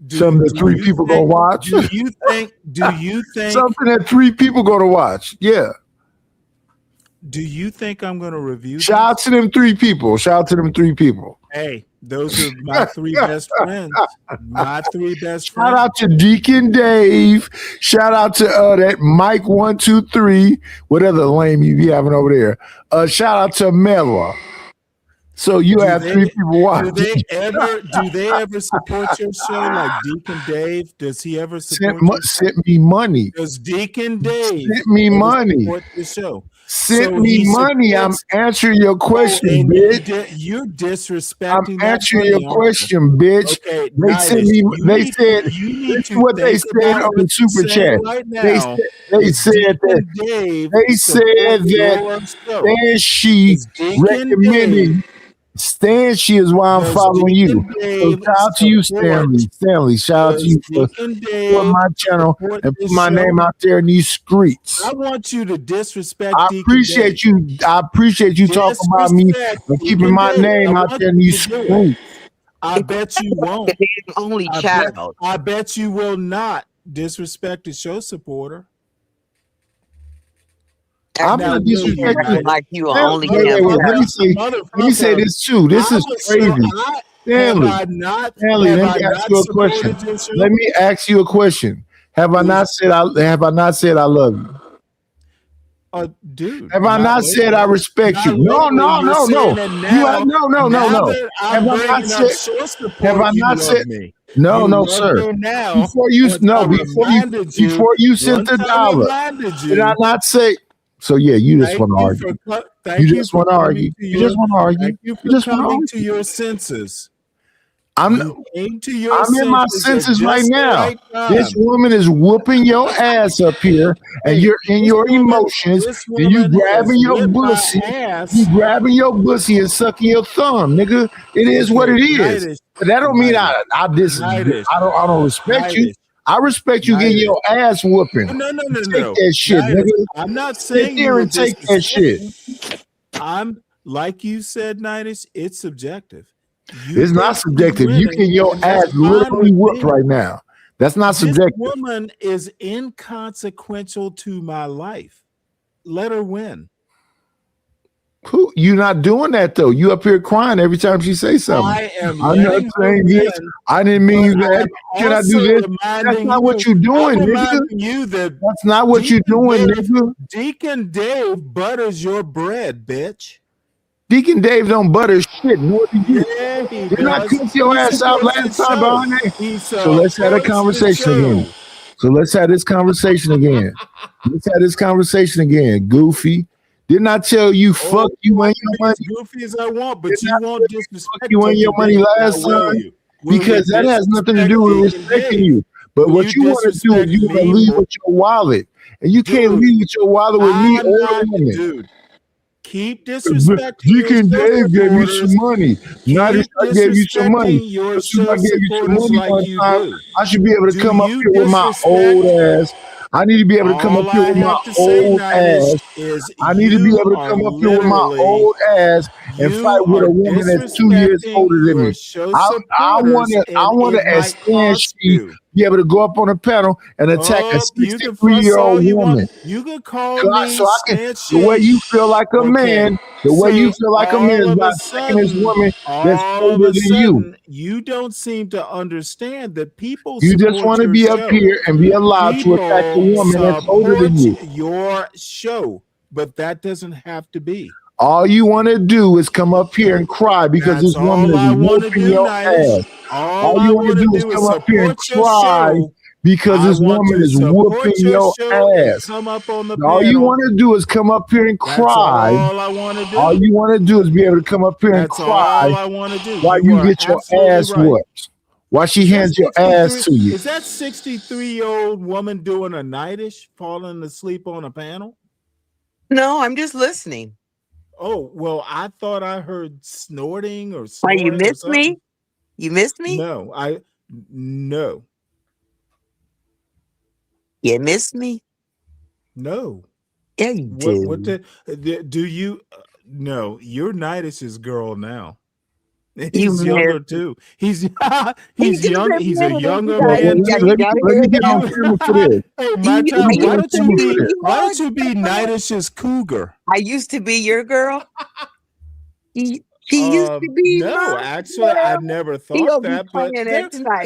Something that three people gonna watch. Do you think something that three people gonna watch? Yeah. Do you think I'm going to review? Shout out to them three people. Hey, those are my three best friends. My three best friends. Shout out to Deacon Dave. Shout out to that Mike 123. What other lame you be having over there? Shout out to Mela. So you have three people watching. Do they ever support your show like Deacon Dave? Does he ever support send me money? Does Deacon Dave send me money? Support the show? Send me money. I'm answering your question, bitch. You're disrespecting. I'm answering your question, bitch. Okay, they sent me. They said this is what they said on the super chat. They said that Stan She recommending. Stan She is why I'm following you. So shout out to you, Stanley. Shout out to you for my channel and put my name out there in these streets. I want you to disrespect. I appreciate you talking about me and keeping my name out there in these streets. I bet you won't. Only child. I bet you will not disrespect a show supporter. I'm Now, not you disrespecting. like you Stanley, only wait, can wait. tell. Let me say this too. This is crazy. Stanley, let me ask you a question. Let me ask you a question. Have I not said I love you? Dude, have I not said I respect you? No. You have, no. Have I not said? Have I not said? No, sir. Before you sent the dollar, did I not say? So yeah, you just want to argue. You just want to argue. You just want to argue. Thank you for coming to your senses. I'm in my senses right now. This woman is whooping your ass up here, and you're in your emotions, and you grabbing your pussy, and sucking your thumb, nigga. It is what it is. But that don't mean I don't respect you. I respect you getting your ass whooping. No. Take that shit, nigga. I'm not saying sit there and take that shit. I'm like you said, Nidus. It's subjective. It's not subjective. You get your ass literally whooped right now. That's not subjective. This woman is inconsequential to my life. Let her win. Who? You're not doing that though. You up here crying every time she says something. I'm not saying this. I didn't mean that. Can I do this? That's not what you're doing, nigga. That's not what you're doing, nigga. Deacon Dave butters your bread, bitch. Deacon Dave don't butter shit. Nor do you. Didn't I cut your ass out last time behind that? So let's have a conversation again. Let's have this conversation again. Goofy. Didn't I tell you fuck you and your money? As goofy as I want, but you won't disrespect you and your money last time? Because that has nothing to do with respecting you. But what you want to do is you want to leave with your wallet. And you can't leave with your wallet with me or a woman. Dude. Keep disrespecting. Deacon Dave gave me some money. Not if I gave you some money. I gave you some money one time. I should be able to come up here with my old ass. I need to be able to come up here with my old ass. I need to be able to come up here with my old ass and fight with a woman that's 2 years older than me. I want to as be able to go up on a panel and attack a 63-year-old woman. You can call me the way you feel like a man, the way you feel like a man is by attacking this woman that's older than you. You don't seem to understand that people. You just want to be up here and be allowed to attack a woman that's older than you. Your show, but that doesn't have to be. All you want to do is come up here and cry because this woman is whooping your ass. All you want to do is come up here and cry because this woman is whooping your ass. All you want to do is come up here and cry. All you want to do is be able to come up here and cry while you get your ass whooped. While she hands your ass to you. Is that 63-year-old woman doing a nightish, falling asleep on a panel? No, I'm just listening. Oh, well, I thought I heard snorting or Why, you missed me? You missed me? No. You missed me? No. Yeah, you did. Do you? No, you're Nidus's girl now. He's younger too. He's young. He's a younger man. Let me get on camera for this. Hey, my time. Why don't you be Nidus's cougar? I used to be your girl. He used to be. No, actually, I never thought that. But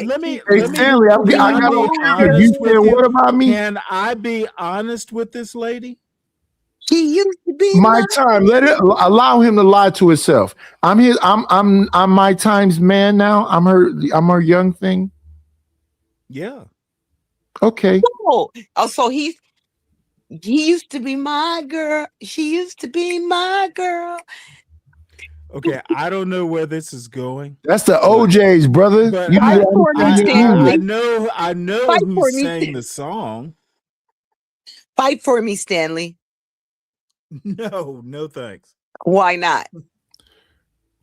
let me. Hey, Stanley, I got on camera. You said what about me? Can I be honest with this lady? He used to be my time. Allow him to lie to himself. I'm my time's man now. I'm her young thing. Yeah. Okay. Oh, so he used to be my girl. She used to be my girl. Okay, I don't know where this is going. That's the OJ's, brother. But I know who sang the song. Fight for me, Stanley. No thanks. Why not?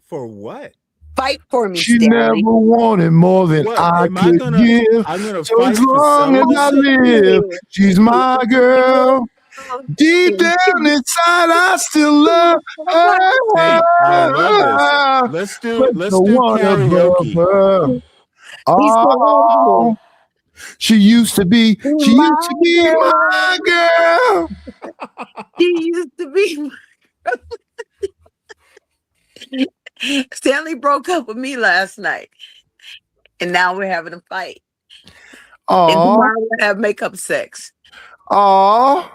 For what? Fight for me, She Stanley. never wanted more than I could give. So as long as I live, she's my girl. Deep down inside, I still love her. Hey, I love this. Let's do karaoke. Oh, She used to be my girl. She used to be. Stanley broke up with me last night, and now we're having a fight. And tomorrow we'll have makeup sex. Oh.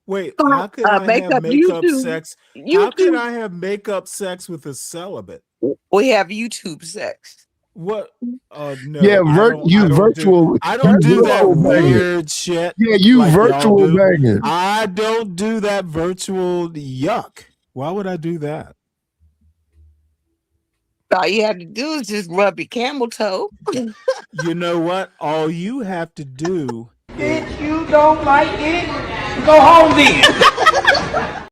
Wait, how could I have makeup sex? YouTube. How could I have makeup sex with a celibate? We have YouTube sex. What? No. Yeah, virtual. I don't do that virtual banging. weird shit. Yeah, you like virtual y'all do. banging. I don't do that virtual yuck. Why would I do that? All you have to do is just rub your camel toe. You know what? All you have to do. If you don't like it, go home then.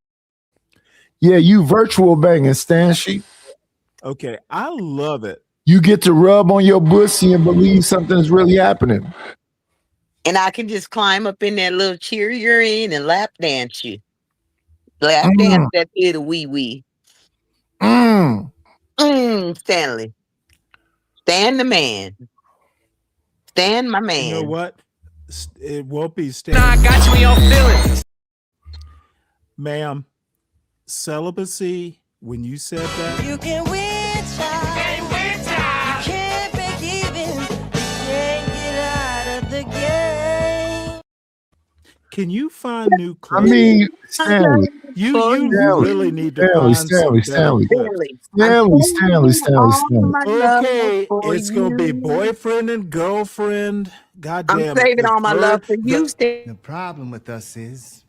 Yeah, you virtual banging, Stan Sheep. Okay, I love it. You get to rub on your pussy and believe something's really happening. And I can just climb up in that little chair you're in and lap dance you. Lap dance that little wee wee. Stanley. Stan the man. Stan my man. You know what? It won't be Stan. I got you in your feelings. Ma'am, celibacy, when you said that, You can win, child. You can't break even. You can't get out of the game. can you find new I clothes? mean, Stanley. you Stanley. really need to find Stanley. some Okay, it's gonna be boyfriend and girlfriend. Goddamn, I'm saving all my love for you, Stan. The problem with us is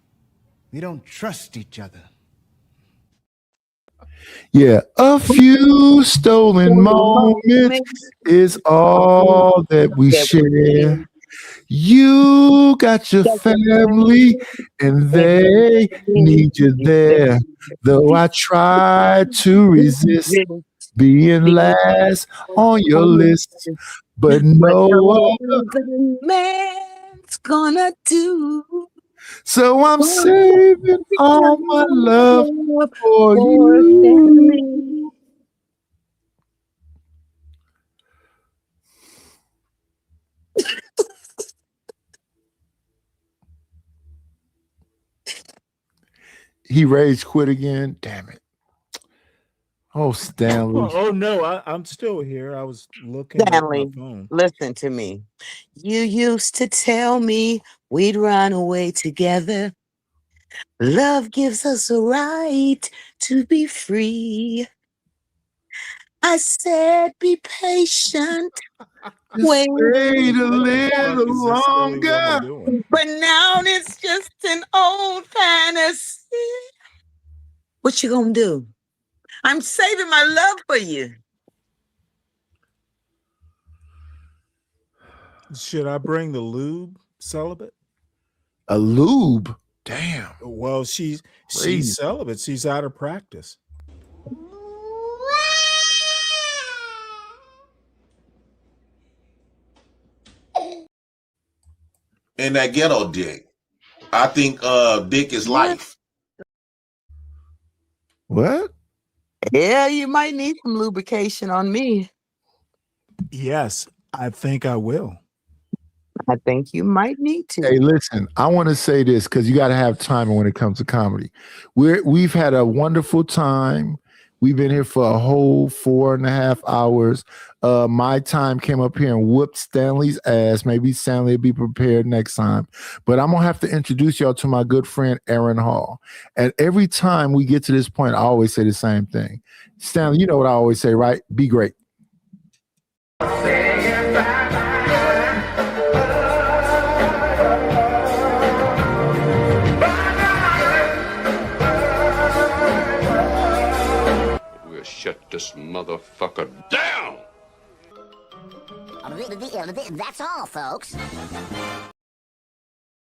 we don't trust each other. Yeah, a few stolen moments is all that we share. You got your family and they need you there. Though I try to resist being last on your list, but no other man's gonna do. So I'm saving all my love for you. He rage quit again. Damn it. Oh, Stanley. Oh no, I'm still here. I was looking Stanley, at my phone. listen to me. You used to tell me we'd run away together. Love gives us a right to be free. I said, be patient. Wait a little longer. But now it's just an old fantasy. What you gonna do? I'm saving my love for you. Should I bring the lube, celibate? A lube? Damn. Well, she's Crazy. celibate. She's out of practice. And that ghetto dick. I think dick is life. What? Yeah, you might need some lubrication on me. Yes, I think I will. I think you might need to. Hey, listen, I want to say this because you got to have timing when it comes to comedy. We've had a wonderful time. We've been here for a whole 4.5 hours. My time came up here and whooped Stanley's ass. Maybe Stanley will be prepared next time. But I'm going to have to introduce y'all to my good friend, Aaron Hall. And every time we get to this point, I always say the same thing. Stanley, you know what I always say, right? Be great. We'll shut this motherfucker down. That's all, folks.